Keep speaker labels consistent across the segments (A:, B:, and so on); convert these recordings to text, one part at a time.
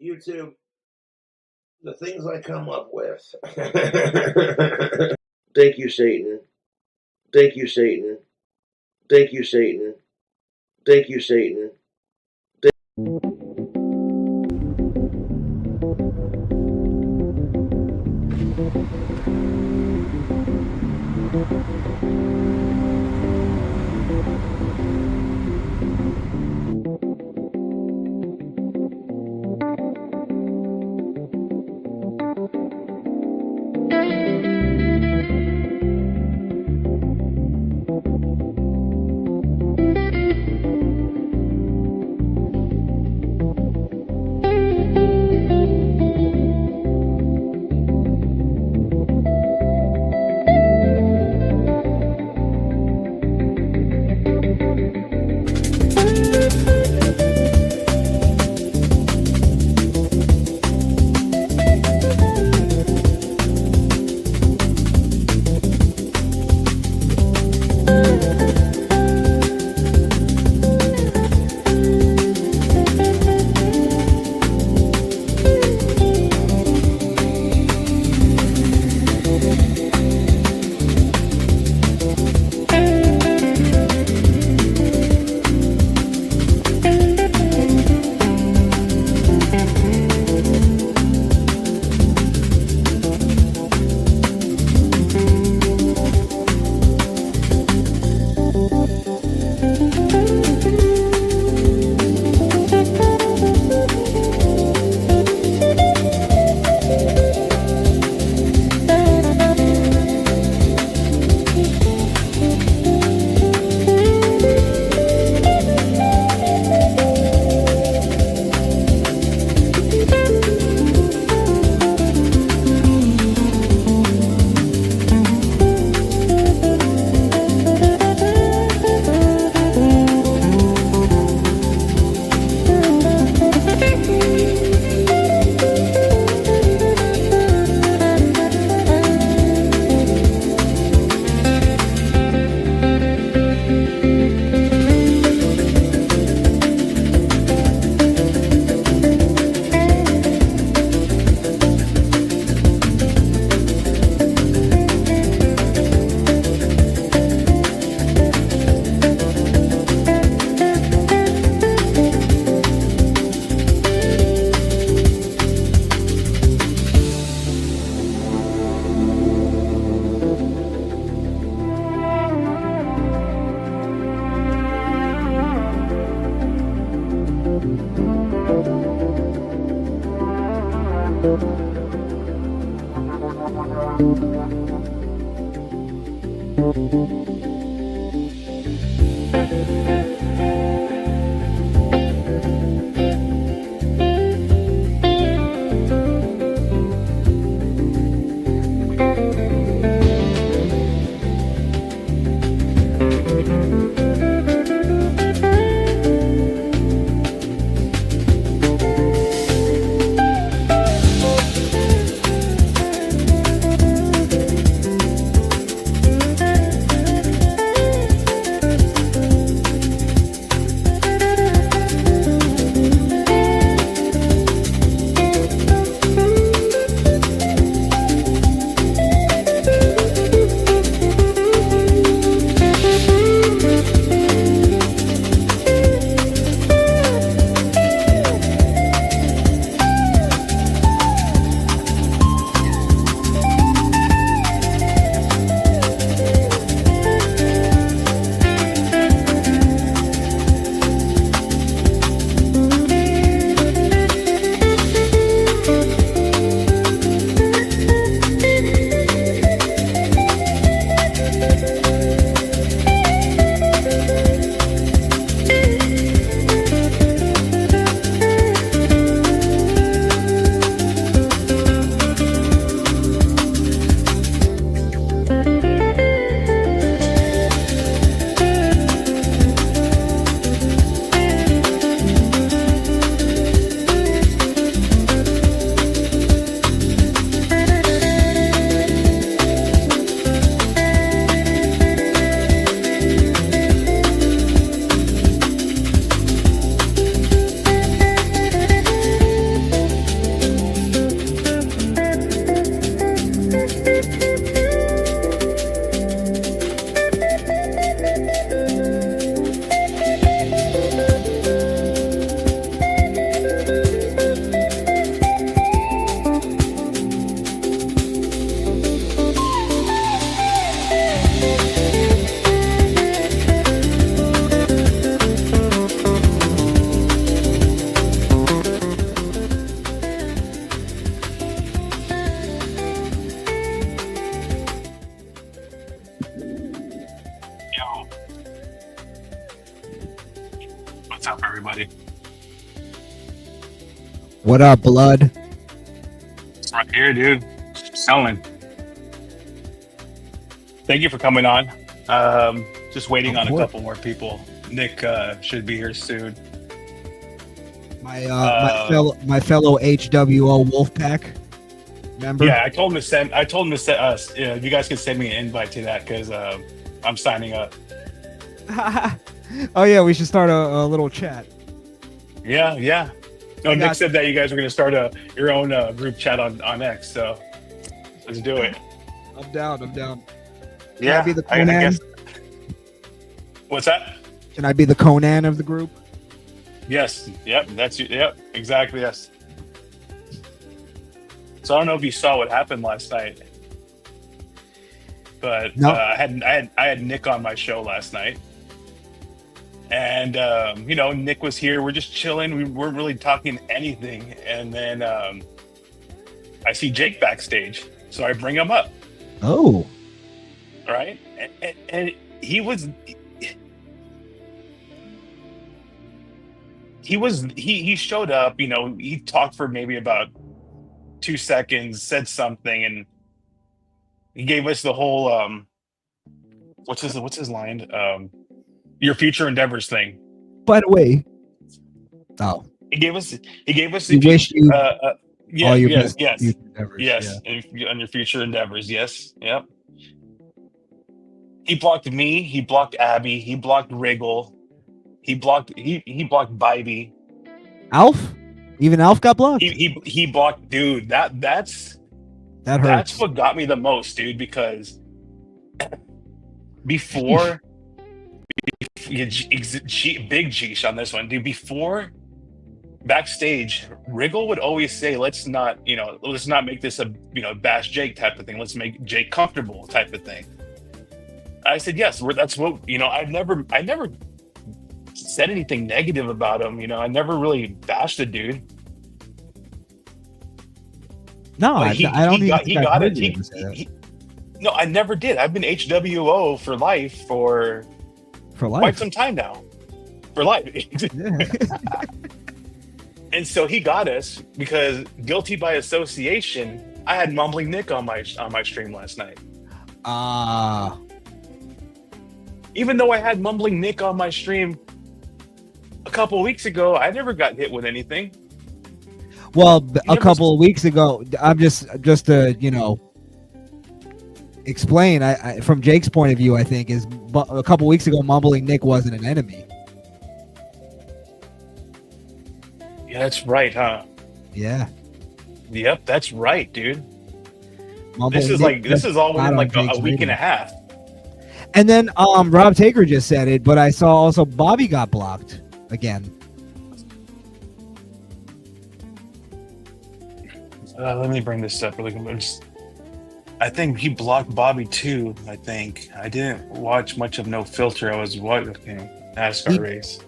A: YouTube, the things I come up with. Thank you, Satan. Thank you, Satan. Thank you, Satan. Thank you, Satan.
B: Yo, what's up, everybody?
C: What up, blood?
B: It's right here, dude. Selling. Thank you for coming on. Just waiting
C: Of
B: on a
C: course.
B: couple more people. Nick should be here soon.
C: My fellow HWO Wolfpack member.
B: Yeah, I told him to send. I told him to send us. You guys can send me an invite to that because I'm signing up.
C: Oh yeah, we should start a little chat.
B: Yeah, yeah. No,
C: I
B: Nick
C: got-
B: said that you guys were going to start your own group chat on X. So let's do it.
C: I'm down. Can
B: Yeah,
C: I be the
B: I
C: Conan?
B: guess. What's that?
C: Can I be the Conan of the group?
B: Yes. Yep. That's you. Yep. Exactly. Yes. So I don't know if you saw what happened last night, but
C: No.
B: I had Nick on my show last night, and Nick was here. We're just chilling. We weren't really talking anything, and then I see Jake backstage, so I bring him up.
C: Oh,
B: Right, and he showed up. He talked for maybe about 2 seconds, said something, and he gave us the whole what's his line? Your future endeavors thing.
C: by the way. Oh,
B: He gave us
C: you wish you
B: yeah,
C: all your
B: yes,
C: best
B: yes,
C: future endeavors.
B: yes, on your future endeavors. Yes, yep. He blocked me. He blocked Abby. He blocked Wriggle. He blocked Bybee.
C: Alf? Even Alf got blocked.
B: He blocked, dude. That's
C: That hurts.
B: what got me the most, dude. Because before big Geesh on this one, dude. Before backstage, Wriggle would always say, let's not make this a bash Jake type of thing. Let's make Jake comfortable type of thing. I said yes. That's what I never said anything negative about him. I never really bashed the dude.
C: No,
B: But
C: I don't even think I've heard you say that.
B: No, I never did. I've been HWO for life for quite
C: life.
B: some time now. For life.
C: Yeah.
B: And so he got us because guilty by association. I had Mumbling Nick on my stream last night. Even though I had Mumbling Nick on my stream a couple of weeks ago, I never got hit with anything.
C: Well, a couple of weeks ago, I'm just to explain. I from Jake's point of view, I think is a couple of weeks ago, Mumbling Nick wasn't an enemy.
B: Yeah, that's right, huh?
C: Yeah.
B: Yep, that's right, dude.
C: Mumbling
B: This
C: Nick
B: is
C: just
B: all
C: got
B: within
C: on
B: like
C: Jake's
B: a week and
C: radar.
B: a half.
C: And then Rob Taker just said it, but I saw also Bobby got blocked again.
B: Let me bring this up really quick. I think he blocked Bobby too. I think I didn't watch much of No Filter. I was watching NASCAR race.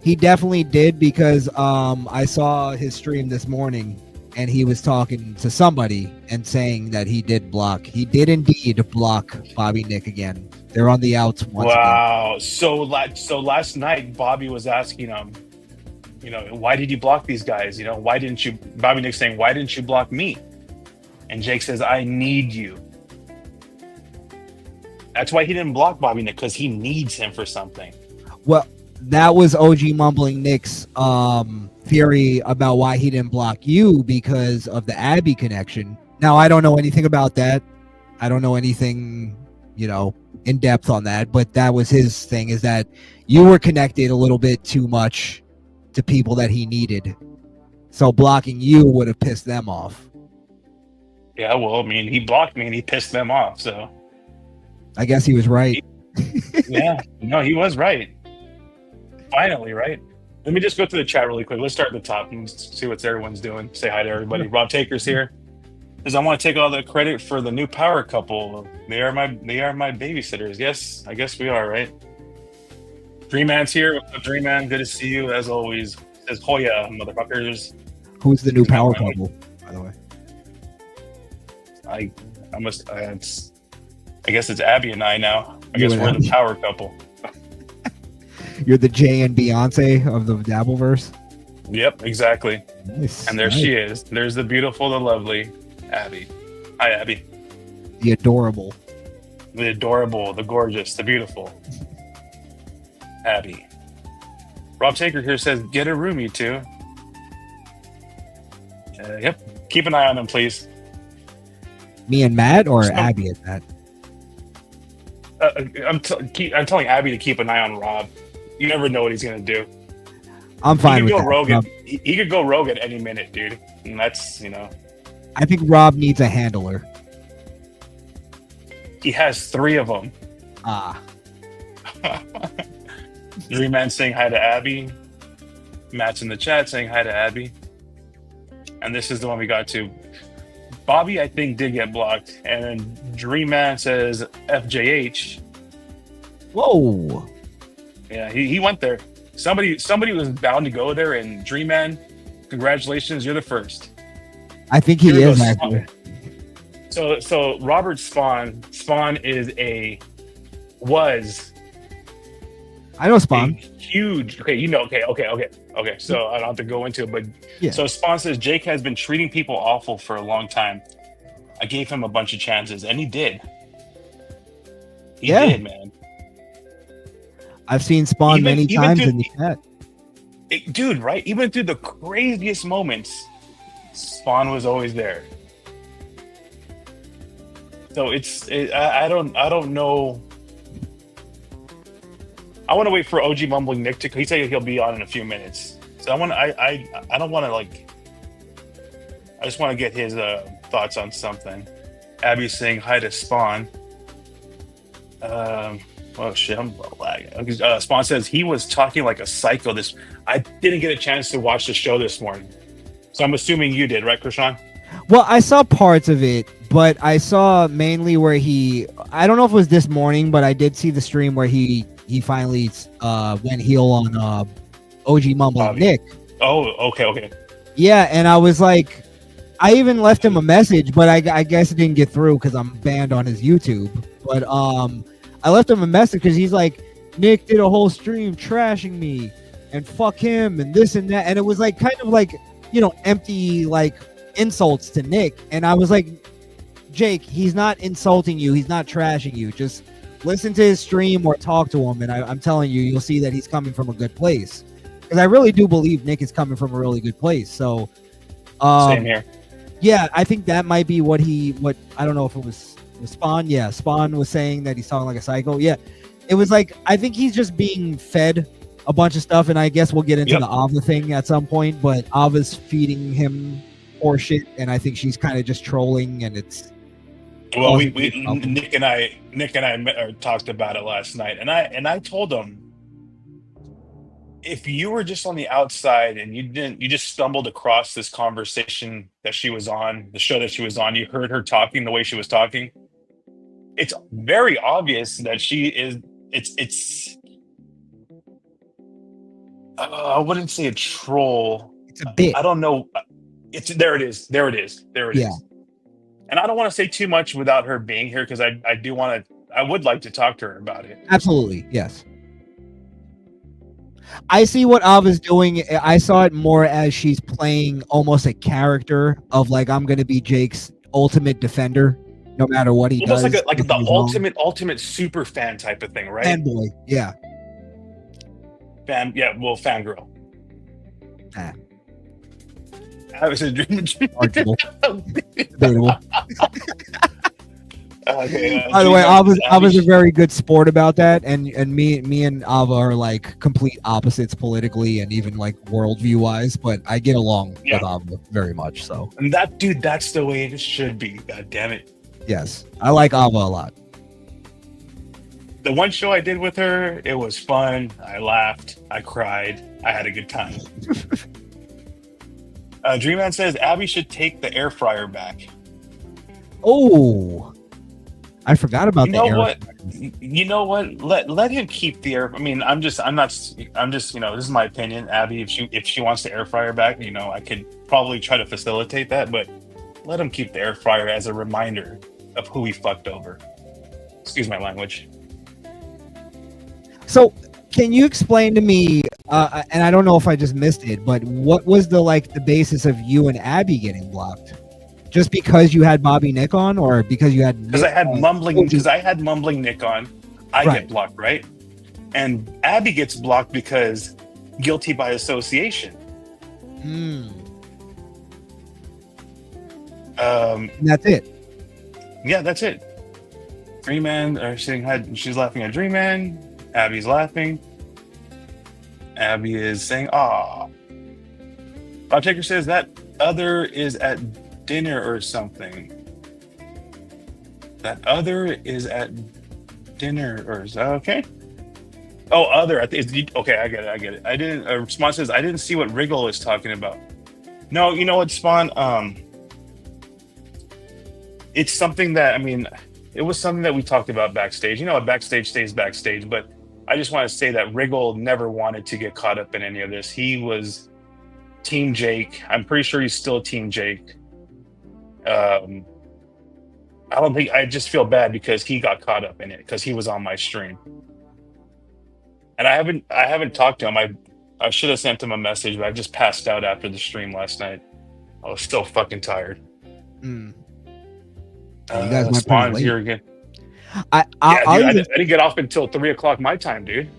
C: He definitely did because I saw his stream this morning and he was talking to somebody and saying that he did block. He did indeed block Bobby Nick again. They're on the outs once again.
B: Wow. So last night Bobby was asking him, why did you block these guys? Why didn't you? Bobby Nick saying, why didn't you block me? And Jake says, I need you. That's why he didn't block Bobby Nick, because he needs him for something.
C: Well, that was OG Mumbling Nick's theory about why he didn't block you because of the Abby connection. Now, I don't know anything about that. I don't know anything, in depth on that, but that was his thing, is that you were connected a little bit too much to people that he needed. So blocking you would have pissed them off.
B: Yeah, well, I mean, he blocked me and he pissed them off, so.
C: I guess he was right.
B: Yeah, no, he was right. Finally, right? Let me just go to the chat really quick. Let's start at the top and see what everyone's doing. Say hi to everybody. Rob Taker's here. Because I want to take all the credit for the new power couple. They are my babysitters. Yes, I guess we are, right? Dream Man's here. What's up, Dream Man? Good to see you as always. Says Hoya, motherfuckers.
C: Who's the new power couple, by the way?
B: I guess it's Abby and I now. I guess we're the power couple.
C: You're the Jay and Beyonce of the Dabbleverse.
B: Yep, exactly.
C: Nice.
B: And there she is. There's the beautiful, the lovely Abby. Hi, Abby.
C: The adorable.
B: The adorable, the gorgeous, the beautiful Abby. Rob Taker here says, get a room, you two. Yep. Keep an eye on them, please.
C: Me and Matt, or
B: So-
C: Abby and Matt?
B: I'm telling Abby to keep an eye on Rob. You never know what he's going to do.
C: I'm
B: He
C: fine
B: could
C: with
B: go
C: that.
B: rogue.
C: Rob.
B: He could go rogue at any minute, dude. And that's,
C: I think Rob needs a handler.
B: he has 3 of them.
C: Ah,
B: Dream Man saying hi to Abby. Matt's in the chat saying hi to Abby. And this is the one we got to. Bobby, I think, did get blocked. And then Dream Man says FJH.
C: whoa!
B: Yeah, he went there. Somebody was bound to go there, and Dream Man, congratulations, you're the first.
C: I think he
B: Here
C: is
B: goes
C: actually.
B: So Robert Spawn was
C: I know Spawn.
B: a huge. Okay. So I don't have to go into it, but
C: Yeah.
B: So Spawn says Jake has been treating people awful for a long time. I gave him a bunch of chances, and he did. He
C: Yeah.
B: did, man.
C: I've seen Spawn
B: Even-
C: many
B: even
C: times
B: to-
C: in the chat.
B: Dude, right? Even through the craziest moments, Spawn was always there. So I don't know. I want to wait for OG Mumbling Nick to. He said he'll be on in a few minutes. So I don't want to I just want to get his thoughts on something. Abby's saying hi to Spawn. Oh shit, I'm lagging. Spawn says he was talking like a psycho. I didn't get a chance to watch the show this morning, so I'm assuming you did, right, Krishan?
C: Well, I saw parts of it, but I saw mainly where I don't know if it was this morning, but I did see the stream where he finally went heel on OG Mumbling
B: Bobby.
C: Nick.
B: Oh, okay.
C: Yeah, and I was like, I even left him a message, but I guess it didn't get through because I'm banned on his YouTube. But I left him a message because he's like, Nick did a whole stream trashing me and fuck him and this and that, and it was like kind of like, empty like insults to Nick. And I was like, Jake, he's not insulting you, he's not trashing you. Just listen to his stream or talk to him, and I'm telling you, you'll see that he's coming from a good place. Because I really do believe Nick is coming from a really good place. So,
B: Same here.
C: yeah, I think that might be what I don't know if it was Spawn. Yeah, Spawn was saying that he's talking like a psycho. Yeah, it was like, I think he's just being fed a bunch of stuff, and I guess we'll get into the Ava thing at some point. But Ava's feeding him horseshit, and I think she's kind of just trolling, and it's.
B: Well, Nick and I talked about it last night, and I told him, if you were just on the outside and you just stumbled across this conversation that she was on, the show that she was on, you heard her talking the way she was talking, it's very obvious that she is. It's. I wouldn't say a troll.
C: It's a bit.
B: I don't know. There it is.
C: Yeah.
B: And I don't want to say too much without her being here because I would like to talk to her about it.
C: Absolutely, yes. I see what Ava's doing. I saw it more as she's playing almost a character of like, I'm going to be Jake's ultimate defender, no matter what he
B: Almost
C: does.
B: like
C: if
B: the
C: he's wrong.
B: ultimate super fan type of thing, right?
C: Fanboy, yeah.
B: Fangirl.
C: Ah.
B: I was a dream.
C: Arguable. Debatable.
B: Okay,
C: By the way, Ava's a very good sport about that, and me and Ava are like complete opposites politically and even like worldview wise, but I get along with Ava very much. So,
B: and that's the way it should be. God damn it!
C: yes, I like Ava a lot.
B: The one show I did with her, it was fun. I laughed. I cried. I had a good time. Dreamman says Abby should take the air fryer back.
C: Oh, I forgot about
B: You
C: the
B: know
C: air.
B: what? You know what? Let him keep the air. I mean, I'm just. This is my opinion. Abby, if she wants the air fryer back, I could probably try to facilitate that. But let him keep the air fryer as a reminder of who he fucked over. Excuse my language.
C: So, can you explain to me? And I don't know if I just missed it, but what was the basis of you and Abby getting blocked? Just because you had Bobby Nick on, or because you had?
B: Because I had mumbling. Because I had mumbling Nick on, I
C: Right.
B: get blocked, right? And Abby gets blocked because guilty by association.
C: Hmm. And that's it.
B: Yeah, that's it. Dream Man, she's laughing at Dream Man. Abby's laughing. Abby is saying, "Ah." Bob Taker says that other is at dinner or something. That other is at dinner or is that okay? Oh, other. Okay, I get it. I didn't. Spawn says I didn't see what Wriggle is talking about. No, you know what, Spawn? It's something that it was something that we talked about backstage. You know, a backstage stays backstage, but I just want to say that Wriggle never wanted to get caught up in any of this. He was Team Jake. I'm pretty sure he's still Team Jake. I just feel bad because he got caught up in it because he was on my stream. And I haven't talked to him. I should have sent him a message, but I just passed out after the stream last night. I was still fucking tired.
C: Hmm. You guys went pretty
B: Spawn's
C: late.
B: here again.
C: I
B: didn't get off until 3:00 my time, dude.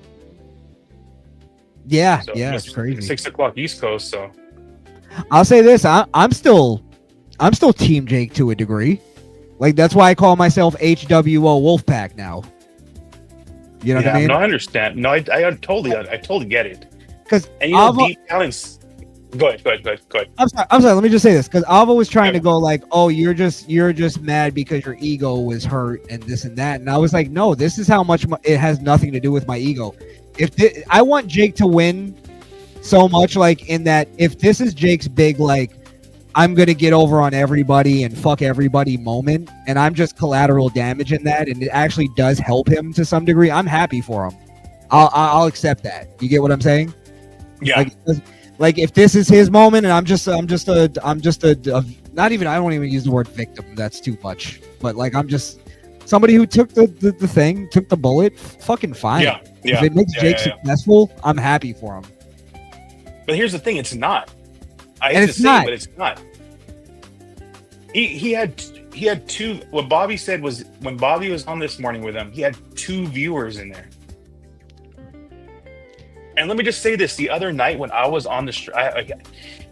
C: yeah,
B: So
C: it's crazy.
B: 6:00 East Coast. So
C: I'll say this: I'm still Team Jake to a degree. Like that's why I call myself HWO Wolfpack now. You know what I mean?
B: No, I understand. No, I totally get it.
C: 'Cause
B: and you know,
C: Avo-
B: deep down, go ahead.
C: I'm sorry. Let me just say this because Ava was trying to go like, "Oh, you're just mad because your ego was hurt and this and that," and I was like, "No, this is how much it has nothing to do with my ego. I want Jake to win so much, like in that if this is Jake's big like I'm gonna get over on everybody and fuck everybody moment, and I'm just collateral damage in that, and it actually does help him to some degree. I'm happy for him. I'll accept that. You get what I'm saying?
B: Yeah.
C: Like if this is his moment, and I'm just a not even I don't even use the word victim. That's too much. But like I'm just somebody who took the thing, took the bullet. Fucking fine.
B: Yeah.
C: If it makes Jake successful, I'm happy for him.
B: But here's the thing: it's not.
C: But it's not.
B: He had two. What Bobby said was when Bobby was on this morning with him, he had 2 viewers in there. And let me just say this: the other night when I was on the stream,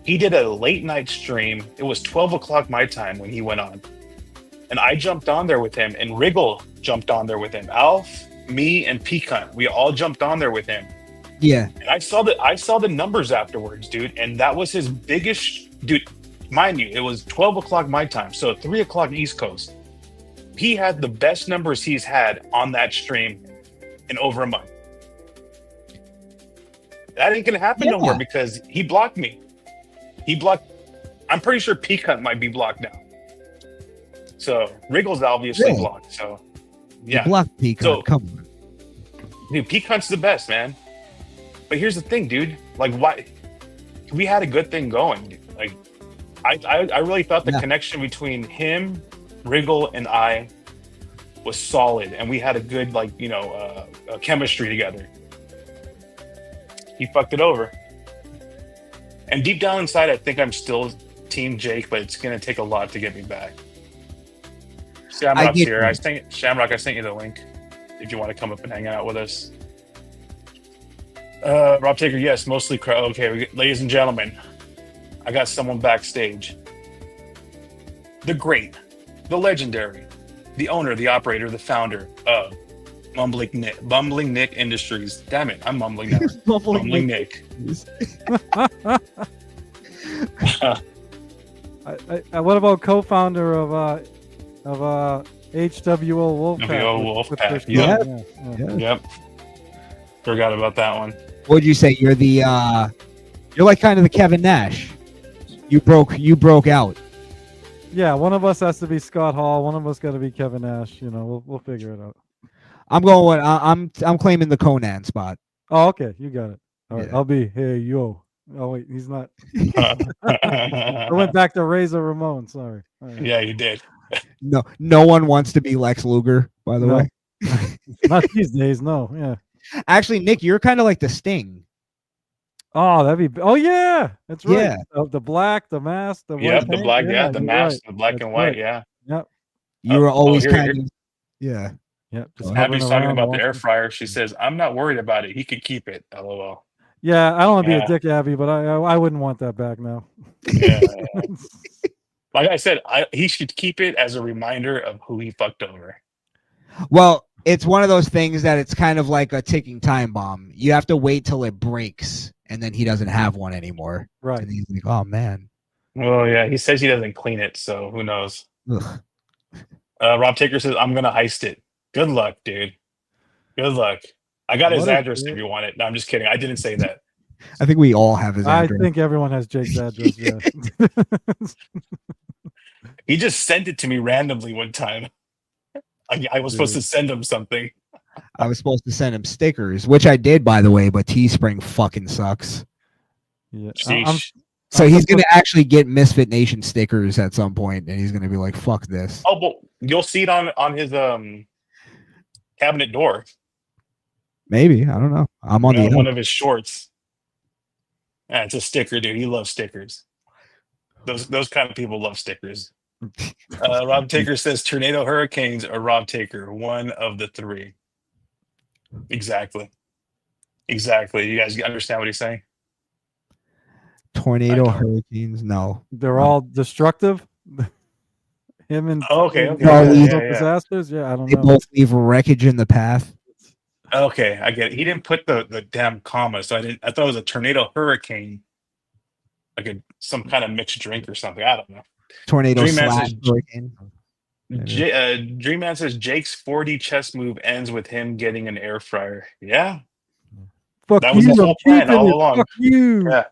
B: he did a late night stream. It was 12:00 my time when he went on, and I jumped on there with him, and Wriggle jumped on there with him. Alf, me, and Peacunt, we all jumped on there with him.
C: Yeah.
B: And I saw the numbers afterwards, dude, and that was his biggest. Dude, mind you, it was 12:00 my time, so 3:00 East Coast. He had the best numbers he's had on that stream in over a month. That ain't gonna happen no more because he blocked me. I'm pretty sure Peacunt might be blocked now. So Wriggle's obviously blocked. So yeah,
C: You blocked Peacunt.
B: So-
C: Come on.
B: dude, Peacunt's the best, man. But here's the thing, dude. Like, why? We had a good thing going. Dude. Like, I really thought the connection between him, Wriggle, and I was solid, and we had a good chemistry together. He fucked it over. And deep down inside, I think I'm still Team Jake, but it's gonna take a lot to get me back. Shamrock's here. Shamrock, I sent you the link if you want to come up and hang out with us. Rob Taker, yes, mostly crowd. Okay, ladies and gentlemen, I got someone backstage. The great, the legendary, the owner, the operator, the founder of Mumbling Nick Industries. Damn it, I'm mumbling now. Mumbling Nick.
D: What about co-founder of HWO Wolfpack?
B: Wolfpack. Yep. Forgot about that one.
C: What'd you say? You're like kind of the Kevin Nash. You broke out.
D: Yeah, one of us has to be Scott Hall. One of us got to be Kevin Nash. You know, we'll figure it out.
C: I'm going. I'm claiming the Conan spot.
D: Oh, okay, you got it. All right,
C: Yeah.
D: I'll be hey yo. Oh wait, he's not. I went back to Razor Ramon. Sorry. All right.
B: Yeah, you did.
C: No one wants to be Lex Luger. By the
D: No.
C: way.
D: Not these days. No. Yeah.
C: Actually, Nick, you're kind of like the Sting.
D: Oh, that'd be. Oh yeah, that's right.
C: Yeah.
D: The black, the mask, the
B: Yeah,
D: white.
B: the
D: paint.
B: black,
D: Yeah,
B: the
D: you're
B: mask,
D: right.
B: the black
D: That's
B: and white,
D: right.
B: yeah.
D: Yep.
C: You were always
B: here-
C: kind of. Yeah.
D: Yep. Just
B: Abby's
D: hovering
B: talking
D: around
B: about the air
D: watching.
B: fryer. She says, "I'm not worried about it. He could keep it." LOL.
D: Yeah, I don't want to be
B: Yeah.
D: a dick, Abby, but I wouldn't want that back now.
B: Yeah. Like I said, he should keep it as a reminder of who he fucked over.
C: Well, it's one of those things that it's kind of like a ticking time bomb. You have to wait till it breaks, and then he doesn't have one anymore.
D: Right.
C: And he's like, "Oh man."
B: Well, yeah, he says he doesn't clean it, so who knows?
C: Ugh.
B: Rob Taker says, "I'm gonna heist it." Good luck, dude. Good luck. I got his
D: What a
B: address
D: dick.
B: if you want it. No, I'm just kidding. I didn't say that.
C: I think we all have his
D: I
C: address.
D: think everyone has Jake's address. Yeah.
B: He just sent it to me randomly one time. I was supposed to send him something.
C: I was supposed to send him stickers, which I did, by the way, but Teespring fucking sucks.
D: Yeah.
B: Sheesh.
C: So he's gonna actually get Misfit Nation stickers at some point, and he's gonna be like, "Fuck this."
B: Oh, but you'll see it on his cabinet door.
C: Maybe, I don't know. I'm on
B: One
C: the
B: of his shorts. Yeah, it's a sticker, dude. He loves stickers. Those kind of people love stickers. Rob Taker says tornado hurricanes or Rob Taker, one of the three. Exactly. You guys understand what he's saying?
C: tornado,
B: I don't.
C: hurricanes. No,
D: They're all destructive. Him and
B: Okay,
D: and
C: yeah,
D: natural
B: yeah.
D: disasters. Yeah, I don't
C: they
D: know.
C: both leave wreckage in the path.
B: Okay, I get it. He didn't put the damn comma, so I thought it was a tornado hurricane, like some kind of mixed drink or something. I don't know.
C: Tornado
B: Dream Man
C: slash
B: says-
C: hurricane.
B: Dream Man says Jake's 4D chess move ends with him getting an air fryer. Yeah,
D: Fuck
B: that was
D: you,
B: the
D: I'm
B: whole plan
D: keeping
B: all
D: it.
B: along.
D: Fuck you.
B: Yeah.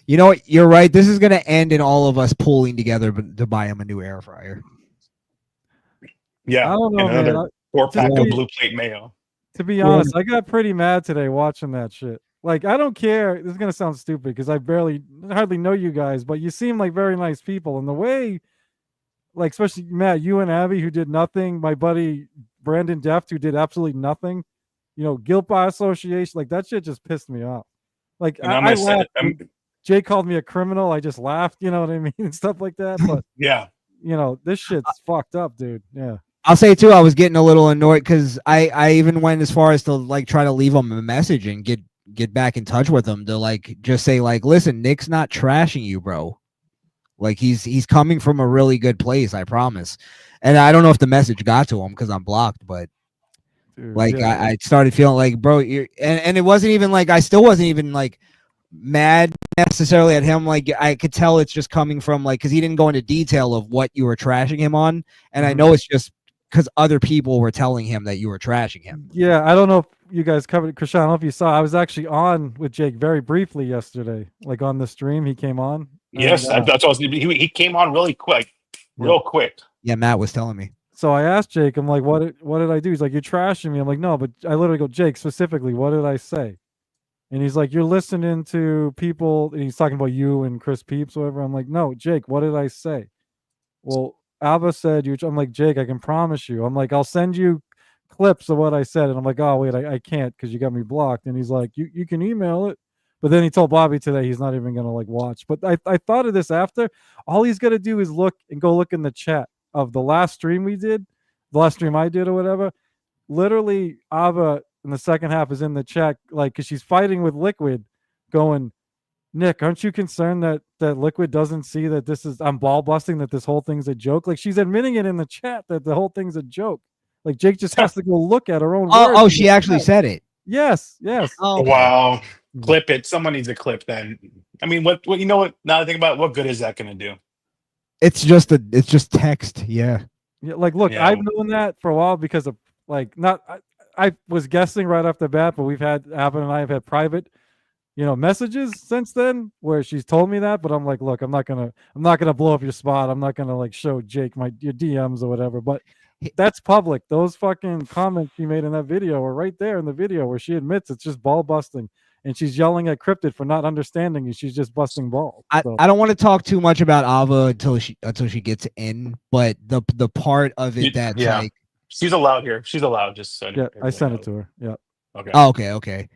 C: You know what? You're right. This is gonna end in all of us pulling together to buy him a new air fryer.
B: Yeah,
D: I don't know,
B: and
D: man.
B: another 4-pack
D: to
B: of
D: be-
B: blue plate mayo.
D: To be
C: Yeah.
D: honest, I got pretty mad today watching that shit. Like, I don't care. This is gonna sound stupid because I hardly know you guys, but you seem like very nice people. And the way, like, especially Matt, you and Abby, who did nothing, my buddy Brandon Deft, who did absolutely nothing, guilt by association, like that shit just pissed me off. Like,
B: And
D: I
B: I'm gonna
D: laughed.
B: say,
D: Jay called me a criminal. I just laughed, you know what I mean? And stuff like that. But,
B: yeah,
D: this shit's fucked up, dude. Yeah.
C: I'll say too, I was getting a little annoyed because I even went as far as to like try to leave him a message and get back in touch with him to like just say like, listen, Nick's not trashing you, bro. Like he's coming from a really good place, I promise. And I don't know if the message got to him because I'm blocked, but
D: Dude,
C: like
D: yeah.
C: I started feeling like, bro, and it wasn't even like I still wasn't even like mad necessarily at him. Like I could tell it's just coming from like because he didn't go into detail of what you were trashing him on, and I
D: Mhm.
C: know it's just because other people were telling him that you were trashing him.
D: Yeah, I don't know if you guys covered it. Krishan, I don't know if you saw. I was actually on with Jake very briefly yesterday, like on the stream. He came on.
B: yes,
D: And,
B: that's what I was. He came on really quick, real quick.
C: Yeah, Matt was telling me.
D: So I asked Jake, I'm like, what did I do? He's like, you're trashing me. I'm like, no, but I literally go, Jake, specifically, what did I say? And he's like, you're listening to people, and he's talking about you and Chris Peeps, whatever. I'm like, no, Jake, what did I say? Well, Alba said you. I'm like, Jake, I can promise you. I'm like, I'll send you clips of what I said. And I'm like, oh wait, I can't because you got me blocked. And he's like, you can email it. But then he told Bobby today he's not even gonna like watch. But I thought of this after. All he's gonna do is look in the chat of the last stream we did, the last stream I did or whatever. Literally, Ava in the second half is in the chat, like, because she's fighting with Liquid, going, Nick, aren't you concerned that Liquid doesn't see that I'm ball busting, that this whole thing's a joke? Like, she's admitting it in the chat that the whole thing's a joke. Like, Jake just has to go look at her own words.
C: Oh, she actually said it.
D: Yes.
C: Oh, okay.
B: Wow, clip it. Someone needs a clip. Then I mean, what you know? What now? I think about what good is that going to do?
C: It's just text. Yeah.
D: Yeah, like, look,
B: Yeah.
D: I've known that for a while because of like I was guessing right off the bat, but Avin and I have had private, messages since then where she's told me that. But I'm like, look, I'm not gonna blow up your spot. I'm not gonna like show Jake your DMs or whatever. But that's public. Those fucking comments she made in that video are right there in the video where she admits it's just ball busting. And she's yelling at Cryptid for not understanding you. She's just busting balls. So.
C: I don't want to talk too much about Ava until she gets in, but the part of it that's
B: Yeah.
C: like
B: She's allowed here. She's allowed. Just so
D: Yeah, I sent it to her. Yeah.
B: Okay.
C: Oh, okay.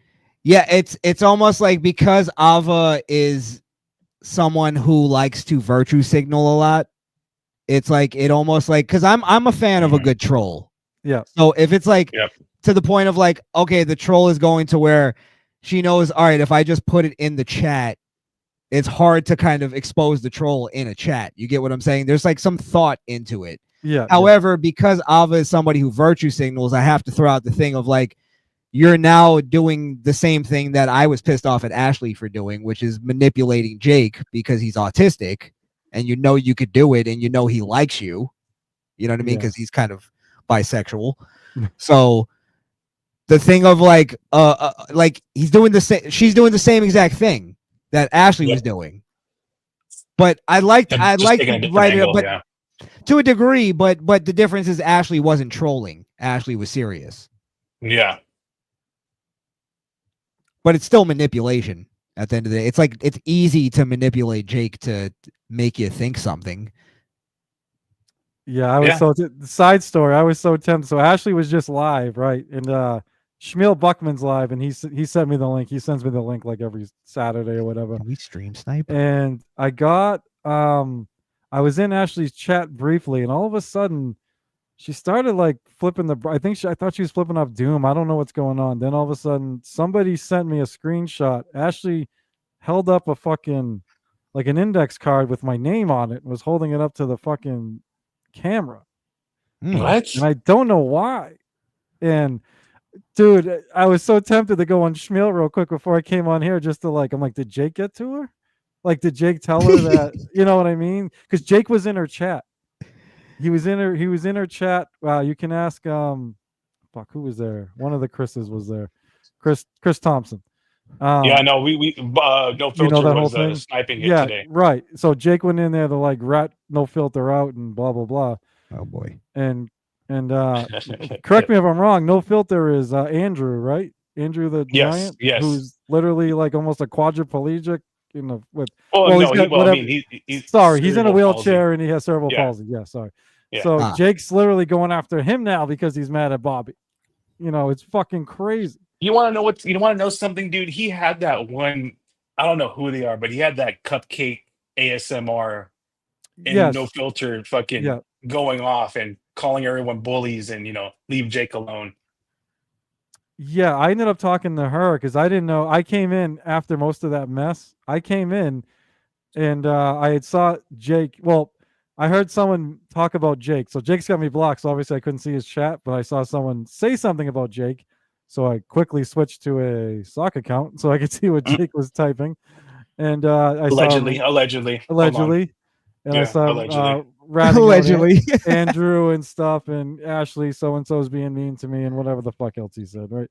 C: Yeah, it's almost like because Ava is someone who likes to virtue signal a lot. It's like it almost like because I'm a fan of a good troll.
D: Yeah.
C: So if it's like
B: Yep.
C: to the point of like, okay, the troll is going to where she knows, all right, if I just put it in the chat, it's hard to kind of expose the troll in a chat. You get what I'm saying? There's like some thought into it.
D: Yeah.
C: However, because Ava is somebody who virtue signals, I have to throw out the thing of like, you're now doing the same thing that I was pissed off at Ashley for doing, which is manipulating Jake because he's autistic and you know you could do it and you know he likes you. You know what I mean?
D: Yeah.
C: Because he's kind of bisexual. So the thing of like he's doing the same, she's doing the same exact thing that Ashley was doing. But I liked
B: Just
C: to
B: taking a different
C: write it,
B: angle,
C: but
B: yeah.
C: to a degree, but the difference is Ashley wasn't trolling. Ashley was serious.
B: Yeah.
C: But it's still manipulation at the end of the day. It's like it's easy to manipulate Jake to make you think something.
D: Yeah, I was
B: Yeah.
D: so side story. I was so tempted. So Ashley was just live, right? And Shmuel Buckman's live, and he sent me the link. He sends me the link like every Saturday or whatever.
C: Can we stream snipe?
D: And I got I was in Ashley's chat briefly, and all of a sudden she started like flipping I thought she was flipping off Doom. I don't know what's going on. Then all of a sudden somebody sent me a screenshot. Ashley held up a fucking like an index card with my name on it and was holding it up to the fucking camera.
B: What?
D: And I don't know why. And dude, I was so tempted to go on Schmiel real quick before I came on here just to like, I'm like, did Jake get to her? Like, did Jake tell her that, you know what I mean? Because Jake was in her chat. He was in her chat. Wow, you can ask fuck, who was there? One of the Chris's was there. Chris Thompson.
B: Yeah, no, we no filter
D: you know that whole
B: was
D: thing?
B: sniping it
D: Yeah,
B: today.
D: right. So Jake went in there to like rat no filter out and blah blah blah.
C: Oh boy.
D: And correct me if I'm wrong. No filter is Andrew, right? Andrew the giant,
B: yes.
D: who's literally like almost a quadriplegic. With
B: Oh
D: well,
B: no,
D: he's got
B: I
D: whatever.
B: mean, he's
D: Sorry, he's in a
B: cerebral
D: wheelchair
B: palsy.
D: and he has cerebral
B: Yeah.
D: palsy. Yeah, sorry.
B: Yeah.
D: So Jake's literally going after him now because he's mad at Bobby. You know, it's fucking crazy.
B: You want to know something, dude? He had that one. I don't know who they are, but he had that cupcake ASMR and
D: Yes.
B: no filter fucking
D: Yeah.
B: going off and calling everyone bullies and leave Jake alone.
D: Yeah, I ended up talking to her because I didn't know. I came in after most of that mess. I came in and I had saw Jake. Well, I heard someone talk about Jake. So Jake's got me blocked. So obviously I couldn't see his chat, but I saw someone say something about Jake. So I quickly switched to a sock account so I could see what Jake was typing. And I
B: Allegedly.
D: saw
B: Come on.
D: allegedly. And I
B: Yeah,
D: saw
B: allegedly.
D: ratting out
C: Allegedly.
D: Andrew and stuff, and Ashley so and so's being mean to me, and whatever the fuck else he said, right?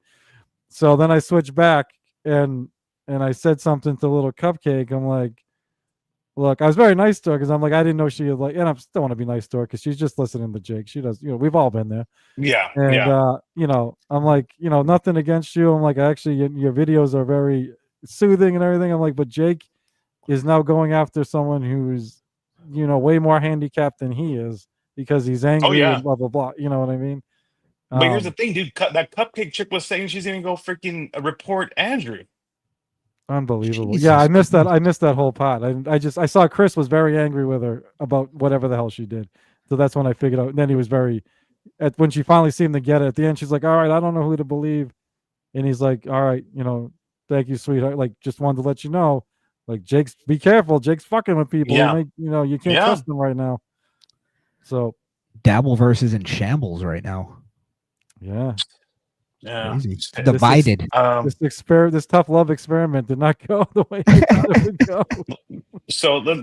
D: So then I switched back and I said something to little Cupcake. I'm like, look, I was very nice to her because I'm like, I didn't know she had like, and I still want to be nice to her because she's just listening to Jake. She does, we've all been there.
B: Yeah.
D: And
B: yeah.
D: I'm like, nothing against you. I'm like, actually, your videos are very soothing and everything. I'm like, but Jake is now going after someone who's way more handicapped than he is because he's angry and blah blah blah. You know what I mean?
B: But here's the thing, dude. That cupcake chick was saying she's gonna go freaking report Andrew.
D: Unbelievable.
C: Jesus.
D: Yeah, I missed that whole part. I saw Chris was very angry with her about whatever the hell she did. So that's when I figured out. And then he was when she finally seemed to get it at the end, she's like, all right, I don't know who to believe. And he's like, all right, thank you, sweetheart. Like, just wanted to let you know, like, be careful. Jake's fucking with people.
B: Yeah.
D: You can't trust them right now. So
C: Dabbleverse is in shambles right now.
D: yeah.
B: Yeah.
C: Crazy. Divided.
D: This tough love experiment did not go the way I thought it would go.
B: So let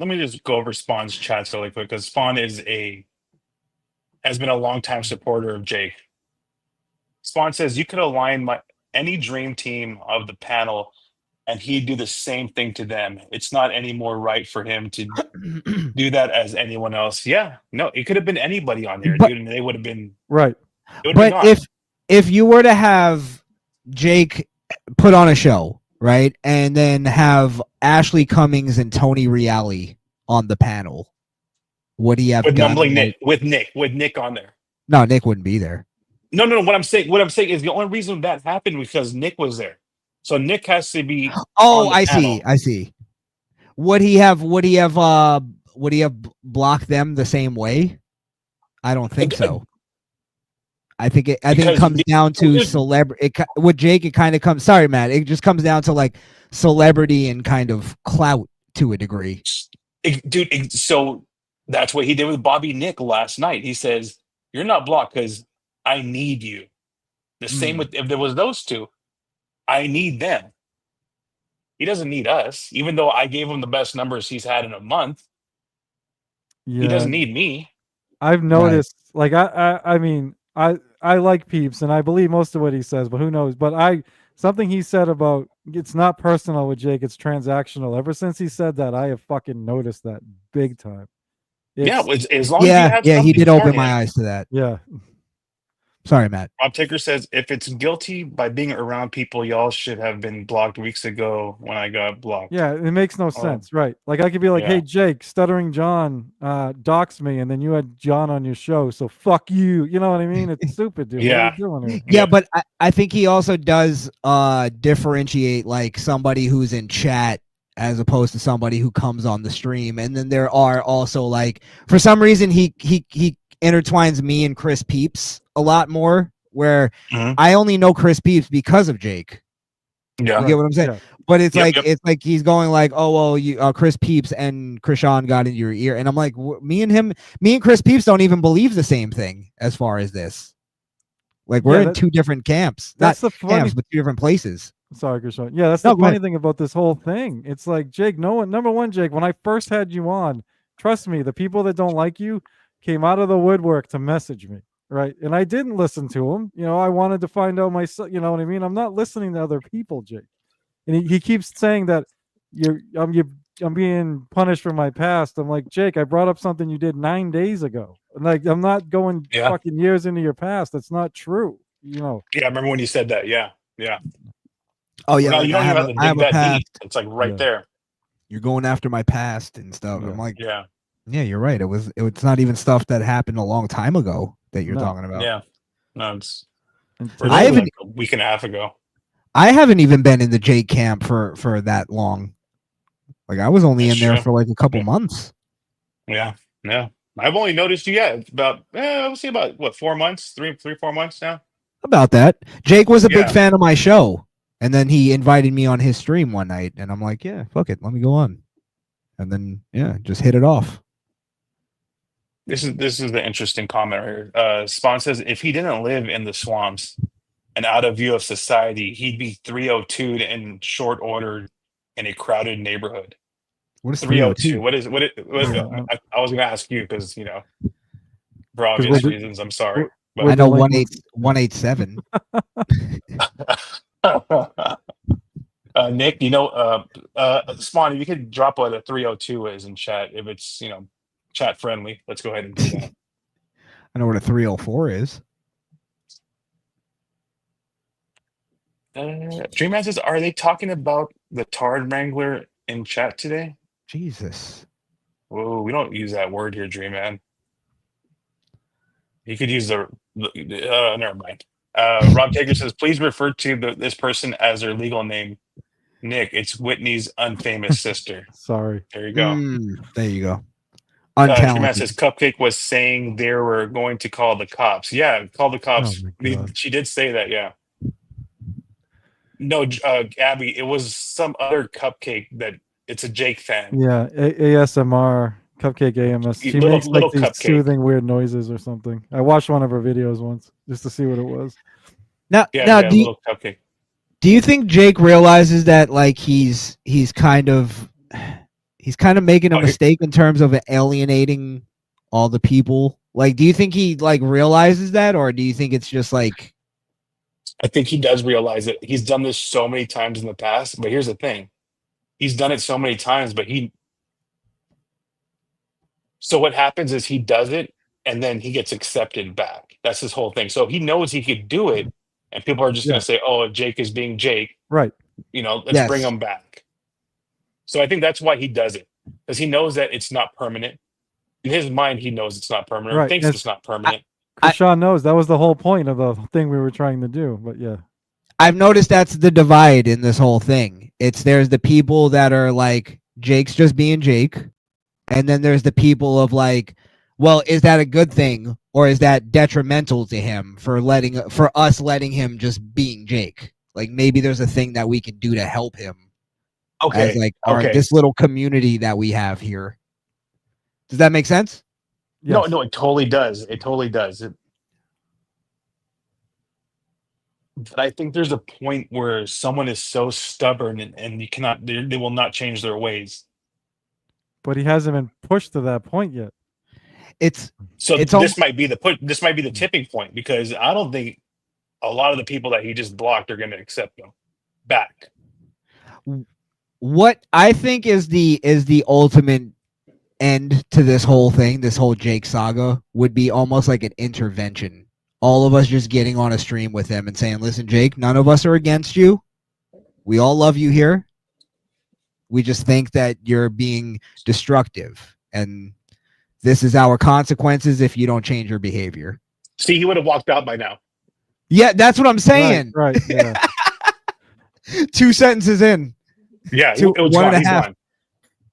B: me just go over Spawn's chats really quick because Spawn has been a longtime supporter of Jake. Spawn says you could align any dream team of the panel and he'd do the same thing to them. It's not any more right for him to do that as anyone else. Yeah, no, it could have been anybody on there, dude, and they would have been
D: right.
C: But if you were to have Jake put on a show, right, and then have Ashley Cummings and Tony Reale on the panel, would he have
B: with
C: done
B: mumbling
C: like,
B: with Nick on there?
C: No, Nick wouldn't be there.
B: No. What I'm saying is the only reason that happened because Nick was there. So Nick has to be
C: Oh,
B: on the
C: I
B: panel.
C: see. I see. Would he have blocked them the same way? I don't think so. I think it
B: Because
C: comes down to celebrity. With Jake, it kind of comes. Sorry, Matt. It just comes down to like celebrity and kind of clout to a degree.
B: So that's what he did with Bobby Nick last night. He says, "You're not blocked because I need you." The same with if there was those two, I need them. He doesn't need us, even though I gave him the best numbers he's had in a month.
D: Yeah,
B: He doesn't need me.
D: I've noticed. Like I mean, I like Peeps, and I believe most of what he says, but who knows? But something he said about it's not personal with Jake, it's transactional. Ever since he said that, I have fucking noticed that big time.
B: Yeah, as long as you have
C: he
B: something
C: did
B: for
C: open
B: him.
C: my eyes to that.
D: Yeah.
C: Sorry, Matt.
B: Rob Taker says, if it's guilty by being around people, y'all should have been blocked weeks ago when I got blocked.
D: Yeah, it makes no sense, right? Like I could be like,
B: Yeah.
D: "Hey, Jake, Stuttering John doxed me," and then you had John on your show, so fuck you. You know what I mean? It's stupid, dude.
B: Yeah.
D: What are you doing here?
C: Yeah, but I think he also does differentiate like somebody who's in chat as opposed to somebody who comes on the stream. And then there are also like for some reason he intertwines me and Chris Peeps a lot more, where I only know Chris Peeps because of Jake.
B: Yeah.
C: You get what I'm saying?
D: Yeah.
C: But it's it's like he's going like, oh well, you Chris Peeps and Krishan got into your ear, and I'm like, me and Chris Peeps don't even believe the same thing as far as this. Like we're in two different camps, not camps, but two different places.
D: Sorry, Krishan. Yeah, that's the funny thing about this whole thing. It's like, Jake, number one, Jake, when I first had you on, trust me, the people that don't like you came out of the woodwork to message me, right? And I didn't listen to them. You know, I wanted to find out myself. You know what I mean? I'm not listening to other people, Jake. And he keeps saying that I'm being punished for my past. I'm like, Jake, I brought up something you did 9 days ago. Like, I'm not going fucking years into your past. That's not true. You know.
B: Yeah, I remember when you said that. Yeah.
C: Oh yeah,
B: no,
C: like,
B: you don't even have to dig that
C: past.
B: deep. It's like right there.
C: You're going after my past and stuff.
D: Yeah.
C: I'm like,
B: yeah,
C: you're right. It's not even stuff that happened a long time ago that you're talking about.
B: Yeah, no, it's
C: I haven't
B: like a week and a half ago.
C: I haven't even been in the Jake camp for that long. Like I was only in there for like a couple months.
B: Yeah. I've only noticed you about we'll see about what 4 months, 4 months now.
C: About that. Jake was a big fan of my show. And then he invited me on his stream one night, and I'm like, yeah, fuck it, let me go on. And then just hit it off.
B: This is the interesting comment right here. Spawn says if he didn't live in the swamps and out of view of society, he'd be 302'd in short order in a crowded neighborhood.
C: What is
B: 302? What is I was gonna ask you because for obvious reasons, I'm sorry. But
C: I know 187.
B: Nick, Spawn, if you could drop what a 302 is in chat, if it's chat friendly, let's go ahead and do that.
C: I know what a 304 is.
B: Dreamman says, are they talking about the Tard Wrangler in chat today?
C: Jesus.
B: Whoa, we don't use that word here, Dreamman. You could use never mind. Rob Taker says, please refer to this person as their legal name. Nick, it's Whitney's unfamous sister.
D: Sorry.
B: There you go.
C: There you go.
B: Dreamman says, Cupcake was saying they were going to call the cops. Yeah, call the cops. She did say that, yeah. No, Abby, it was some other Cupcake that it's a Jake fan.
D: Yeah, ASMR. Cupcake AMS. She makes like these soothing weird noises or something. I watched one of her videos once just to see what it was.
C: Now,
B: Cupcake.
C: Do you think Jake realizes that like he's kind of making a mistake in terms of alienating all the people? Like, do you think he like realizes that, or do you think it's just like?
B: I think he does realize it. He's done this so many times in the past, but here's the thing: he's done it so many times, but So what happens is he does it, and then he gets accepted back. That's his whole thing. So he knows he could do it, and people are just going to say, "Oh, Jake is being Jake."
D: Right.
B: Let's bring him back. So I think that's why he does it, because he knows that it's not permanent. In his mind, he knows it's not permanent.
D: Right.
B: He thinks it's not permanent.
D: Krishan knows that was the whole point of the thing we were trying to do. But yeah,
C: I've noticed that's the divide in this whole thing. There's the people that are like, Jake's just being Jake, and then there's the people of like, well, is that a good thing or is that detrimental to him for us letting him just being Jake? Like maybe there's a thing that we can do to help him.
B: Okay.
C: As like
B: Okay.
C: this little community that we have here. Does that make sense?
D: yes.
B: No, it totally does. It totally does. But I think there's a point where someone is so stubborn and you cannot, they will not change their ways.
D: But he hasn't been pushed to that point yet.
B: So
C: It's
B: this might be the tipping point, because I don't think a lot of the people that he just blocked are going to accept him back.
C: What I think is the ultimate end to this whole thing, this whole Jake saga, would be almost like an intervention. All of us just getting on a stream with him and saying, listen, Jake, none of us are against you. We all love you here. We just think that you're being destructive. And this is our consequences if you don't change your behavior.
B: See, he would have walked out by now.
C: Yeah, that's what I'm saying.
D: Right. Yeah.
C: 2 sentences in.
B: Yeah,
C: Two-
B: it was
C: one
B: gone.
C: and a
B: He's
C: half.
B: gone.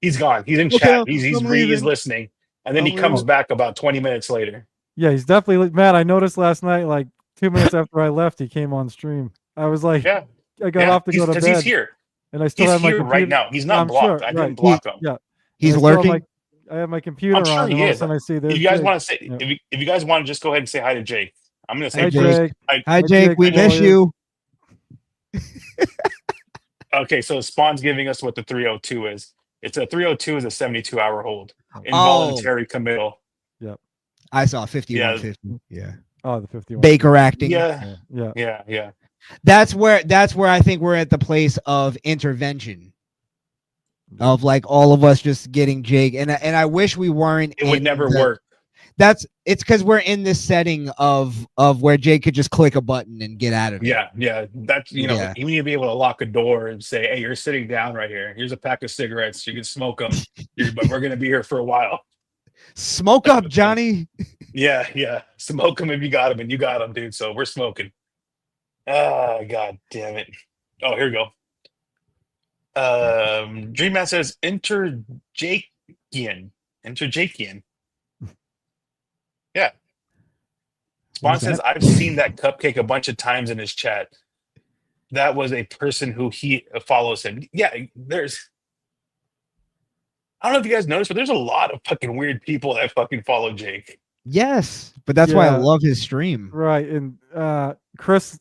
B: He's gone. He's in
C: Okay,
B: chat. He's
C: I'm leaving.
B: listening, and then he
C: I'm
B: comes
C: leaving.
B: back about 20 minutes later.
D: Yeah, he's definitely Matt. I noticed last night, like 2 minutes after I left, he came on stream. I was like,
B: Yeah,
D: I got off to go to
B: because
D: bed,
B: he's here.
D: and I still
B: He's
D: have my
B: here
D: computer
B: right now. He's not
D: I'm
B: blocked.
D: sure,
B: I
D: right.
B: didn't block him.
D: Yeah,
C: He's
D: I still have
C: lurking.
D: I have my computer
B: I'm sure
D: on,
B: he
D: and all of a
B: is.
D: sudden I see there's
B: If you guys
D: Jake.
B: want to say,
D: Yeah.
B: if you guys want to just go ahead and say hi to Jake, I'm going to say
D: Hi,
B: first.
D: Jake.
C: Hi, Jake. We
D: how are
C: miss you.
B: Okay, so Spawn's giving us what the 302 is. It's a 302 is a 72-hour hold.
C: Oh.
B: Involuntary committal.
C: I saw 5150. Yeah.
D: Oh, the 51.
C: Baker acting.
B: Yeah,
D: Yeah.
C: That's where I think we're at the place of intervention. Of like all of us just getting Jake, and I wish we weren't.
B: it would
C: in
B: never
C: the-
B: work.
C: It's because we're in this setting of where Jake could just click a button and get out of it.
B: Yeah. That's,
C: Yeah.
B: you need to be able to lock a door and say, hey, you're sitting down right here. Here's a pack of cigarettes. You can smoke them, but we're going to be here for a while.
C: Smoke up, Johnny.
B: Yeah. Smoke them if you got them, and you got them, dude. So we're smoking. Ah, God damn it. Oh, here we go. Dream Man says, enter Jakean. Yeah. Spawn
D: What's
B: says, I've seen that cupcake a bunch of times in his chat. That was a person who he follows him. Yeah, I don't know if you guys noticed, but there's a lot of fucking weird people that fucking follow Jake.
C: Yes, but that's why I
D: Yeah.
C: love his stream.
D: Right. And Chris,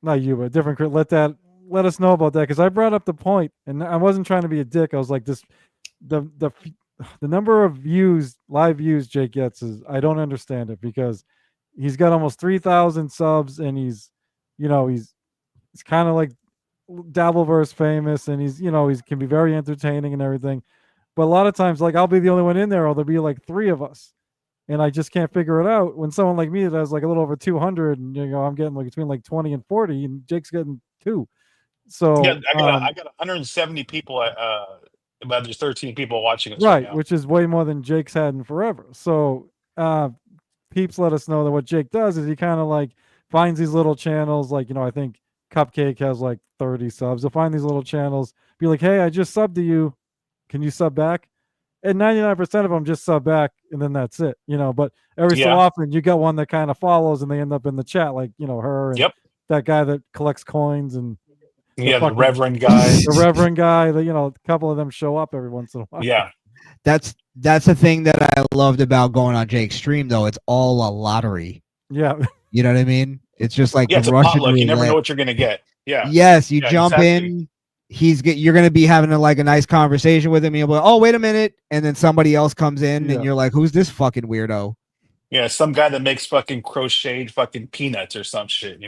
D: not you, but different Chris, let us know about that, because I brought up the point, and I wasn't trying to be a dick. I was like, the number of live views Jake gets is, I don't understand it, because he's got almost 3,000 subs, and he's kind of like Dabbleverse famous, and he's can be very entertaining and everything. But a lot of times, like, I'll be the only one in there, or there'll be like 3 of us, and I just can't figure it out. When someone like me that has like a little over 200, and I'm getting like between like 20 and 40, and Jake's getting 2. So
B: Yeah, I got 170 people. But there's 13 people watching us
D: right,
B: now.
D: which is way more than Jake's had in forever. So peeps let us know that what Jake does is he kind of like finds these little channels, like, I think Cupcake has like 30 subs. He'll find these little channels, be like, hey, I just subbed to you. Can you sub back? And 99% of them just sub back, and then that's it. But every so
B: Yeah.
D: often you got one that kind of follows, and they end up in the chat, like, her and
B: Yep.
D: that guy that collects coins, and
B: Yeah, the
D: fucking-
B: Reverend guy.
D: the Reverend guy that, a couple of them show up every once in a while.
B: Yeah.
C: That's the thing that I loved about going on Jake's stream, though. It's all a lottery.
D: Yeah.
C: You know what I mean? It's just like
B: Yeah, it's
C: the
B: a
C: Russian
B: potluck. You never
C: roulette.
B: know what you're going to get. Yeah.
C: Yes, you
B: Yeah,
C: jump
B: exactly.
C: in. You're gonna be having a nice conversation with him. And you'll be like, oh, wait a minute, and then somebody else comes in,
D: Yeah.
C: and you're like, who's this fucking weirdo?
B: Yeah, some guy that makes fucking crocheted fucking peanuts or some shit,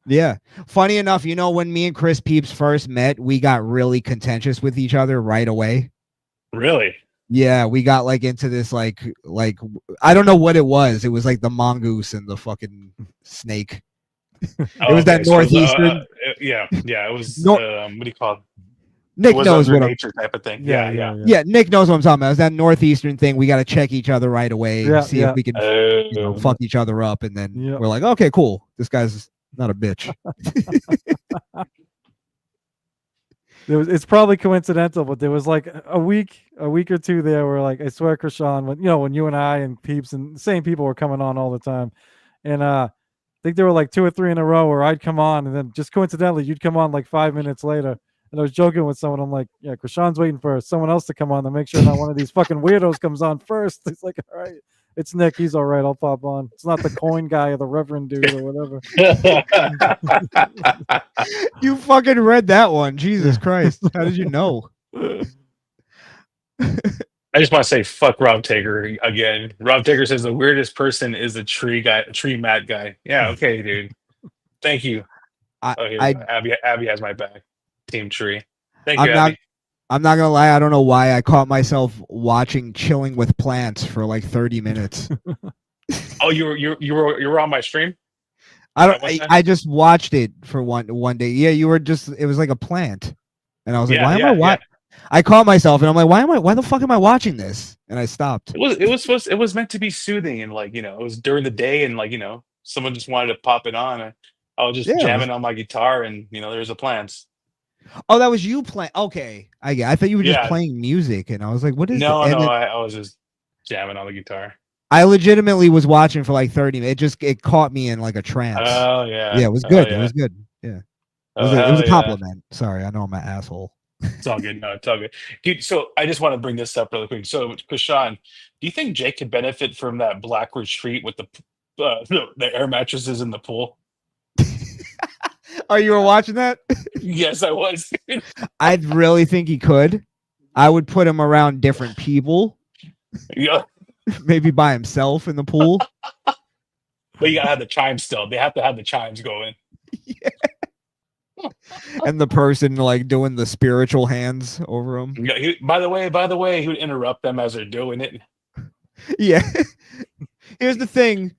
C: Yeah. Funny enough, when me and Chris Peeps first met, we got really contentious with each other right away.
B: Really?
C: Yeah, we got like into this like I don't know what it was. It was like the mongoose and the fucking snake.
B: It
C: was that Northeastern-
B: yeah, it was.
C: Nor-
B: What do you call it?
C: Nick
B: was
C: knows
B: under
C: what I'm.
B: nature type of thing. Yeah.
C: Yeah, Nick knows what I'm talking about. It's that Northeastern thing. We got to check each other right away,
D: Yeah,
C: see
D: yeah.
C: if we can
B: Oh.
C: fuck each other up, and then
D: Yeah.
C: we're like, okay, cool. This guy's not a bitch.
D: It's probably coincidental, but there was like a week or two there where, like, I swear, Krishan, when you and I and Peeps and the same people were coming on all the time, and I think there were like 2 or 3 in a row where I'd come on, and then just coincidentally you'd come on like 5 minutes later. And I was joking with someone. I'm like, yeah, Krishan's waiting for someone else to come on to make sure not one of these fucking weirdos comes on first. It's like, all right, it's Nick. He's all right. I'll pop on. It's not the coin guy or the Reverend dude or whatever.
C: You fucking read that one. Jesus Christ. How did you know?
B: I just want to say fuck Rob Taker again. Rob Taker says the weirdest person is the tree mat guy. Yeah, okay, dude. Thank you. Abby has my back. Team Tree. Thank you, Abby.
C: I'm not gonna lie, I don't know why I caught myself watching Chilling with Plants for like 30 minutes.
B: Oh, you were on my stream?
C: I just watched it for one day. Yeah, you were just, it was like a plant. And I was like, why am I watching? I caught myself and I'm like, why the fuck am I watching this? And I stopped.
B: It was meant to be soothing, and like, it was during the day, and like, someone just wanted to pop it on. I was just jamming on my guitar, and there's the plants.
C: Oh, that was you playing. Okay, I thought you were just playing music, and I was like, "What is?"
B: No, I was just jamming on the guitar.
C: I legitimately was watching for like 30 minutes. It caught me in like a trance.
B: Oh yeah,
C: yeah, it was good. It was good. Yeah, it was a compliment.
B: Yeah.
C: Sorry, I know I'm an asshole.
B: It's all good. No, it's all good, dude. So I just want to bring this up really quick. So, Krishan, do you think Jake could benefit from that black retreat with the air mattresses in the pool?
C: Oh, you were watching that?
B: Yes, I was.
C: I really think he could. I would put him around different people.
B: Yeah.
C: Maybe by himself in the pool.
B: But you gotta have the chimes still. They have to have the chimes going.
C: Yeah. And the person like doing the spiritual hands over him.
B: Yeah. By the way, he would interrupt them as they're doing it.
C: Yeah. Here's the thing.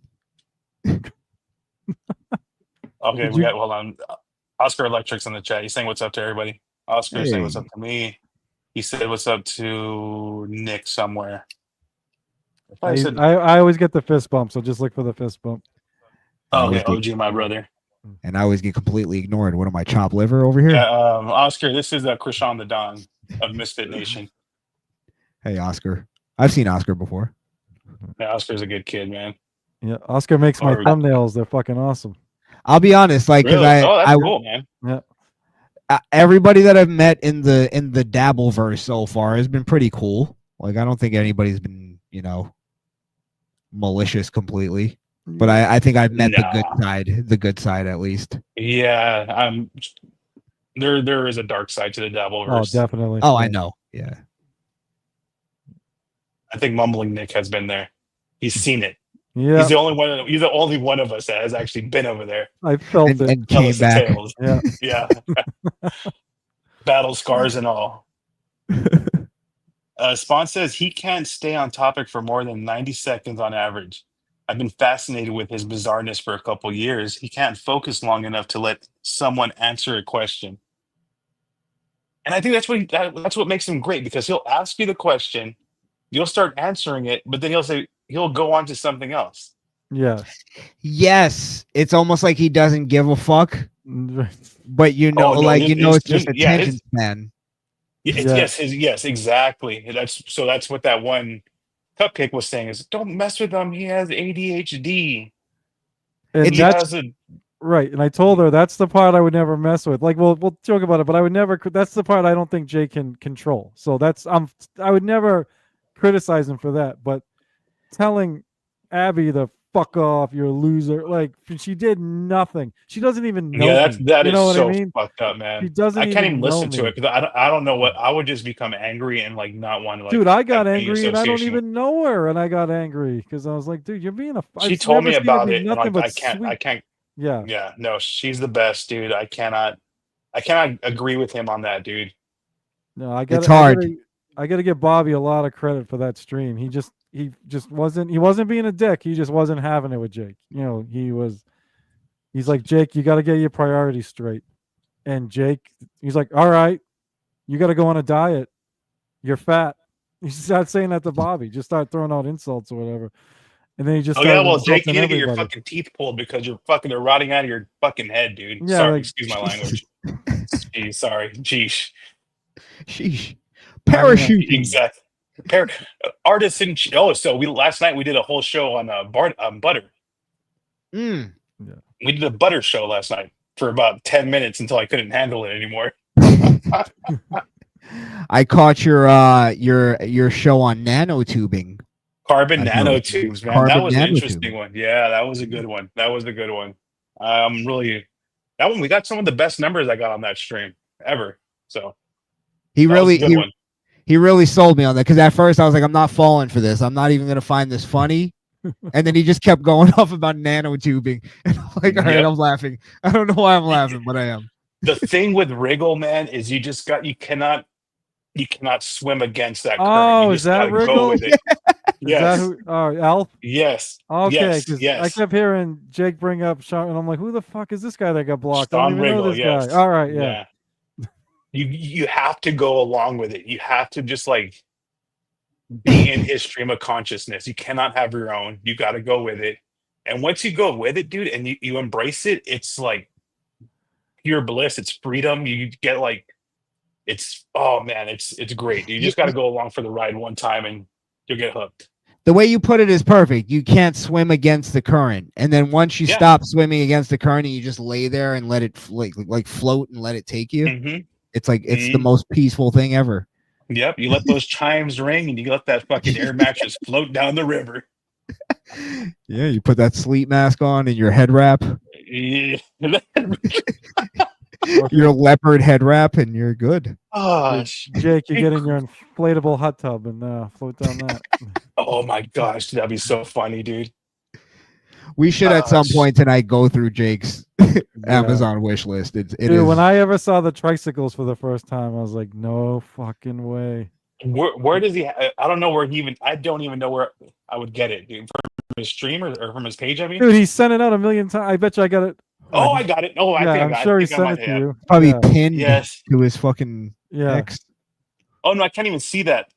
B: Okay, hold on. Oscar Electric's in the chat. He's saying what's up to everybody. Oscar's saying what's up to me. He said what's up to Nick somewhere.
D: I always get the fist bump, so just look for the fist bump.
B: Oh, okay, OG, my brother.
C: And I always get completely ignored. What am I, chopped liver over here?
B: Yeah, Oscar, this is Krishan the Don of Misfit Nation.
C: Hey, Oscar. I've seen Oscar before.
B: Yeah, Oscar's a good kid, man.
D: Yeah, Oscar makes my thumbnails. They're fucking awesome.
C: I'll be honest, like, because
B: really? That's cool, man.
D: Yeah.
C: Everybody that I've met in the Dabbleverse so far has been pretty cool. Like, I don't think anybody's been, malicious completely. But I think I've met the good side at least.
B: Yeah, there is a dark side to the Dabbleverse.
D: Oh, definitely.
C: Oh, I know. Yeah.
B: I think Mumbling Nick has been there. He's seen it.
D: Yeah.
B: He's the only one of us that has actually been over there.
D: I felt it.
C: And came back.
D: Yeah.
B: Yeah. Battle scars and all. Spawn says he can't stay on topic for more than 90 seconds on average. I've been fascinated with his bizarreness for a couple years. He can't focus long enough to let someone answer a question. And I think that's what makes him great, because he'll ask you the question, you'll start answering it, but then he'll go on to something else.
D: Yeah.
C: Yes. It's almost like he doesn't give a fuck. But it's just attention span.
B: Yes, exactly. That's what that one Cupcake was saying is, don't mess with him. He has ADHD.
D: And right. And I told her that's the part I would never mess with. Like, we'll joke about it, but I would never. That's the part I don't think Jay can control. So I would never criticize him for that. But telling Abby to fuck off, you're a loser. Like, she did nothing. She doesn't even know.
B: Yeah, that is so
D: I mean?
B: fucked up, man.
D: She doesn't.
B: I can't even listen to it because I don't know what I would just become angry and like not want to. Like,
D: dude, I got angry and I don't even know her, and I got angry because I was like, dude, you're being a.
B: She told me about it, and like, I can't.
D: Yeah.
B: Yeah. No, she's the best, dude. I cannot agree with him on that, dude.
D: No,
C: it's hard.
D: I got to give Bobby a lot of credit for that stream. He just wasn't being a dick. He just wasn't having it with Jake. He's like, Jake, you got to get your priorities straight. And Jake, he's like, all right. You got to go on a diet. You're fat. You start saying that to Bobby. Just start throwing out insults or whatever. And then he just
B: Oh
D: started
B: yeah, well, Jake, you
D: insulting
B: need to get your
D: everybody.
B: fucking teeth pulled because you're fucking they're rotting out of your fucking head, dude.
D: Yeah,
B: Sorry,
D: like-
B: excuse my language. Jeez, sorry, jeez.
C: Sheesh. Parachuting.
B: Exactly. Artisan. Oh, so last night we did a whole show on butter.
C: Mm.
B: We did a butter show last night for about 10 minutes until I couldn't handle it anymore.
C: I caught your show on nanotubing.
B: Carbon
C: I know.
B: nanotubes, man.
C: Carbon
B: That was an
C: nanotube.
B: interesting one. Yeah, that was a good one. That was a good one. Really, that one we got some of the best numbers I got on that stream ever. So
C: He
B: that was
C: really
B: a good one.
C: he really sold me on that because at first I was like, I'm not falling for this. I'm not even gonna find this funny. And then he just kept going off about nanotubing. And I'm like, all right,
B: Yep.
C: I'm laughing. I don't know why I'm laughing, but I am.
B: The thing with Wriggle, man, is you cannot swim against that current.
D: Oh,
B: You
D: is
B: just
D: that
B: gotta
D: Wriggle?
B: go with it.
D: Is that
B: Yes.
D: who? Oh, Alf.
B: Yes.
D: Okay,
B: Yes,
D: 'cause
B: yes.
D: I kept hearing Jake bring up Sean, and I'm like, who the fuck is this guy that got blocked? I
B: Sean
D: don't even know
B: Wriggle,
D: this
B: yes.
D: guy. All right, yeah.
B: You have to go along with it. You have to just like be in his stream of consciousness. You cannot have your own. You got to go with it. And once you go with it, dude, and you embrace it, it's like pure bliss. It's freedom. You get like, oh man, it's great. You just got to go along for the ride one time and you'll get hooked.
C: The way you put it is perfect. You can't swim against the current, and then once you
B: Yeah.
C: stop swimming against the current, and you just lay there and let it like float and let it take you.
B: Hmm.
C: It's like it's the
B: Mhm.
C: most peaceful thing ever.
B: Yep. You let those chimes ring and you let that fucking air mattress float down the river.
C: Yeah, you put that sleep mask on and your head wrap,
B: Yeah.
C: your leopard head wrap, and you're good.
B: Oh,
D: Jake, you get in your inflatable hot tub and float down that.
B: oh my gosh, that'd be so funny, dude.
C: We should at some
B: Gosh.
C: point tonight go through Jake's
D: Yeah.
C: Amazon wish list. It
D: Dude,
C: is
D: when I ever saw the tricycles for the first time, I was like, no fucking way.
B: Where does he? I don't know where he even. I don't even know where I would get it, dude. From his stream or from his page. I mean,
D: Dude, he sent it out a million times. I bet you I got it.
B: oh, I got it. Oh, I
D: yeah,
B: think I
D: I'm
B: got
D: sure
B: it.
D: he
B: I think I
D: sent
B: might
D: it to
B: have.
D: you.
C: probably
D: Yeah.
C: pinned
B: Yes.
C: to his fucking
D: Yeah.
C: X.
B: Oh no, I can't even see that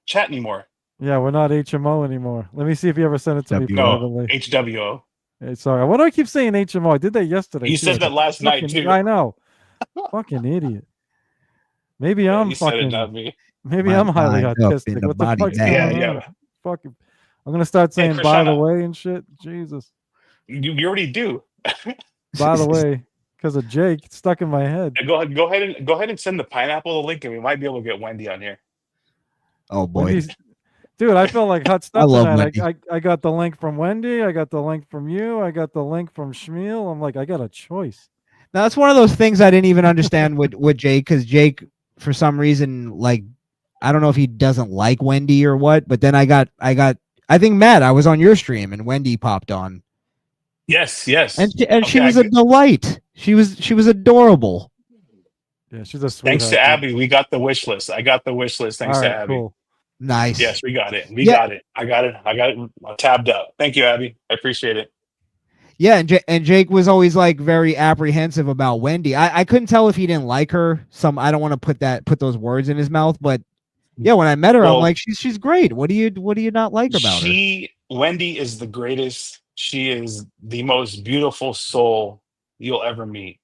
B: chat anymore.
D: Yeah, we're not HMO anymore. Let me see if you ever sent it to me
C: WO.
B: No,
D: privately.
B: HWO.
D: Hey, sorry. Why do I keep saying HMO? I did that yesterday.
B: You
D: too.
B: said that last night
D: Fucking-
B: too.
D: I know. Fucking idiot. Maybe
B: Yeah,
D: I'm
B: you said it,
D: fucking.
B: not me.
D: Maybe
C: My
D: I'm highly
C: mind up
D: autistic.
C: in the
D: What the
C: body
D: fuck's
C: bag.
D: going
B: Yeah,
D: on?
B: yeah.
D: Fucking. I'm gonna start
B: Hey,
D: saying by the
B: Krishana.
D: way and shit. Jesus.
B: You already do.
D: By the way, because of Jake, it's stuck in my head.
B: Go ahead and send the pineapple a link, and we might be able to get Wendy on here.
C: Oh boy.
D: Wendy's- Dude, I felt like hot stuff
C: love
D: tonight.
C: Wendy.
D: I got the link from Wendy. I got the link from you. I got the link from Schmiel. I'm like, I got a choice.
C: Now that's one of those things I didn't even understand with Jake, because Jake, for some reason, like I don't know if he doesn't like Wendy or what, but then I think Matt, I was on your stream and Wendy popped on.
B: Yes.
C: And she
B: Okay,
C: was a delight. She was adorable.
D: Yeah, she's a sweetheart.
B: Thanks to Abby, we got the wish list. I got the wish list. Thanks
D: All
B: to
D: right,
B: Abby.
D: cool.
C: Nice.
B: Yes, we got it. We
C: Yeah.
B: got it. I got it tabbed up. Thank you, Abby. I appreciate it.
C: Yeah, and Jake was always like very apprehensive about Wendy. I couldn't tell if he didn't like her. I don't want to put those words in his mouth, but yeah, when I met her, I'm
B: Well,
C: like, she's great. What do you not like about her?
B: Wendy is the greatest. She is the most beautiful soul you'll ever meet.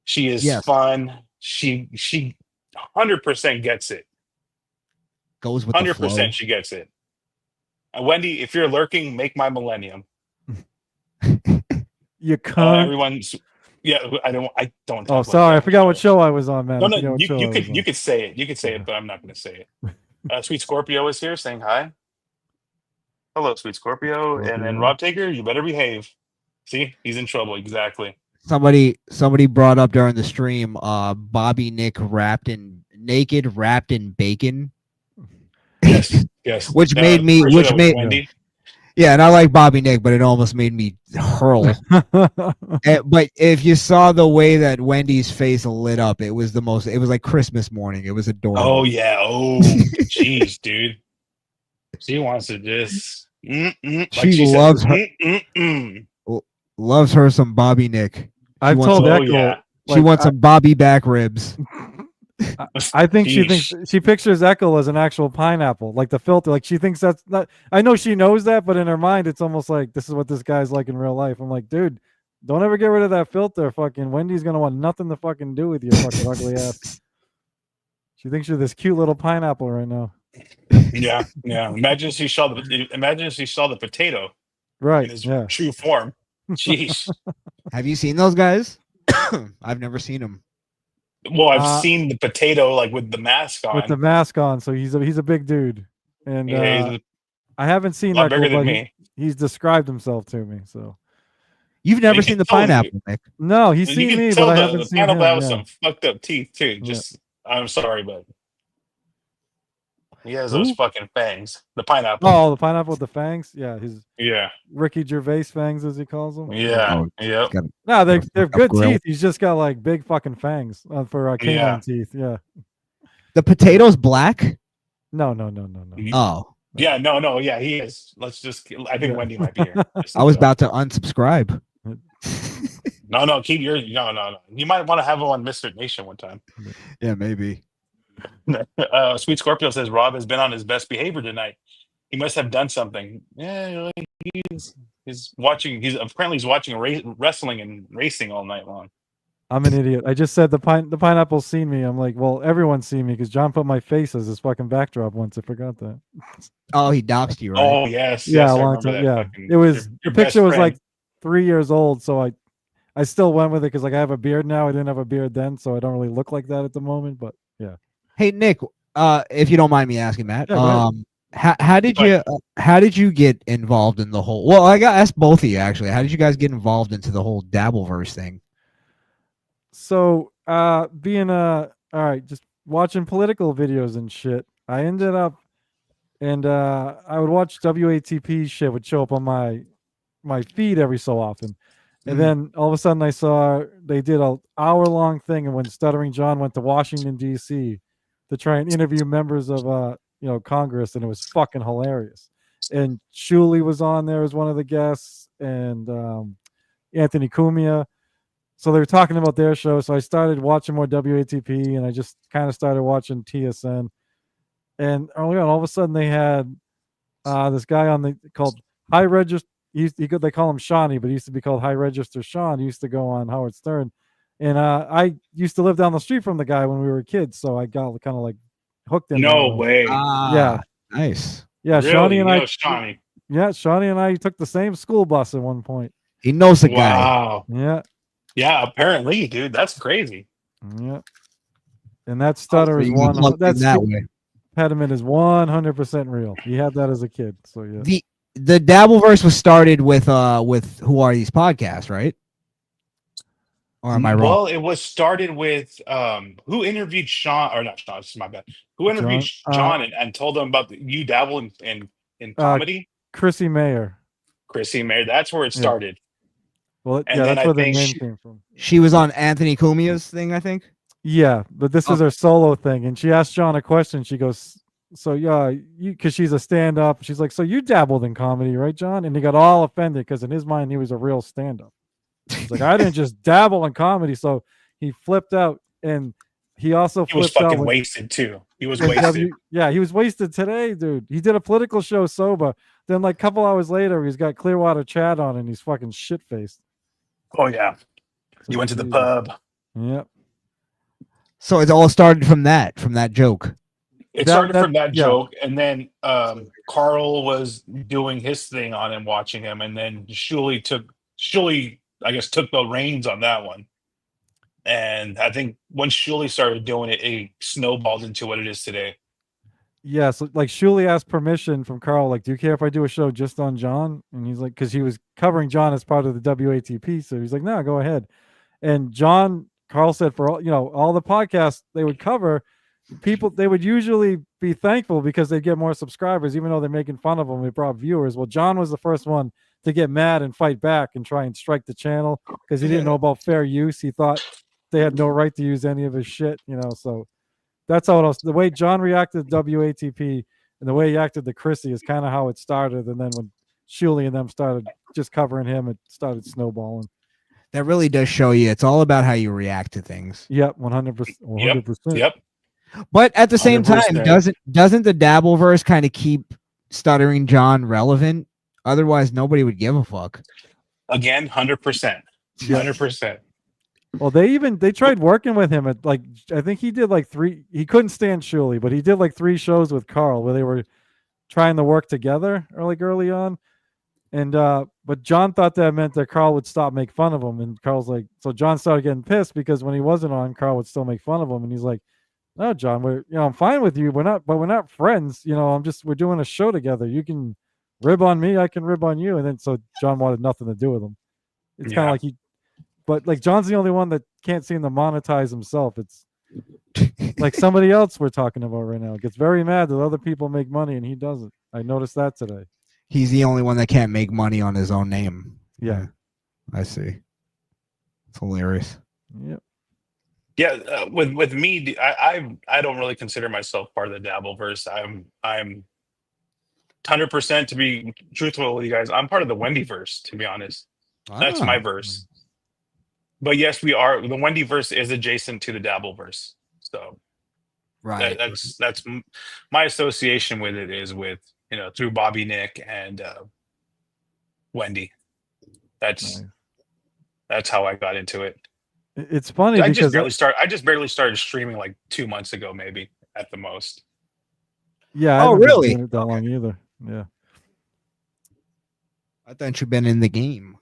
B: She is
C: Yes.
B: fun. She 100% gets it.
C: Goes with the flow.
B: 100% she gets it. And Wendy, if you're lurking, make my millennium.
D: You cunt.
B: Everyone's I don't
D: Oh,
B: talk
D: sorry. I
B: like that.
D: forgot what show I was on, man.
B: No,
D: I forgot
B: no,
D: what show I
B: you
D: was on.
B: could say it. You could say it, but I'm not going to say it. Sweet Scorpio is here saying hi. Hello, Sweet Scorpio. And then
D: Scorpio.
B: Rob Taker, you better behave. See, he's in trouble. Exactly.
C: Somebody brought up during the stream, Bobby Nick wrapped in bacon.
B: Yes.
C: Which made me-
B: pretty sure
C: which
B: that was
C: made-
B: Wendy.
C: Yeah, and I like Bobby Nick, but it almost made me hurl. But if you saw the way that Wendy's face lit up, it was like Christmas morning. It was adorable.
B: Oh yeah. Oh, jeez, dude. She wants to just.
C: She loves her. Loves her some Bobby Nick.
D: I've
C: wants
D: told
C: some-
B: Oh
D: Echo.
B: yeah.
C: She wants some Bobby back ribs.
D: I think
B: Sheesh.
D: she pictures Eckel as an actual pineapple, like the filter. Like she thinks that's not. I know she knows that, but in her mind, it's almost like this is what this guy's like in real life. I'm like, dude, don't ever get rid of that filter. Fucking Wendy's gonna want nothing to fucking do with your fucking ugly ass. She thinks you're this cute little pineapple right now.
B: Yeah. Imagine if she saw the potato in
D: Right?
B: his
D: Yeah.
B: true form. Jeez.
C: Have you seen those guys? I've never seen them.
B: Well, I've seen the potato like with the mask on.
D: With the mask on, so he's a big dude, and
B: Yeah, he's
D: I haven't seen
B: a lot
D: that,
B: bigger
D: but
B: than me.
D: he's described himself to me. So
C: You've never
B: You
C: seen
B: can
C: the
B: tell
C: pineapple, Nick.
D: no, he's
B: You
D: seen
B: can
D: me,
B: tell
D: but I
B: the
D: haven't seen
B: pineapple
D: him.
B: has
D: Yeah.
B: some fucked up teeth too. Just I'm sorry, but he has those
D: Who?
B: fucking fangs. The pineapple.
D: Oh, the pineapple with the fangs. Yeah, his
B: Yeah.
D: Ricky Gervais fangs, as he calls them.
B: Yeah.
C: Oh,
B: Yep.
C: Got
D: No, they're
C: fucked up
D: good
C: grill.
D: teeth. He's just got like big fucking fangs for canine
B: Yeah.
D: teeth. Yeah.
C: The potato's black.
D: No.
C: Oh,
B: Yeah. No. Yeah, he is. Let's just. I think
D: Yeah.
B: Wendy might be here. Just
C: I was
B: so-
C: about to unsubscribe.
B: No. Keep your. No. You might want to have him on Mr. Nation one time.
C: Yeah, maybe.
B: Sweet Scorpio says Rob has been on his best behavior tonight. He must have done something. Yeah, he's watching. He's watching wrestling and racing all night long.
D: I'm an idiot. I just said the pineapple's seen me. I'm like, well, everyone's seen me because John put my face as his fucking backdrop once. I forgot that.
C: Oh, he doxed you, right?
B: Oh yes.
D: Yeah,
B: yes,
D: a
B: I
D: long
B: remember
D: time.
B: that
D: Yeah,
B: fucking-
D: it was
B: your
D: the
B: best
D: picture was
B: friend.
D: like 3 years old, so I still went with it because like I have a beard now. I didn't have a beard then, so I don't really look like that at the moment. But yeah,
C: Hey, Nick, if you don't mind me asking, Matt,
D: Yeah, go ahead.
C: how did you get involved in the whole? Well, I got asked both of you actually. How did you guys get involved into the whole Dabbleverse thing?
D: so being all right, just watching political videos and shit. I ended up, and I would watch WATP shit would show up on my feed every so often. And
C: Mhm.
D: then all of a sudden I saw they did an hour-long thing, and when Stuttering John went to Washington D.C. to try and interview members of Congress, and it was fucking hilarious. And Shuley was on there as one of the guests, and Anthony Cumia. So they were talking about their show. So I started watching more WATP, and I just kind of started watching TSN. And early on, all of a sudden they had this guy on called High Register. They call him Shawnee, but he used to be called High Register Sean. He used to go on Howard Stern, and I used to live down the street from the guy when we were kids, so I got kind of like hooked in.
B: No
D: that
B: way.
D: Yeah.
C: Nice.
D: Yeah,
B: Really?
D: Shawnee and
B: You
D: I.
B: know Shawnee.
D: Yeah, Shawnee and I took the same school bus at one point.
C: He knows the guy.
B: Wow.
D: Yeah,
B: Yeah, apparently, dude. That's crazy.
D: yeah. And that stutter
C: So
D: is
C: you
D: one.
C: plugged in
D: That
C: that
D: speech
C: way.
D: impediment is 100% real. He had that as a kid, so yeah.
C: The Dabbleverse was started with Who Are These Podcasts, right? Or am I wrong?
B: Well, it was started with who interviewed Sean, or not Sean, this is my bad. Who interviewed John and told them about you dabble in comedy?
D: Chrissy Mayer.
B: Chrissy Mayer. That's where it
D: Yeah.
B: started.
D: Well,
B: And
D: yeah,
B: then
D: that's
B: I
D: where the
B: think
D: name came from.
C: She was on Anthony Cumia's thing, I think.
D: Yeah, but this is her solo thing, and she asked John a question. She goes, "So yeah, because she's a stand-up." She's like, "So you dabbled in comedy, right, John?" And he got all offended because in his mind he was a real stand-up. He's like, "I didn't just dabble in comedy," so he flipped out, and he also
B: He was
D: flipped out
B: fucking
D: when-
B: wasted too. He was
D: when
B: wasted.
D: Yeah, he was wasted today, dude. He did a political show sober. Then, like a couple hours later, he's got Clearwater Chad on, and he's fucking shit-faced.
B: Oh yeah. You went to the pub.
D: Yep.
C: So it all started from that joke.
B: It
D: That-
B: started
D: that-
B: from that
D: yeah.
B: joke, and then Carl was doing his thing on him, watching him, and then Shuley, I guess, took the reins on that one. And I think once Shuley started doing it, it snowballed into what it is today.
D: Yeah, so like Shuley asked permission from Carl, like, "Do you care if I do a show just on John?" And he's like, because he was covering John as part of the WATP, so he's like, "No, go ahead." And Carl said for all the podcasts they would cover, they would usually be thankful because they get more subscribers, even though they're making fun of them. They brought viewers. Well, John was the first one to get mad and fight back and try and strike the channel because he didn't know about fair use. He thought they had no right to use any of his shit, so. That's how it was. The way John reacted to WATP and the way he acted to Chrissy is kind of how it started. And then when Shuley and them started just covering him, it started snowballing.
C: That really does show you it's all about how you react to things.
D: Yep, 100%. 100%.
B: Yep.
C: But at the same time,
B: Underverse
C: doesn't the Dabbleverse kind of keep Stuttering John relevant? Otherwise, nobody would give a fuck.
B: Again, 100%.
D: Yeah.
B: 100%.
D: Well, they tried working with him at, like, I think he did like 3. He couldn't stand Shuli, but he did like 3 shows with Carl where they were trying to work together, or like early on. And but John thought that meant that Carl would stop make fun of him, and Carl's like, so John started getting pissed because when he wasn't on, Carl would still make fun of him, and he's like, no, John, I'm fine with you. We're not friends. We're doing a show together. You can rib on me, I can rib on you. And then so John wanted nothing to do with him. It's kind of like but like John's the only one that can't seem to monetize himself. It's like somebody else we're talking about right now gets very mad that other people make money and he doesn't. I noticed that today.
C: He's the only one that can't make money on his own name.
D: Yeah.
C: I see. It's hilarious.
D: Yep.
B: Yeah, with me, I don't really consider myself part of the Dabbleverse. I'm 100%, to be truthful with you guys. I'm part of the Wendyverse, to be honest. That's my verse. But yes, we are. The Wendyverse is adjacent to the Dabbleverse, so
C: Right.
B: that's my association with it is with through Bobby, Nick, and Wendy. That's how I got into it.
D: It's funny
B: I
D: because
B: just barely started streaming like 2 months ago, maybe at the most.
D: Yeah.
C: Oh,
D: I haven't been
C: really?
D: doing it that long either. Yeah.
C: I thought you'd been in the game.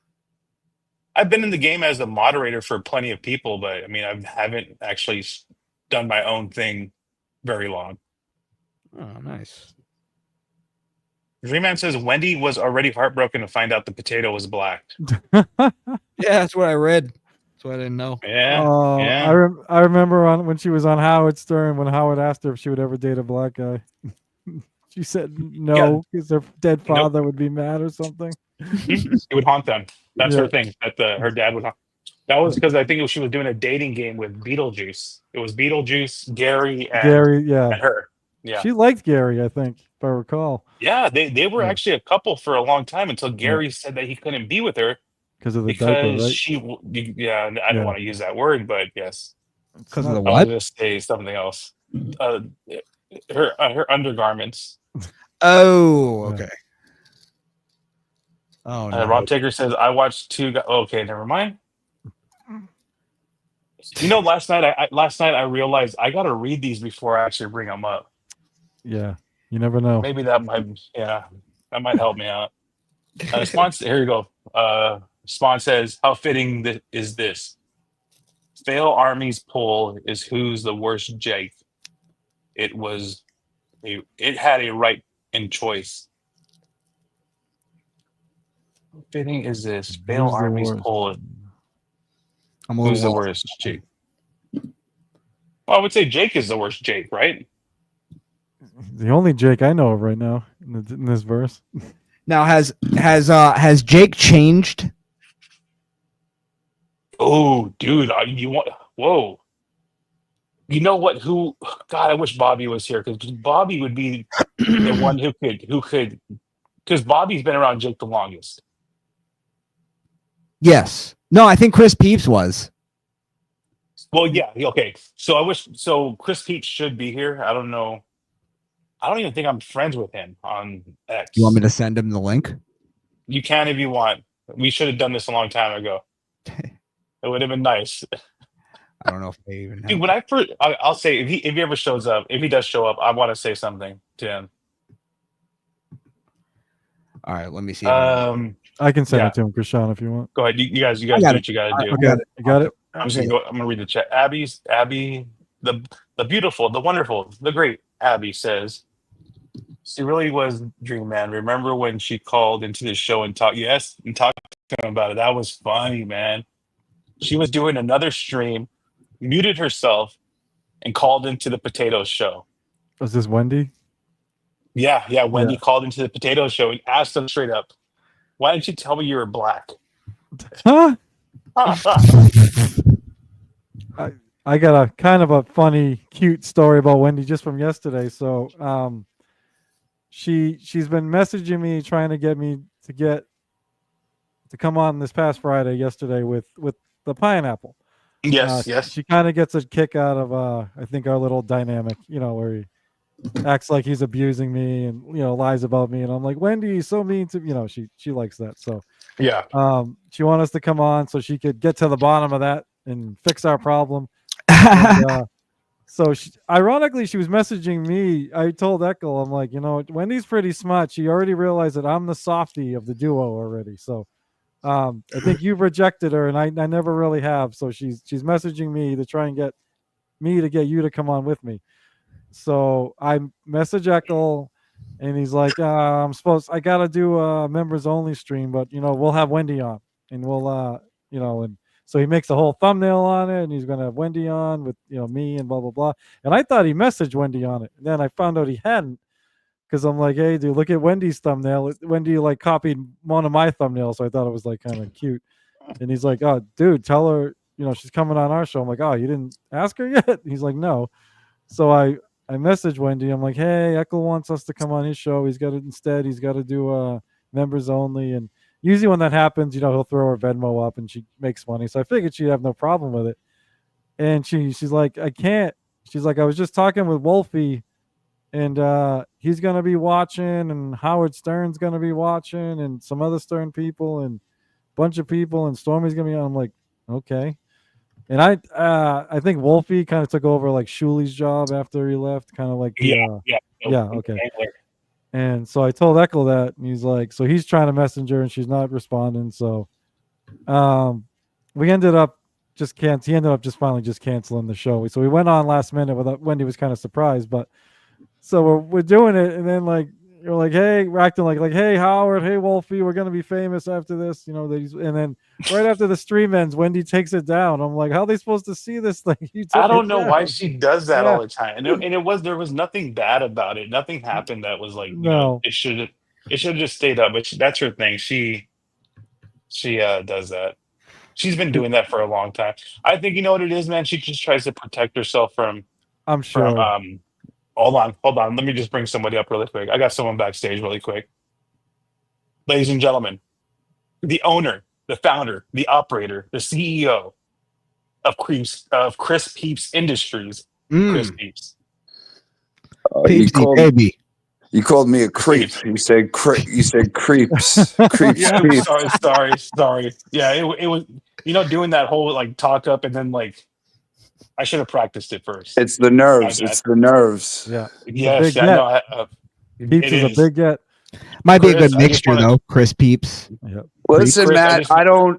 B: I've been in the game as the moderator for plenty of people, but I mean, I haven't actually done my own thing very long.
C: Oh, nice.
B: Dreamman says Wendy was already heartbroken to find out the potato was black.
C: Yeah, that's what I read. That's what I didn't know.
B: Yeah, yeah.
D: I remember when she was on Howard Stern, when Howard asked her if she would ever date a black guy. She said no because her dead father would be mad or something.
B: It would haunt them. That's
D: Yeah.
B: her thing. That her dad would haunt. That was because I think she was doing a dating game with Beetlejuice. It was Beetlejuice, Gary, and her. Yeah,
D: she liked Gary, I think, if I recall.
B: Yeah, they were actually a couple for a long time until Gary said that he couldn't be with her
D: because of the diaper, right?
B: she. Yeah, I don't want to use that word, but yes,
C: because of the
B: I
C: what?
B: was going to say something else. Her undergarments.
C: Oh, okay. Oh no.
B: Rob Taker says I watched 2. Okay, never mind. Last night I realized I got to read these before I actually bring them up.
D: Yeah, you never know.
B: Maybe that might help me out. Spawn, here you go. Spawn says, "How fitting is this? Fail Army's poll is who's the worst Jake. It had a right and choice. How fitting is this? Fail
D: Who's the
B: Army's
D: worst?
B: poll.
C: Who's
B: the worst Jake? Well, I would say Jake is the worst Jake, right?
D: The only Jake I know of right now in this verse.
C: Now has Jake changed?
B: Oh, dude, whoa. You know what? God, I wish Bobby was here because Bobby would be the one who could, because Bobby's been around Jake the longest.
C: Yes. No, I think Chris Peeps was.
B: Well, yeah, okay. So Chris Peeps should be here. I don't know. I don't even think I'm friends with him on X.
C: You want me to send him the link?
B: You can if you want. We should have done this a long time ago. It would have been nice.
C: I don't know if they even have.
B: Dude, when I'll say if he ever shows up, if he does show up, I want to say something to him.
C: All right, let me see.
D: I can send it to him, Krishan, if you want.
B: Go ahead. You guys do what you gotta do.
D: You got it.
B: I'm gonna read the chat. Abby, the beautiful, the wonderful, the great Abby says, she really was Dream Man. Remember when she called into the show and talked to him about it? That was funny, man. She was doing another stream, muted herself, and called into the Potato Show.
D: Was this Wendy?
B: Yeah. Wendy called into the Potato Show and asked them straight up, "Why didn't you tell me you were black?"
D: Huh? I got a kind of a funny, cute story about Wendy just from yesterday. So, she's been messaging me, trying to get me to come on this past Friday, yesterday with the pineapple.
B: Yes, yes.
D: She kind of gets a kick out of I think our little dynamic, where he acts like he's abusing me and lies about me, and I'm like, Wendy, he's so mean to she likes that. So
B: Yeah.
D: she wanted us to come on so she could get to the bottom of that and fix our problem. And, so ironically, she was messaging me. I told Echo, I'm like, Wendy's pretty smart. She already realized that I'm the softie of the duo already. So I think you've rejected her, and I never really have. So she's messaging me to try and get me to get you to come on with me. So I message Echo, and he's like, I gotta do a members only stream, but we'll have Wendy on, and we'll and so he makes a whole thumbnail on it, and he's gonna have Wendy on with me and blah blah blah. And I thought he messaged Wendy on it, and then I found out he hadn't, because I'm like, hey dude, look at Wendy's thumbnail. Wendy like copied one of my thumbnails, so I thought it was like kind of cute. And he's like, oh dude, tell her she's coming on our show. I'm like, oh, you didn't ask her yet? He's like, no. So I messaged Wendy. I'm like, hey, Echo wants us to come on his show. He's got to do members only. And usually when that happens, he'll throw her Venmo up and she makes money. So I figured she'd have no problem with it. And she's like, I can't. She's like, I was just talking with Wolfie, and he's gonna be watching, and Howard Stern's gonna be watching, and some other Stern people, and a bunch of people, and Stormy's gonna be on. I'm like, okay. And I think Wolfie kind of took over like Shuli's job after he left, kind of like okay. And so I told Echo that, and he's like, so he's trying to message her, and she's not responding. So, we ended up he ended up just finally just canceling the show. So we went on last minute without Wendy was kind of surprised, but so we're doing it, and then like you're like, hey, we're acting like hey Howard, hey Wolfie, we're gonna be famous after this, and then right after the stream ends, Wendy takes it down. I'm like, how are they supposed to see this thing?
B: I don't know why she does that all the time, and there was nothing bad about it. Nothing happened that was like it should have just stayed up. But that's her thing. She does that. She's been doing that for a long time. I think you know what it is, man. She just tries to protect herself from.
D: I'm sure.
B: Hold on. Let me just bring somebody up really quick. I got someone backstage really quick. Ladies and gentlemen, the owner, the founder, the operator, the CEO of Chris Peeps Industries. Chris Peeps.
C: Baby.
E: You called me a creep. You said creeps. Creeps.
B: Yeah, sorry. Yeah, it was doing that whole like talk up, and then like I should have practiced it first.
E: It's the nerves. It's the nerves.
D: Yeah.
B: Yes, I know.
D: Peeps is a big get.
C: Might be a good mixture though, Chris Peeps.
D: Yep.
E: Listen,
B: Chris,
E: Matt,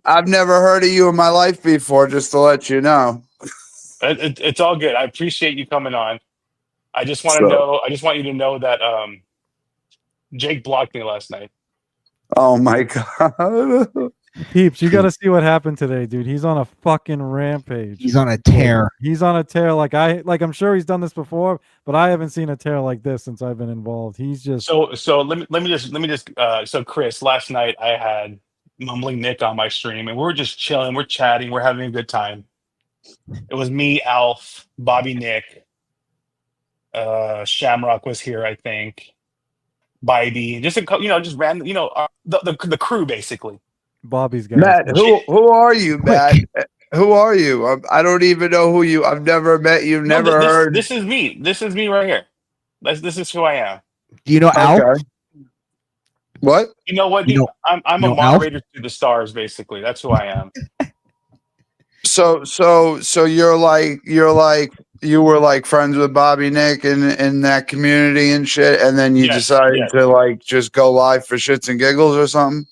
E: I've never heard of you in my life before, just to let you know.
B: It's all good. I appreciate you coming on. I just want to know. I just want you to know that Jake blocked me last night.
E: Oh my god.
D: Peeps, you got to see what happened today, dude. He's on a fucking rampage.
C: He's on a tear.
D: He's on a tear. Like I'm sure he's done this before, but I haven't seen a tear like this since I've been involved. He's just
B: so. Let me just. So Chris, last night I had Mumbling Nick on my stream, and we're just chilling. We're chatting. We're having a good time. It was me, Alf, Bobby, Nick, Shamrock was here, I think. Bybee, just just random, the crew basically.
D: Bobby's guy.
E: Matt, who are you, Matt? Who are you? I don't even know who you. I've never met you. Never heard.
B: This is me. This is me right here. This is who I am.
C: Do you know Al?
E: What?
B: You know what? I'm a moderator to the stars. Basically, that's who I am.
E: So you're like you were like friends with Bobby Nick in that community and shit, and then you decided to like just go live for shits and giggles or something.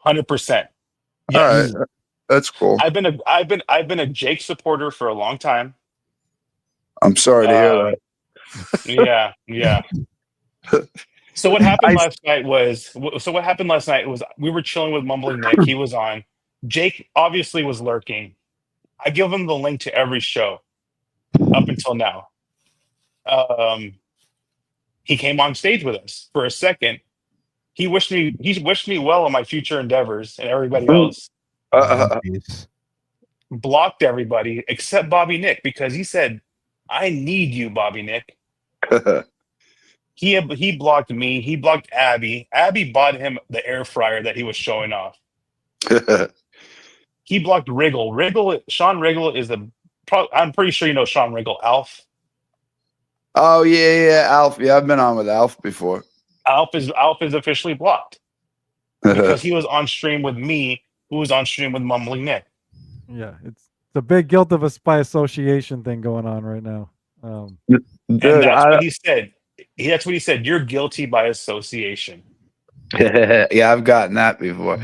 B: 100%.
E: All right, that's cool.
B: I've been a Jake supporter for a long time.
E: I'm sorry to hear that.
B: Yeah. So what happened last night was we were chilling with Mumbling Nick. He was on. Jake obviously was lurking. I give him the link to every show up until now. He came on stage with us for a second. He wished me well on my future endeavors and everybody else. Blocked everybody except Bobby Nick because he said, "I need you, Bobby Nick." He blocked me. He blocked Abby. Abby bought him the air fryer that he was showing off. he blocked Riggle. Sean Riggle is I'm pretty sure you know Sean Riggle, Alf.
E: Oh yeah, Alf. Yeah, I've been on with Alf before.
B: Alf is officially blocked because he was on stream with me, who was on stream with Mumbling Nick.
D: Yeah, it's the big guilt of us by association thing going on right now.
E: Dude,
B: And that's what he said. That's what he said. You're guilty by association.
E: yeah, I've gotten that before.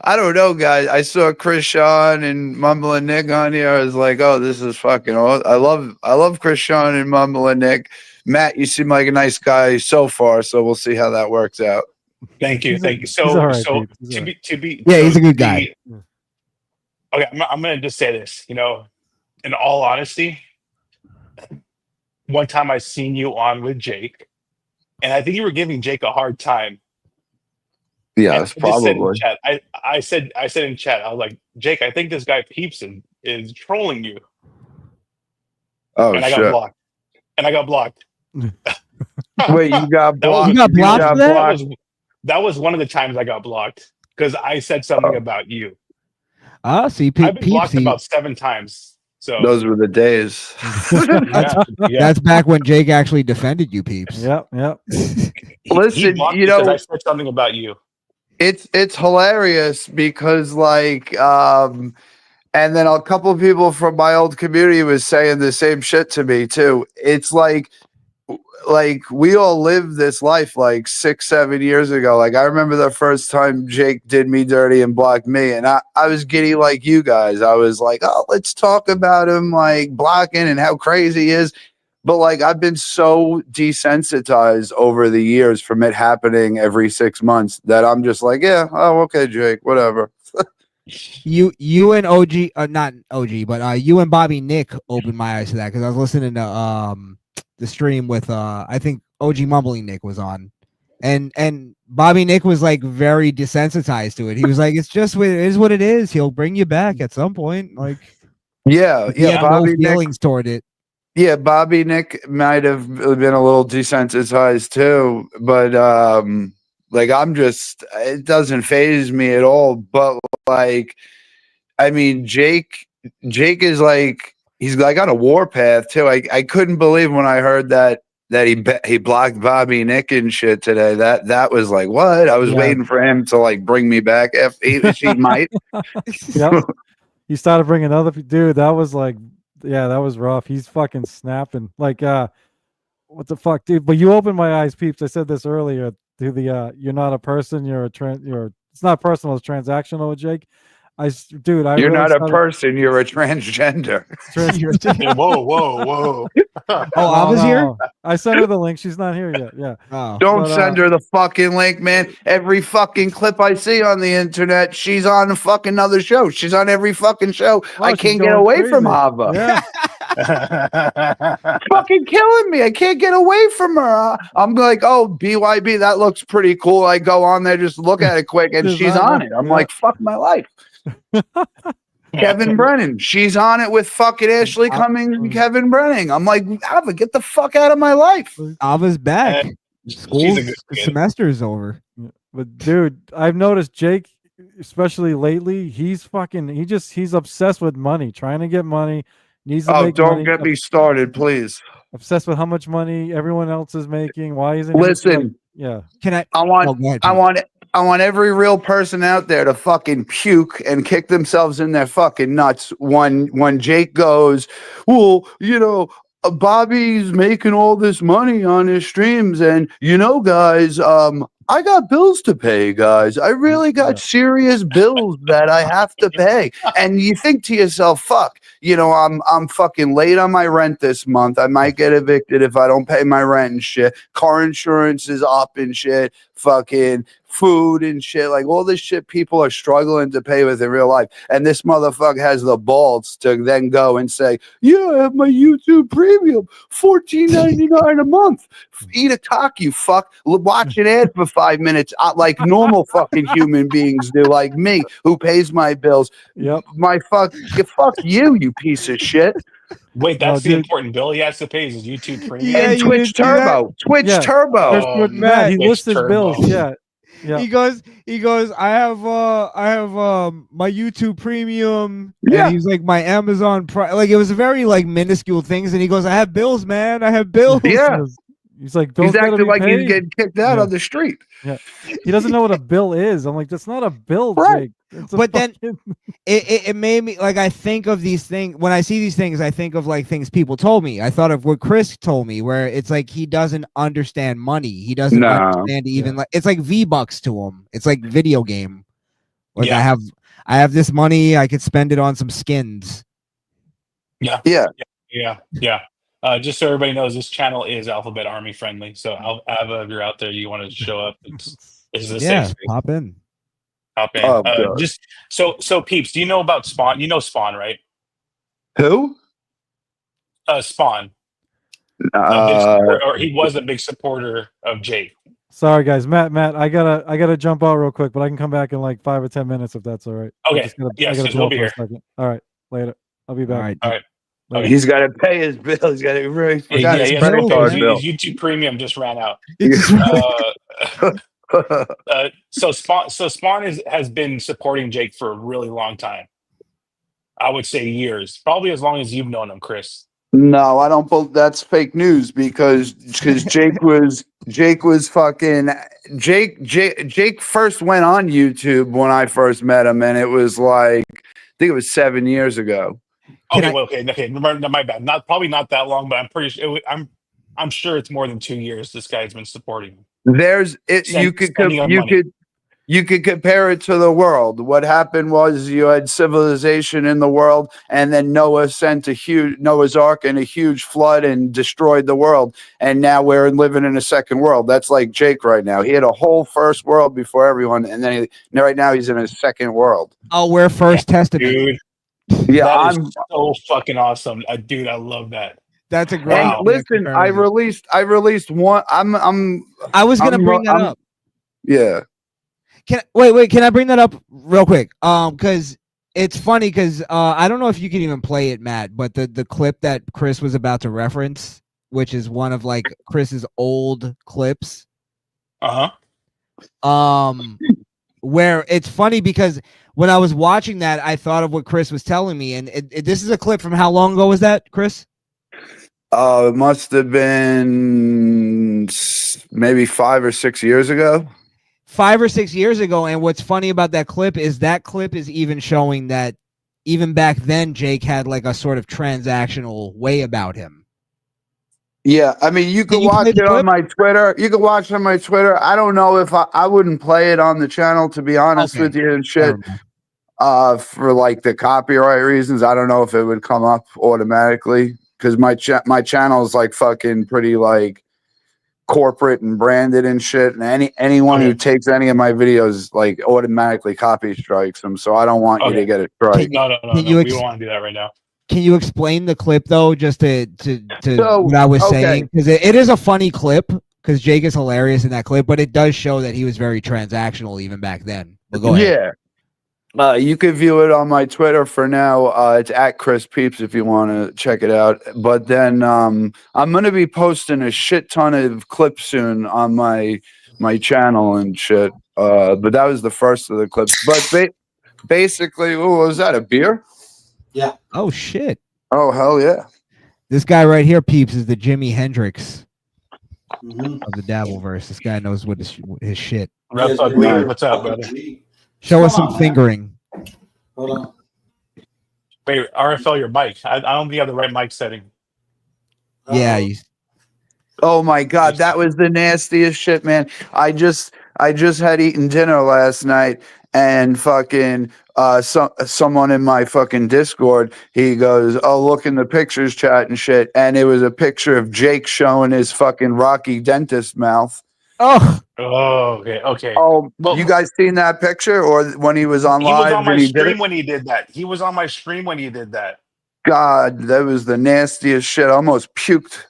E: I don't know, guys. I saw Chris Sean and Mumbling Nick on here. I was like, oh, this is fucking awesome. I love Chris Sean and Mumbling Nick. Matt, you seem like a nice guy so far, so we'll see how that works out.
B: Thank you. So, to be
C: Yeah, he's a good guy.
B: Okay, I'm going to just say this. You know, in all honesty, one time I seen you on with Jake, and I think you were giving Jake a hard time.
E: Yes, probably.
B: I said in chat, I was like, Jake, I think this guy Peeps is trolling you.
E: Oh,
B: and I
E: shit.
B: got blocked.
E: Wait, you got blocked?
C: You got blocked for that?
B: That was one of the times I got blocked because I said something about you.
C: See,
B: I've been blocked about 7 times. So
E: those were the days.
C: That's back when Jake actually defended you, Peeps.
D: Yep.
E: Listen, you know,
B: I said something about you.
E: It's hilarious because and then a couple of people from my old community was saying the same shit to me too. It's like we all lived this life like 6-7 years ago. Like I remember the first time Jake did me dirty and blocked me, and I was giddy like you guys. I was like, oh, let's talk about him like blocking and how crazy he is. But like I've been so desensitized over the years from it happening every 6 months that I'm just like, yeah, oh, okay, Jake, whatever.
C: You and OG, not OG, but you and Bobby Nick opened my eyes to that because I was listening to the stream with I think OG Mumbling Nick was on, and Bobby Nick was like very desensitized to it. He was like, it's just it is what it is. He'll bring you back at some point. Like,
E: yeah,
C: he had
E: Bobby
C: no feelings toward it.
E: Yeah, Bobby Nick might have been a little desensitized too, but like it doesn't faze me at all. But like, I mean, Jake is like he's like on a warpath too. I couldn't believe when I heard that he blocked Bobby Nick and shit today. That was like what? I was waiting for him to like bring me back if he might.
D: Yep. He started bringing other dude. That was like. Yeah, that was rough. He's fucking snapping. Like, what the fuck, dude? But you opened my eyes, Peeps. I said this earlier to the you're not a person, it's not personal, it's transactional with Jake. You're
E: really not a person, you're a transgender.
B: Whoa.
C: I was here?
D: I sent her the link. She's not here yet. Yeah.
C: Oh.
E: Don't send her the fucking link, man. Every fucking clip I see on the internet, she's on a fucking other show. She's on every fucking show. I can't get away from Hava.
D: Yeah.
E: Fucking killing me. I can't get away from her. I'm like, oh, BYB, that looks pretty cool. I go on there, just look at it quick, and she's on it. I'm like, fuck my life. Kevin Brennan, she's on it with fucking Ashley Cummings and Kevin Brennan. I'm like, Ava, get the fuck out of my life.
C: Ava's back. School's semester is over.
D: But dude, I've noticed Jake, especially lately, he's obsessed with money, trying to get money. Needs to make
E: don't
D: money.
E: get me started, please.
D: Obsessed with how much money everyone else is making. Why isn't
E: listen?
D: Yeah.
E: I want every real person out there to fucking puke and kick themselves in their fucking nuts when Jake goes, well, you know, Bobby's making all this money on his streams, and you know, guys, I got bills to pay, guys. I really got serious bills that I have to pay. And you think to yourself, fuck, you know, I'm fucking late on my rent this month. I might get evicted if I don't pay my rent and shit. Car insurance is up and shit. Fucking food and shit, like all this shit people are struggling to pay with in real life. And this motherfucker has the balls to then go and say, yeah, I have my YouTube premium, $14.99 a month. Eat a cock, you fuck. Watch an ad for 5 minutes like normal fucking human beings do, like me, who pays my bills.
D: Yep.
E: Fuck you, you piece of shit.
B: Wait, that's the important bill he has to pay is his YouTube premium.
E: And Twitch Turbo. Twitch Turbo.
D: Matt, he lists his bills. Yeah. Yeah.
C: He goes, I have my YouTube Premium,
E: Yeah.
C: and he's like my Amazon Prime. Like it was very like minuscule things, and he goes, I have bills, man. I have bills.
E: Yeah.
D: He's like,
E: He's
D: bills gotta
E: acting
D: be
E: like he's
D: paid.
E: getting kicked out
D: Yeah.
E: on the street.
D: He doesn't know what a bill is. I'm like, that's not a bill,
E: Right.
D: Jake. It's a
C: But then-
D: fucking-
C: It made me like I think of these things when I see these things. I think of like things people told me. I thought of what Chris told me, where it's like he doesn't understand money. He doesn't
E: No.
C: understand even like it's like V-Bucks to him. It's like video game. Like
B: Yeah.
C: I have this money. I could spend it on some skins.
E: Yeah.
B: Yeah. Just so everybody knows, this channel is Alphabet Army friendly. So, Ava, if you're out there, you want to show up. This is a
C: Yeah,
B: safe space.
C: pop in.
B: Hop in.
E: Oh, God.
B: Just so peeps, do you know about Spawn? You know Spawn, right?
E: Who?
B: Spawn. Or he was a big supporter of Jake.
D: Sorry guys, Matt, I gotta jump out real quick, but I can come back in like 5 or 10 minutes if that's all right. I
B: Okay.
D: just gotta-
B: Yes,
D: I gotta
B: we'll
D: blow
B: be
D: for a
B: here.
D: second. All right, later. I'll be
C: All
D: back.
C: right.
B: All right.
D: Later.
E: He's got to pay his bill. He's got to really forgot
B: Yeah,
E: his
B: he has
E: credit
B: to pay.
E: card
B: His
E: bill.
B: YouTube Premium just ran out.
C: It's-
B: So Spawn has been supporting Jake for a really long time. I would say years, probably as long as you've known him, Chris.
E: No, I don't. That's fake news because Jake was fucking Jake first went on YouTube when I first met him, and it was like I think it was 7 years ago.
B: Okay. My bad. Probably not that long, but I'm pretty sure. I'm sure it's more than 2 years. This guy's been supporting him.
E: You could compare it to the world. What happened was you had civilization in the world, and then Noah sent Noah's Ark and a huge flood and destroyed the world. And now we're living in a second world. That's like Jake right now. He had a whole first world before everyone, and then right now he's in a second world.
C: Oh, we're First Testament.
B: Dude,
E: Yeah,
B: that is so fucking awesome. Dude, I love that.
C: That's a great.
E: And
B: Wow.
E: listen, I released one.
C: I was gonna bring that up.
E: Yeah.
C: Wait, can I bring that up real quick? Because it's funny because I don't know if you can even play it, Matt, but the clip that Chris was about to reference, which is one of like Chris's old clips. Where it's funny because when I was watching that, I thought of what Chris was telling me, and this is a clip from how long ago was that, Chris?
E: It must have been maybe 5 or 6 years ago.
C: 5 or 6 years ago. And what's funny about that clip is even showing that even back then, Jake had like a sort of transactional way about him.
E: Yeah, I mean, you can watch it on my Twitter. You can watch it on my Twitter. I don't know if I wouldn't play it on the channel, to be honest with you, and shit. For like the copyright reasons, I don't know if it would come up automatically because my channel is like fucking pretty like corporate and branded and shit. And anyone who takes any of my videos like automatically copy strikes them. So I don't want you to get a strike.
B: No. We don't want to do that right now.
C: Can you explain the clip though, just to what I was saying? Because it is a funny clip. Because Jake is hilarious in that clip, but it does show that he was very transactional even back then. But go ahead.
E: Yeah. You can view it on my Twitter for now. It's at Chris Peeps if you want to check it out. But then I'm going to be posting a shit ton of clips soon on my channel and shit. But that was the first of the clips. But basically, what was that, a beer?
A: Yeah.
C: Oh, shit.
E: Oh, hell yeah.
C: This guy right here, Peeps, is the Jimi Hendrix
A: Mm-hmm.
C: of the Dabbleverse. This guy knows what his shit.
B: What's up, brother?
C: Show us some fingering.
A: Hold on.
B: Wait, RFL, your mic. I don't think you have the right mic setting.
C: Yeah.
E: Oh my God, that was the nastiest shit, man. I just had eaten dinner last night, and fucking someone in my fucking Discord, he goes, "Oh, look in the pictures chat and shit," and it was a picture of Jake showing his fucking Rocky dentist mouth.
C: Oh,
B: okay.
E: Oh,
B: Well,
E: you guys seen that picture, or when he was on
B: He was
E: live?
B: on my
E: and he did
B: stream
E: it?
B: when he did that. He was on my stream when he did that.
E: God, that was the nastiest shit. I almost puked.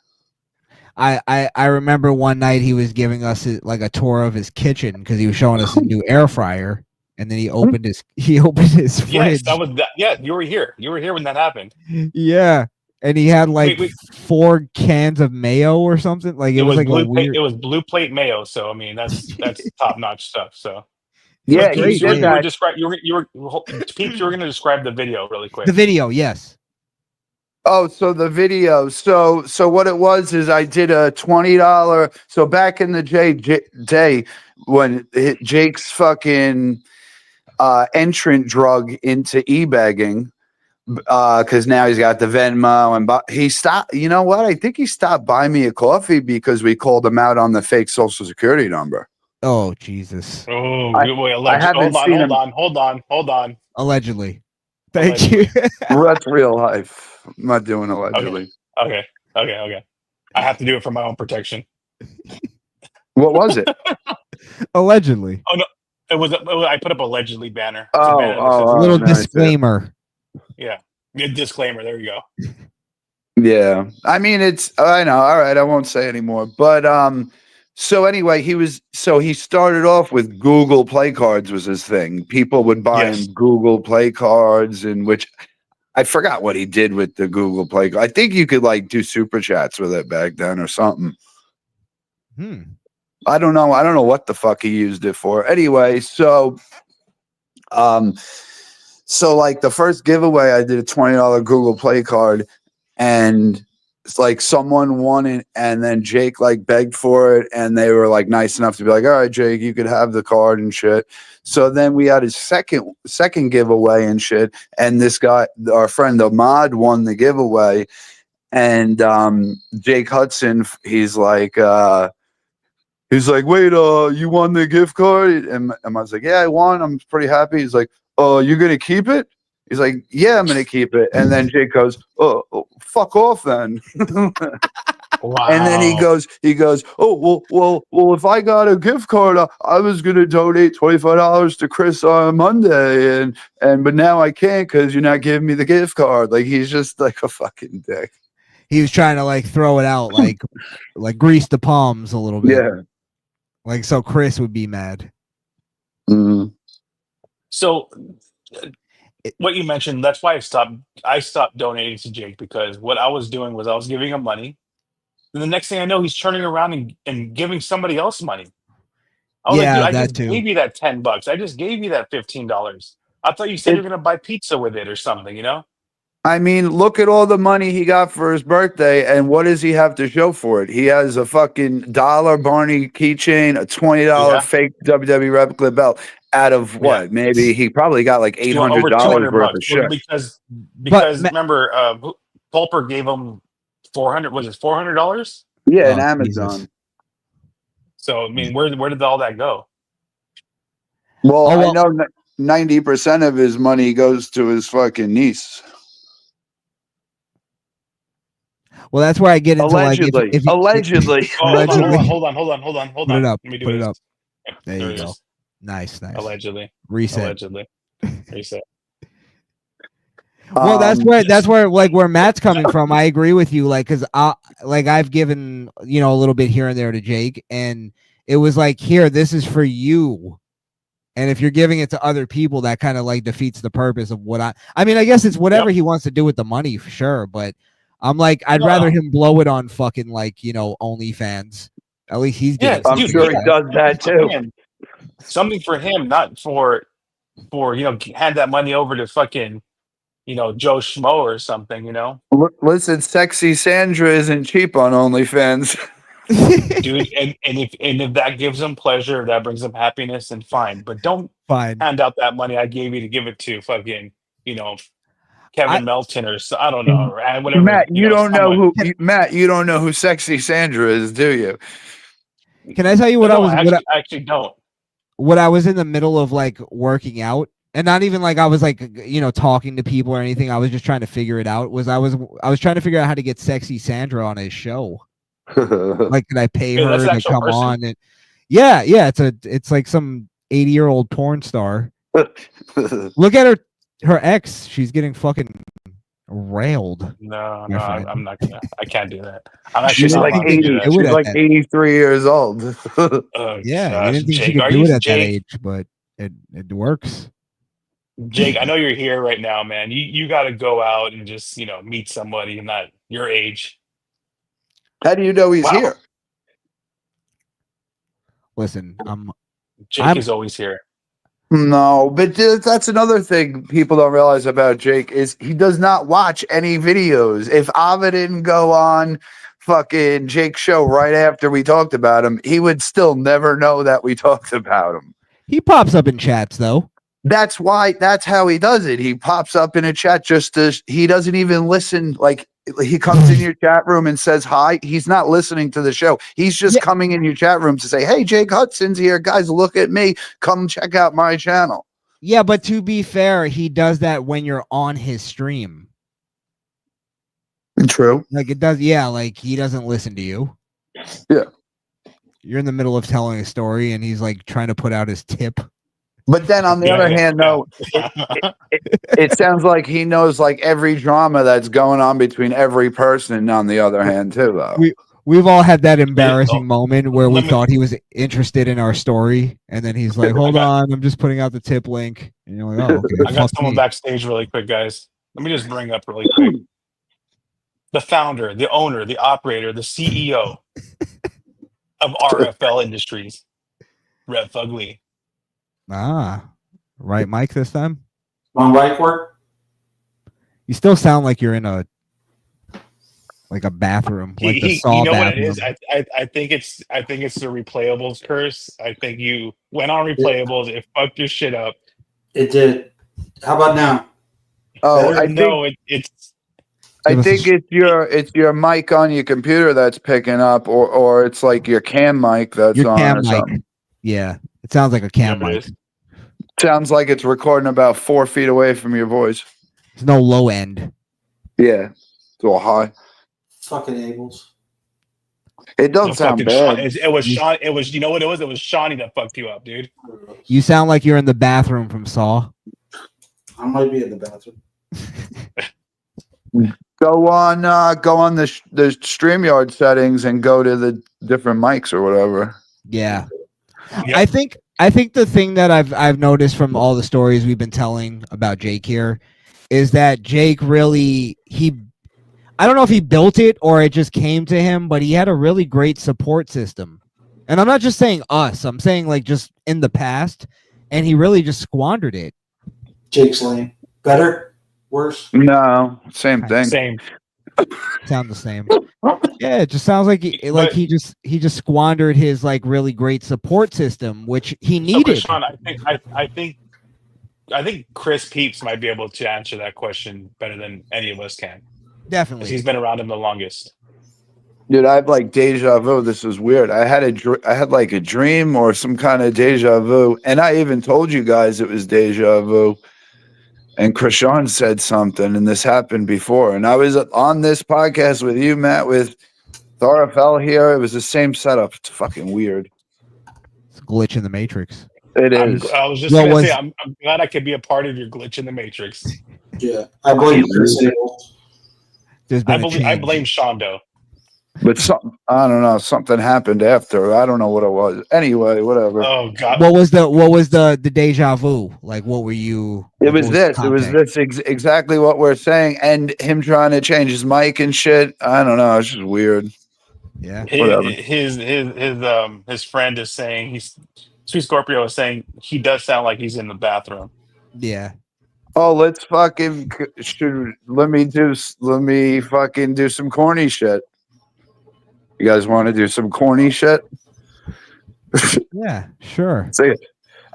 C: I remember one night he was giving us like a tour of his kitchen because he was showing us a new air fryer, and then he opened his fridge.
B: Yes, that was that. Yeah, you were here. You were here when that happened.
C: Yeah, and he had like
B: Wait.
C: 4 cans of mayo or something. Like it was like a weird.
B: It was blue plate mayo. So I mean, that's top notch stuff. So
E: Yeah,
B: but
E: he
B: Peeps,
E: did
B: you were
E: that.
B: describe Peeps, you were going to describe the video really quick.
C: The video, yes.
E: Oh, so the video. So what it was is I did a $20. So back in the day when Jake's fucking entrant drug into e-bagging, because now he's got the Venmo and he stopped. You know what? I think he stopped buying me a coffee because we called him out on the fake Social Security number.
C: Oh Jesus!
B: Oh,
E: I-
B: wait,
E: I haven't seen him.
B: hold on.
C: Allegedly. Thank you.
E: That's real life. I'm not doing allegedly.
B: Okay. I have to do it for my own protection.
E: What was it?
C: Allegedly.
B: Oh no, I put up allegedly banner. It's a banner that says-
E: Oh,
C: Little
E: nice.
C: disclaimer.
B: yeah, good disclaimer. There you go.
E: Yeah. I mean, I know. All right. I won't say anymore. But, so anyway, he started off with Google Play Cards was his thing. People would buy
B: Yes.
E: him Google Play Cards, and which I forgot what he did with the Google Play. I think you could like do super chats with it back then or something. I don't know. I don't know what the fuck he used it for. Anyway, so like the first giveaway, I did a $20 Google Play Card, and it's like someone won it, and then Jake like begged for it, and they were like nice enough to be like, all right, Jake, you could have the card and shit. So then we had a second giveaway and shit, and this guy, our friend Ahmad, won the giveaway, and Jake Hudson, he's like, wait, you won the gift card? And I was like, yeah, I won. I'm pretty happy. He's like, oh, you're gonna keep it? He's like, yeah, I'm gonna keep it. And then Jake goes, oh fuck off then.
B: Wow.
E: And then he goes, oh well, if I got a gift card, I was gonna donate $25 to Chris on Monday, but now I can't because you're not giving me the gift card. Like he's just like a fucking dick.
C: He was trying to like throw it out, like grease the palms a little bit.
E: Yeah.
C: Like so Chris would be mad.
E: Mm.
B: So what you mentioned, that's why I stopped donating to Jake, because what I was doing was I was giving him money. And the next thing I know, he's turning around and giving somebody else money. I was
C: Yeah,
B: like, dude, I
C: that
B: just
C: too.
B: gave you that $10. I just gave you that $15. I thought you said you're gonna buy pizza with it or something, you know?
E: I mean, look at all the money he got for his birthday, and what does he have to show for it? He has a fucking $1 Barney keychain, a $20 fake WWE replica belt. Out of what?
B: Yeah.
E: Maybe he probably got like $800
B: Over $200
E: worth of shit.
B: because
C: But-
B: remember, Pulper gave him $400. Was it $400?
E: Yeah,
C: Oh,
E: and Amazon.
C: Jesus.
B: So I mean, where did all that go?
E: Well,
C: Oh, well-
E: I know 90% of his money goes to his fucking niece.
C: Well, that's where I get into
E: Allegedly.
C: like if
E: Allegedly.
B: Oh,
C: Allegedly.
B: hold on.
C: Put it up.
B: Let me do
C: Put it
B: this.
C: up. There you
B: it
C: go.
B: is.
C: Nice.
B: Allegedly.
C: Reset.
B: Allegedly. Reset.
C: Well, that's where like where Matt's coming from. I agree with you, like, because I've given a little bit here and there to Jake, and it was like, here, this is for you, and if you're giving it to other people, that kind of like defeats the purpose of what I mean, I guess it's whatever he wants to do with the money, for sure, but I'm like, I'd rather him blow it on fucking like OnlyFans. At least he's getting.
E: I'm sure he does that too.
B: Something for him, not for hand that money over to fucking Joe Schmo or something,
E: Listen, sexy Sandra isn't cheap on OnlyFans.
B: dude. And if that gives him pleasure, if that brings him happiness, then fine. But don't
C: Fine.
B: hand out that money I gave you to give it to fucking Kevin Melton or I don't know, or whatever.
E: Matt, you don't know who sexy Sandra is, do you?
C: Can I tell you what
B: I actually don't.
C: What I was in the middle of like working out, and not even like I was like talking to people or anything. I was just trying to figure it out. I was trying to figure out how to get sexy Sandra on his show. Like, could I pay her to come on? And yeah, it's like some 80-year-old porn star. Look at her ex. She's getting fucking railed.
B: No, I'm not gonna. I can't do that. I'm actually
E: She's like 80. She's like 83 years old.
C: Yeah, I didn't think she could do it at that age, but it works.
B: Jake, I know you're here right now, man. You got to go out and just meet somebody not your age.
E: How do you know he's
B: Wow.
E: here?
C: Listen,
B: Jake
C: I'm-
B: is always here.
E: No, but that's another thing people don't realize about Jake is he does not watch any videos. If Ava didn't go on fucking Jake's show right after we talked about him, he would still never know that we talked about him.
C: he pops up in chats though.
E: That's how he does it. He pops up in a chat he doesn't even listen. Like he comes in your chat room and says hi. He's not listening to the show. He's just
C: Yeah.
E: coming in your chat room to say, "Hey, Jake Hudson's here. Guys, look at me. Come check out my channel."
C: Yeah, but to be fair, he does that when you're on his stream.
E: True.
C: Like it does, yeah, like he doesn't listen to you.
E: Yeah.
C: You're in the middle of telling a story and he's like trying to put out his tip.
E: But then on the
B: Yeah,
E: other
B: yeah,
E: hand,
B: yeah.
E: though, it sounds like he knows like every drama that's going on between every person on the other hand, too, though.
C: We've all had that embarrassing moment where we
B: let me-
C: thought he was interested in our story, and then he's like, "Hold on, I'm just putting out the tip link." And you're like, "Oh, okay."
B: I got
C: fuck
B: someone
C: me."
B: backstage really quick, guys. Let me just bring up really quick. The founder, the owner, the operator, the CEO of RFL Industries, Red Fugly.
C: Ah, right, Mike. This time,
F: On right work?
C: you still sound like you're in a bathroom, like the Saw
B: You know what
C: bathroom.
B: it is? I think it's the replayables curse. I think you went on replayables, it fucked your shit up.
F: It did. How about now?
E: Oh,
F: Better?
B: It's
E: I
C: Give us a
E: think it's your mic on your computer that's picking up, or it's like your cam mic that's
C: Your
E: on
C: cam
E: or
C: mic.
E: something.
C: Yeah, it sounds like a cam
B: yeah, it
C: mic.
B: is.
E: Sounds like it's recording about 4 feet away from your voice.
C: There's no low end.
E: Yeah, it's all high.
F: Fucking Abels.
E: It doesn't
B: The
E: sound
B: fucking
E: bad.
B: it was Sean. It was, you know what it was? It was Shawnee that fucked you up, dude.
C: You sound like you're in the bathroom from Saw.
F: I might be in the bathroom.
E: Go on the StreamYard settings and go to the different mics or whatever.
C: Yeah.
B: Yep.
C: I think the thing that I've noticed from all the stories we've been telling about Jake here is that Jake really I don't know if he built it or it just came to him, but he had a really great support system. And I'm not just saying us, I'm saying like just in the past, and he really just squandered it.
F: Jake's lane. Better? Worse?
E: No, same thing.
B: Same.
C: Sound the same. Yeah, it just sounds like
B: But-
C: he just squandered his like really great support system, which he
B: So,
C: needed.
B: Sean, I think Chris Peeps might be able to answer that question better than any of us can, because
C: Definitely.
B: he's been around him the longest.
E: Dude, I have like deja vu. This is weird. I had like a dream or some kind of deja vu, and I even told you guys it was deja vu. And Krishan said something, and this happened before. And I was on this podcast with you, Matt, with RFL here. It was the same setup. It's fucking weird.
C: It's a glitch in the matrix.
E: It
B: I was just
C: Well,
B: gonna
C: was-
B: say I'm glad I could be a part of your glitch in the matrix.
F: Yeah. I blame Chris Abel.
C: There's been
B: I
C: a
B: believe I
C: change.
B: blame Shondo.
E: But something, I don't know, something happened after. I don't know what it was. Anyway, whatever.
B: Oh God.
C: What was the deja vu? Like what were you
E: It was
C: what
E: this.
C: the
E: It was
C: context?
E: this exactly what we're saying, and him trying to change his mic and shit. I don't know. It's just weird.
C: Yeah.
E: Whatever.
B: His friend is saying Sweet Scorpio is saying he does sound like he's in the bathroom.
C: Yeah.
E: Oh, let's fucking let me fucking do some corny shit. You guys want to do some corny shit?
C: Yeah, sure.
E: Say it.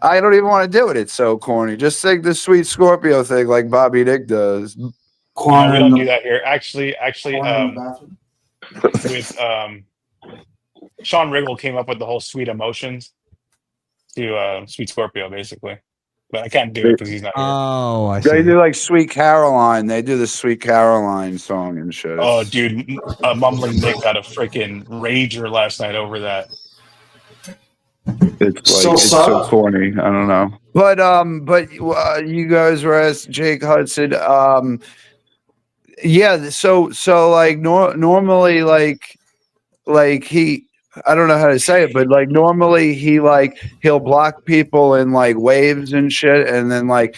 E: I don't even want to do it. It's so corny. Just sing the Sweet Scorpio thing like Bobby Dick does.
B: No,
F: Corner
B: we
F: in
B: don't
F: the,
B: do that here. Actually,
F: corner in the bathroom.
B: with Sean Riggle came up with the whole Sweet Emotions to Sweet Scorpio, basically. But I can't do it because he's not here.
C: Oh, I
E: They
C: see.
E: do like Sweet Caroline. They do the Sweet Caroline song and shit.
B: Oh, dude, Mumbling Nick got a freaking rager last night over that.
E: It's
F: So
E: like it's so
F: soft.
E: corny. I don't know. But you guys were asked Jake Hudson. Yeah. So like normally like he. I don't know how to say it, but like normally he'll block people in like waves and shit, and then like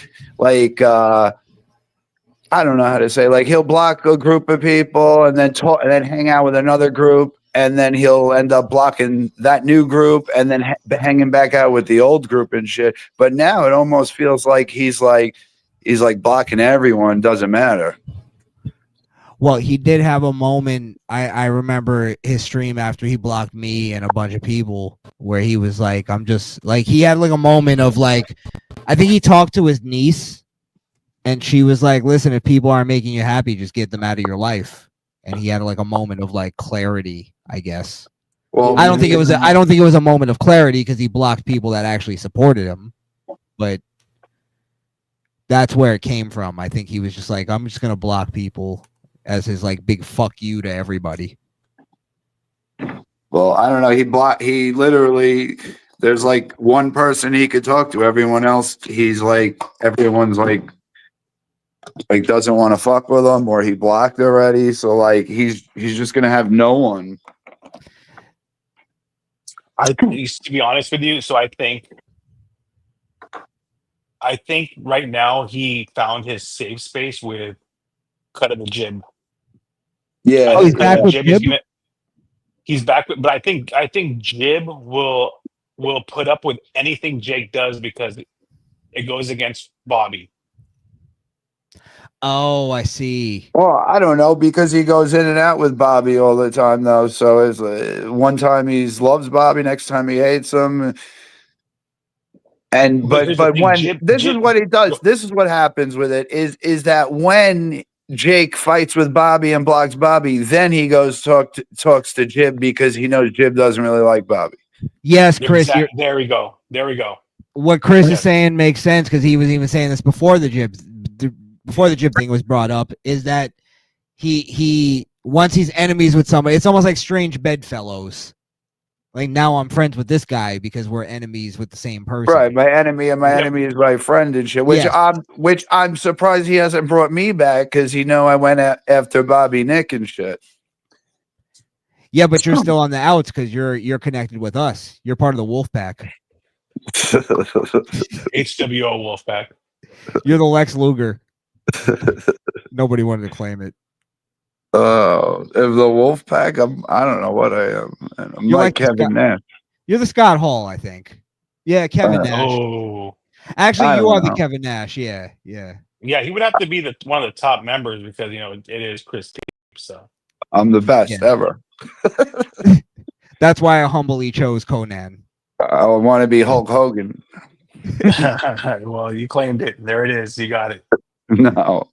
E: I don't know how to say, like he'll block a group of people and then talk and then hang out with another group, and then he'll end up blocking that new group and then hanging back out with the old group and shit. But now it almost feels like he's like blocking everyone. Doesn't matter.
C: Well, he did have a moment. I remember his stream after he blocked me and a bunch of people where he was like, I'm just like, he had like a moment of like, I think he talked to his niece and she was like, listen, if people aren't making you happy, just get them out of your life. And he had like a moment of like clarity, I guess.
E: Well,
C: I don't think it was a moment of clarity because he blocked people that actually supported him, but that's where it came from. I think he was just like, I'm just going to block people as his like big fuck you to everybody.
E: Well, I don't know. He literally, there's like one person he could talk to. Everyone else, everyone's like doesn't want to fuck with him, or he blocked already. So like he's just gonna have no one.
B: To be honest with you, so I think right now he found his safe space with Cut of the Jib.
E: Yeah,
C: Oh, he's back with
B: Jib
C: Jib?
B: He's back, but I think Jib will put up with anything Jake does because it goes against Bobby.
C: Oh, I see.
E: Well, I don't know because he goes in and out with Bobby all the time, though. So it's one time he loves Bobby, next time he hates him. And but when this is what he does, this is what happens with it is that when Jake fights with Bobby and blocks Bobby, then he goes talks to Jib because he knows Jib doesn't really like Bobby.
C: Yes, Chris.
B: There we go.
C: What Chris is saying makes sense because he was even saying this before the Jib thing was brought up. Is that he once he's enemies with somebody, it's almost like strange bedfellows. Like now I'm friends with this guy because we're enemies with the same person.
E: Right, my enemy and my enemy is my friend and shit. Which I'm surprised he hasn't brought me back because I went after Bobby Nick and shit.
C: Yeah, but you're still on the outs because you're connected with us. You're part of the Wolf Pack.
B: HWO Wolfpack.
C: You're the Lex Luger. Nobody wanted to claim it.
E: Oh, if the Wolf Pack, I don't know what I am. I'm like Kevin Nash.
C: You're the Scott Hall, I think. Yeah, Kevin Nash.
B: Oh,
C: actually, you are the Kevin Nash. Yeah.
B: Yeah, he would have to be one of the top members because it is Chris T. So
E: I'm the best ever.
C: That's why I humbly chose Conan.
E: I want to be Hulk Hogan.
B: Well, you claimed it. There it is. You got it.
E: No,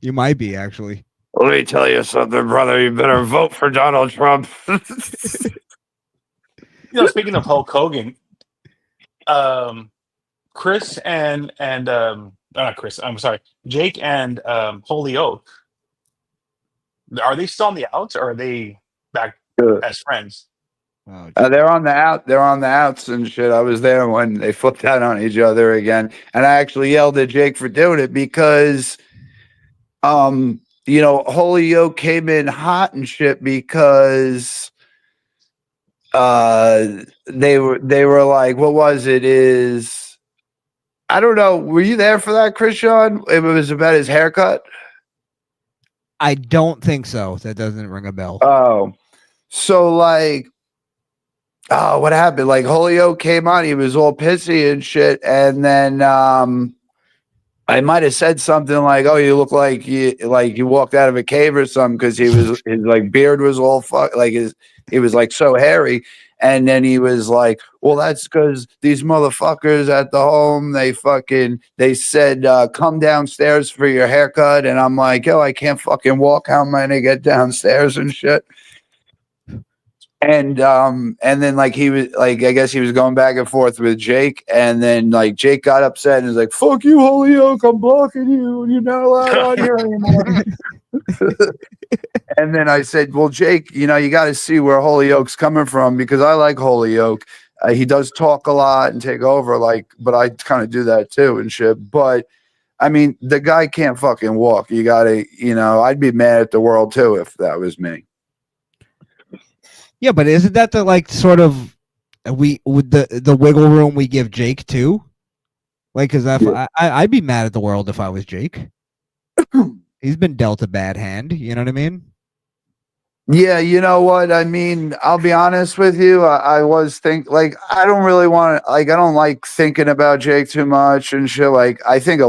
C: you might be actually.
E: Let me tell you something, brother. You better vote for Donald Trump.
B: Speaking of Hulk Hogan, Chris and not Chris. I'm sorry, Jake and Holy Oak. Are they still on the outs, or are they back as friends?
E: They're on the out. They're on the outs and shit. I was there when they flipped out on each other again, and I actually yelled at Jake for doing it because, Holy Oak came in hot and shit because they were like, what was it? I don't know. Were you there for that, Christian? It was about his haircut.
C: I don't think so. That doesn't ring a bell.
E: Oh, so like, what happened? Like Holy Oak came on, he was all pissy and shit, and then I might have said something like, "Oh, you look like you walked out of a cave or something," because his like beard was all he was like so hairy. And then he was like, well, that's because these motherfuckers at the home, they said, come downstairs for your haircut. And I'm like, yo, I can't fucking walk. How am I going to get downstairs and shit? And then like he was like, I guess he was going back and forth with Jake. And then like Jake got upset and was like, fuck you, Holy Oak, I'm blocking you. And you're not allowed on here anymore. And then I said, well, Jake, you got to see where Holy Oak's coming from because I like Holy Oak. He does talk a lot and take over, but I kind of do that too and shit. But I mean, the guy can't fucking walk. You got to, I'd be mad at the world too if that was me.
C: Yeah, but isn't that the like sort of with the wiggle room we give Jake too? Like, because I'd be mad at the world if I was Jake. He's been dealt a bad hand. You know what I mean?
E: Yeah, you know what I mean. I'll be honest with you. I was like I don't really want to, like, I don't like thinking about Jake too much and shit. Like I think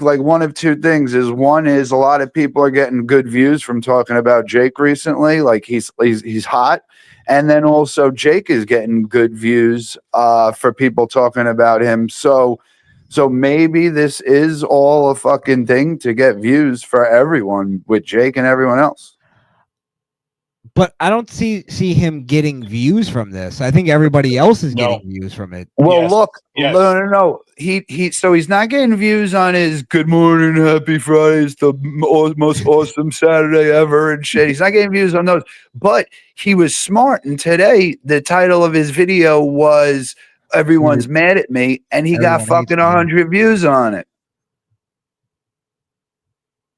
E: like one of two things is, one is a lot of people are getting good views from talking about Jake recently. Like he's hot. And then also Jake is getting good views for people talking about him. So maybe this is all a fucking thing to get views for everyone with Jake and everyone else.
C: But I don't see him getting views from this. I think everybody else is
B: No.
C: getting views from it.
E: Well,
B: Yes,
E: look,
B: yes.
E: no. So he's not getting views on his "Good Morning, Happy Friday, it's the most awesome Saturday ever" and shit. He's not getting views on those. But he was smart, and today the title of his video was "Everyone's Mad at Me," and he got
C: Everyone hates
E: fucking
C: me.
E: 100 views on it.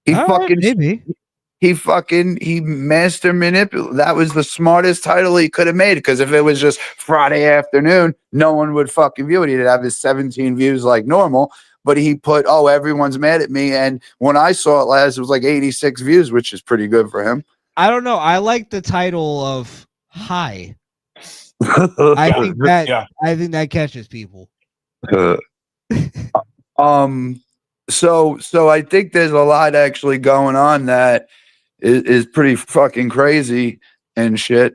E: He
C: All right,
E: fucking
C: maybe.
E: he master manipulated. That was the smartest title he could have made, because if it was just Friday afternoon, no one would fucking view it. He'd have his 17 views like normal, but he put, "Oh, everyone's mad at me," and when I saw it last, it was like 86 views, which is pretty good for him.
C: I don't know. I like the title of "Hi." I think that
B: Yeah.
C: I think that catches people.
E: So I think there's a lot actually going on that is pretty fucking crazy and shit.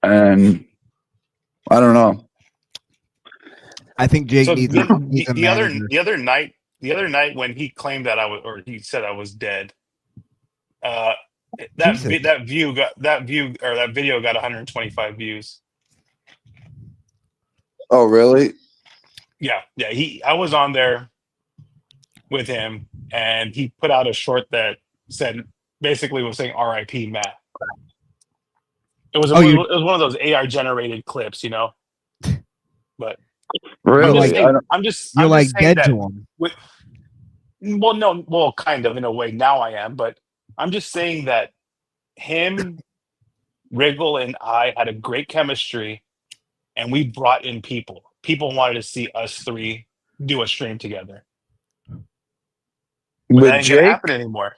E: And I don't know.
C: I think Jake
B: So
C: needs
B: the,
C: a
B: the, the other
C: manager.
B: the other night when he claimed that he said I was dead, that
C: Jesus.
B: that video got 125 views.
E: Oh, really?
B: Yeah. I was on there with him, and he put out a short that basically was saying "R.I.P. Matt." It was
C: Oh,
B: it was one of those AI generated clips, you know. But
E: Really?
B: I'm just
C: You're like
B: saying
C: dead
B: that
C: to him.
B: well, kind of in a way. Now I am, but I'm just saying that him, Wriggle, and I had a great chemistry, and we brought in people. People wanted to see us three do a stream together. But that
E: With
B: ain't
E: Jake?
B: gonna happen anymore.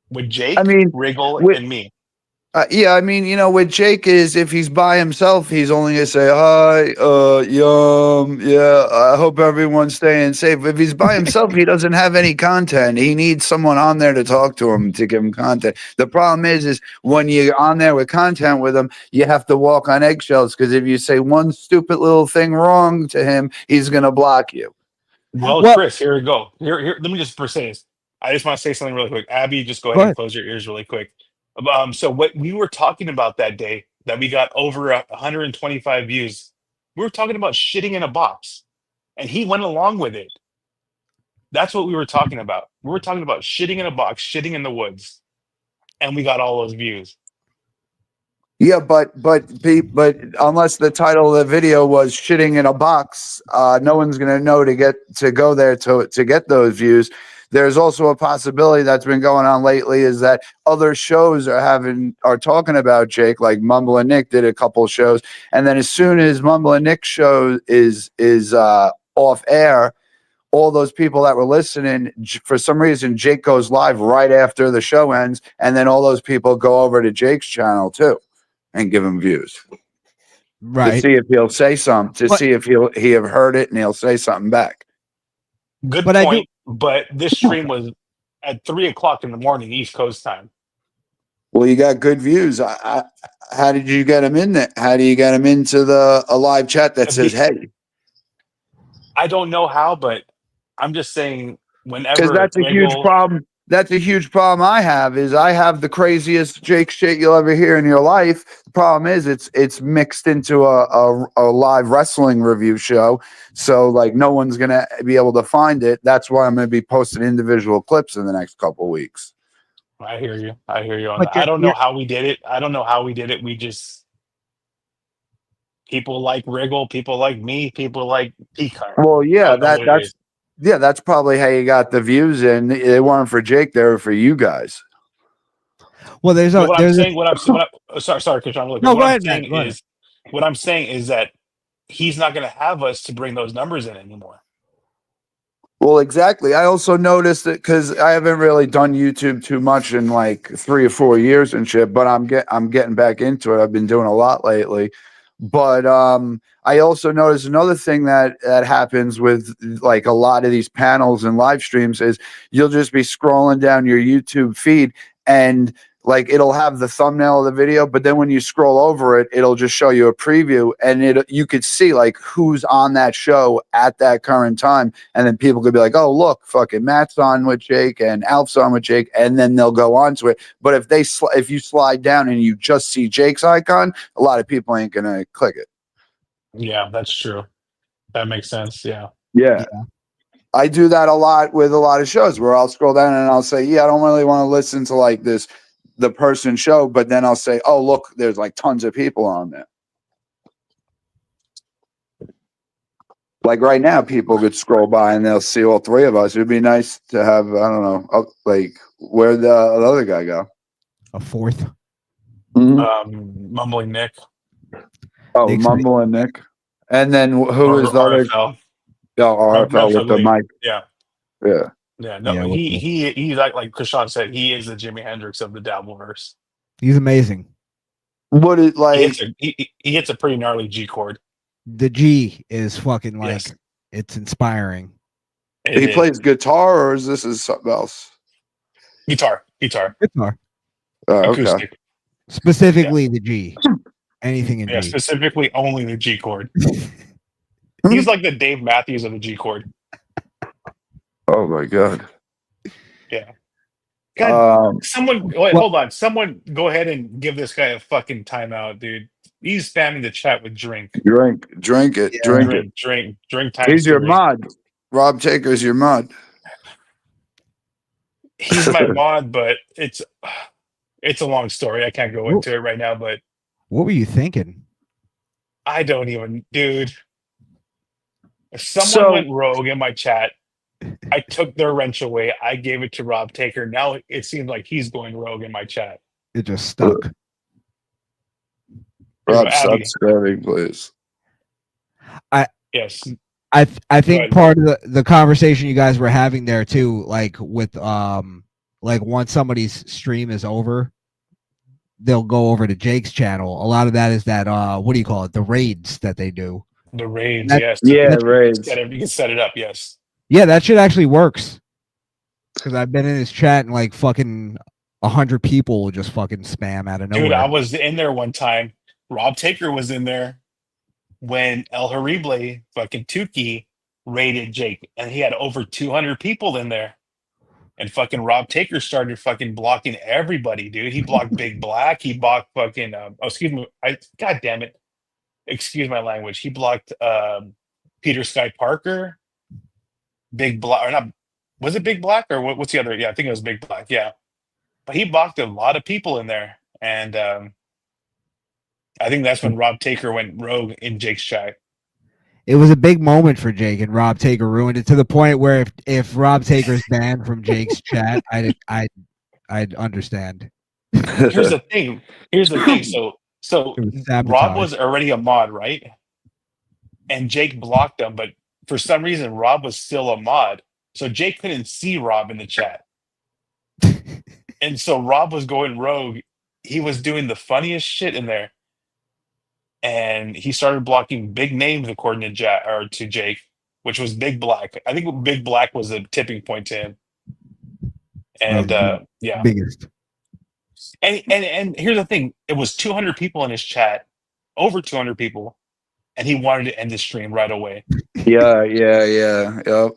B: With Jake,
E: I mean,
B: Wriggle,
E: with-
B: and me.
E: Yeah, I mean, you know, with Jake is, if he's by himself, he's only gonna say hi, yeah, I hope everyone's staying safe. If he's by himself, he doesn't have any content. He needs someone on there to talk to him, to give him content. The problem is when you're on there with content with him, you have to walk on eggshells, because if you say one stupid little thing wrong to him, he's gonna block you.
B: Well,
C: Well-
B: Chris, here we go. Here, let me just say this. I just want to say something really quick. Abby, just go ahead and close your ears really quick. So what we were talking about that day that we got over 125 views, we were talking about shitting in a box, and he went along with it. That's what we were talking about. We were talking about shitting in a box, shitting in the woods, and we got all those views.
E: Yeah, but unless the title of the video was "shitting in a box," no one's gonna know to go there to get those views. There's also a possibility that's been going on lately, is that other shows are talking about Jake, like Mumble and Nick did a couple shows, and then as soon as Mumble and Nick show is off air, all those people that were listening, for some reason, Jake goes live right after the show ends, and then all those people go over to Jake's channel too and give him views.
C: Right.
E: To see if he'll say something, see if he have heard it and he'll say something back.
B: Good
C: But
B: point. But this stream was at 3:00 in the morning, East Coast time.
E: Well, you got good views. How did you get him in there? How do you get him into a live chat that says, "Hey"?
B: I don't know how, but I'm just saying, whenever,
E: Because that's a huge problem. That's a huge problem I have, is I have the craziest Jake shit you'll ever hear in your life. The problem is it's mixed into a live wrestling review show. So like no one's going to be able to find it. That's why I'm going to be posting individual clips in the next couple of weeks.
B: I hear you. On
C: But
B: that. I don't know how we did it. We just, people like Wriggle, people like me, people like Peacock.
E: Well, yeah, that's probably how you got the views in. They weren't for Jake, they were for you guys.
C: Well, there's
B: What
C: a
B: sorry, Christian.
C: No, go ahead, man. Go ahead.
B: What I'm saying is that he's not going to have us to bring those numbers in anymore.
E: Well, exactly. I also noticed that because I haven't really done YouTube too much in like 3 or 4 years and shit, but I'm getting back into it. I've been doing a lot lately. But I also noticed another thing that happens with like a lot of these panels and live streams is you'll just be scrolling down your YouTube feed and like it'll have the thumbnail of the video, but then when you scroll over it, it'll just show you a preview and you could see like who's on that show at that current time. And then people could be like, oh, look, fucking Matt's on with Jake and Alf's on with Jake. And then they'll go on to it. But if you slide down and you just see Jake's icon, a lot of people ain't going to click it.
B: Yeah, that's true. That makes sense. Yeah.
E: Yeah. I do that a lot with a lot of shows where I'll scroll down and I'll say, yeah, I don't really want to listen to like the person show, but then I'll say, oh, look, there's like tons of people on there. Like right now, people could scroll by and they'll see all three of us. It'd be nice to have, I don't know, like where'd the other guy go?
C: A fourth.
B: Mumbling Nick.
E: Oh,
C: Nick's
E: Mumble and Nick. And then who is the other?
B: RFL.
E: Oh, RFL with the
B: Lee.
E: mic.
B: Yeah.
E: Yeah.
B: Yeah. No,
C: Yeah,
B: he's like Krishan said, he is the Jimi Hendrix of the Dabbleverse.
C: He's amazing.
E: What is like?
B: He hits a pretty gnarly G chord.
C: The G is fucking like
B: Yes.
C: it's inspiring.
E: He plays guitar, or is this something else?
B: guitar.
C: Guitar.
E: Oh, okay.
B: Acoustic.
C: Specifically the G. Anything in
B: Yeah,
C: G.
B: specifically only the G chord. He's like the Dave Matthews of the G chord.
E: Oh my god.
B: Yeah. God,
E: Um,
B: someone wait, hold on. Someone go ahead and give this guy a fucking timeout, dude. He's spamming the chat with drink.
E: drink it,
C: Yeah.
E: drink it.
B: Drink time.
E: He's your mod. Rob Taker's your mod.
B: He's my mod, but it's a long story. I can't go into it right now, but
C: What were you thinking?
B: I don't even, dude. If someone
E: So-
B: went rogue in my chat, I took their wrench away. I gave it to Rob Taker. Now it seems like he's going rogue in my chat.
C: It just stuck.
E: Rob,
B: Abby.
E: stop spamming, please.
B: Yes.
C: I think
B: ahead.
C: part of the conversation you guys were having there too, like with like once somebody's stream is over, they'll go over to Jake's channel. A lot of that is that what do you call it? The raids that they do.
B: The raids,
C: That-
B: yes.
E: Yeah, raids.
B: You can set it up, yes.
C: Yeah, that shit actually works. Because I've been in his chat and like fucking 100 people will just fucking spam out of nowhere.
B: Dude, I was in there one time. Rob Taker was in there when El Horrible, fucking Tukey, raided Jake. And he had over 200 people in there. And fucking Rob Taker started fucking blocking everybody, dude. He blocked Big Black. He blocked fucking, God damn it. Excuse my language. He blocked Peter Sky Parker, Big Black, or not, was it Big Black or what's the other? Yeah, I think it was Big Black. Yeah. But he blocked a lot of people in there. And I think that's when Rob Taker went rogue in Jake's chat.
C: It was a big moment for Jake, and Rob Taker ruined it to the point where if Rob Taker's banned from Jake's chat, I'd understand.
B: Here's the thing. So
C: It was sabotage.
B: Rob was already a mod, right? And Jake blocked him, but for some reason Rob was still a mod. So Jake couldn't see Rob in the chat. And so Rob was going rogue. He was doing the funniest shit in there. And he started blocking big names according to Jake, which was Big Black. I think Big Black was a tipping point to him. And yeah.
C: biggest.
B: And here's the thing. It was 200 people in his chat, over 200 people, and he wanted to end the stream right away.
E: Yeah. Yep.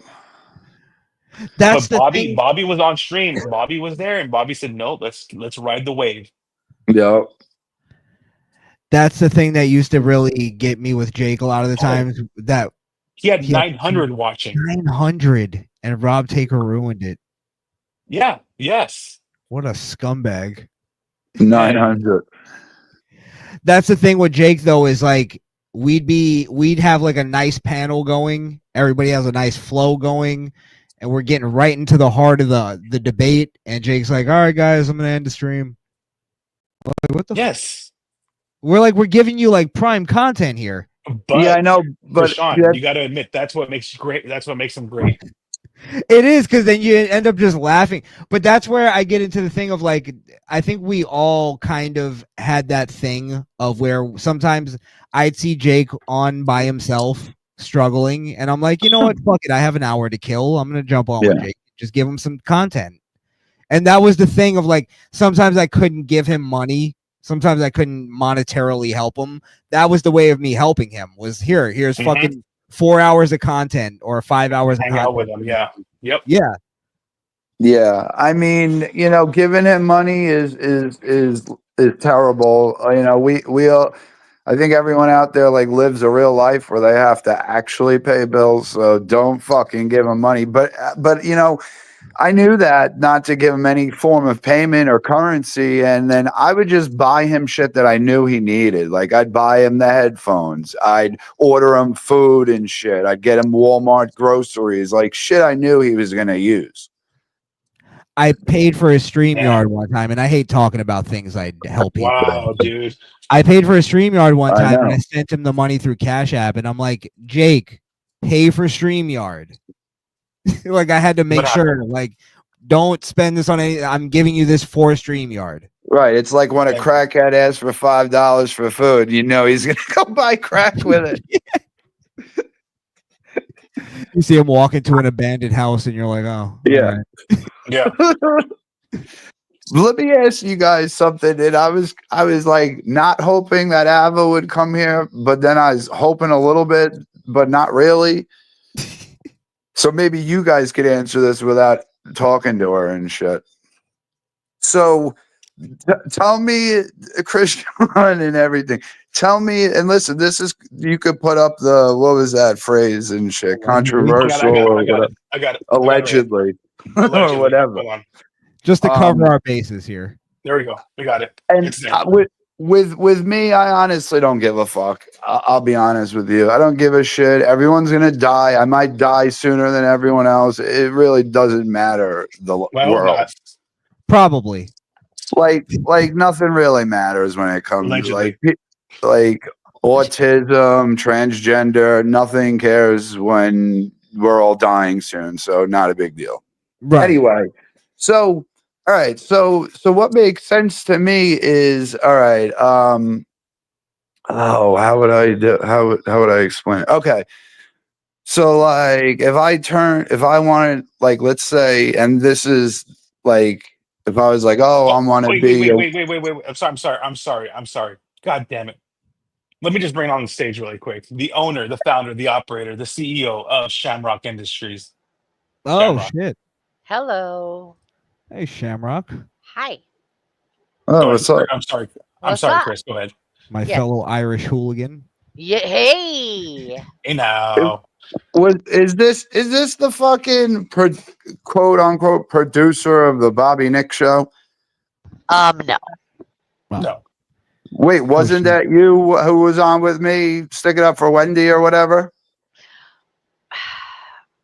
C: That's
B: But
C: the thing.
B: Bobby was on stream. Bobby was there, and Bobby said, "No, let's ride the wave."
E: Yep.
C: That's the thing that used to really get me with Jake a lot of the times. That
B: He had
C: Yeah.
B: 900 watching.
C: 900 and Rob Taker ruined it.
B: Yeah. Yes.
C: What a scumbag.
E: 900.
C: That's the thing with Jake though, is like we'd have like a nice panel going. Everybody has a nice flow going, and we're getting right into the heart of the debate. And Jake's like, "All right, guys, I'm gonna end the stream." Like, what the?
B: Yes.
C: We're giving you like prime content here.
B: But
E: Yeah, I know, but
B: Sean,
E: yeah,
B: you got to admit that's what makes you great. That's what makes him great.
C: It is because then you end up just laughing. But that's where I get into the thing of like, I think we all kind of had that thing of where sometimes I'd see Jake on by himself struggling, and I'm like, you know what, fuck it, I have an hour to kill. I'm gonna jump on with Jake, just give him some content. And that was the thing of like, sometimes I couldn't give him money. Sometimes I couldn't monetarily help him. That was the way of me helping him. Was here's fucking 4 hours of content or 5 hours.
B: Hang out with him. Yeah. Yep.
C: Yeah.
E: Yeah, I mean, giving him money is terrible. We all, I think everyone out there like lives a real life where they have to actually pay bills. So don't fucking give him money. But I knew that not to give him any form of payment or currency, and then I would just buy him shit that I knew he needed. Like I'd buy him the headphones, I'd order him food and shit, I'd get him Walmart groceries, like shit I knew he was gonna use.
C: I paid for a StreamYard one time, and I hate talking about things I'd help people.
B: Wow, dude.
C: I paid for a StreamYard one time, and I sent him the money through Cash App, and I'm like, Jake, pay for StreamYard. Like I had to make sure, like, don't spend this on any. I'm giving you this for StreamYard.
E: Right. It's like when a crackhead asks for $5 for food, he's gonna go buy crack with it.
C: You see him walk into an abandoned house, and you're like, oh,
E: yeah,
C: right.
B: Yeah.
E: Let me ask you guys something. And I was like not hoping that Ava would come here, but then I was hoping a little bit, but not really. So maybe you guys could answer this without talking to her and shit. So tell me, Christian and everything. Tell me, and listen, you could put up what was that phrase and shit, controversial.
B: I got it.
E: Allegedly. Or whatever.
C: Just to cover our bases here.
B: There we go. We got it.
E: And with me, I honestly don't give a fuck. I'll be honest with you. I don't give a shit. Everyone's gonna die. I might die sooner than everyone else. It really doesn't matter. The world.
C: Probably.
E: Like nothing really matters when it comes like autism, transgender. Nothing cares when we're all dying soon. So not a big deal.
C: Right.
E: Anyway, so. All right, so what makes sense to me is how would I explain it? Okay. So like if I wanted, like, let's say, and this is like if I was like, oh, I want to be
B: wait. I'm sorry. God damn it. Let me just bring it on the stage really quick. The owner, the founder, the operator, the CEO of Shamrock Industries.
C: Oh, shit.
G: Hello.
C: Hey, Shamrock.
G: Hi.
E: Oh, what's up?
B: I'm sorry.
G: What's up?
B: Chris. Go ahead.
C: My fellow Irish hooligan.
G: Yeah. Hey.
B: Hey now.
E: Is this the fucking quote unquote producer of the Bobby Nick show?
G: No.
B: No.
E: Wait, wasn't that you who was on with me? Stick it up for Wendy or whatever.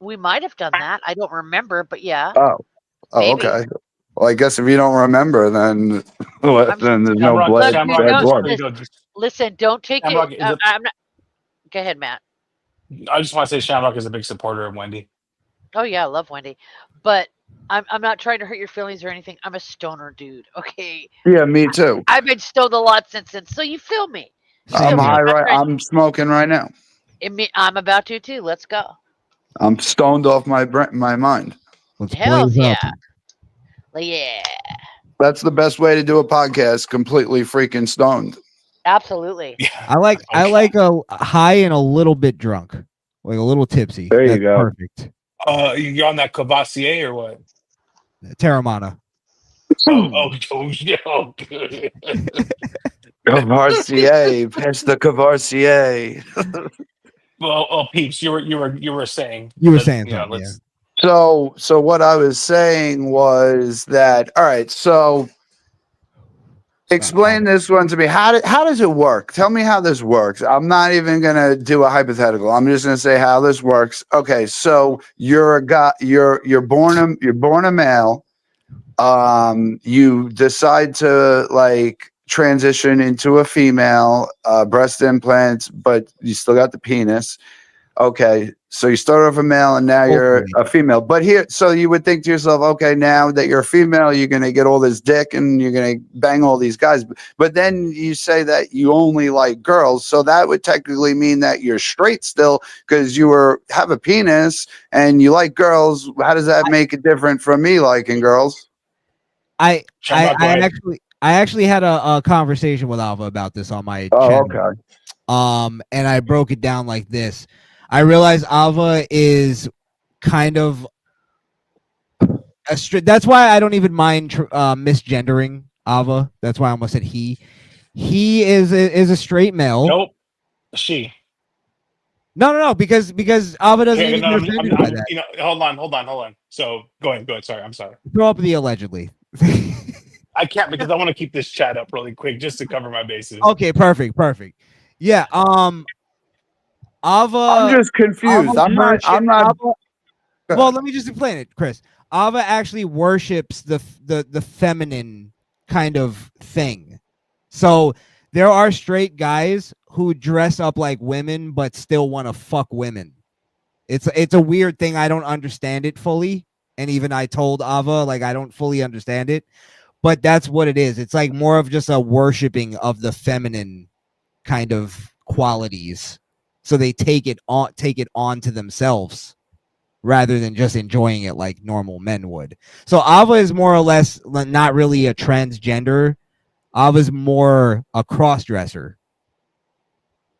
G: We might have done that. I don't remember, but yeah.
E: Oh,
G: maybe.
E: Okay. Well, I guess if you don't remember, then there's no blood.
G: Listen, don't take
B: Shamrock
G: it. I'm not. Go ahead, Matt.
B: I just want to say Shamrock is a big supporter of Wendy.
G: Oh yeah, I love Wendy, but I'm not trying to hurt your feelings or anything. I'm a stoner dude. Okay.
E: Yeah, me too.
G: I've been stoned a lot since then, so you feel me.
E: I'm high right. I'm smoking right now.
G: I'm about to too. Let's go.
E: I'm stoned off my mind.
C: Let's
G: Hell
C: blaze
G: yeah.
C: up.
G: Yeah.
E: That's the best way to do a podcast. Completely freaking stoned.
G: Absolutely.
B: Yeah.
C: I like a high and a little bit drunk, like a little tipsy.
E: There you
C: That's
E: go.
C: Perfect.
B: You on that Cavassier or what?
C: Terramana.
E: Cavassier, pass the Cavassier.
B: Well, Peeps, you were saying.
C: You were saying something, yeah.
E: So what I was saying was that, all right, so explain this one to me. How does it work? Tell me how this works. I'm not even gonna do a hypothetical. I'm just gonna say how this works. Okay, so you're a guy. You're born a male. You decide to like transition into a female, breast implants, but you still got the penis. Okay, so you started off a male and now you're
C: Hopefully.
E: a female. But here, so you would think to yourself, okay, now that you're a female, you're gonna get all this dick and you're gonna bang all these guys. But then you say that you only like girls, so that would technically mean that you're straight still because have a penis and you like girls. How does that make it different from me liking girls?
C: I
B: Shamrock, go ahead.
C: actually had a conversation with Alva about this on my
E: Oh,
C: channel.
E: okay.
C: And I broke it down like this. I realized Alva is kind of that's why I don't even mind misgendering Alva. That's why I almost said he. He is a straight male.
B: Nope. She.
C: No, because Alva doesn't
B: Okay,
C: even
B: no,
C: get offended by that.
B: you know, hold on. So go ahead. Sorry, I'm sorry.
C: Throw up the allegedly.
B: I can't because I want to keep this chat up really quick just to cover my bases.
C: Okay, perfect. Yeah. Alva.
E: I'm just confused. I'm not.
C: Alva, well, let me just explain it, Chris. Alva actually worships the feminine kind of thing. So there are straight guys who dress up like women but still want to fuck women. It's a weird thing. I don't understand it fully, and even I told Ava like I don't fully understand it, but that's what it is. It's like more of just a worshiping of the feminine kind of qualities. So they take it on to themselves rather than just enjoying it like normal men would. So Ava is more or less not really a transgender. Ava's more a cross-dresser.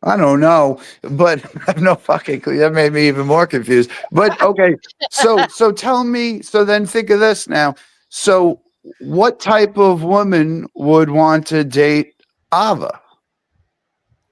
E: I don't know, but I have no fucking clue. That made me even more confused. But okay, so tell me. So then think of this now. So what type of woman would want to date Ava?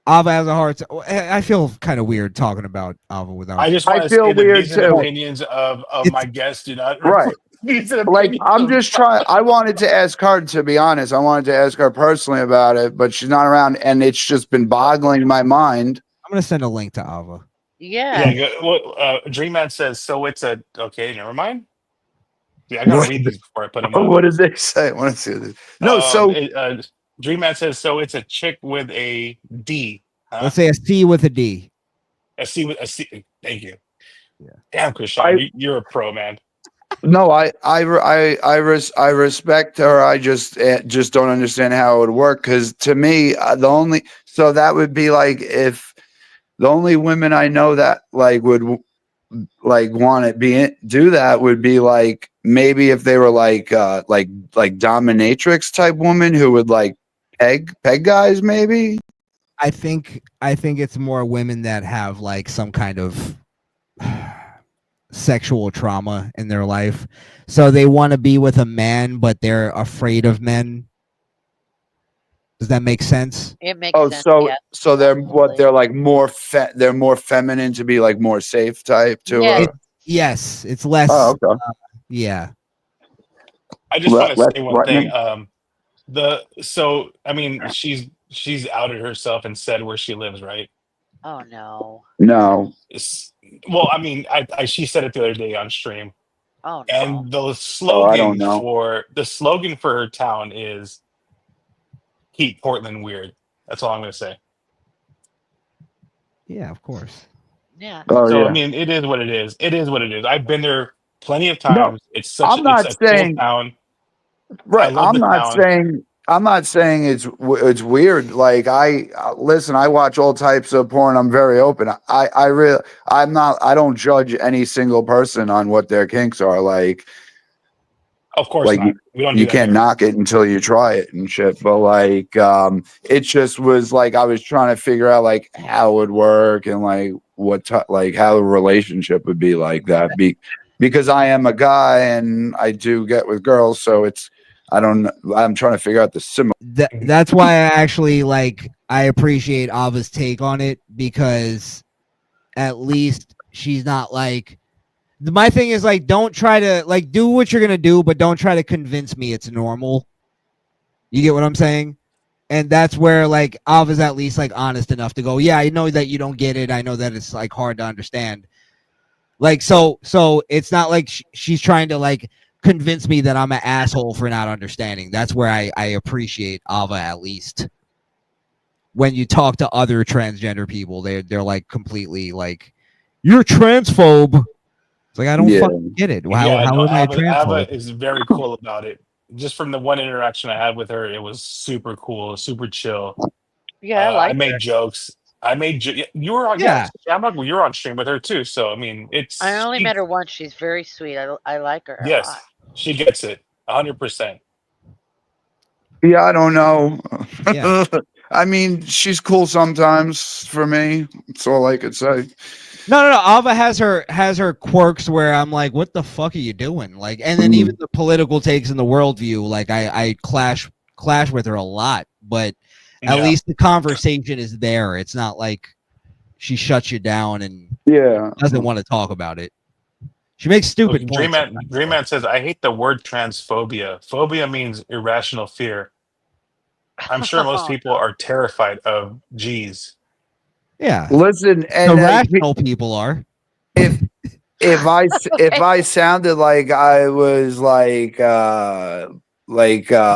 C: Ava has a hard time. I feel kind of weird talking about Ava without.
B: I just
E: I
B: want to
E: feel
B: say the
E: weird
B: views and
E: too.
B: opinions of my guests do not
E: Right.
B: views and
E: Like
B: opinions
E: I'm
B: of-
E: just trying. I wanted to ask her, to be honest. I wanted to ask her personally about it, but she's not around, and it's just been boggling my mind.
C: I'm gonna send a link to Ava.
G: Yeah.
B: Yeah. Well, Dream Man says so. It's a okay. Never mind. Yeah, I gotta read these before I put them up.
E: What did they say? I want to see this. No, so
B: Dream Man says so. It's a chick with a D. Huh?
C: Let's say a C with a D.
B: A C with a C. Thank you.
C: Yeah.
B: Damn, Krishan, you're a pro, man.
E: no, I respect her. I just don't understand how it would work because to me, that would be like if the only women I know that like would like want to do that would be like maybe if they were like dominatrix type woman who would like peg guys maybe.
C: I think it's more women that have like some kind of sexual trauma in their life, so they want to be with a man, but they're afraid of men. Does that make sense?
G: It makes sense.
E: So
G: yes.
E: so they're
G: Absolutely.
E: they're like they're more feminine to be like more safe type to
G: Yes.
C: Yes, it's less.
E: Oh, okay.
C: Yeah.
B: I just want to say one
E: let
B: thing.
E: me-
B: So I mean, she's outed herself and said where she lives, right?
G: Oh no.
E: No.
B: Well, I mean, she said it the other day on stream,
G: Oh no.
B: and the
E: I
B: slogan
E: don't know.
B: for her town is "Keep Portland Weird." That's all I'm gonna say.
C: Yeah, of course.
G: Yeah.
E: Oh,
B: So
E: yeah.
B: I mean, it is what it is. It is what it is. I've been there plenty of times. It's
E: I'm not
B: it's a
E: saying-
B: cool town.
E: Right.
B: love the town.
E: I'm not saying it's weird. Like listen, I watch all types of porn. I'm very open. I don't judge any single person on what their kinks are. Like
B: Of course,
E: like
B: not. We don't. Do
E: you
B: that
E: can't
B: here.
E: knock it until you try it and shit. But like it just was like I was trying to figure out like how it would work and like like how the relationship would be like that. Because I am a guy and I do get with girls, so I'm trying to figure out the similar.
C: That's why I actually I appreciate Ava's take on it, because at least she's not like, my thing is like, don't try to do what you're gonna do, but don't try to convince me it's normal. You get what I'm saying? And that's where Ava's at least honest enough to go, yeah, I know that you don't get it. I know that it's hard to understand. So it's not like she's trying to convince me that I'm an asshole for not understanding. That's where I appreciate Ava, at least. When you talk to other transgender people, they're completely you're transphobe. It's like I don't
E: Yeah.
C: fucking get it. How
B: Yeah,
C: how
B: no,
C: am I a
B: Ava
C: transphobe?
B: is very cool about it. Just from the one interaction I had with her, it was super cool, super chill.
G: Yeah, I
B: I
G: like
B: made
G: her.
B: jokes. You were on,
C: Yeah.
B: Shamrock, well, you were on stream with her too. So I mean,
G: I only
B: she,
G: met her once. She's very sweet. I like her a
B: yes,
G: lot.
B: she gets it 100%.
E: Yeah, I don't know.
C: Yeah.
E: I mean, she's cool sometimes for me. That's all I could say.
C: No. Alva has her quirks where I'm like, what the fuck are you doing? Like, and then even the political takes and the worldview, like I clash with her a lot, but at
B: Yeah.
C: least the conversation is there. It's not like she shuts you down and
E: Yeah.
C: doesn't want to talk about it. She makes stupid points.
B: Dream Man says, I hate the word transphobia. Phobia means irrational fear. I'm sure most people are terrified of G's.
C: Yeah.
E: Listen,
C: The
E: and
C: rational people are.
E: if I sounded like I was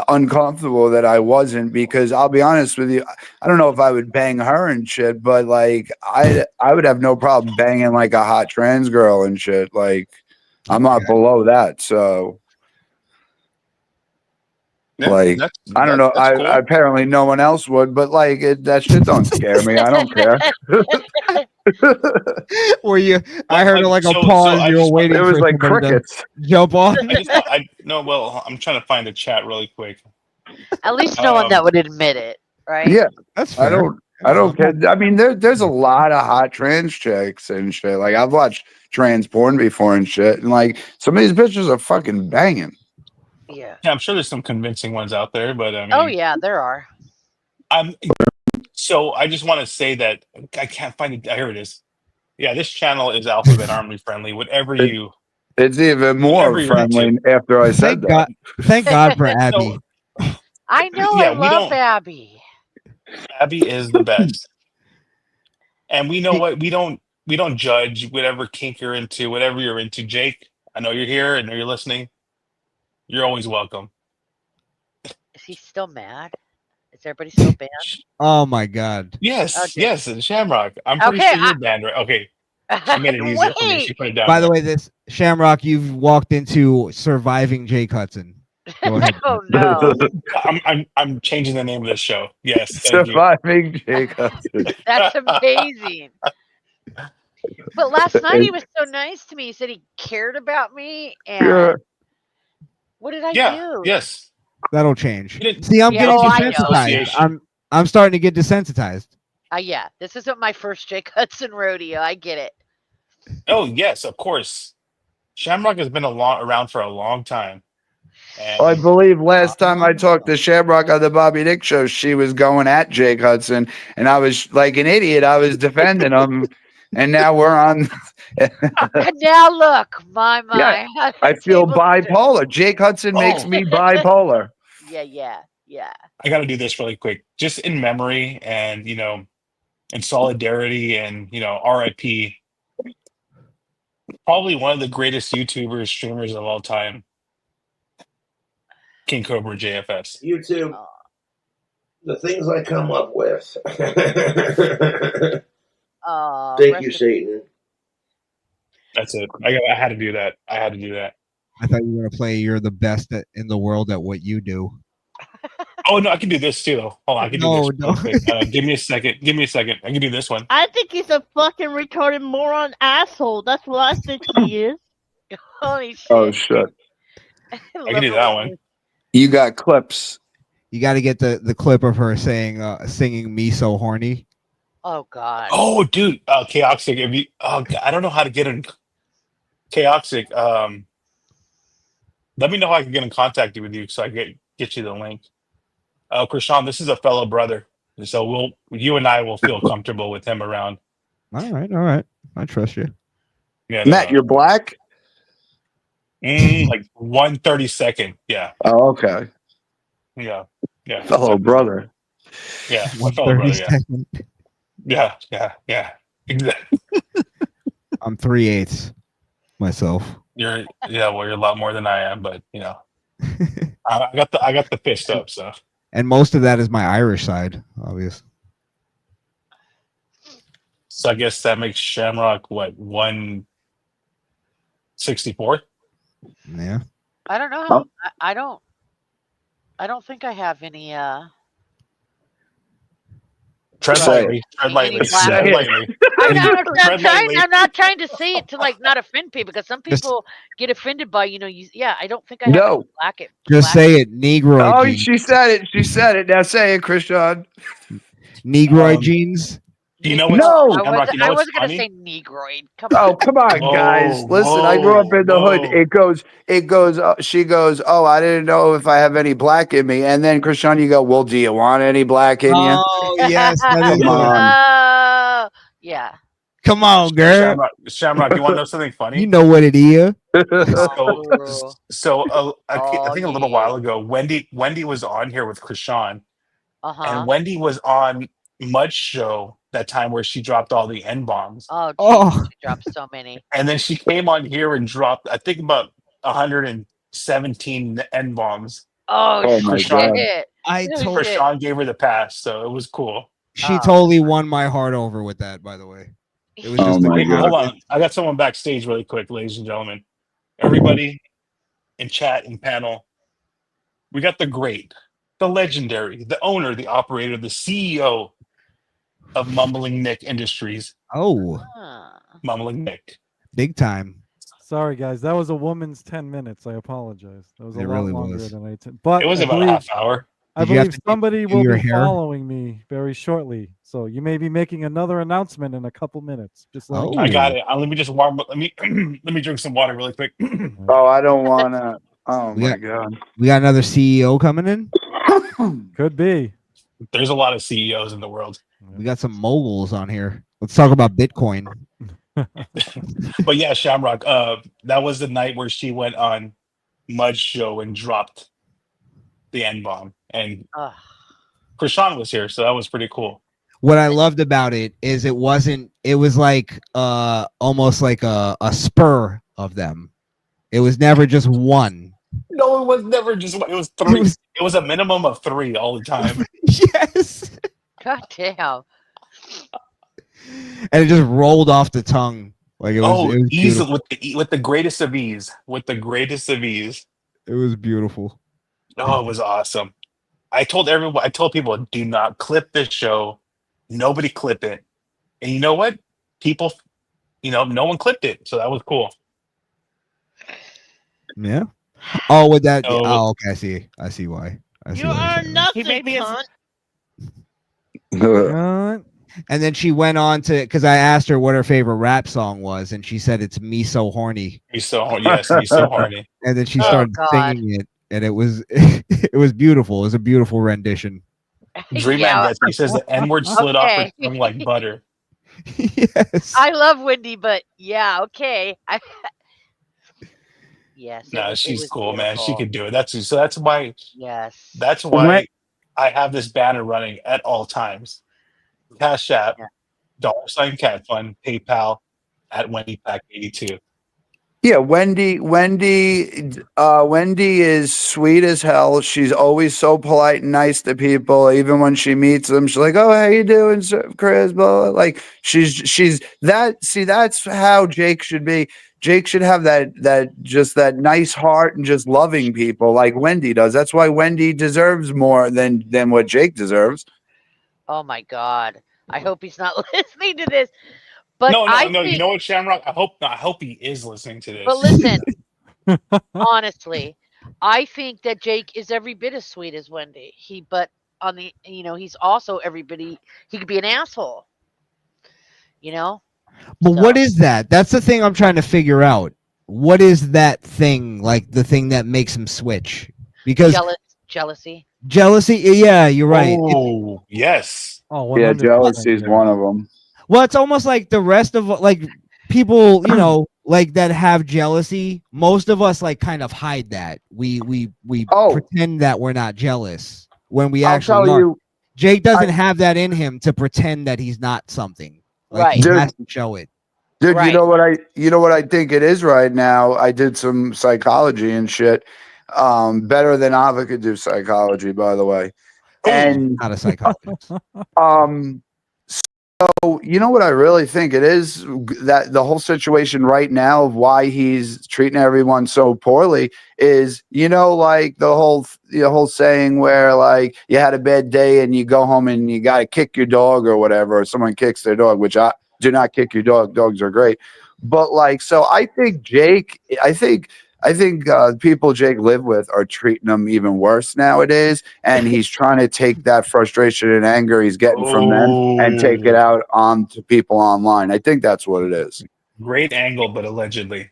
E: uncomfortable, that I wasn't, because I'll be honest with you, I don't know if I would bang her and shit, but like I would have no problem banging like a hot trans girl and shit. Like I'm not below that, so
B: Yeah,
E: like I don't know.
B: that's cool.
E: Apparently no one else would, but like that shit don't scare me. I don't care.
C: Were you? I heard like a
B: so
C: pause.
B: I
C: You were
B: just-
C: waiting
E: It was
C: for
E: like
C: somebody to
E: crickets.
C: jump on.
B: I'm trying to find the chat really quick.
G: At least no one that would admit it, right?
E: Yeah,
C: That's fair.
E: I don't care. I mean, there's a lot of hot trans chicks and shit. Like I've watched trans porn before and shit, and like some of these bitches are fucking banging.
G: Yeah.
B: Yeah, I'm sure there's some convincing ones out there, but I mean,
G: Oh yeah, there are.
B: So I just want to say that I can't find it. Here it is. Yeah, this channel is Alphabet Army friendly. Whatever you,
E: It's even more
B: Whatever you're
E: friendly
B: into.
E: after I said
C: Thank God. Thank God for Abby.
G: I know.
B: Yeah,
G: I
B: we
G: love
B: don't-
G: Abby.
B: Abby is the best. And we know what we don't judge whatever kink you're into, whatever you're into. Jake, I know you're here. I know you're listening. You're always welcome.
G: Is he still mad? Is everybody still banned?
C: Oh my God.
B: Yes,
G: Okay.
B: yes, and Shamrock. I'm pretty
G: Okay,
B: sure you're banned, right? Okay, she made it easier for me. She
G: Wait.
B: put it down.
C: By the way, this Shamrock, you've walked into surviving Jake Hudson. Go ahead.
G: Oh no,
B: I'm changing the name of this show. Yes, thank you.
E: surviving Jacob.
G: that's amazing. But last night he was so nice to me. He said he cared about me, and
E: Yeah.
G: what did I
B: Yeah,
G: do?
B: yes.
C: That'll change.
B: You didn't-
C: See, I'm
G: Yeah,
C: getting
G: oh, I know.
C: desensitized. I'm starting to get desensitized.
G: Yeah, this isn't my first Jake Hudson rodeo. I get it.
B: Oh yes, of course. Shamrock has been around for a long time. And
E: I believe last time I talked to Shamrock on the Bobby Nick show, she was going at Jake Hudson, and I was like an idiot. I was defending him, and now we're on.
G: And now look, my.
E: Yeah,
G: how the
E: I feel
G: tables turn.
E: bipolar. Jake Hudson makes
B: Oh.
E: me bipolar.
G: Yeah.
B: I got to do this really quick, just in memory and in solidarity and RIP. Probably one of the greatest YouTubers, streamers of all time, King Cobra JFS.
A: YouTube, the things I come up with. Thank you, Satan.
B: That's it. I had to do that. I had to do that.
C: I thought you were gonna play. You're the best in the world at what you do.
B: Oh no, I can do this too. Though. Hold on, I can do
C: No,
B: this.
C: no.
B: Real quick. Give me a second. I can do this one.
H: I think he's a fucking retarded moron asshole. That's what I think he is.
G: Holy shit!
E: Oh shit!
B: I can do that one.
E: You got clips.
C: You got to get the clip of her saying singing "Me So Horny."
G: Oh god.
B: Oh, dude, Chaotic. If you, I don't know how to get in. Chaotic. Let me know how I can get in contact with you so I get you the link. Krishan, this is a fellow brother, so you and I will feel comfortable with him around.
C: All right. I trust you.
B: Yeah,
E: Matt, you're black.
B: like 1/32. Yeah,
E: Oh, okay.
B: yeah.
E: Fellow brother.
B: Yeah, my fellow brother.
C: 1/32.
B: Yeah. Exactly.
C: I'm 3/8 myself.
B: You're a lot more than I am, but I got the fist up. So
C: And most of that is my Irish side, obviously.
B: So I guess that makes Shamrock what 164.
C: Yeah.
G: I don't know.
E: Oh.
G: I don't think I have any.
B: Tread
E: Say
B: lightly. Tread lightly.
G: Any black-
B: Tread lightly.
G: I'm
B: lightly.
G: not trying to say it to like not offend people because some
C: Just-
G: people get offended by I don't think I have
E: No.
G: any black it.
C: Just say it. Negroid
E: Oh,
C: jeans.
E: she said it. She said it. Now say it, Christian.
C: Negroid
B: Um,
C: jeans.
B: You know what's
E: No.
B: Shamrock, you know
G: I
B: what's
G: wasn't gonna
B: funny?
G: say negroid. Come
E: Oh,
G: on.
E: come on, guys.
B: Whoa,
E: Listen, I grew up in the hood.
B: whoa.
E: It goes, she goes, oh, I didn't know if I have any black in me. And then, Christian, you go, well, do you want any black in you?
C: Oh yes, that is
E: Come on.
G: Oh, yeah.
C: Come on, girl.
B: Shamrock, you want to know something funny?
C: You know what it is.
B: So I
G: Oh,
B: think a little while ago, Wendy was on here with Krishan, and Wendy was on Mud's show that time where she dropped all the N bombs,
G: Oh,
C: Oh.
G: geez, she dropped so many.
B: and then she came on here and dropped I think about 117 N bombs.
G: Oh,
E: Oh, my God.
G: shit.
C: I
G: Holy
C: told
G: shit.
B: Krishan gave her the pass, so it was cool.
C: she totally won my heart over with that. By the way, it was
E: Oh,
C: just
E: my
C: a
E: God.
B: Hold on, I got someone backstage really quick, ladies and gentlemen. Everybody in chat and panel, we got the great, the legendary, the owner, the operator, the CEO of Mumbling Nick Industries,
C: Oh,
G: Huh.
B: Mumbling Nick.
C: big time.
D: Sorry, guys. That was a woman's 10 minutes. I apologize. That was a
C: It
D: lot
C: really
D: longer
C: was.
D: than I intended. But
B: It was
D: I
B: about a
D: believe,
B: half hour.
D: I
C: Did you have
D: believe
C: to
D: somebody
C: do
D: will
C: your
D: be
C: hair?
D: following me very shortly. So you may be making another announcement in a couple minutes. Just like
C: Oh.
B: I got it. Let me just warm up. Let me drink some water really quick.
E: Oh, I don't want to. Oh,
C: We
E: my
C: got-
E: God.
C: We got another CEO coming in.
D: could be.
B: There's a lot of CEOs in the world.
C: We got some moguls on here. Let's talk about Bitcoin.
B: But yeah, Shamrock, that was the night where she went on Mud's show and dropped the N bomb. And
G: Ugh.
B: Krishan was here, so that was pretty cool.
C: What I loved about it is it was like almost like a spur of them. It was never just one.
B: No, it was never just one. It was three. It was a minimum of 3 all the time.
C: Yes.
G: God damn.
C: And it just rolled off the tongue. Like it was, it was
B: easily
C: beautiful.
B: with the greatest of ease. With the greatest of ease.
C: It was beautiful.
B: Oh, it was awesome. I told people, do not clip this show. Nobody clip it. And you know what? People, no one clipped it. So that was cool.
C: Yeah. Oh, with that.
B: So-
C: Oh, okay. I see why. I see
H: You
C: why you're
H: are
C: saying that.
H: nothing,
I: He made me
H: cunt.
C: And then she went on to, because I asked her what her favorite rap song was, and she said it's "Me So Horny."
B: He's so horny.
C: And then she
G: Oh,
C: started
G: God.
C: singing it, and it was it was beautiful. It was a beautiful rendition.
B: Dream
G: Yeah.
B: he says the N-word slid off her
G: Okay.
B: tongue like butter.
C: Yes.
G: I love Wendy, but yeah, okay. Yes. it
B: No,
G: was- it
B: she's
G: was
B: cool, man. She
G: beautiful.
B: could do it. That's why
G: Yes.
B: I have this banner running at all times. Cash App,
G: Yeah.
B: $ Cat Fund, PayPal at WendyPack82.
E: Yeah, Wendy is sweet as hell. She's always so polite and nice to people. Even when she meets them, she's like, "Oh, how you doing, sir, Chris?" Blah, blah. Like she's that. See, that's how Jake should be. Jake should have that nice heart and just loving people like Wendy does. That's why Wendy deserves more than what Jake deserves.
G: Oh my God. I hope he's not listening to this. But
B: No.
G: I
B: You
G: think,
B: know what, Shamrock? I hope he is listening to this.
G: but listen, honestly, I think that Jake is every bit as sweet as Wendy. But on the, he's also everybody. He could be an asshole.
C: But
G: So-
C: what is that? That's the thing I'm trying to figure out. What is that thing? Like the thing that makes him switch? Because
G: Jealousy.
C: jealousy. Yeah, you're right.
B: Oh, yes.
D: Oh,
E: Yeah,
D: 100%,
E: jealousy is
D: yeah.
E: one of them.
C: Well, it's almost like the rest of like people, like that have jealousy. Most of us like kind of hide that. We
E: Oh.
C: pretend that we're not jealous when we
E: I'll
C: actually
E: tell
C: are.
E: you,
C: Jake doesn't have that in him to pretend that he's not something. Like
G: Right.
C: he
E: Dude.
C: has to show it.
E: dude,
G: Right.
E: you know what I think it is right now? I did some psychology and shit. Better than Ava could do psychology, by the way. And
C: Not a psychologist.
E: you know what I really think it is, that the whole situation right now of why he's treating everyone so poorly is, like the whole saying where like you had a bad day and you go home and you got to kick your dog or whatever, or someone kicks their dog, which I do not kick your dog. Dogs are great. But like, so I think people Jake lived with are treating him even worse nowadays, and he's trying to take that frustration and anger he's getting from them and take it out onto people online. I think that's what it is.
B: Great angle, but allegedly.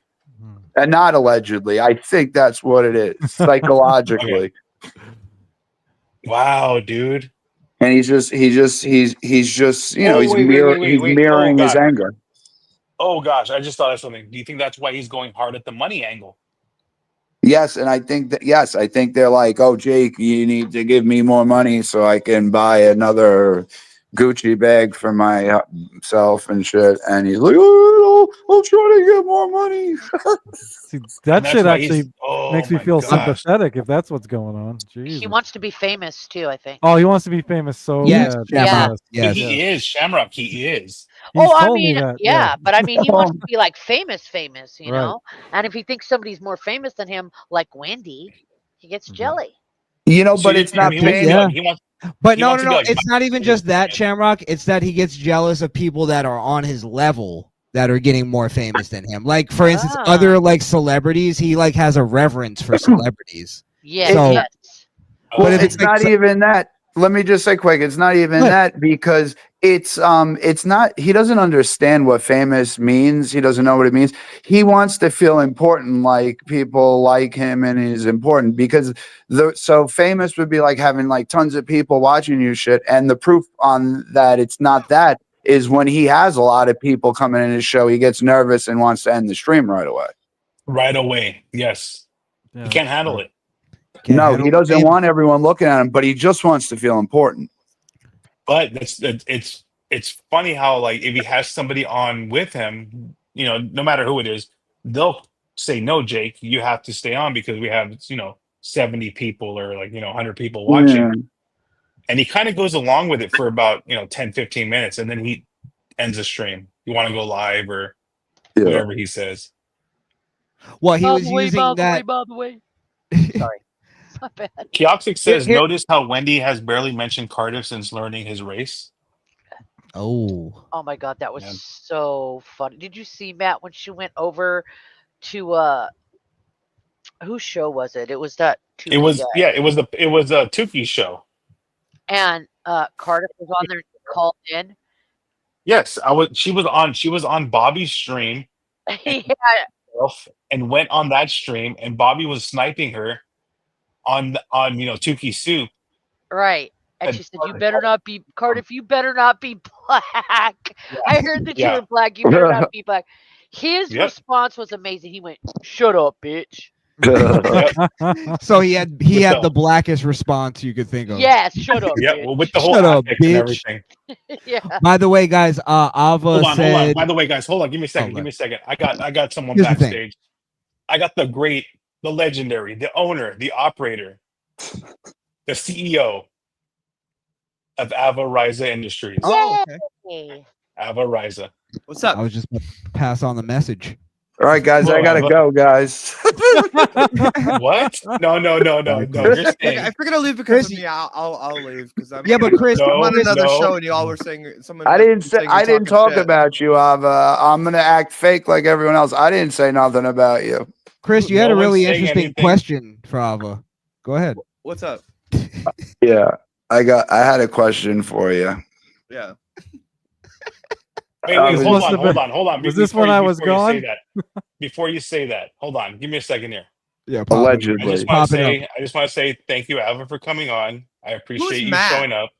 E: And not allegedly. I think that's what it is, psychologically.
B: Okay. Wow, dude.
E: And he's just he's mirroring his anger.
B: Oh gosh, I just thought of something. Do you think that's why he's going hard at the money angle?
E: Yes, and I think they're like, oh, Jake, you need to give me more money so I can buy another Gucci bag for myself and shit. And he's like, oh, I'll try to get more money.
D: See, that shit actually makes me feel sympathetic if that's what's going on. Jeez.
G: He wants to be famous too, I think.
D: Oh, he wants to be famous so
C: Yes,
D: bad.
C: Yes.
B: He is Shamrock. He is.
D: He's
G: I
D: told me
G: mean,
D: that,
G: yeah, but I mean, he wants to be like famous, you
D: Right.
G: know? And if he thinks somebody's more famous than him, like Wendy, he gets jelly.
E: But it's not paying.
C: But no, it's not even just that, Shamrock. It's that he gets jealous of people that are on his level that are getting more famous than him. Like, for instance, other like celebrities, he like has a reverence for celebrities.
G: Yes,
C: yes.
E: Well, but if it's not even that. Let me just say quick, it's not even that, because it's not, he doesn't understand what famous means. He doesn't know what it means. He wants to feel important, like people like him and he's important, because so famous would be like having like tons of people watching you shit. And the proof on that it's not that is when he has a lot of people coming in his show, he gets nervous and wants to end the stream right away.
B: Right away. Yes. He can't handle it.
E: No, he doesn't want everyone looking at him, but he just wants to feel important.
B: But it's funny how, like, if he has somebody on with him, no matter who it is, they'll say, no, Jake, you have to stay on because we have 70 people or 100 people watching.
E: Yeah.
B: And he kind of goes along with it for about 10-15 minutes, and then he ends the stream. You want to go live or whatever he says.
C: Well, he was using that.
G: By the way. Sorry.
B: Kioxic says, notice how Wendy has barely mentioned Cardiff since learning his race.
C: Oh
G: my God, that was so funny. Did you see, Matt, when she went over to whose show was it? It was that Tukey
B: it was
G: guy.
B: it was a Tukey show.
G: And Cardiff was on there, called in.
B: Yes, she was on Bobby's stream. And went on that stream, and Bobby was sniping her on Tukey Soup.
G: Right. And she said, you better not be Cardiff, you better not be black. I heard that you were black, you better not be black. His response was amazing. He went, shut up, bitch.
C: So he had the blackest response you could think of.
G: Yes, shut up.
B: Yeah,
G: bitch.
B: well, with the whole
C: shut up,
B: bitch.
C: bitch.
B: And everything.
G: Yeah.
C: By the way, guys, Ava said.
B: By the way, guys, hold on. Give me a second. I got someone backstage. I got the great, the legendary, the owner, the operator, the CEO of Ava Riza Industries.
C: Oh, okay.
B: Ava Riza.
I: What's up?
C: I was just gonna pass on the message.
E: All right, guys, I gotta go, guys.
B: What? No. You're staying.
I: If you're gonna leave because of me, I'll leave because I'm.
C: Yeah, but Chris,
I: I'm on another show, and y'all were saying someone.
E: I didn't talk about you, Ava. I'm gonna act fake like everyone else. I didn't say nothing about you.
C: Chris, you had a really interesting question for Ava. Go ahead.
I: What's up?
E: Yeah, I had a question for you.
I: Yeah.
B: Wait, hold on.
D: Was this when I was gone?
B: Before you say that, hold on. Give me a second here.
C: Yeah,
E: allegedly.
B: I just want to say thank you, Ava, for coming on. I appreciate you showing up.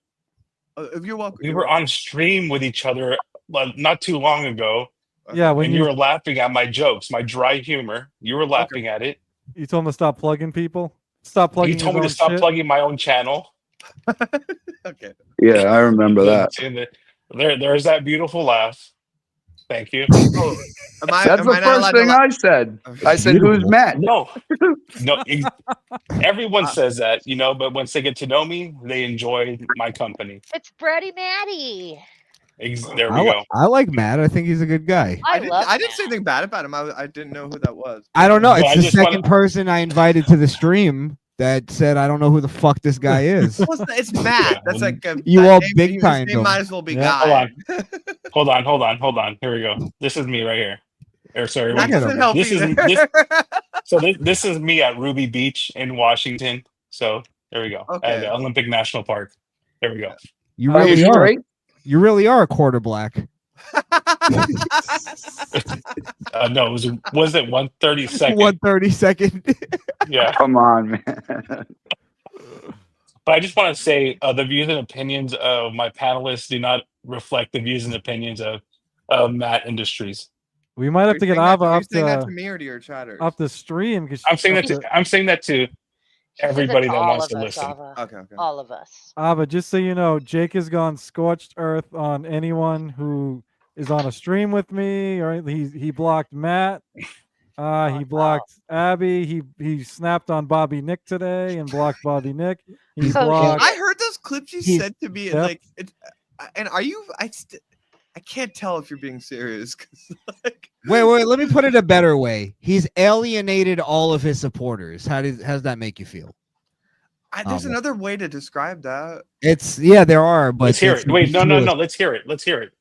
I: If you're welcome.
B: We were on stream with each other not too long ago.
D: Yeah,
B: when you were laughing at my jokes, my dry humor. You were laughing at it.
D: You told him to stop plugging people. Stop plugging.
B: You told me to stop plugging my own channel.
I: Okay.
E: Yeah, I remember that.
B: There's that beautiful laugh. Thank you.
I: Oh,
E: that's the first thing I said. I said, "Who's Matt?"
B: No. Everyone says that, but once they get to know me, they enjoy my company.
G: It's Brady Matty.
B: There we go.
C: I like Matt. I think he's a good guy.
G: I love
I: I didn't say anything bad about him. I didn't know who that was.
C: I don't know.
B: Well,
C: It's
B: I
C: the
B: just
C: second person I invited to the stream that said I don't know who the fuck this guy is.
I: Well, it's Matt. That's like
C: You
I: that
C: all
I: name-
C: big
I: his
C: timed
I: name
C: him.
I: might as well be
D: Yeah.
I: Guy.
B: Hold on. Here we go. This is me right here. Or sorry,
I: That
B: wait.
I: doesn't help
B: This is
I: either.
B: this is me at Ruby Beach in Washington. So there we go.
I: Okay.
B: At the Olympic National Park. There we go.
C: You
E: Are you
C: really are.
E: straight?
C: You really are a quarter black.
B: No, was it 132nd?
C: 132nd.
B: Yeah.
E: Come on, man.
B: But I just want to say the views and opinions of my panelists do not reflect the views and opinions of Matt Industries.
D: We might have to get Ava
I: Are you
D: up
I: saying that to
D: to
I: me or to your chatters?
D: up the stream because
B: I'm saying that to everybody that wants to listen.
I: Okay.
G: All of us.
D: Ava, just so you know, Jake has gone scorched earth on anyone who is on a stream with me, or he blocked Matt. He blocked Abby. He snapped on Bobby Nick today and blocked Bobby Nick. He
G: Oh,
D: blocked.
I: I heard those clips you
C: He's-
I: sent to me.
D: Yep.
I: Like, and are you? I can't tell if you're being serious. 'Cause, like,
C: Wait, let me put it a better way. He's alienated all of his supporters. How's that make you feel?
I: there's another way to describe that.
C: It's there are, but
B: Let's hear
C: it's
B: it. Wait, no.
C: ridiculous.
B: Let's hear it.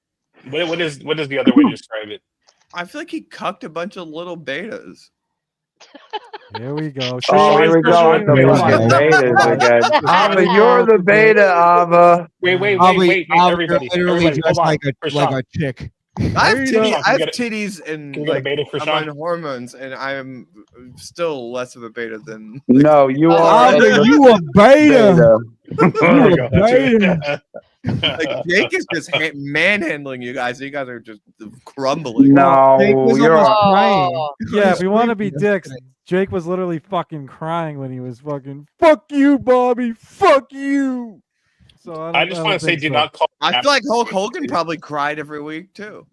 B: What is the other way to describe it?
I: I feel like he cucked a bunch of little betas.
D: Here we go.
E: Oh, here we go with the
C: Here we
E: fucking
C: go.
E: betas again. Ava, you're the beta, Ava.
B: Wait,
C: Probably,
B: everybody.
C: literally
B: Everybody,
C: dressed
B: hold on.
C: like a
B: Krishan,
C: chick.
I: I have,
B: you go.
I: I have
B: Can we get
I: titties and
B: can we get a
I: like
B: beta,
I: I'm
B: Krishan?
I: on hormones, and I am still less of a beta than.
E: No, you
G: Oh,
E: are.
C: Ava, you a beta.
B: There we
C: You
B: go.
C: a
B: That's
C: beta.
I: Like Jake is just manhandling you guys. You guys are just crumbling.
C: Jake
E: No,
C: was
E: you're.
C: almost crying.
G: Oh,
D: Yeah, if we want to be dicks, Jake was literally fucking crying when he was fucking "fuck you, Bobby, fuck you." So
B: I just want to say,
D: think
B: do
D: so.
B: not call.
I: I feel like Hulk Hogan probably cried every week too.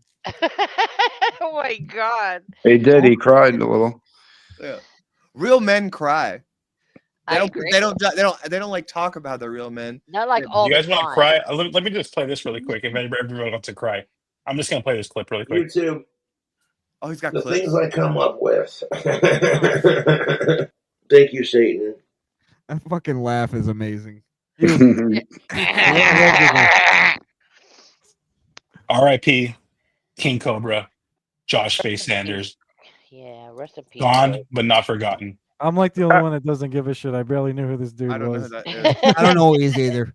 G: oh my god.
E: He did. He cried a little.
I: Yeah. Real men cry. They
G: I
I: don't.
G: agree.
I: They don't. They don't like talk about the real men.
G: Not like all
B: You guys
G: the
B: want to
G: time.
B: cry? Let me just play this really quick. If everyone wants to cry, I'm just gonna play this clip really quick.
A: YouTube,
I: Oh, he's got
A: the
I: clips.
A: things I come up with. Thank you, Satan.
C: That fucking laugh is amazing.
B: R.I.P. King Cobra, Josh Face Sanders,
G: Yeah, rest in peace.
B: gone but not forgotten.
D: I'm like the only one that doesn't give a shit. I barely knew who this dude
I: I don't know who
D: was.
I: that is.
C: I don't know who he is either.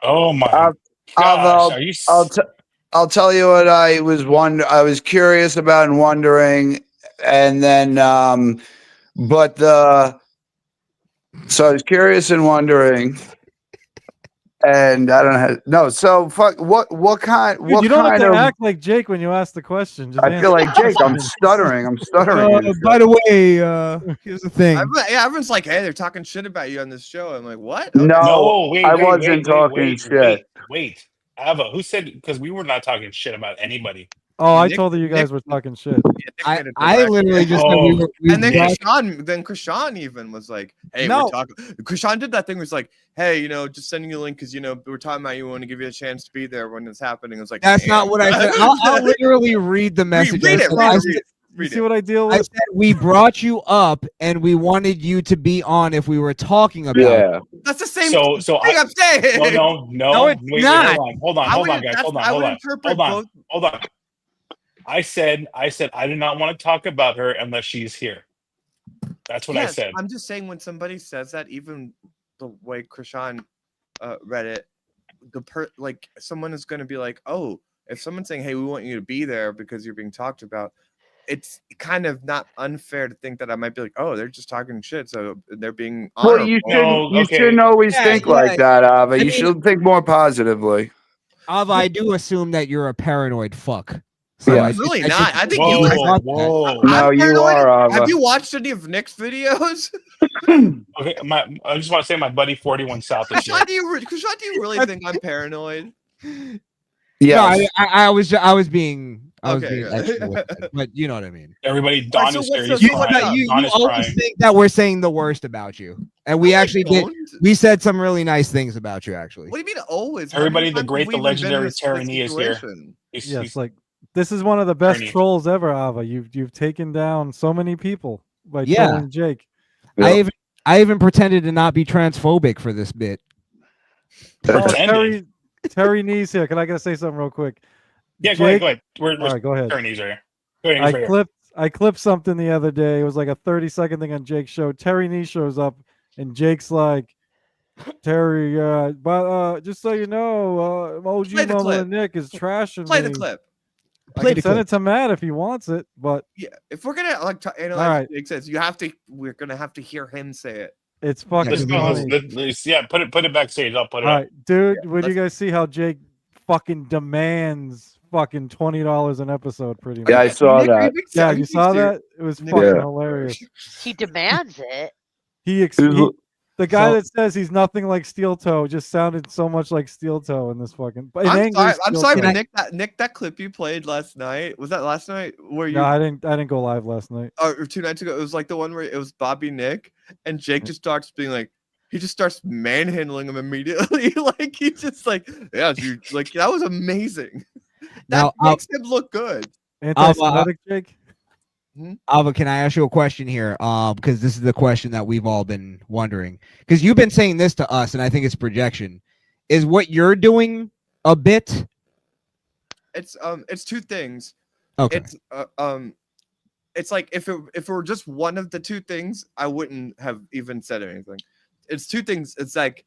B: Oh my
E: I'll-
B: gosh! Are you?
E: I'll tell you what I was curious about and wondering, and then so I was curious and wondering, and I don't know. So fuck. What kind?
D: Dude,
E: What
D: you don't have
E: kind
D: to
E: of?
D: act like Jake when you ask the question. Just
E: I feel
D: answer
E: like
D: the
E: Jake. I'm
D: question.
E: stuttering. I'm stuttering.
C: By the way, here's the thing.
I: Everyone's like, "Hey, they're talking shit about you on this show." I'm like, "What?"
E: No,
B: No, wait,
E: I
B: wait,
E: wasn't
B: wait,
E: talking
B: wait,
E: shit.
B: Wait, Ava, who said? Because we were not talking shit about anybody.
D: Oh, I
I: Nick-
D: told you guys
I: Nick-
D: were talking shit.
I: Yeah, Nick
C: I
I: made a
C: literally just said
B: Oh,
C: we
I: And then
C: brought-
I: Krishan even was like, "Hey,
C: No.
I: we're talking." Krishan did that thing. Was like, "Hey, just sending you a link because we're talking about you. We want to give you a chance to be there when it's happening." I was like,
C: That's not
I: "Damn."
C: what I said. I'll literally read the message.
I: Read
C: I
I: it.
C: said-
I: Read
C: I
I: it.
C: said-
I: Read it.
D: You
I: Read
D: see
I: it.
D: what I deal
C: I
D: with?
C: said we brought you up and we wanted you to be on if we were talking about it.
E: Yeah.
I: That's the same
B: So
I: thing I'm saying.
B: no.
C: No, it's
B: wait,
C: not.
B: hold on,
I: I would-
B: guys,
I: that's-
B: hold
I: I would
B: on,
I: interpret
B: hold on,
I: both.
B: hold on. I said I do not want to talk about her unless she's here. That's what I
I: Yes,
B: said.
I: I'm just saying when somebody says that, even the way Krishan read it, someone is going to be like, "Oh, if someone's saying, hey, we want you to be there because you're being talked about," it's kind of not unfair to think that I might be like, "Oh, they're just talking shit, so they're being
E: Well,
I: honorable."
E: you
B: okay.
E: shouldn't always
C: Yeah,
E: think
C: yeah.
E: like that, Ava.
C: I
E: You
C: mean-
E: should think more positively.
C: Ava, I do assume that you're a paranoid fuck. So
E: Yeah.
C: I
I: I'm
C: just-
I: really
C: I
I: not.
C: should-
I: I think
B: Whoa,
I: you guys
C: are-
B: whoa.
E: No,
I: I'm
E: you
I: paranoid.
E: are, Ava.
I: Have you watched any of Nick's videos?
B: Okay, I just want to say my buddy 41 South is here.
I: Krishan, do you really think I'm paranoid?
E: Yes.
C: No, I was being I was
I: Okay,
C: being
I: yeah.
C: extra with it, but you know what I mean.
B: Everybody,
I: Alright,
B: Don
I: so
B: is
I: what's
B: here.
I: the-
B: He's
I: so what's
B: crying.
I: up?
C: You
B: Don is
C: always
B: crying.
C: think that we're saying the worst about you, and we
I: No, I
C: actually did.
I: don't.
C: We said some really nice things about you, actually.
I: What do you mean always? How
B: Everybody,
I: many
B: the
I: times
B: great,
I: have we
B: the
I: even been in
B: legendary
I: this, like,
B: Tyranny is here.
I: situation?
D: Yes, like this is one of the best
B: Tyranny.
D: trolls ever, Ava. You've taken down so many people by
C: Yeah.
D: trolling Jake.
C: I even pretended to not be transphobic for this bit.
D: Oh,
B: Pretended.
D: Terry Nees here. Can I gotta say something real quick?
B: Yeah,
D: Jake,
B: go ahead. We're
D: all right, go ahead.
B: Tyranny's right here. Go ahead, he's right here.
D: I clipped something the other day. It was like a 30-second thing on Jake's show. Terry Nee shows up and Jake's like, Terry, but just so you know, OG
I: Play the
D: Mumble
I: clip.
D: and Nick is trashing
I: Play
D: me.
I: the clip.
D: I
C: Play
D: can
C: the
D: send
C: clip.
D: it to Matt if he wants it, but
I: Yeah, if we're gonna like analyze
D: right.
I: what Jake says, we're gonna have to hear him say it.
D: it's fucking
B: Let's go.
D: funny.
B: Yeah, put it backstage. I'll put it
D: All
B: up.
D: right, dude,
I: Yeah,
D: would you
I: let's-
D: guys see how Jake fucking demands fucking $20 an episode pretty much?
E: Yeah, I saw
I: Nick, are
E: that.
I: being
D: Yeah,
I: serious?
D: you saw that? It was
I: Nick-
D: fucking
E: Yeah.
D: hilarious.
G: He demands it.
D: The guy
C: So-
D: that says he's nothing like Steel Toe just sounded so much like Steel Toe in this fucking. in
I: I'm
D: angry
I: sorry, I'm
D: Steel
I: sorry,
D: Toe.
I: but Nick, that clip you played last night, was that last night? Where you
D: No, I didn't go live last night.
I: or 2 nights ago? It was like the one where it was Bobby Nick and Jake just starts being like, he just starts manhandling him immediately. Like he's just like, yeah, dude, like that was amazing. That
C: Now,
I: makes him look good.
D: Anti-Semitic, Jake.
C: Alva, can I ask you a question here? Because this is the question that we've all been wondering. Because you've been saying this to us, and I think it's projection. Is what you're doing a bit?
I: It's two things.
C: Okay.
I: It's like if it were just one of the two things, I wouldn't have even said anything. It's two things. It's like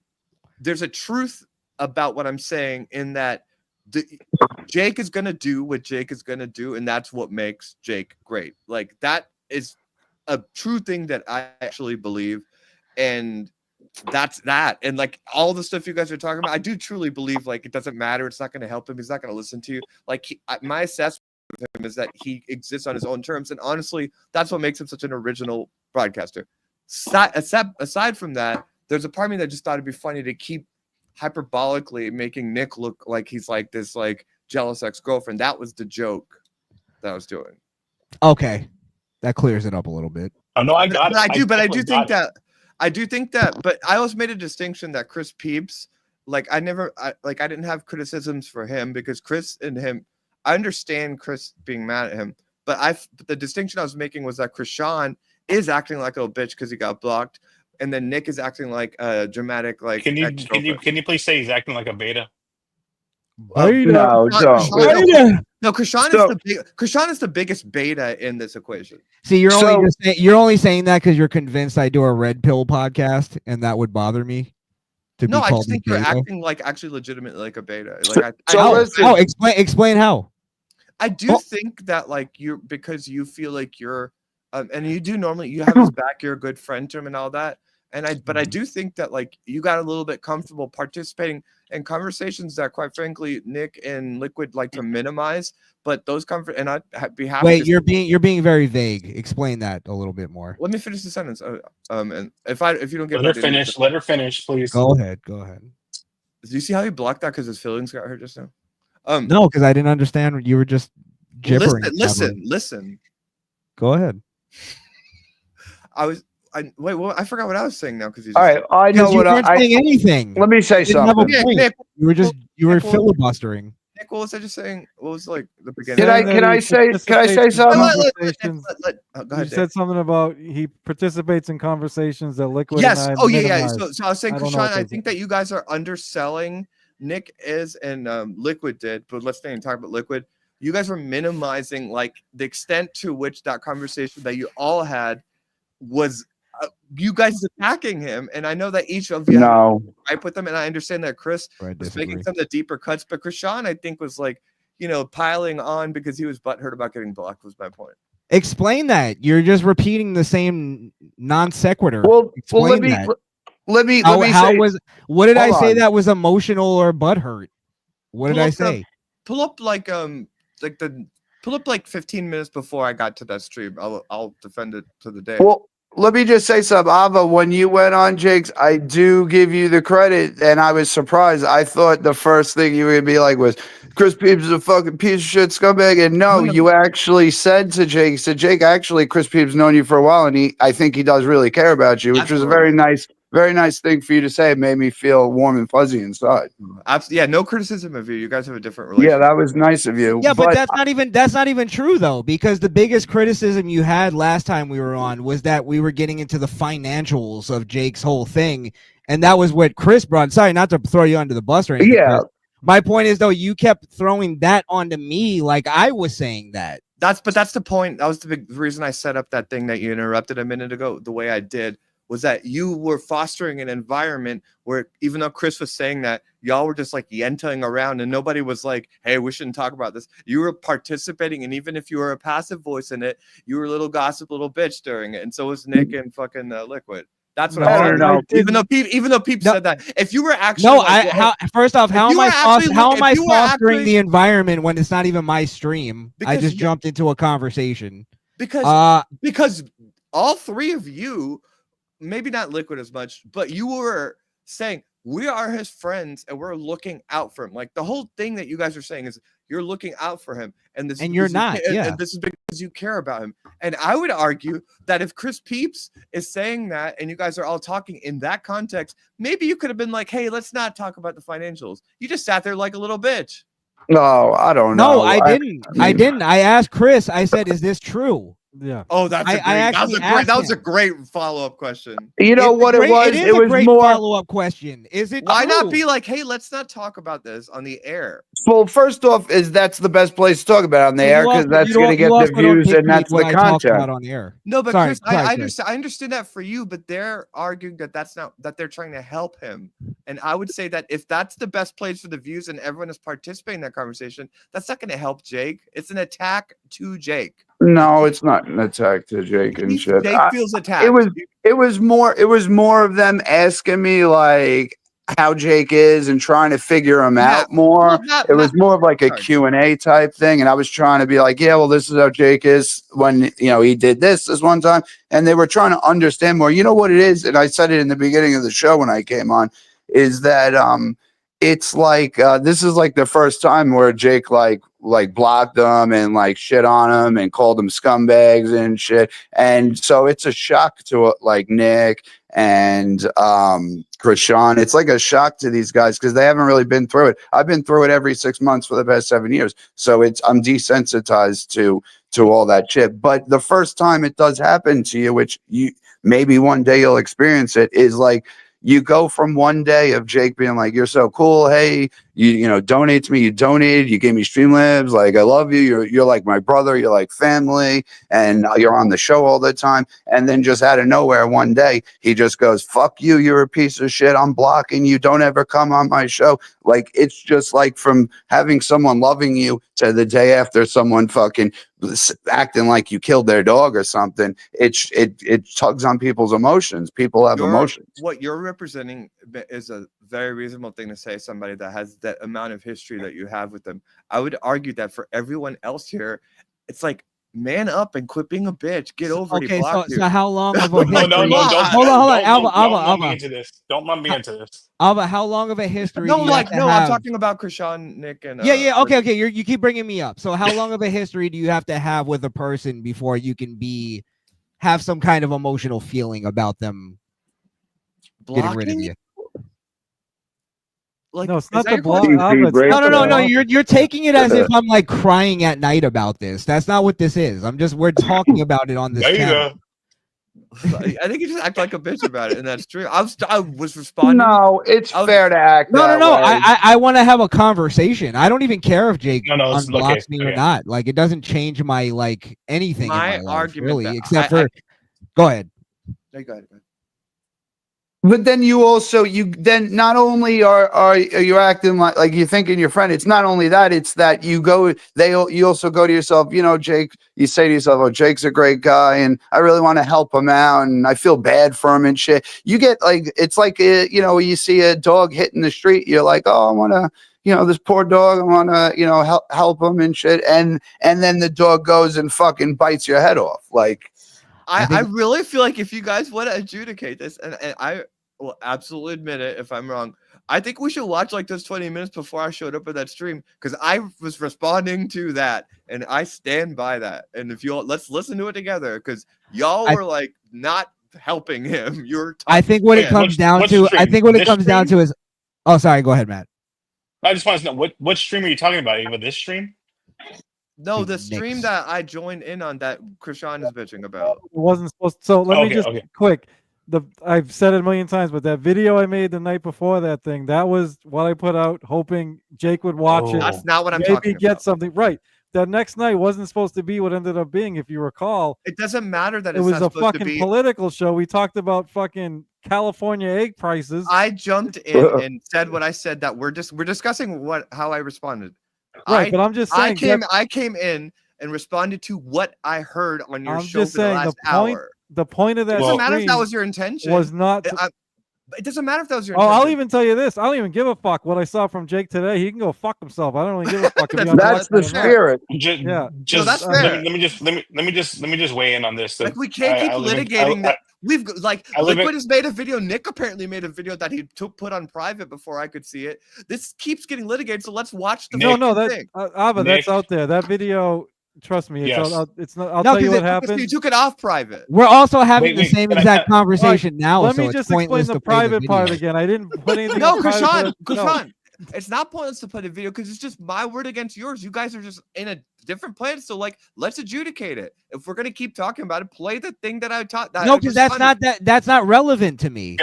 I: there's a truth about what I'm saying in that Jake is gonna do what Jake is gonna do, and that's what makes Jake great. Like that is a true thing that I actually believe, and that's that. And like all the stuff you guys are talking about, I do truly believe like it doesn't matter. It's not gonna help him. He's not gonna listen to you. Like my assessment of him is that he exists on his own terms, and honestly, that's what makes him such an original broadcaster. Aside from that, there's a part of me that just thought it'd be funny to keep hyperbolically making Nick look like he's like this like jealous ex-girlfriend. That was the joke that I was doing.
C: Okay. That clears it up a little bit.
B: Oh no, I got it.
I: I do
B: definitely
I: think
B: got it.
I: that, but I also made a distinction that Chris Peeps, like I didn't have criticisms for him because Chris and him, I understand Chris being mad at him, but the distinction I was making was that Krishan is acting like a little bitch because he got blocked, and then Nick is acting like a dramatic like.
B: Can you please say he's acting like a beta?
E: No, don't.
I: No, Krishan is the biggest beta in this equation.
C: See, you're only saying that because you're convinced I do a red pill podcast, and that would bother me.
I: No,
C: be
I: I
C: called
I: just think
C: a
I: you're
C: beta.
I: acting like actually legitimately like a beta.
E: So-
I: Like
C: How? Explain how.
I: I do think that like because you feel like you're and you do normally you have his back, you're a good friend to him and all that. But I do think that like you got a little bit comfortable participating in conversations that quite frankly Nick and Liquid like to minimize. But those and I'd be happy.
C: Wait, you're being very vague. Explain that a little bit more.
I: Let me finish the sentence. And if you don't get
B: Let her finish, please.
C: Go ahead.
I: Do you see how he blocked that because his feelings got hurt just now?
C: No, because I didn't understand. You were just gibbering.
I: Listen.
C: Go ahead.
I: I forgot what I was saying now because
E: All right, I know
C: you
E: what
C: weren't saying anything.
E: Let me say
C: You didn't have a
E: something.
C: point. You were
I: Nick,
C: filibustering.
I: Nick, what was I just saying? What was like the beginning?
E: Can I say something?
I: Go ahead,
D: You said something about he participates in conversations that Liquid.
I: Yes.
D: And I
I: Oh yeah.
D: minimize.
I: So I was saying,
D: I don't know
I: Krishan,
D: what
I: I
D: those
I: think that you guys are underselling. Nick is and Liquid did, but let's stay and talk about Liquid. You guys were minimizing like the extent to which that conversation that you all had was you guys attacking him, and I know that each of you right with them, and I understand that Chris was making some of the deeper cuts, but Krishan I think was like piling on because he was butthurt about getting blocked. Was my point.
C: Explain that. You're just repeating the same non sequitur.
E: Well, let me say.
C: What did I say that was emotional or butthurt? What did I say?
I: Pull up pull up 15 minutes before I got to that stream. I'll defend it to the day.
E: Well, let me just say something. Ava, when you went on Jake's, I do give you the credit, and I was surprised. I thought the first thing you would be like was, Chris Peeps is a fucking piece of shit scumbag. And no, you actually said to Jake, actually, Chris Peeps known you for a while, and I think he does really care about you, which was a very nice thing for you to say. It made me feel warm and fuzzy inside.
I: Absolutely. Yeah, no criticism of you. You guys have a different relationship.
E: Yeah, that was nice of you.
C: Yeah, but that's not even true though, because the biggest criticism you had last time we were on was that we were getting into the financials of Jake's whole thing, and that was what Chris brought. Sorry, not to throw you under the bus or anything.
E: Yeah.
C: Chris. My point is though, you kept throwing that onto me like I was saying that.
I: That's the point. That was the big reason I set up that thing that you interrupted a minute ago. The way I did was that you were fostering an environment where, even though Chris was saying that, y'all were just like yenting around and nobody was like, hey, we shouldn't talk about this. You were participating, and even if you were a passive voice in it, you were a little gossip little bitch during it. And so was Nick and fucking Liquid. That's what I know. Even though Peep said that, if you were actually
C: first off, how am I fostering the environment when it's not even my stream? I just jumped into a conversation
I: because all three of you, maybe not Liquid as much, but you were saying we are his friends and we're looking out for him. Like the whole thing that you guys are saying is you're looking out for him, and this
C: and you're not.
I: And this is because you care about him. And I would argue that if Chris Peeps is saying that, and you guys are all talking in that context, maybe you could have been like, "Hey, let's not talk about the financials." You just sat there like a little bitch.
E: No, I don't know.
C: No, I didn't. I asked Chris. I said, "Is this true?"
D: Yeah.
I: Oh, that was a great follow-up question.
E: You know what it was?
C: It was a great follow-up question. Is it
I: Why
C: true?
I: not be like, hey, let's not talk about this on the air?
E: Well, first off, that's the best place to talk about it on the air, because that's going to get the views and that's the content.
C: On the air.
I: No, but Chris, I understand that for you, but they're arguing that that's not, that they're trying to help him. And I would say that if that's the best place for the views and everyone is participating in that conversation, that's not going to help Jake. It's an attack to Jake.
E: No, it's not an attack to Jake and shit.
I: Jake feels attacked.
E: It was more of them asking me like how Jake is and trying to figure him out more. It was more of like a Q&A type thing, and I was trying to be like, yeah, well, this is how Jake is when he did this one time, and they were trying to understand more. You know what it is, and I said it in the beginning of the show when I came on, is that it's like this is like the first time where Jake like blocked them and like shit on them and called them scumbags and shit, and so it's a shock to like Nick and Krishan. It's like a shock to these guys because they haven't really been through it. I've been through it every 6 months for the past 7 years, so I'm desensitized to all that shit. But the first time it does happen to you, which you maybe one day you'll experience it, is like you go from one day of Jake being like, you're so cool. Hey, you donate to me. You donated. You gave me Streamlabs. Like, I love you. You're like my brother. You're like family. And you're on the show all the time. And then just out of nowhere, one day, he just goes, fuck you. You're a piece of shit. I'm blocking you. Don't ever come on my show. Like, it's just like from having someone loving you to the day after someone fucking acting like you killed their dog or something. It tugs on people's emotions. People have emotions.
I: What you're representing is a very reasonable thing to say. Somebody that has that amount of history that you have with them. I would argue that for everyone else here, it's like, man up and quit being a bitch. Get over it.
C: Okay, so how long of a
B: history?
C: No,
B: hold on, Alba. Don't run me into this.
C: Alba, how long of a history?
I: I'm talking about Krishan, Nick, and
C: okay. You keep bringing me up. So how long of a history do you have to have with a person before you can have some kind of emotional feeling about them getting rid of you?
D: Like, no, it's not the block.
C: No. You're taking it as if I'm like crying at night about this. That's not what this is. We're talking about it on this channel.
I: I think you just act like a bitch about it, and that's true. I was responding.
E: No, it's fair to act.
C: No. I want to have a conversation. I don't even care if Jake unblocks me or not. Like, it doesn't change my like anything.
I: My
C: in my life,
I: argument,
C: really, except for. Go ahead.
I: No, go ahead.
E: But then then not only are you acting like you're thinking your friend, it's not only that, it's that you also go to yourself, Jake, you say to yourself, oh, Jake's a great guy and I really want to help him out and I feel bad for him and shit. You get like, it's like, you see a dog hit in the street, you're like, oh, I want to, this poor dog, I want to, help him and shit. And then the dog goes and fucking bites your head off. Like,
I: I really feel like if you guys want to adjudicate this, and I will absolutely admit it if I'm wrong, I think we should watch like those 20 minutes before I showed up at that stream because I was responding to that and I stand by that. And if you all let's listen to it together because y'all were like not helping him. You're
C: I think what it comes down to, I think what it comes down to is, oh, sorry, go ahead, Matt.
B: I just want to know what stream are you talking about? Ava? This stream?
I: No, the stream that I joined in on that Krishan is bitching about.
D: It wasn't supposed to, so let me just quick. I've said it a million times, but that video I made the night before that thing, that was what I put out, hoping Jake would watch it.
I: That's not what I'm
D: maybe
I: talking
D: get
I: about.
D: something right. That next night wasn't supposed to be what ended up being, if you recall.
I: It doesn't matter that
D: it
I: it's
D: was
I: not
D: a
I: supposed to
D: fucking
I: be.
D: political show. We talked about fucking California egg prices.
I: I jumped in and said what I said, that we're discussing how I responded.
D: Right, but I'm just saying
I: I came in and responded to what I heard on your
D: I'm
I: show
D: just
I: for the
D: saying
I: last
D: point,
I: hour.
D: the point of that
I: It doesn't matter if
D: stream
I: that was your intention.
D: was not.
I: It doesn't matter if that was your
D: Oh,
I: intention.
D: I'll even tell you this. I don't even give a fuck what I saw from Jake today. He can go fuck himself. I don't really give a fuck.
E: That's the spirit.
D: Yeah.
B: Just,
I: that's fair.
B: let me just weigh in on this.
I: Like we can't keep litigating that. We've like
B: I live
I: Liquid has made a video. Nick apparently made a video that he put on private before I could see it. This keeps getting litigated, so let's watch the thing.
D: Ava, that's out there. That video, trust me, it's not. I'll
C: No,
D: tell you
C: 'cause
D: what happened.
I: You took it off private.
C: We're also having the same exact conversation now.
D: Let
C: so
D: me
C: it's
D: just explain
C: pointless
D: the
C: to play the
D: private part
C: video.
D: again. I didn't put anything.
I: No,
D: in private,
I: Krishan. It's not pointless to put a video because it's just my word against yours. You guys are just in a different planet. So like, let's adjudicate it. If we're gonna keep talking about it, play the thing that I taught.
C: No, because that's not relevant to me.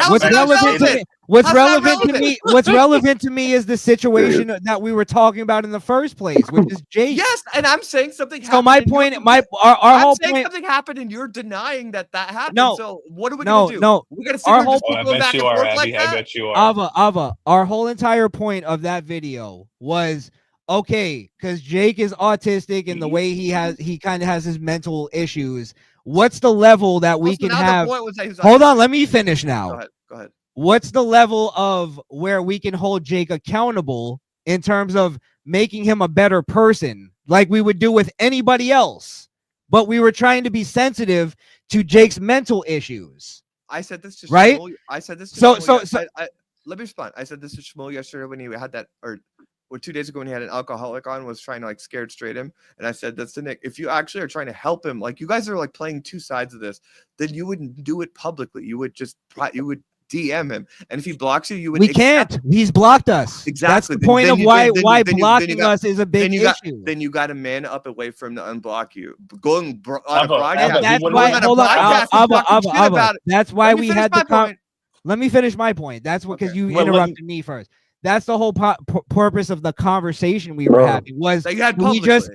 C: What's relevant to me? What's relevant to me is the situation that we were talking about in the first place, which is Jake.
I: Yes, and I'm saying something.
C: So my point, our whole point.
I: Something happened, and you're denying that happened.
C: No,
I: so what are we gonna do?
C: No,
I: we're gonna sit here and just keep going back and forth like that.
B: I bet you are.
C: Ava, our whole entire point of that video was okay, because Jake is autistic and the way he kind of has his mental issues. What's the level that we can have? Hold on, let me finish now.
I: Go ahead.
C: What's the level of where we can hold Jake accountable in terms of making him a better person, like we would do with anybody else? But we were trying to be sensitive to Jake's mental issues.
I: I said this to
C: right.
I: Shmuel, I said this to
C: so
I: Shmuel, let me respond. I said this to Shmuel yesterday when he had that, or 2 days ago when he had an alcoholic on, was trying to like scared straight him, and I said that's to Nick. If you actually are trying to help him, like you guys are like playing two sides of this, then you wouldn't do it publicly. You would DM him, and if he blocks you, you would.
C: We can't. He's blocked us.
I: Exactly.
C: That's the point of why blocking us is a big issue.
I: Then you got to man up and wait for him to unblock you. Going on a broadcast.
C: That's why. Hold on, that's why we had the. Let me finish my point. That's what, because you interrupted me first. That's the whole purpose of the conversation we were having. Was do we just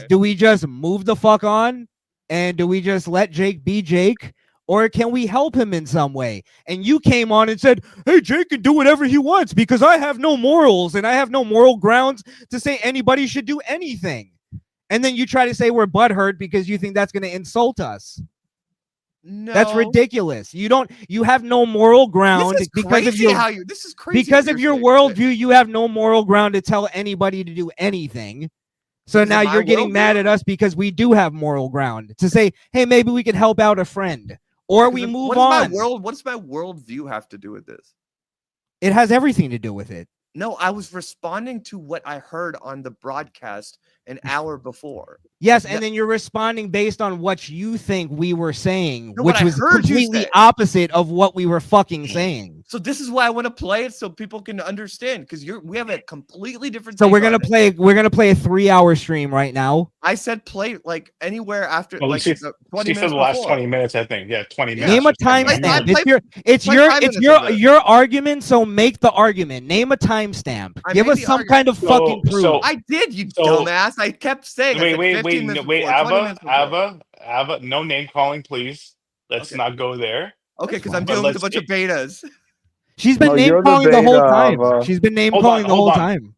C: do we just move the fuck on, and do we just let Jake be Jake? Or can we help him in some way? And you came on and said, hey, Jake can do whatever he wants because I have no morals and I have no moral grounds to say anybody should do anything. And then you try to say we're butthurt because you think that's going to insult us.
I: No.
C: That's ridiculous. You have no moral ground because of your because of your worldview. You have no moral ground to tell anybody to do anything. So now you're getting mad at us because we do have moral ground to say, hey, maybe we can help out a friend. Or we move on.
I: What does my worldview have to do with this?
C: It has everything to do with it.
I: No, I was responding to what I heard on the broadcast an hour before.
C: Yes, and then you're responding based on what you think we were saying,
I: no,
C: which was completely opposite of what we were fucking saying.
I: So this is why I want to play it so people can understand, because we have a completely different.
C: So we're gonna play a 3-hour stream right now.
I: I said play like anywhere after
B: like 20 minutes for the last 20 minutes, I think. Yeah, 20 minutes.
C: Name a timestamp. It's your argument, so make the argument. Name a timestamp. Give us some kind of fucking proof.
I: I did, you dumbass. I kept saying.
B: Wait, Ava, no name calling, please. Let's not go there.
I: Okay, because I'm dealing with a bunch of betas.
C: She's been name calling the whole time. She's been name calling the whole time.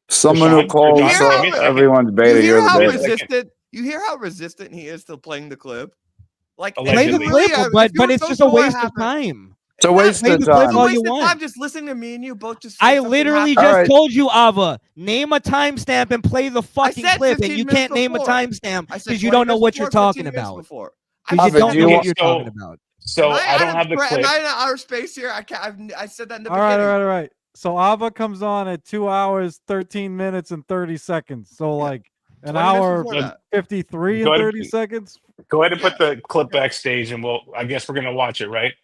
E: Someone who calls everyone's beta.
I: You hear how resistant he is to playing the clip? Like
C: play the clip, but it's just a waste of time.
E: It's a waste
C: Play
E: of
C: the clip
E: time.
C: all
I: Waste
C: you
I: of
C: want.
I: time just listening to me and you both just.
C: I
I: say something
C: literally
I: happened.
C: just
E: Alright.
C: told you, Ava, name a timestamp and play the fucking
I: said
C: clip, and
I: 15
C: you
I: minutes
C: can't name a
I: before.
C: timestamp
I: I said
C: because you
I: 20
C: don't know
I: minutes
C: what you're
I: before, 15
C: talking
I: minutes
C: about.
I: before.
C: Because you
E: Ava,
C: don't
E: do
C: know
E: you
C: what
E: want-
C: you're
B: So-
C: talking about.
B: So I don't have the
I: Am
B: clip.
I: I in outer space here? I can't. I said that in the
D: All right,
I: beginning.
D: all right. So Ava comes on at 2 hours, 13 minutes, and 30 seconds. So like an
I: 20 minutes
D: hour,
I: before that.
D: 53
B: Go
D: and
B: ahead.
D: 30 seconds.
B: Go ahead and put the clip backstage, and I guess we're gonna watch it, right?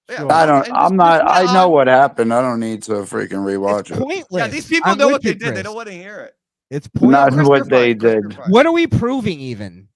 I: Yeah,
D: Sure.
E: I don't.
I: and
E: I'm
I: just
E: not.
I: put it
E: I know
I: on.
E: what happened. I don't need to freaking rewatch
C: It's
E: it.
C: pointless.
I: Yeah, these people
C: I'm
I: know
C: with
I: what they
C: you,
I: did. They
C: Chris.
I: don't want to hear it.
C: It's
E: Not
C: pointless.
E: what they did.
C: What are we proving even?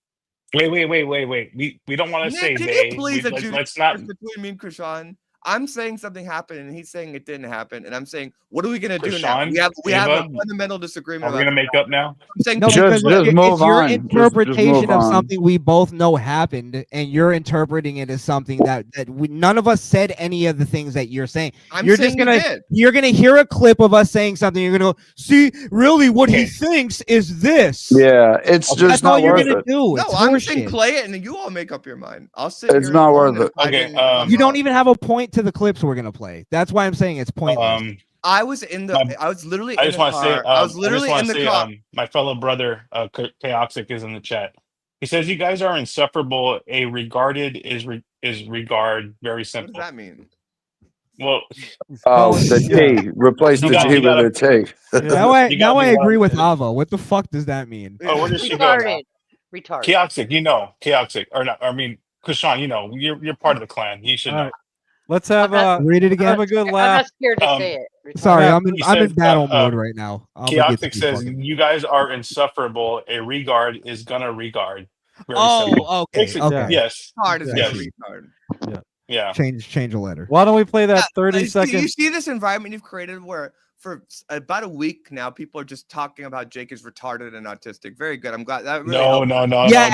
B: Wait. We don't want to say
I: Nick, can
B: they.
I: you please
B: Let's not.
I: between me and Krishan? I'm saying something happened, and he's saying it didn't happen, and I'm saying, what are we gonna do now?
B: Krishan,
I: We have a
B: Ava,
I: fundamental
B: Are
I: disagreement.
B: we gonna make up now?
I: I'm saying
C: No,
E: Just-
C: because
E: just
C: it's
E: move
C: your
E: on. Just
C: interpretation
E: move
C: of
E: on.
C: something we both know happened, and you're interpreting it as something that none of us said any of the things that you're saying.
I: I'm
C: You're
I: saying
C: just gonna
I: you did.
C: you're gonna hear a clip of us saying something. You're gonna go, see, really, what he
B: Okay.
C: thinks is this.
E: Yeah, it's
B: Okay.
E: just
C: That's all
E: not
C: you're
E: worth
C: gonna
E: it.
C: do.
I: No,
C: It's
I: I'm saying
C: horseshit.
I: play it, and you all make up your mind. I'll sit
E: It's
I: here
E: not
I: and
E: worth
I: if
E: it.
I: I
B: Okay,
I: didn't- if I'm
C: You don't
I: wrong.
C: even have a point to the clips we're gonna play. That's why I'm saying it's pointless.
I: I was in the.
B: My-
I: I was literally.
B: I
I: in
B: just
I: the
B: want to say,
I: car. I was literally in the car.
B: my fellow brother, Chaoxic, is in the chat. He says, "You guys are insufferable. A regarded is regard. Very
I: What
B: simple."
I: does that mean?
B: Well,
D: He's
E: Oh,
D: calling-
E: the
D: yeah.
E: T. Replace
B: You
E: the
B: got-
E: T
B: you
E: with
B: gotta-
E: a T.
D: Yeah.
C: Now I
B: You gotta be
C: agree with
B: one-
C: Ava. What the fuck does that mean?
B: oh, where does she go now?
G: Retarded. Retarded.
B: Chaoxic, Chaoxic, or not? I mean, Krishan, you're part of the clan. You should
D: All
B: know.
D: right. Let's have
C: Read it again.
D: have a good
G: I'm
D: laugh.
G: not scared to
B: Um,
G: say it. Retarded.
C: Sorry,
D: Yeah,
C: I'm
B: he
C: in
B: says,
C: battle mode right now. I'm gonna get
B: Chaotic
C: to
B: says,
C: fucking-
B: "You guys are insufferable. A regard is gonna regard." Very simple.
C: Oh, okay,
B: Makes it-
C: okay.
B: Yes.
I: Hard is
B: Yes.
I: a retard.
B: Yeah.
C: Change a letter.
D: Why don't we play that
I: Yeah,
D: 30
I: you
D: second?
I: see this environment you've created where for about a week now people are just talking about Jake is retarded and autistic. Very good. I'm glad that really
B: No.
C: Yeah,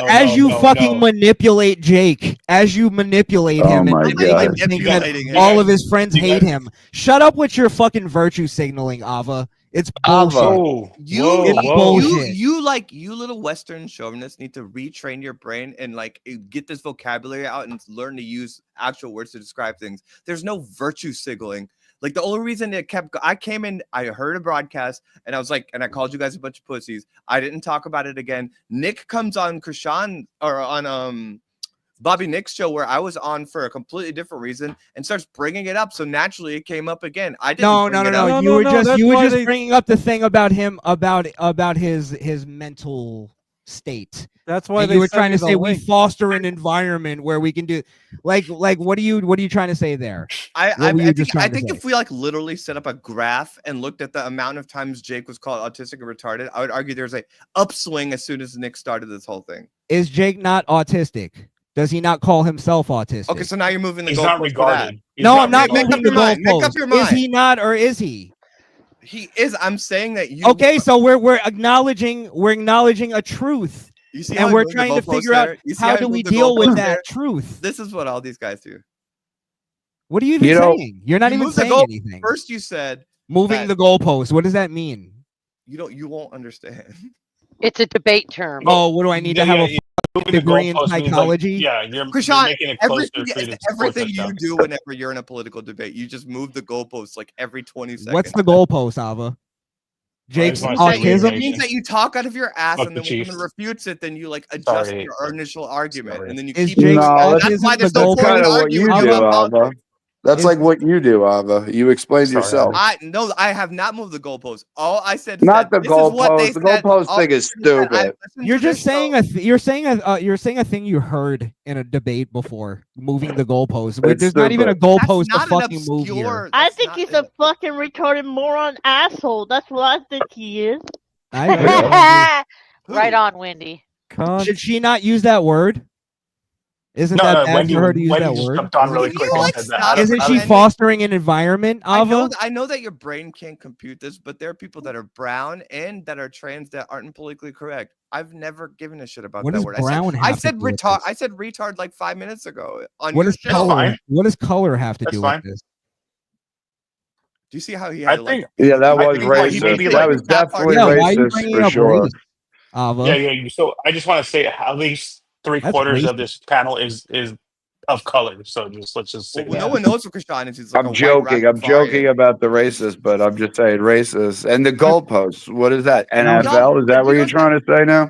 C: as you fucking manipulate Jake, as you manipulate
E: Oh
C: him,
E: my
C: and
E: God.
C: think that
I: manipulating him.
C: all of his friends
B: You
C: hate
B: guys-
C: him. Shut up with your fucking virtue signaling, Ava. It's
E: Ava.
C: bullshit.
B: Whoa.
I: You,
B: whoa,
C: It's
B: whoa.
C: bullshit.
I: you little Western chauvinists need to retrain your brain and like get this vocabulary out and learn to use actual words to describe things. There's no virtue signaling. Like the only reason it kept, I came in, I heard a broadcast and I was like, and I called you guys a bunch of pussies. I didn't talk about it again. Nick comes on Krishan or on Bobby Nick's show where I was on for a completely different reason and starts bringing it up. So naturally it came up again. I didn't.
C: No.
I: bring it up.
D: No,
C: You were
D: no,
C: just
D: that's
C: you were
D: why
C: just
D: they-
C: bringing up the thing about him about his mental state.
D: That's why
C: And
D: they
C: you were
D: sent
C: trying
D: me
C: to
D: the
C: say we
D: link.
C: foster an environment where we can do like what are you trying to say there?
I: I
C: What were you just
I: think,
C: trying to say?
I: if we like literally set up a graph and looked at the amount of times Jake was called autistic and retarded, I would argue there's a upswing as soon as Nick started this whole thing.
C: Is Jake not autistic? Does he not call himself autistic?
I: Okay, so now you're moving the
B: He's not
I: goalpost for that.
B: regarded. He's
C: No, I'm not
I: Make up
C: moving the
I: your mind. Make up
C: goalpost.
I: your
C: Is
I: mind.
C: he not or is he?
I: He is. I'm saying that you.
C: Okay, so we're acknowledging a truth,
I: You see how
C: and
I: he
C: we're
I: moved the
C: trying to
I: goalpost
C: figure out
I: there? You see
C: how
I: he
C: do we
I: moved the
C: deal with
I: goalpost
C: that
I: there?
C: truth.
I: This is what all these guys do.
C: What are you even
E: You know,
C: saying? You're not
I: you
C: even
I: moved the
C: saying
I: goal-
C: anything.
I: First, you said
C: Moving
I: that-
C: the goalpost. What does that mean?
I: you won't understand.
G: It's a debate term.
C: Oh, what do I need to have a degree in psychology?
B: You're
I: Krishan,
B: making it closer
I: everything,
B: for you to score
I: everything you
B: touchdowns.
I: do whenever you're in a political debate, you just move the goalposts like every 20 seconds.
C: What's the goalpost, Ava? Jake's
B: wanna say
I: It
C: autism.
I: means that you talk out of your ass,
B: Fuck
I: and
B: the
I: then when
B: Chiefs.
I: someone refutes it, then you like adjust
B: Sorry.
I: your initial argument,
B: Sorry.
I: and then you
C: Is
I: keep.
C: Jake's
E: No,
I: That's
C: autism
I: why
C: the
I: there's no
E: That's
I: point
E: kind
I: in
E: of what you
I: arguing
E: do,
I: about
E: Ava.
I: politics.
E: That's
C: Is-
E: like what you do, Ava. You explained
B: Sorry,
E: yourself.
I: No, I have not moved the goalposts. All I said is
E: Not
I: that
E: the
I: this is what they
E: goalpost. The
I: said.
E: goalpost
I: All
E: thing
I: I
E: is
I: said that I
E: stupid.
I: listened
C: You're
I: to
C: just
I: this
C: saying
I: show.
C: you're saying a thing you heard in a debate before, moving the goalpost.
E: It's
C: There's not even a
E: stupid.
C: goalpost to
I: That's not an
C: fucking move here.
I: obscure-
H: I
I: that's
H: think
I: not
H: he's
I: an-
H: a fucking retarded moron asshole. That's what I think he is.
C: I agree.
G: Right on, Wendy.
C: Should she not use that word? Isn't
B: No,
C: that
B: no,
C: bad
B: Wendy,
C: for her to use
B: Wendy
C: that
B: just
C: word?
B: jumped on really
I: Can
B: quick
I: you,
B: and
I: like,
B: said that.
I: stop
B: I
C: Isn't
B: don't-
C: she
I: pretending-
C: fostering an environment, Ava?
I: I know that your brain can't compute this, but there are people that are brown and that are trans that aren't politically correct. I've never given a shit about
C: What
I: that
C: does
I: word.
C: brown
I: I
C: have to
I: said
C: do with
I: retard.
C: this?
I: I said retard like 5 minutes ago on
C: What
I: your
C: does
I: show.
C: color?
B: fine.
C: What does color have to
B: That's
C: do
B: fine.
C: with this?
I: Do you see how he
B: I
I: had to
B: think-
I: like?
E: Yeah, that
B: I
E: was
B: think what he may
E: racist.
B: be
E: That
B: like-
E: was definitely
C: Yeah, why are you
E: racist
C: bringing
E: for
C: up
E: sure.
C: race, Ava?
B: Yeah. So I just want to say at least
C: That's
B: three-quarters of
C: racist.
B: this panel is of color. So let's just say
I: Well, no
B: that.
I: one knows what Krishan is. He's like
E: I'm
I: a
E: joking.
I: White
E: I'm joking about the racist, but I'm just saying racist. And the goalposts. What is that? NFL? Is that what you're trying to say now?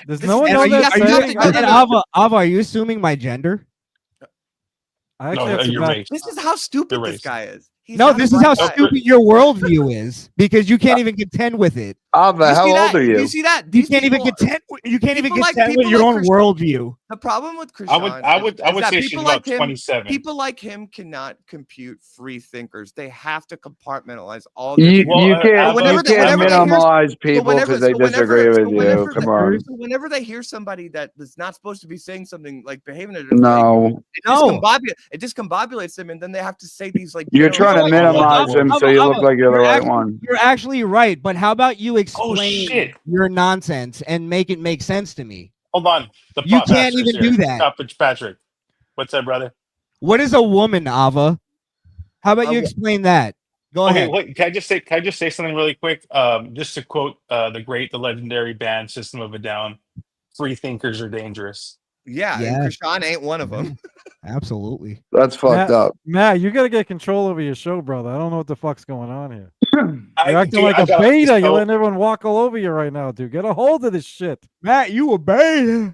D: Does
I: This-
D: no one
I: and
D: know
I: are you
D: that
I: guys- you have
D: saying?
I: to- no, no,
C: And
I: no.
C: Ava, are you assuming my gender?
D: I
B: No,
D: actually have some
B: you're
D: math-
B: right.
I: This is how stupid
B: You're
I: this
B: racist.
I: guy is. He's
C: No,
I: not a
C: this is
I: black
C: how
I: guy.
C: stupid your worldview is because you can't even contend with it.
E: Ava,
I: You
E: how
I: see
E: old
I: that?
E: are you?
I: You see that?
C: You
I: These
C: can't even
I: people-
C: contend. You can't even
I: people like-
C: contend with
I: people
C: your
I: like
C: own
I: Krishan-
C: worldview.
I: The problem with Krishan
B: I
I: is
B: would
I: that
B: say she's
I: people
B: about
I: like him,
B: 27.
I: people like him cannot compute free thinkers. They have to compartmentalize all.
E: You,
I: different-
E: you
B: Well,
E: can't,
I: whenever
E: you
I: they-
E: can't
I: whenever they hear-
E: minimize
I: so
E: people
I: whenever-
E: because they
I: so whenever-
E: disagree
I: so
E: with you.
I: whenever
E: Come
I: the-
E: on.
I: So whenever they hear somebody that is not supposed to be saying something like behaving in a different way,
E: No,
I: it discombobulates them, and then they have to say these like.
E: you're trying to
B: Ava,
E: minimize him so you look like you're the right one.
C: You're actually right, but how about you explain
B: shit.
C: your nonsense and make it make sense to me?
B: Hold on. The
C: You
B: pot
C: can't
B: master's
C: even do
B: here.
C: that.
B: Top Patrick. What's that, brother?
C: What is a woman, Ava? How about you
B: Okay.
C: explain that? Go
B: Okay,
C: ahead.
B: wait, can I just say something really quick? Just to quote the legendary band System of a Down, free thinkers are dangerous.
I: Yeah,
C: Yeah.
I: and Krishan ain't one of them.
C: Absolutely.
E: That's fucked up.
D: Matt, you got to get control over your show, brother. I don't know what the fuck's going on here.
B: I-
D: You're acting
B: dude,
D: like
B: I
D: a
B: got-
D: beta. You're
B: so-
D: letting everyone walk all over you right now, dude. Get a hold of this shit.
C: Matt, you a beta.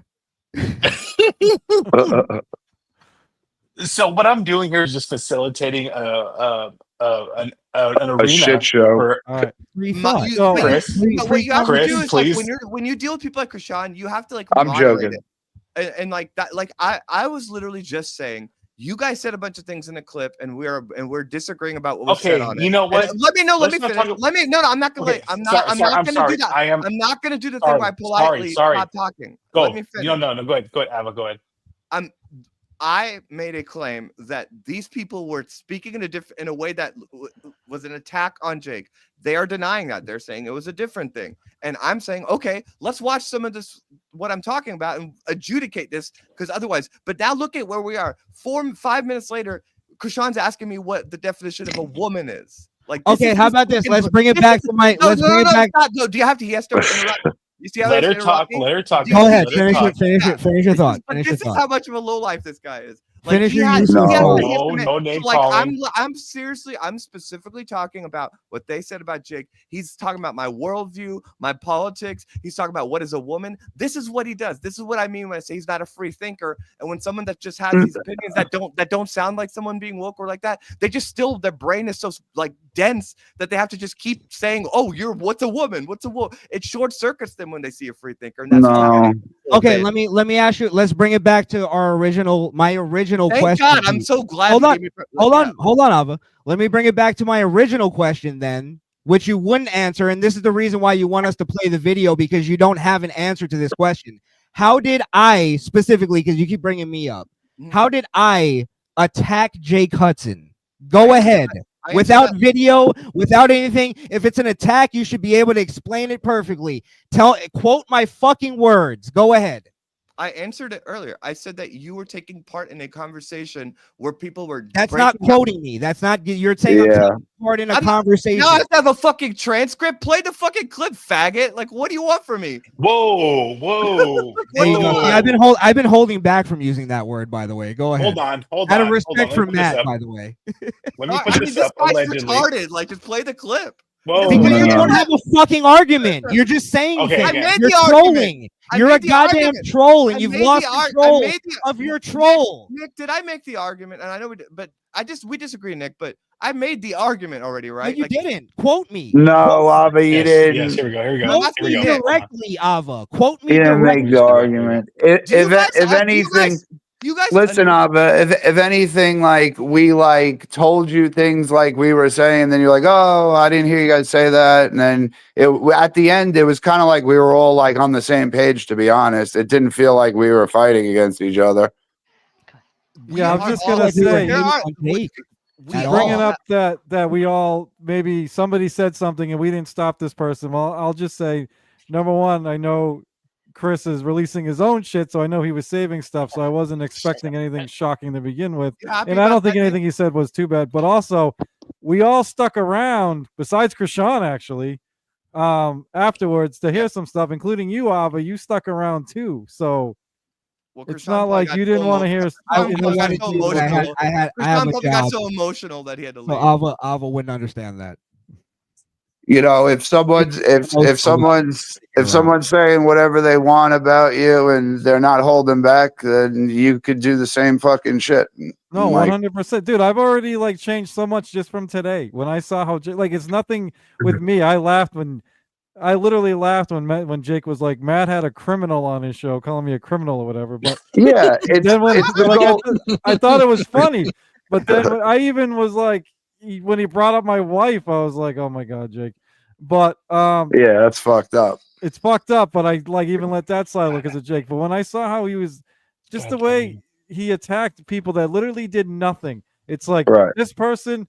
B: So what I'm doing here is just facilitating an arena
E: A shit show.
B: for
D: All right.
C: Free
I: Ma-
C: thought.
I: you-
D: So-
I: but
B: Chris.
I: what you have
B: Chris,
I: to do is
B: please.
I: like when you deal with people like Krishan, you have to like
E: I'm
I: moderate
E: joking.
I: it. And like that, like I was literally just saying, you guys said a bunch of things in a clip, and we're disagreeing about what was
B: Okay,
I: said on it.
B: you know
I: And
B: what?
I: let me know. Let
B: Let's
I: me
B: not
I: finish.
B: talk-
I: Let me. No, I'm not gonna.
B: Okay,
I: I'm not gonna
B: sorry.
I: do that.
B: I am
I: I'm not gonna do the
B: sorry,
I: thing where I politely
B: sorry.
I: stop talking.
B: Go.
I: Let me finish.
B: No. Go ahead. Go ahead, Ava. Go ahead.
I: I made a claim that these people were speaking in a way that was an attack on Jake. They are denying that. They're saying it was a different thing. And I'm saying, okay, let's watch some of this, what I'm talking about, and adjudicate this, because otherwise, but now look at where we are. 5 minutes later, Krishan's asking me what the definition of a woman is. Like, this
C: Okay,
I: is
C: how
I: just
C: about this?
I: fucking-
C: Let's bring it back to my.
I: No,
C: Let's
I: no,
C: bring
I: no,
C: it back.
I: stop. No, do you have to? He has to interrupt. You see how
B: Let
I: he's
B: her talk.
I: interrupting?
B: Let her talk.
C: Go ahead.
B: Let her
C: Finish
B: talk.
C: it. Finish it. Finish your thought.
I: But
C: Finish
I: this
C: your
I: is
C: thought.
I: how much of a low life this guy is.
C: Finish
I: he
C: your
I: has-
C: useful
I: he has-
C: thought.
I: he has to
B: No,
I: make-
B: no name
I: like
B: calling.
I: I'm seriously, I'm specifically talking about what they said about Jake. He's talking about my worldview, my politics. He's talking about what is a woman. This is what he does. This is what I mean when I say he's not a free thinker. And when someone that just has these opinions that don't sound like someone being woke or like that, they just still, their brain is so like dense that they have to just keep saying, "Oh, what's a woman? What's a woman?" It short circuits them when they see a free thinker. And that's
E: No.
C: Okay, let me ask you. Let's bring it back to my original
I: Thank
C: question.
I: God, I'm so glad.
C: Hold
I: you
C: on,
I: gave me-
C: hold on, Ava. Let me bring it back to my original question then, which you wouldn't answer, and this is the reason why you want us to play the video, because you don't have an answer to this question. How did I specifically, because you keep bringing me up, how did I attack Jake Hudson? Go ahead.
I: I
C: Without
I: answered
C: video, without anything. If it's an attack, you should be able to explain it perfectly. Quote my fucking words. Go ahead.
I: I answered it earlier. I said that you were taking part in a conversation where people were.
C: That's not
I: breaking down-
C: quoting me. That's not. You're saying I'm
E: Yeah.
C: taking part in a
I: I'm-
C: conversation.
I: Now I have to have a fucking transcript. Play the fucking clip, faggot. Like, what do you want from me?
B: Whoa.
C: There you go. See, I've been holding back from using that word, by the way. Go ahead.
B: Hold on.
C: Out of
B: Hold
C: respect
B: on.
C: for
B: Let me put this
C: Matt,
B: up.
C: by the way.
B: Let me
I: I
B: put
I: mean,
B: this
I: this
B: up.
I: guy's
B: Allegedly.
I: retarded. Like, just play the clip.
B: Whoa.
C: Because you
E: no.
C: don't have a fucking argument. You're just saying
B: Okay,
C: things.
B: okay.
I: I made
C: You're
I: the argument.
C: trolling.
I: I
C: You're a
I: made the
C: goddamn
I: argument.
C: troll, and
I: I
C: you've
I: made
C: lost
I: the ar- I
C: control
I: made the-
C: of your troll.
I: Nick, did I make the argument? And I know, but we disagree, Nick. But I made the argument already,
C: No,
I: right?
C: you
I: Like,
C: didn't. Quote me.
E: No, Ava, you
B: Yes,
E: didn't.
B: yes, here we go. Here we go.
C: Quote
I: that's
B: Here we
C: me
B: go.
C: directly, Ava. Quote me
E: You didn't
C: directly.
E: make the argument.
I: do you guys-
E: If
I: do you
E: anything,
I: guys- you guys
E: listen, Ava. If anything, like we like told you things like we were saying, then you're like, "Oh, I didn't hear you guys say that." And then at the end, it was kind of like we were all like on the same page. To be honest, it didn't feel like we were fighting against each other.
D: Yeah, I'm
I: are
D: just
I: all-
D: gonna say,
I: there are-
C: on tape.
I: we
C: At
I: all
C: all.
D: bringing
I: have-
D: up that we all, maybe somebody said something and we didn't stop this person. Well, I'll just say, number one, I know Chris is releasing his own shit, so I know he was saving stuff, so I wasn't expecting anything shocking to begin with.
I: You happy
D: And I
I: about
D: don't think
I: that, Nick?
D: anything he said was too bad. But also, we all stuck around, besides Krishan actually, afterwards to hear some stuff, including you, Ava. You stuck around too. So
I: Well,
D: It's
I: Krishan
D: not
I: probably
D: like
I: got
D: you
I: so
D: didn't want to
I: emo-
D: hear.
C: I
I: Krishan
C: you know
I: probably got
C: what?
I: so
C: I had
I: emotional.
C: I had I
I: Krishan
C: have a
I: probably got
C: job.
I: so emotional that he had to
C: So
I: leave.
C: Ava wouldn't understand that.
E: You know, if someone's saying whatever they want about you and they're not holding back, then you could do the same fucking shit.
D: No,
E: Like,
D: 100%, dude. I've already like changed so much just from today. When I saw how like it's nothing with me. I literally laughed when Jake was like, Matt had a criminal on his show, calling me a criminal or whatever. But
E: yeah,
D: then when
E: it's the
D: like,
E: goal.
D: I thought it was funny. But then I even was like, when he brought up my wife, I was like, oh my god, Jake. But
E: Yeah, that's fucked up.
D: it's fucked up. But I like even let that slide because of Jake. But when I saw how he was, just the way he attacked people that literally did nothing. It's like
E: Right.
D: this person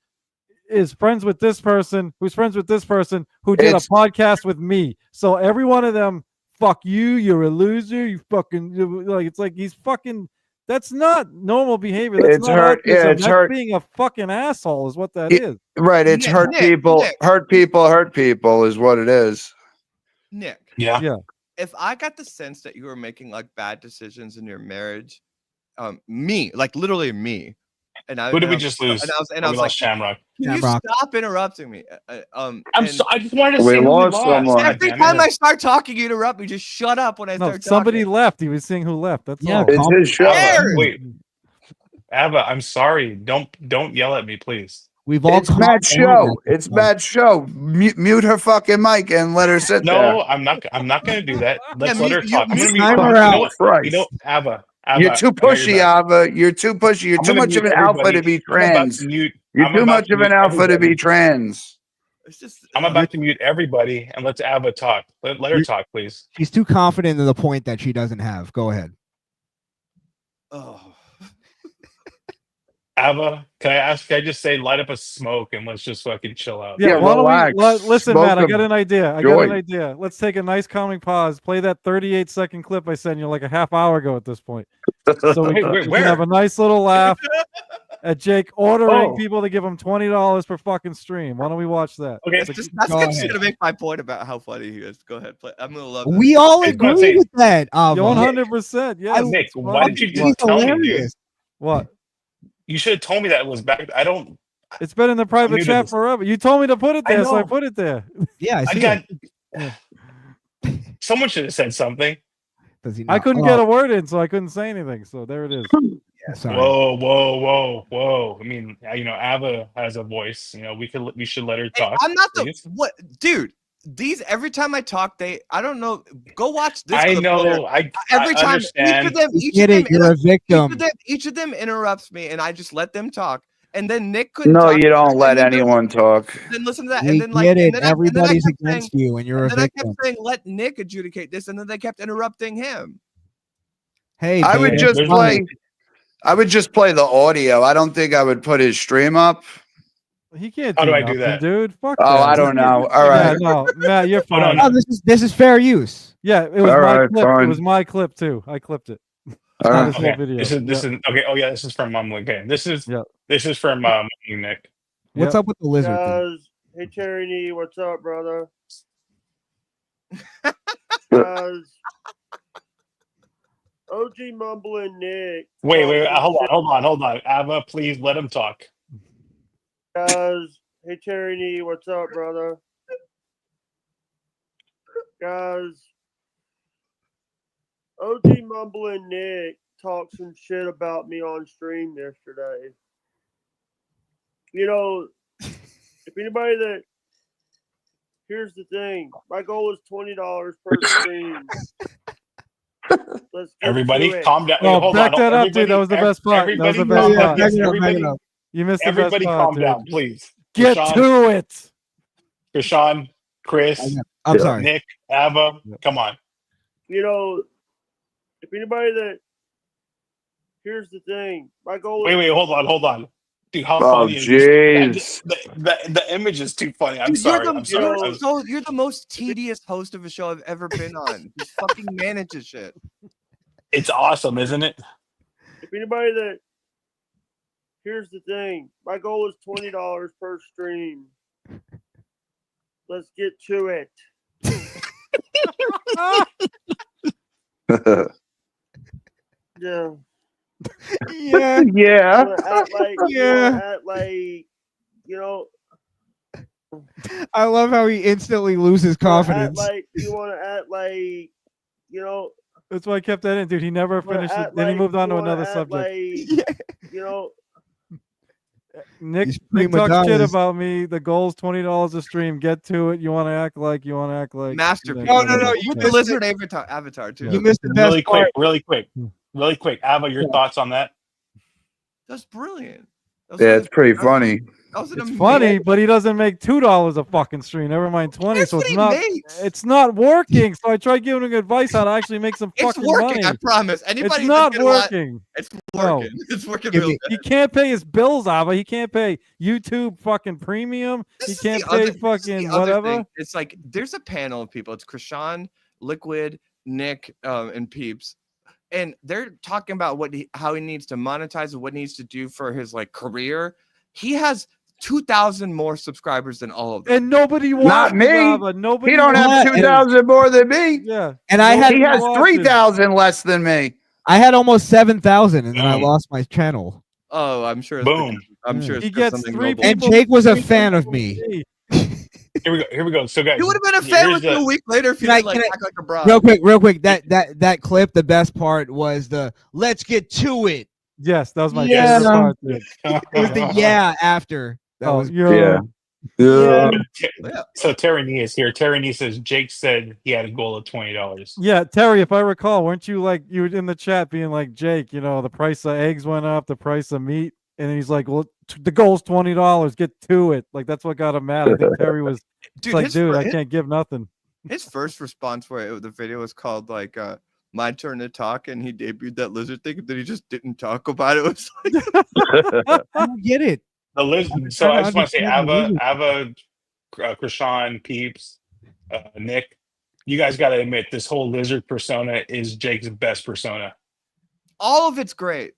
D: is friends with this person, who's friends with this person, who did
E: It's-
D: a podcast with me. So every one of them, fuck you, you're a loser, you fucking like. It's like he's fucking. That's not normal behavior. That's
E: It's
D: not
E: hurt- yeah,
D: autism.
E: it's
D: That's
E: hurt.
D: being a fucking asshole. Is what that
E: It-
D: is.
E: Right, it's
I: Nick,
E: hurt
I: Nick,
E: people,
I: Nick.
E: hurt people is what it is.
I: Nick,
B: Yeah.
D: Yeah.
I: if I got the sense that you were making like bad decisions in your marriage, me, like literally me, and I
B: Who did
I: and
B: we
I: I was-
B: just lose?
I: And I was, and
B: Oh,
I: I
B: we
I: was like,
B: lost Shamrock.
I: can you
C: Shamrock.
I: stop interrupting me?
B: I just wanted to
E: We
B: see who we
E: lost
B: lost.
E: someone.
B: God
I: Every
B: damn
I: time
B: it.
I: I start talking, you interrupt me. Just shut up when I
D: No,
I: start
D: somebody
I: talking.
D: left. He was seeing who left. That's
C: Yeah,
D: all.
E: It's his show.
I: Aaron!
B: Wait, Ava, I'm sorry. Don't yell at me, please.
C: We've all
E: It's Matt's show. It's Matt's show. Mute her fucking mic and let her sit there.
B: No, I'm not going to do that. Let's let her
I: you-
B: talk. I'm going to
C: Time
B: mute.
C: her
B: You
C: out.
B: know what?
E: Christ.
B: You know, Ava.
E: You're
B: Ava,
E: too
B: I know you're
E: pushy,
B: back.
E: Ava. You're too pushy. You're
B: I'm
E: too
B: gonna
E: much of
B: mute
E: an alpha to
B: everybody.
E: be
B: I'm about
E: trans.
B: to mute.
E: You're
B: I'm
E: too
B: about
E: much
B: to
E: of
B: mute
E: an alpha to
B: everybody.
E: be trans.
I: It's just
B: I'm about to mute everybody and let Ava talk. Let her
C: You-
B: talk, please.
C: She's too confident in the point that she doesn't have. Go ahead.
I: Oh.
B: Ava, can I just say light up a smoke and let's just fucking chill out?
D: Yeah,
E: Yeah,
D: why don't
E: relax.
D: we listen,
E: Smoke
D: Matt? I
E: a
D: got an idea.
E: joint.
D: Let's take a nice calming pause. Play that 38-second clip I sent you like a half hour ago at this point. So we,
B: Wait,
D: we can have
B: where?
D: a nice little laugh at Jake ordering
B: Oh.
D: people to give him $20 per fucking stream. Why don't we watch that?
B: Okay.
I: That's
C: Go
I: just
C: ahead.
I: gonna make my point about how funny he is. Go ahead, play. I'm gonna love this.
C: We all
B: Hey,
C: agree
B: Fonzie.
C: with that. Ava.
D: 100%. Yes.
B: Nick,
D: it's
B: why
D: funny.
B: did you
C: He's
B: just tell me, dude?
C: hilarious.
D: What?
B: You should have told me that it was back. I don't.
D: It's been in the private
B: muted
D: chat
B: this.
D: forever. You told me to put it
B: I
D: there, so I
B: know.
D: put it there.
C: Yeah, I
B: I
C: see
B: got.
C: it.
B: Someone should have said something.
C: Does he
D: I
C: not?
D: couldn't
C: Oh,
D: get a word in, so I couldn't say anything. So there it is.
C: yeah, sorry.
B: Whoa. I mean, Ava has a voice. We should let her
I: Hey,
B: talk.
I: I'm not the
B: please.
I: what, dude. These every time I talk, I don't know. Go watch this.
B: I
I: clip
B: know.
I: later.
B: I
I: Every time
B: understand.
C: You get it. You're a victim.
I: each of them interrupts me, and I just let them talk. And then Nick couldn't.
E: No,
I: talk,
E: you don't
I: and
E: let
I: then there was-
E: anyone talk.
I: Then listen to that,
C: We
I: and then
C: get it.
I: and then I
C: Everybody's
I: kept
C: against
I: saying,
C: you, and you're a
I: and then I
C: victim.
I: kept saying, let Nick adjudicate this, and then they kept interrupting him.
C: Hey,
E: I would
C: babe,
E: just
B: there's
E: play. I would just play the audio. I don't think I would put his stream up.
D: He can't
B: How
D: do
B: do I
D: nothing,
B: do that?
D: dude. Fuck
E: Oh,
D: that.
E: I don't know. All
D: Yeah,
E: right.
D: no, Matt, you're
B: Oh, no,
D: fine.
B: no.
C: Oh, this is fair use.
D: Yeah, it was
E: All
D: my
E: right,
D: clip. It
E: fine.
D: was my clip too. I clipped it.
E: All right.
D: This whole
B: Okay.
D: video.
B: This is okay. Oh yeah, this is from Okay, this is from Nick.
C: What's up with the lizard thing?
J: Guys, hey Charity, what's up, brother? Guys, OG mumbling Nick.
B: Wait.
J: talking
B: Hold on. Ava, please let him talk.
J: Guys, hey Charity, what's up, brother? Guys, OG mumbling Nick talked some shit about me on stream yesterday. If anybody that here's the thing, my goal is $20 per stream. Let's get
B: Everybody,
J: to it.
B: calm down.
D: Oh,
B: Hold
D: back
B: on.
D: that up, dude. That was the best part. That was the best
B: calm
D: part.
B: down.
C: Back it up,
B: Everybody,
C: back it up.
D: You missed the
B: everybody
D: best part,
B: calm
D: dude.
B: down, please.
D: Get
B: Krishan,
D: to it.
B: Krishan, Chris,
C: I'm sorry.
B: Nick, Ava, come on.
J: If anybody that here's the thing, my goal is
B: Wait, hold on. Dude, how
E: Oh,
B: funny is this?
E: jeez.
B: The image is too funny. I'm
I: Dude,
B: sorry.
I: You're the most tedious host of a show I've ever been on. Just fucking manage this shit.
B: It's awesome, isn't it?
J: if anybody that here's the thing, my goal is $20 per stream. Let's get to it. Yeah.
C: Yeah.
E: Yeah.
J: You wanna act like, you know,
C: I love how he instantly loses confidence.
J: you want to act like, you know,
D: That's why I kept that in, dude. He never
J: you wanna
D: finished it.
J: act
D: Then he
J: like-
D: moved on
J: you
D: to
J: wanna
D: another
J: act
D: subject.
J: you know,
D: Nick
C: These
D: talks
C: prima
D: shit
C: donnas.
D: about me. The goal's $20 a stream. Get to it. You want to act like.
I: Masterpiece.
C: No, no, no, you
I: With the
C: missed
I: lizard avatar too.
C: You missed the best
B: Really
C: part.
B: quick. Ava, your thoughts on that?
I: That's brilliant.
E: Yeah, it's pretty funny.
I: That was an
D: It's
I: amazing-
D: funny, but he doesn't make $2 a fucking stream. Never mind 20.
I: That's
D: So
I: what
D: it's
I: he
D: not.
I: makes.
D: It's not working. So I tried giving him advice how to actually make some
I: It's
D: fucking
I: working.
D: money.
I: I promise. Anybody
D: It's
I: that's
D: not
I: gonna lie-
D: working.
I: It's
D: No.
I: working. It's working
C: Give
I: real
C: me-
I: good.
D: He can't pay his bills, Ava. He can't pay YouTube fucking premium.
I: This
D: He
I: is
D: can't
I: the
D: pay
I: other- this is the
D: fucking
I: other
D: whatever.
I: thing. It's like there's a panel of people. It's Krishan, Liquid, Nick, and Peeps, and they're talking about how he needs to monetize and what he needs to do for his like career. He has 2,000 more subscribers than all of them.
D: And nobody watches.
E: Not me.
D: Ava. Nobody.
E: He don't have
D: watches.
E: 2,000 more than me.
D: Yeah.
C: And I had
E: He has
D: watches.
E: 3,000 less than me.
C: I had almost 7,000, and then I
B: Boom.
C: lost my channel.
I: Oh, I'm sure.
B: Boom.
I: I'm sure. It's
D: He
I: because
D: gets
I: something
D: 3
I: noble.
C: And
D: people.
C: Jake was a fan of me.
B: Here we go. So guys,
I: You would have been a fan
B: here's
I: with you a week later if you
C: Can I-
I: didn't like
C: can I-
I: act like a bro.
C: Real quick. That clip. The best part was the "Let's get to it."
D: Yes, that was my
C: Yeah.
D: favorite part. Dude.
C: It was the yeah after. That
D: Oh,
C: was
D: yeah.
E: Yeah.
B: So Terry Nee is here. Terry Nee says Jake said he had a goal of $20.
D: Yeah, Terry, if I recall, weren't you like you were in the chat being like, Jake, you know, the price of eggs went up, the price of meat, and he's like, well, the goal's $20. Get to it. Like that's what got him mad. I think Terry was
I: Dude,
D: like,
I: his
D: dude,
I: fir-
D: I
I: his-
D: can't give nothing.
I: His first response for it, the video was called like "My Turn to Talk," and he debuted that lizard thing, and then he just didn't talk about it. It was like,
C: I don't get it.
B: The lizard. So
C: trying
B: I
C: to
B: just want to say,
C: understand the
B: Ava, Krishan, Peeps, Nick, you guys got to admit this whole lizard persona is Jake's best persona.
I: all of it's great.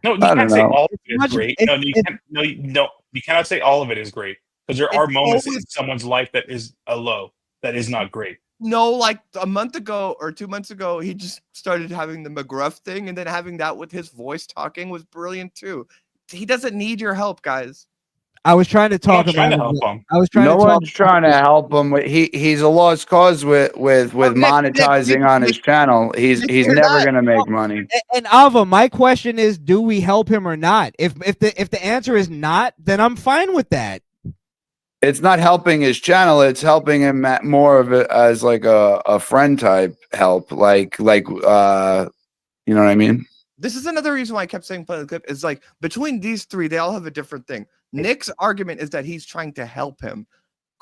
B: No, you
E: I don't
B: can't say
E: know.
B: all of it is
C: Much-
B: great.
C: it-
B: No, you
C: it-
B: can't. No, you cannot say all of it is great because there are
I: It's
B: moments
I: always-
B: in someone's life that is a low, that is not great.
I: No, like a month ago or 2 months ago, he just started having the McGruff thing, and then having that with his voice talking was brilliant too. He doesn't need your help, guys.
C: I was trying to
B: I'm
C: talk
B: not trying to
C: about.
B: help him.
C: I was trying
E: No
C: to talk.
E: one's trying to help him. He's a lost cause with
I: Nick,
E: monetizing on his channel. He's
I: Nick, you're
E: never
I: not-
E: gonna make money.
C: And Ava, my question is, do we help him or not? If the answer is not, then I'm fine with that.
E: It's not helping his channel. It's helping him more of it as like a friend type help. Like you know what I mean?
I: This is another reason why I kept saying play the clip. Is like between these three, they all have a different thing. Nick's argument is that he's trying to help him.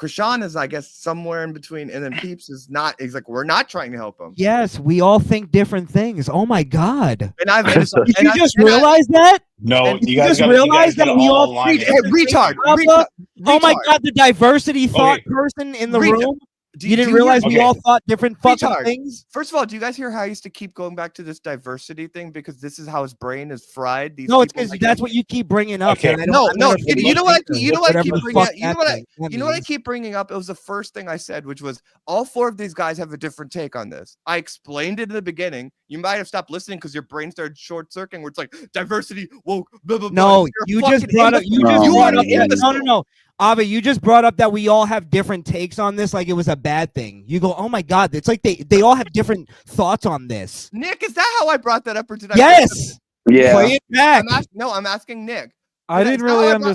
I: Krishan is, I guess, somewhere in between, and then Peeps is not. He's like, we're not trying to help him.
C: Yes, we all think different things. Oh my god!
I: And I've
C: Did you just realize that?
B: No,
I: And
B: you
C: you
B: guys
C: just
B: gotta,
C: realized that we all
B: align
C: treat
B: it.
I: retard.
C: Ava? Oh my
I: retard.
C: god, the diversity thought
B: Okay.
C: person in the
I: Retard.
C: room.
I: Do
C: You didn't
I: do
C: realize we
B: okay.
C: all thought different fucking
I: Retard.
C: things.
I: First of all, do you guys hear how I used to keep going back to this diversity thing because this is how his brain is fried? These
C: No, it's
I: people
C: because
I: like
C: that's
I: him.
C: what you keep bringing up.
B: Okay.
C: and I don't-
I: No,
C: I
I: no.
C: never
I: You know what? I,
C: believe
I: you know
C: it,
I: what I
C: whatever
I: keep
C: the
I: bringing.
C: fuck
I: You know
C: that
I: what I.
C: thing- that
I: You know what I
C: means.
I: keep bringing up? It was the first thing I said, which was all four of these guys have a different take on this. I explained it in the beginning. You might have stopped listening because your brain started short circuiting, where it's like diversity, woke, blah blah blah.
C: No,
I: You're
C: you
I: a
C: just
I: fucking
C: brought up.
I: imbecile.
C: You just
E: No,
C: brought
I: are
C: up.
I: an
C: That,
I: imbecile.
C: no. Ava, you just brought up that we all have different takes on this, like it was a bad thing. You go, oh my god, it's like they all have different thoughts on this.
I: Nick, is that how I brought that up, or did I?
C: Yes,
E: Yeah.
C: play it back.
I: I'm asking Nick.
D: I
I: Is that-
D: didn't
I: is that
D: really
I: how I brought-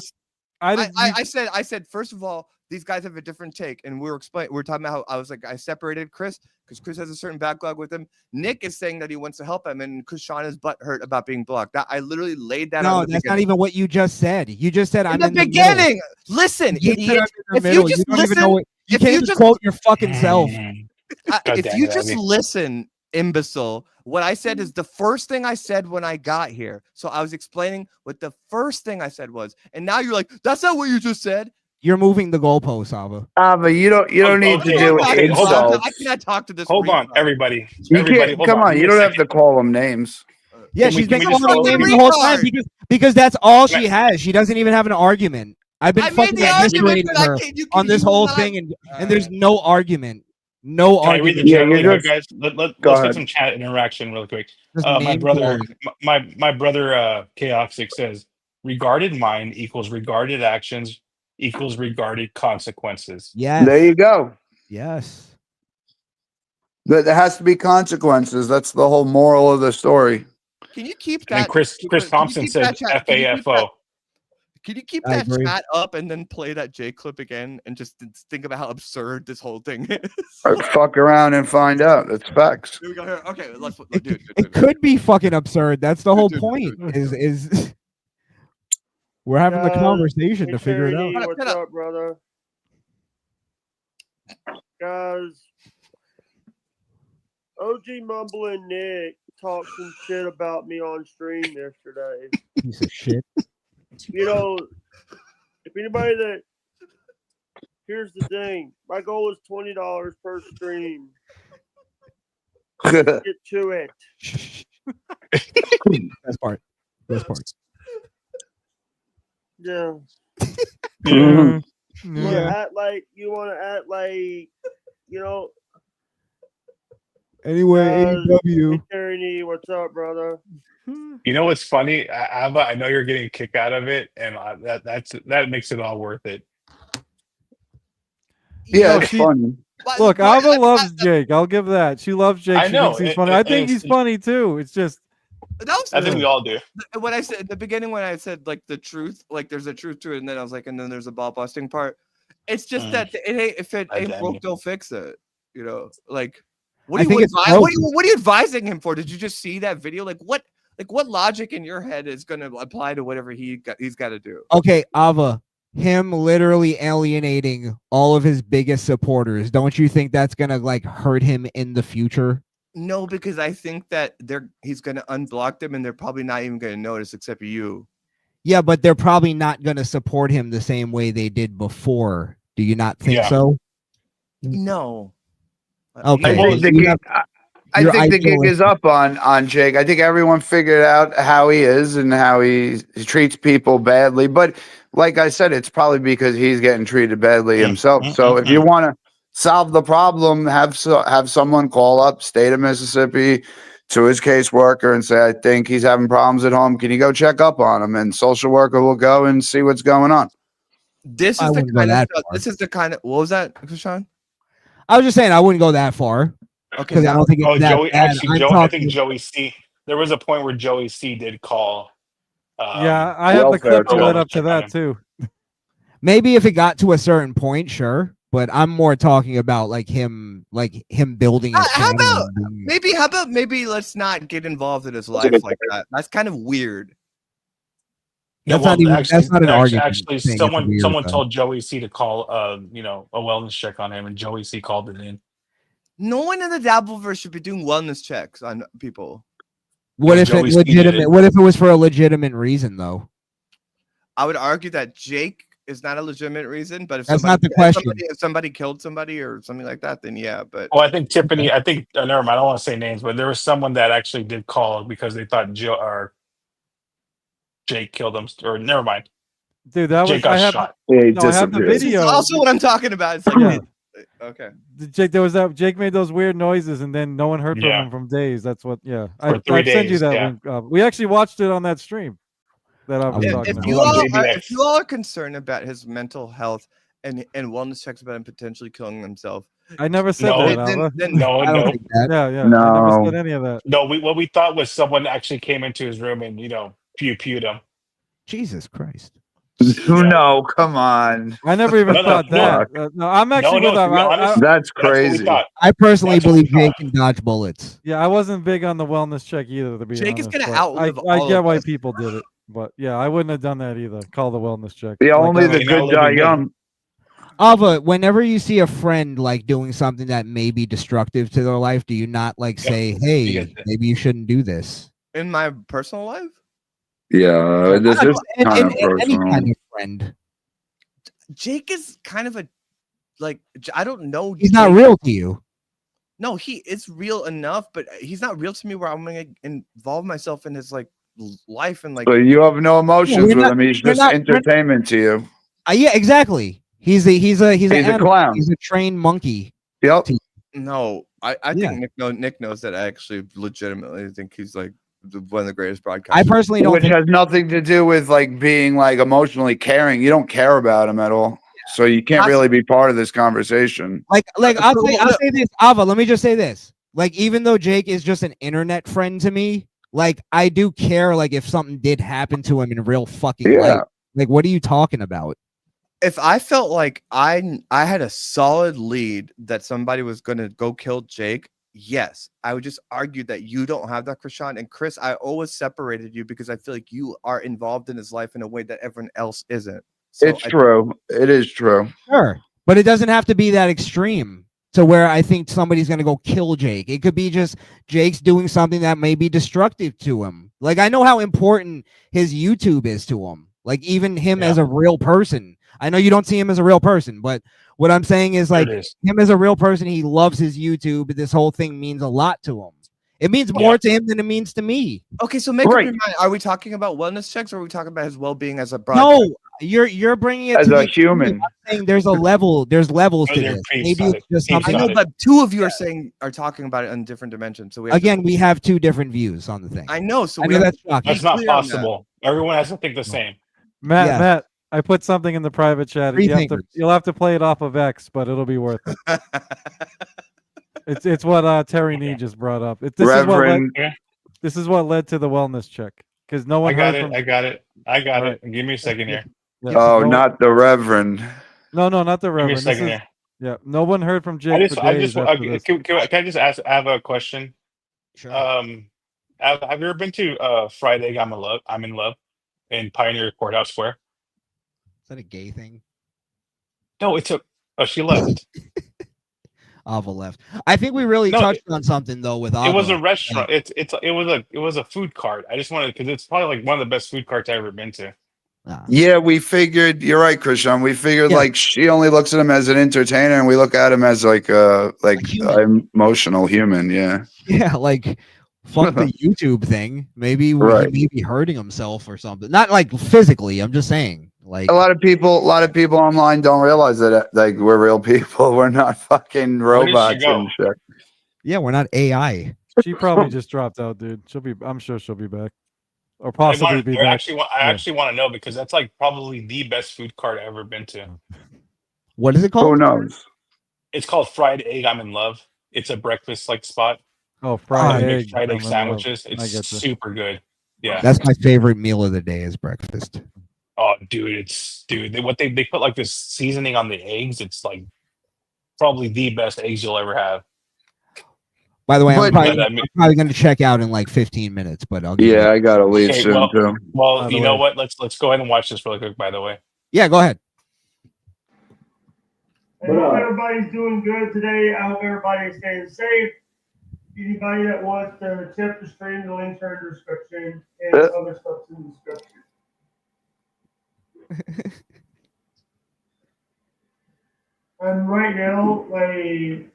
D: understand.
I: I said first of all, these guys have a different take, and we were talking about how I was like I separated Chris because Chris has a certain backlog with him. Nick is saying that he wants to help him, and Krishan is butthurt about being blocked. That I literally laid that.
C: No,
I: on the
C: that's not
I: beginning.
C: even what you just said. You just said I'm
I: in the
C: in the middle.
I: beginning. Listen,
C: You just said
I: idiot.
C: I'm in the
I: If you
C: middle.
I: just
C: don't even know
I: listen-
C: what you
I: if
C: can't
I: you
C: even
I: just-
C: quote your fucking self.
B: God
I: If
B: damn
I: you
B: it,
I: just
B: Abby.
I: listen, imbecile, what I said is the first thing I said when I got here. So I was explaining what the first thing I said was, and now you're like, that's not what you just said.
C: You're moving the goalposts, Ava.
E: But you don't need to
B: Okay,
E: do
B: okay, hold on.
E: insults.
I: I cannot talk to this.
B: Hold on,
I: retard.
B: everybody.
E: You
B: Everybody,
E: can't.
B: hold
E: Come on.
B: Give
E: You
B: me a
E: don't have to
B: second.
E: call them names.
C: Yeah,
B: Can we-
C: she's
B: can
C: been
B: we just
C: calling
B: go-
C: him names
I: Fucking
C: the whole time
I: retard.
C: because that's all
B: Can
C: she has. She doesn't even have an argument. I've been
I: I made
C: fucking
I: the argument,
C: eviscerating
I: but I
C: her
I: can't. You
C: on
I: can
C: this
I: you will
C: whole
I: not-
C: thing, and there's no argument. No
B: Can I read the
C: argument.
E: Yeah,
B: chat really
E: you're
B: quick, guys?
E: Go
B: Let's get
E: ahead.
B: some chat interaction really quick.
C: Just
B: My
C: name
B: brother,
C: calling.
B: my brother, Chaotic says, regarded mind equals regarded actions equals regarded consequences.
C: Yes.
E: There you go.
C: Yes.
E: But there has to be consequences. That's the whole moral of the story.
I: Can you keep
B: And then
I: that?
B: Chris
I: can you
B: Thompson
I: keep
B: said
I: that chat- can you keep that-
B: FAFO.
I: Can you keep
C: I
I: that
C: agree.
I: chat up and then play that J clip again and just think about how absurd this whole thing is?
E: Fuck around and find out. It's facts.
I: Here we go. Here. Okay, let's do it.
C: It could be fucking absurd. That's the whole
I: Dude,
C: point. Is we're having the
J: Guys,
C: conversation to
J: hey,
C: figure it
J: Tony,
C: out.
J: what's up, brother? Guys, OG Mumbling Nick talked some shit about me on stream yesterday.
C: Piece of shit.
J: You know, if anybody that here's the thing, my goal is $20 per stream. Get to it.
C: Best part. Best part.
J: Yeah.
E: Mhm.
J: You wanna act like, you know.
C: Anyway,
J: Guys,
C: AEW.
J: hey, Tyranny, what's up, brother?
B: You know what's funny, Ava? I know you're getting a kick out of it, and that makes it all worth it.
E: Yeah,
D: No,
E: it's
D: she-
E: funny.
D: Look, Ava loves Jake. I'll give that. She loves Jake.
B: I
D: She
B: know,
D: thinks he's
B: it-
D: funny.
B: it-
D: I think
B: it's-
D: he's funny too. It's just
I: That was
B: I think we all do.
I: when I said at the beginning when I said like the truth, like there's a truth to it, and then I was like, and then there's a ball busting part. It's just that it ain't if it ain't
B: damn
I: broke,
B: you.
I: don't fix it. You know, like what
C: I
I: are you
C: think it's
I: advi- what, are
C: broken.
I: you, what are you advising him for? Did you just see that video? Like what logic in your head is going to apply to whatever he's got to do?
C: Okay, Ava. Him literally alienating all of his biggest supporters. Don't you think that's gonna like hurt him in the future?
I: No, because I think that he's going to unblock them, and they're probably not even going to notice except you.
C: Yeah, but they're probably not gonna support him the same way they did before. Do you not think
B: Yeah.
C: so?
I: No.
C: Okay.
E: I think the
C: You
E: gig,
C: have-
E: I
C: your
E: think the gig
C: idealistic-
E: is up on Jake. I think everyone figured out how he is and how he treats people badly. But like I said, it's probably because he's getting treated badly himself. So if you want to solve the problem, have someone call up state of Mississippi to his caseworker and say, I think he's having problems at home. Can you go check up on him? And social worker will go and see what's going on.
I: This
C: I
I: is the
C: wouldn't go
I: kind of
C: that
I: stuff.
C: far.
I: This is the kind of what was that, Krishan?
C: I was just saying I wouldn't go that far
I: Okay,
C: because I
I: now-
C: don't think it's
B: Oh,
C: that
B: Joey.
C: bad.
B: Actually,
C: I'm
B: I
C: talking-
B: think Joey C. There was a point where Joey C. did call.
D: yeah, I have the
E: welfare
D: clip to
B: check.
D: lead up to
B: Check on
D: that
B: him.
D: too.
C: maybe if it got to a certain point, sure. But I'm more talking about like him building. a
I: How
C: channel
I: about
C: and-
I: maybe let's not get involved in his life like that. That's kind of weird.
C: That's not even- that's not an argument
B: Actually,
C: saying it's
B: someone
C: weird, though.
B: told Joey C. to call a wellness check on him, and Joey C. called it in.
I: No one in the Dabbleverse should be doing wellness checks on people.
C: What if
B: Joey
C: it
B: C did
C: legitimate?
B: it.
C: What if it was for a legitimate reason though?
I: I would argue that Jake is not a legitimate reason, but if
C: That's
I: somebody,
C: not the question.
I: if somebody killed somebody or something like that, then yeah. But
B: Well, I think Tiffany. I think never mind. I don't want to say names, but there was someone that actually did call because they thought Jake killed him. Or never mind.
D: Dude, that
B: Jake
D: was
B: got
D: I have
B: shot.
E: Yeah, he
D: no, I have the
E: disappeared.
I: this is
D: video.
I: also what I'm talking about. It's like
D: Yeah.
I: okay.
D: Jake, there was that Jake made those weird noises and then no one heard from
B: Yeah.
D: him from days. That's what yeah.
B: For 3
D: I'd send you
B: days,
D: that
B: yeah.
D: link. We actually watched it on that stream that I was
C: Yeah,
D: talking
I: If
D: about.
I: you
B: on
I: all
B: JBX.
I: if you all are concerned about his mental health and wellness checks about him potentially killing himself,
D: I never said
B: No,
D: that.
I: then,
D: Alva.
I: then
B: No,
C: I don't
B: no,
C: think that.
D: Yeah, yeah. I
E: No.
D: never said any of that.
B: no. What we thought was someone actually came into his room and pewed him.
C: Jesus Christ.
E: No, come on.
D: I never even
B: No, no,
D: thought that. No, I'm actually
B: no,
D: with
B: to be honest,
E: That's
B: That's what we
E: crazy.
B: thought.
C: I personally
B: That's what we
C: believe Jake
B: thought.
C: can dodge bullets.
D: yeah, I wasn't big on the wellness check either. To be
I: Jake is
D: honest,
I: gonna
D: but
I: outlive
D: I
I: all
D: get
I: of
D: why
I: us.
D: people did it, but yeah, I wouldn't have done that either. Call the wellness check.
E: Yeah,
D: Like,
E: only
D: I
E: the
B: They now
E: good
B: live
E: die
B: in
E: young.
C: Ava, whenever you see a friend like doing something that may be destructive to their life, do you not like
B: Yeah,
C: say,
B: you
C: "Hey,
B: get that.
C: maybe you shouldn't do this"?
I: in my personal life,
E: Yeah, this is
C: And-
E: kind of
C: and any
E: personal.
C: kind of friend.
I: Jake is kind of a like I don't know.
C: He's not
I: Jake.
C: real to you.
I: No, he is real enough, but he's not real to me where I'm gonna involve myself in his like life and like.
E: But you have no emotions
C: we're
E: with
C: not-
E: him. He's
C: we're
E: just
C: not-
E: entertainment to you.
C: Yeah, exactly. He's a
E: He's a
C: animal.
E: clown.
C: He's a trained monkey.
E: Yep.
I: No, I
C: Yeah.
I: think Nick knows that. I actually legitimately think he's like one of the greatest broadcasters.
C: I personally don't
E: Which
C: think
E: has nothing to do with like being like emotionally caring. You don't care about him at all, so you can't really be part of this conversation.
C: like I'll
I: no.
C: say this, Ava. Let me just say this. Like, even though Jake is just an internet friend to me, like I do care. Like, if something did happen to him in real fucking life, like what are you talking about?
I: If I felt like I had a solid lead that somebody was gonna go kill Jake, yes, I would just argue that you don't have that, Krishan. And Chris, I always separated you because I feel like you are involved in his life in a way that everyone else isn't. So
E: It's true. It is true.
C: Sure, but it doesn't have to be that extreme to where I think somebody's gonna go kill Jake. It could be just Jake's doing something that may be destructive to him. Like, I know how important his YouTube is to him. Like, even him as a real person. I know you don't see him as a real person, but what I'm saying is, like, him as a real person, he loves his YouTube. This whole thing means a lot to him. It means more to him than it means to me.
I: Okay, so make up your mind. Are we talking about wellness checks, or are we talking about his well-being as a
C: No, you're bringing it
E: as
C: to
E: a human.
C: I'm saying there's a level. There's levels to this. Maybe it's just
I: I
C: something.
I: know, but two of you are talking about it in different dimensions. So
C: we have two different views on the thing.
I: I know. So
C: I
I: we
C: know
I: have
C: that's shocking.
B: That's not possible. Everyone has to think the same.
D: Matt, I put something in the private chat. You'll have to play it off of X, but it'll be worth it. It's what Terry Nee just brought up. This is what led to the wellness check, because no one
B: I got
D: heard
B: it.
D: from.
B: I got it. Give me a second here.
E: Oh, not the Reverend.
D: No, not the Reverend.
B: Give me a second here.
D: Yeah, no one heard from Jake
B: Can
D: for
B: I
D: days after this.
B: can I just ask? I have a question.
C: Sure.
B: Have you ever been to Friday? I'm in love in Pioneer Courthouse Square.
C: Is that a gay thing?
B: No, it's a. Oh, she left.
C: Ava left. I think we really touched on something though with Ava.
B: It was a restaurant. It was a food cart. I just wanted, because it's probably like one of the best food carts I've ever been to.
E: Yeah, we figured. You're right, Krishan. We figured like she only looks at him as an entertainer, and we look at him as like a emotional human. Yeah.
C: Yeah, like fuck the YouTube thing. Maybe he may be hurting himself or something. Not like physically. I'm just saying. Like,
E: a lot of people online don't realize that like we're real people. We're not fucking robots and shit.
C: Yeah, we're not AI.
D: She probably just dropped out, dude. I'm sure she'll be back, or possibly be back.
B: I actually want to know, because that's like probably the best food cart I've ever been to.
C: What is it called?
E: Who knows?
B: It's called Fried Egg. I'm in love. It's a breakfast like spot.
D: Oh, fried egg.
B: Fried egg sandwiches. It's super good. Yeah,
C: that's my favorite meal of the day is breakfast.
B: Oh, dude, they put like this seasoning on the eggs. It's like probably the best eggs you'll ever have.
C: By the way, I'm probably going to check out in like 15 minutes, but I'll.
E: I gotta leave soon too.
B: Well, you know what? Let's go ahead and watch this really quick. By the way.
C: Yeah, go ahead.
J: I hope everybody's doing good today. I hope everybody's staying safe. Anybody that wants to tip the stream, the links are in the description, and other stuff's in the description. And right now, like,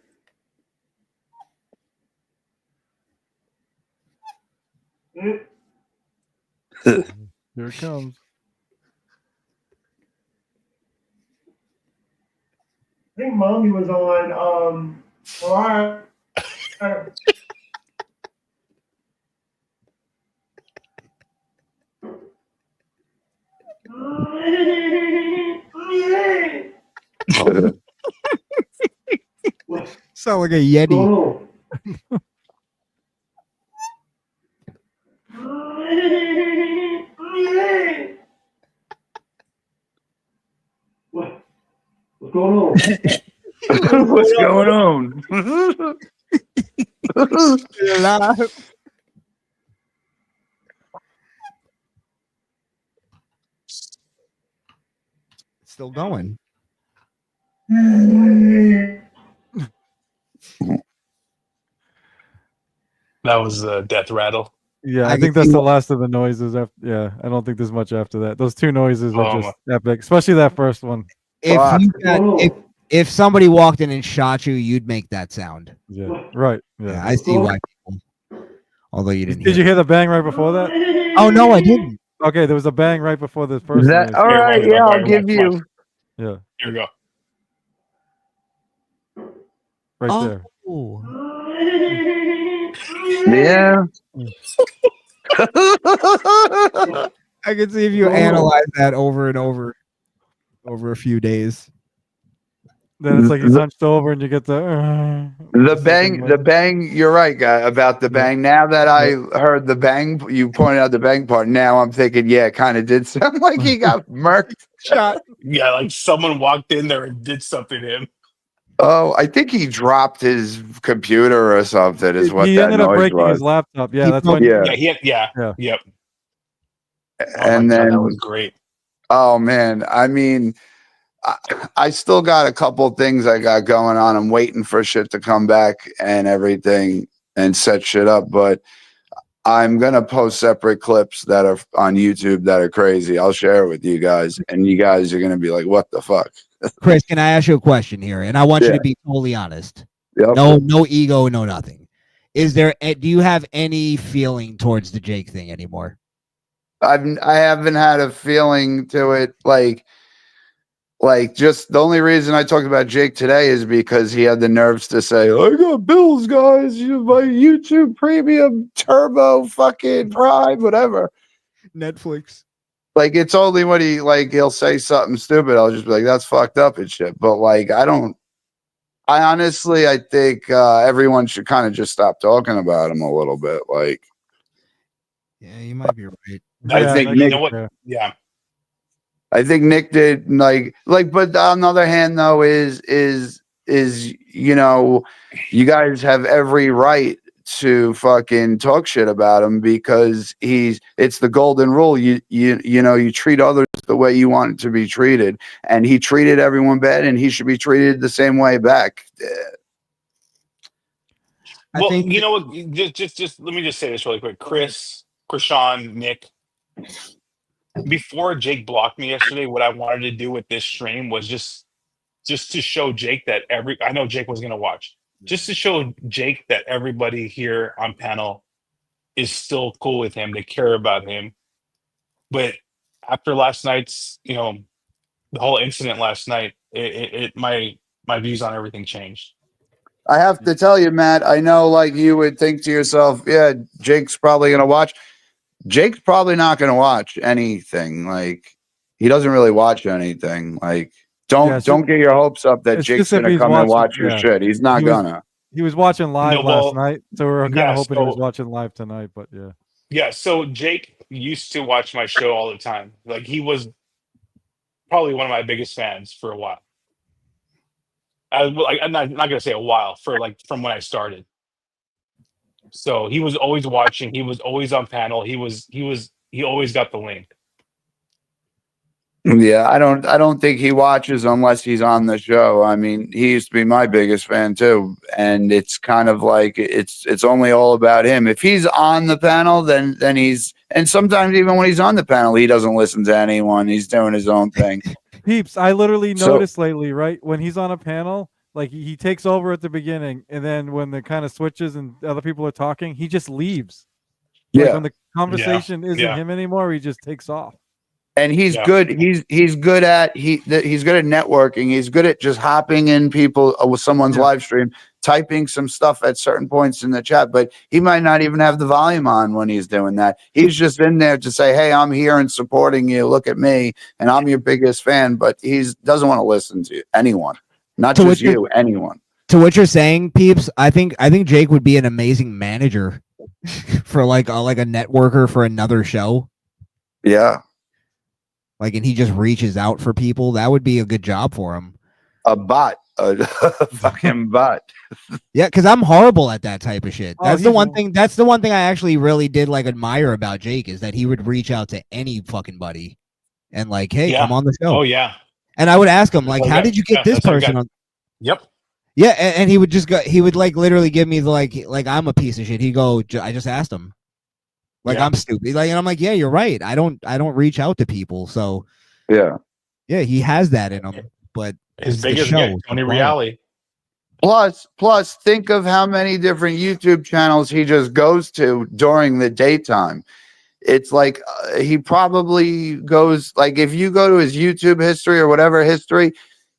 D: Here it comes.
J: I think Mommy was on.
C: Sound like a Yeti.
J: What's going on?
E: What's going on?
C: You're alive. Still going.
B: That was a death rattle.
D: Yeah, I think that's the last of the noises. Yeah, I don't think there's much after that. Those two noises are just epic, especially that first one.
C: If somebody walked in and shot you, you'd make that sound.
D: Yeah, right. Yeah,
C: I see why. Although you didn't.
D: Did you hear the bang right before that?
C: Oh no, I didn't.
D: Okay, there was a bang right before the first.
E: All right, yeah, I'll give you.
D: Yeah.
B: Here we go.
D: Right there.
E: Yeah.
C: I can see if you analyze that over and over a few days.
D: Then it's like he's hunched over, and you get
E: the bang. You're right, guy, about the bang. Now that I heard the bang, you pointed out the bang part. Now I'm thinking, yeah, it kind of did sound like he got murked.
C: Shot.
B: Yeah, like someone walked in there and did something to him.
E: Oh, I think he dropped his computer or something. Is what
D: he
E: that
D: ended up
E: noise
D: breaking
E: was.
D: his laptop. Yeah, that's why.
B: Yep.
E: And then
B: that was great.
E: Oh man, I mean, I still got a couple things I got going on. I'm waiting for shit to come back and everything and set shit up, but I'm gonna post separate clips that are on YouTube that are crazy. I'll share it with you guys, and you guys are gonna be like, "What the fuck?"
C: Chris, can I ask you a question here? And I want you to be totally honest.
E: Yep.
C: No ego, no nothing. Do you have any feeling towards the Jake thing anymore?
E: I haven't had a feeling to it, like just the only reason I talked about Jake today is because he had the nerves to say, I got bills, guys, my YouTube premium, turbo, fucking prime, whatever.
C: Netflix.
E: Like, it's only when he'll say something stupid, I'll just be like, that's fucked up and shit. But like, I honestly think everyone should kind of just stop talking about him a little bit. Like,
C: yeah, you might be right.
E: I think Nick,
B: yeah.
E: I think Nick did but on the other hand though is you know, you guys have every right to fucking talk shit about him because it's the golden rule. You know, you treat others the way you want to be treated, and he treated everyone bad, and he should be treated the same way back.
B: Well, you know what? Just let me just say this really quick. Chris, Krishan, Nick. Before Jake blocked me yesterday, what I wanted to do with this stream was just to show Jake that I know Jake was going to watch, just to show Jake that everybody here on panel is still cool with him. They care about him. But after last night's, you know, the whole incident last night, my views on everything changed.
E: I have to tell you, Matt, I know like you would think to yourself, yeah, Jake's probably going to watch. Jake's probably not going to watch anything. Like, he doesn't really watch anything. Like, don't get your hopes up that Jake's going to come and watch your shit. He's not gonna.
D: He was watching live last night, so we were kind of hoping he was watching live tonight. But yeah.
B: Yeah. So Jake used to watch my show all the time. Like, he was probably one of my biggest fans for a while. I'm not going to say a while, from when I started. So he was always watching. He was always on panel. He always got the link.
E: Yeah, I don't think he watches unless he's on the show. I mean, he used to be my biggest fan too, and it's kind of like it's only all about him. If he's on the panel, then he's, and sometimes even when he's on the panel, he doesn't listen to anyone. He's doing his own thing.
D: Peeps, I literally noticed lately, right, when he's on a panel, like he takes over at the beginning, and then when the kind of switches and other people are talking, he just leaves.
E: Yeah,
D: like when the conversation isn't him anymore, he just takes off.
E: And he's good. He's good at he's good at networking. He's good at just hopping in people with someone's live stream, typing some stuff at certain points in the chat. But he might not even have the volume on when he's doing that. He's just in there to say, "Hey, I'm here and supporting you. Look at me, and I'm your biggest fan." But he doesn't want to listen to anyone, not just you, anyone.
C: To what you're saying, Peeps, I think Jake would be an amazing manager for like a networker for another show.
E: Yeah.
C: Like, and he just reaches out for people. That would be a good job for him.
E: A bot, a fucking bot.
C: Yeah, because I'm horrible at that type of shit. That's the one thing. That's the one thing I actually really did like admire about Jake is that he would reach out to any fucking buddy, and like, hey, come on the show.
B: Oh yeah.
C: And I would ask him like, how did you get this person on?
B: Yep.
C: Yeah, and he would just go. He would like literally give me the like I'm a piece of shit. He'd go, I just asked him. Like, I'm stupid. Like, and I'm like, yeah, you're right. I don't reach out to people. So
E: yeah,
C: he has that in him. But
B: his biggest show, Tony Reale.
E: Plus, think of how many different YouTube channels he just goes to during the daytime. It's like he probably goes, like, if you go to his YouTube history or whatever history,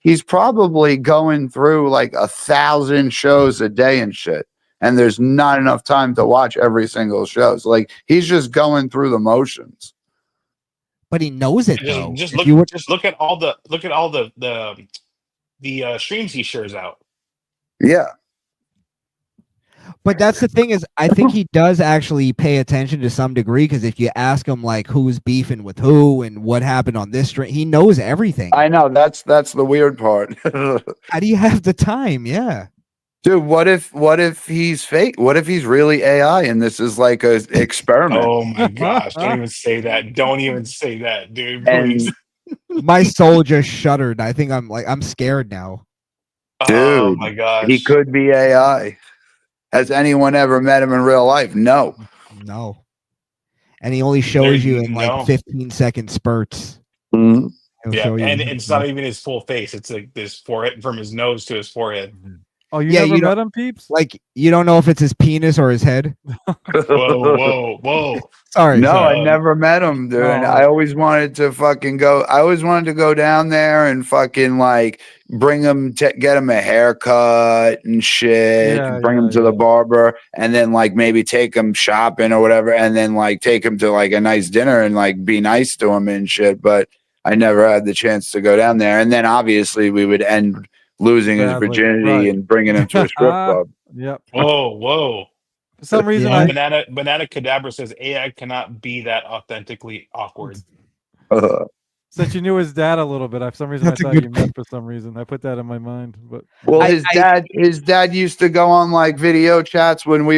E: he's probably going through like 1,000 shows a day and shit. And there's not enough time to watch every single show. So like he's just going through the motions.
C: But he knows it though.
B: Just
C: If
B: look at all the streams he shares out.
E: Yeah.
C: But that's the thing is, I think he does actually pay attention to some degree, because if you ask him like who's beefing with who and what happened on this stream, he knows everything.
E: I know, that's the weird part.
C: How do you have the time? Yeah.
E: Dude, what if he's fake? What if he's really AI and this is like a experiment?
B: Oh my gosh! Don't even say that. Don't even say that, dude.
E: And
B: Please.
C: My soul just shuddered. I think I'm scared now.
E: dude,
B: Oh my gosh!
E: he could be AI. Has anyone ever met him in real life? No.
C: No. And he only shows you in like
B: no.
C: 15-second spurts.
E: Mhm.
C: He'll
B: Yeah,
C: show you-
B: and it's not even his full face. It's like this forehead, from his nose to his forehead.
D: Oh, you
C: Yeah,
D: never
C: you
D: met
C: don't-
D: him, peeps?
C: Like you don't know if it's his penis or his head.
B: Whoa!
C: Sorry.
E: No,
C: sorry.
E: I never met him, dude. And
D: Oh.
E: I always wanted to fucking go. I always wanted to go down there and fucking like bring him, get him a haircut and shit.
D: Yeah,
E: bring him
D: yeah,
E: to the
D: yeah.
E: barber, and then like maybe take him shopping or whatever, and then like take him to like a nice dinner and like be nice to him and shit. But I never had the chance to go down there. And then obviously we would end losing his
D: Badly,
E: virginity
D: right.
E: and bringing him to a strip club.
D: Yep.
B: Whoa!
D: For some reason,
C: Yeah.
B: Banana Cadabra says AI cannot be that authentically awkward.
D: since you knew his dad a little bit, for some reason
C: That's a
D: I thought
C: good
D: you met for some reason. I put that in my mind, but
E: Well,
C: I-
E: his dad used to go on like video chats when we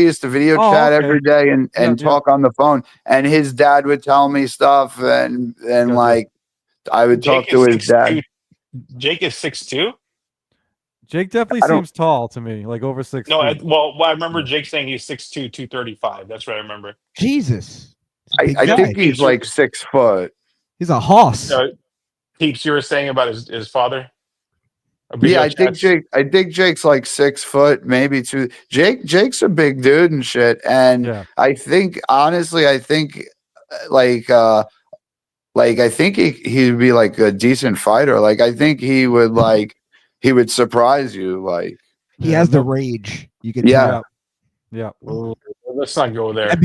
E: used to video
D: Oh,
E: chat
D: okay.
E: every day and
D: Yeah, yeah.
E: talk on the phone, and his dad would tell me stuff and
D: Gotcha.
E: like I would talk
B: Jake
E: to
B: is
E: his dad.
B: 6'2". Jake is 6'2".
D: Jake definitely
E: I don't-
D: seems tall to me, like over 6
B: No,
D: feet.
B: I remember Jake saying he's 6'2", 235. That's what I remember.
C: Jesus. Big
E: I
C: guy.
E: think he's like 6 foot.
C: He's a hoss.
B: Peeps, you were saying about his father?
E: Yeah, I think Jake's like 6 foot, maybe 2. Jake's a big dude and shit, and
D: Yeah.
E: I think honestly, I think I think he'd be like a decent fighter. Like I think he would surprise you. Like
C: He
D: Yeah,
C: has the
D: no-
C: rage. You can
E: Yeah.
C: tell.
D: Yeah.
B: Let's not go there.
C: And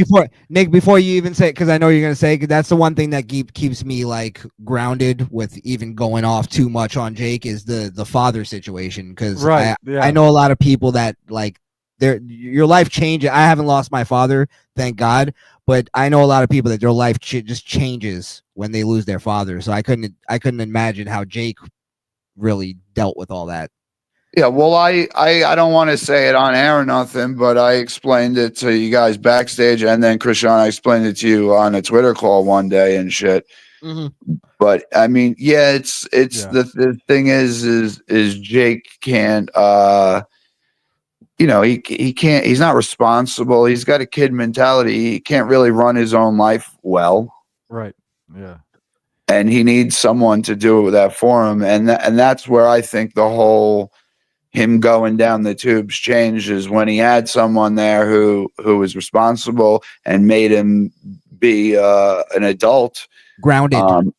C: before you even say, because I know you're gonna say, 'cause that's the one thing that keeps me like grounded with even going off too much on Jake is the father situation. Because
D: Right. Yeah.
C: I know a lot of people that like your life changes. I haven't lost my father, thank God, but I know a lot of people that their life just changes when they lose their father. So I couldn't imagine how Jake really dealt with all that.
E: yeah, well, I don't want to say it on air or nothing, but I explained it to you guys backstage, and then Krishan, I explained it to you on a Twitter call one day and shit. But I mean, yeah, it's
D: Yeah.
E: the thing is Jake can't he can't, he's not responsible. He's got a kid mentality. He can't really run his own life well.
D: Right. Yeah.
E: And he needs someone to do that for him. And that's where I think the whole him going down the tubes changed, is when he had someone there who was responsible and made him be an adult.
C: Grounded.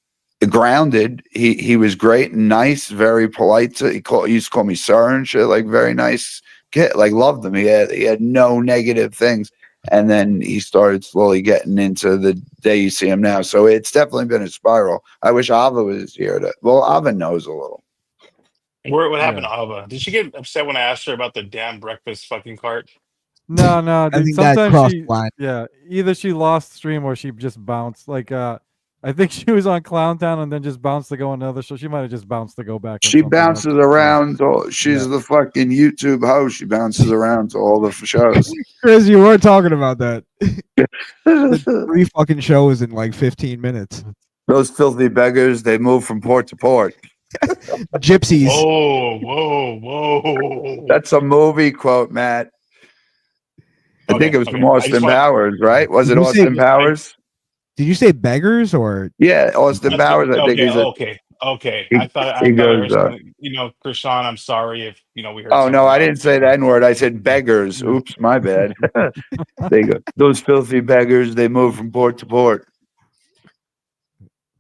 E: Grounded. He was great and nice, very polite. He used to call me sir and shit, like very nice kid, like loved him. He had no negative things. And then he started slowly getting into the day you see him now. So it's definitely been a spiral. I wish Ava was here Ava knows a little.
B: What happened to Ava? Did she get upset when I asked her about the damn breakfast fucking cart?
D: No,
C: I
D: dude,
C: think that
D: sometimes
C: crossed
D: she,
C: the line.
D: yeah, either she lost stream or she just bounced. Like, I think she was on Clowntown and then just bounced to go on another show. She might have just bounced to go back. on
E: She
D: something else.
E: bounces around. She's the fucking YouTube host. She bounces around to all the shows.
C: Chris, you were talking about that. 3 fucking shows in like 15 minutes.
E: Those filthy beggars, they move from port to port.
C: Gypsies.
B: Whoa.
E: That's a movie quote, Matt. I think it was from Austin Powers, right? Was it
C: Did you say-
E: Austin Powers?
C: Did you say beggars or?
E: Yeah, Austin Powers. I think he's
B: Okay.
E: He-
B: I thought
E: he
B: I
E: goes,
B: heard something. Krishan, I'm sorry if we heard.
E: Oh no,
B: something
E: I
B: else.
E: didn't say that word. I said beggars. Oops, my bad. They go, those filthy beggars. They move from port to port.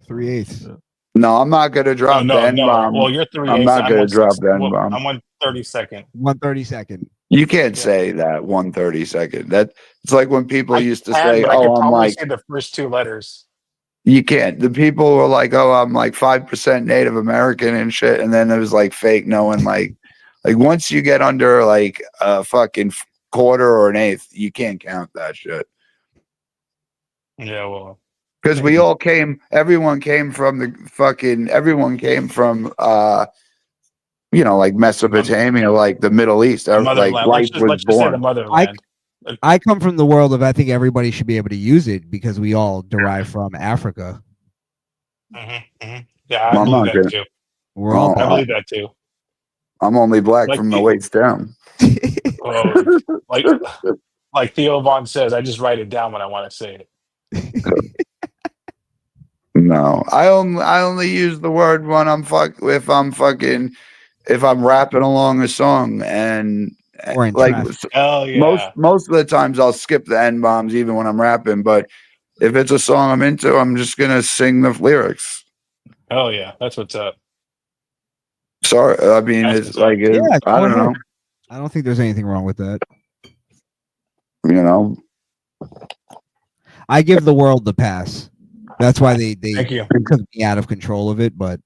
C: 3/8.
E: No, I'm not gonna drop the N bomb.
B: Well, you're 3/8.
E: I'm not gonna drop the N
B: Well,
E: bomb.
B: I'm 1/32.
C: 1/32.
E: You can't say that 1/32. That it's like when people used to say,
B: but I could
E: "Oh, I'm
B: probably
E: like."
B: say the first 2 letters.
E: You can't. The people were like, "Oh, I'm like 5% Native American and shit," and then it was like fake. No one like once you get under like a fucking quarter or an eighth, you can't count that shit.
B: Yeah, well,
E: because we all came. Everyone came from like Mesopotamia, like the Middle East. Like
B: motherland.
E: life was
B: Let's just say the
E: born.
B: motherland.
C: I come from the world of I think everybody should be able to use it because we all derive from Africa.
B: Yeah, I believe that too.
C: We're all
B: I believe that too.
E: I'm only black
B: Like
E: from the
B: the-
E: waist down.
B: Oh, like Theo Vaughn says, I just write it down when I want to say it.
E: No, I only use the word when if I'm rapping along a song and
C: Or in
E: like
C: traffic.
B: Oh yeah.
E: most of the times I'll skip the N bombs even when I'm rapping, but if it's a song I'm into, I'm just gonna sing the lyrics.
B: Oh yeah, that's what's up.
E: Sorry, I mean
B: That's
E: it's
B: what's
E: like
C: Yeah,
E: I
C: go
E: don't know,
C: ahead. I don't think there's anything wrong with that.
E: you know.
C: I give the world the pass. That's why they
B: Thank you.
C: took me out of control of it, but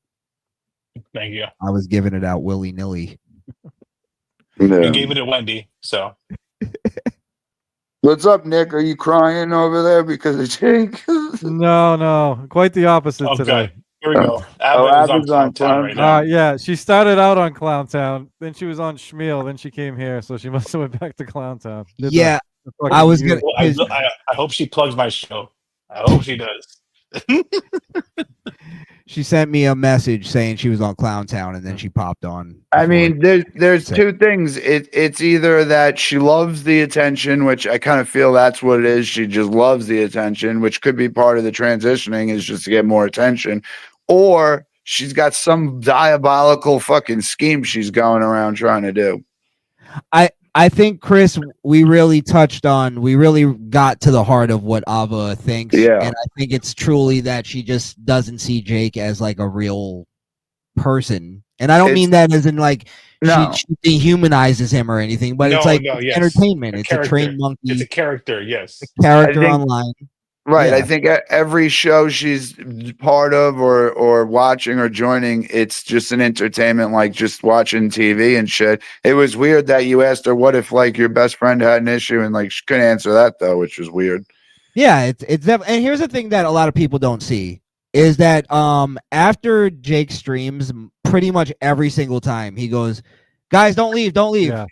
B: Thank you.
C: I was giving it out willy nilly.
E: Yeah.
B: You gave it to Wendy, so
E: What's up, Nick? Are you crying over there because of Jake?
D: No, quite the opposite today.
B: okay. Here we go.
E: Abba's on
B: Clown right now.
D: Yeah, she started out on Clown Town, then she was on Schmiel, then she came here, so she must have went back to Clown Town. Did the-
C: Yeah,
D: the fucking
C: I was
D: mute.
C: gonna.
B: Well, I hope she plugs my show. I hope she does.
C: She sent me a message saying she was on Clown Town, and then she popped on.
E: I mean, there's
C: Say.
E: two things. It's either that she loves the attention, which I kind of feel that's what it is. She just loves the attention, which could be part of the transitioning is just to get more attention, or she's got some diabolical fucking scheme she's going around trying to do.
C: I think, Chris, we really got to the heart of what Ava thinks.
E: Yeah.
C: And I think it's truly that she just doesn't see Jake as like a real person. And I don't mean that as in like
E: No.
C: she dehumanizes him or anything, but it's like it's entertainment. It's a trained monkey.
B: It's a character, yes.
C: Character
E: I think-
C: online.
E: Right.
C: Yeah.
E: I think every show she's part of or watching or joining, it's just an entertainment, like just watching TV and shit. It was weird that you asked her, what if like your best friend had an issue, and like she couldn't answer that though, which was weird.
C: Yeah, and here's the thing that a lot of people don't see is that after Jake streams, pretty much every single time he goes, guys, don't leave.
D: Yeah.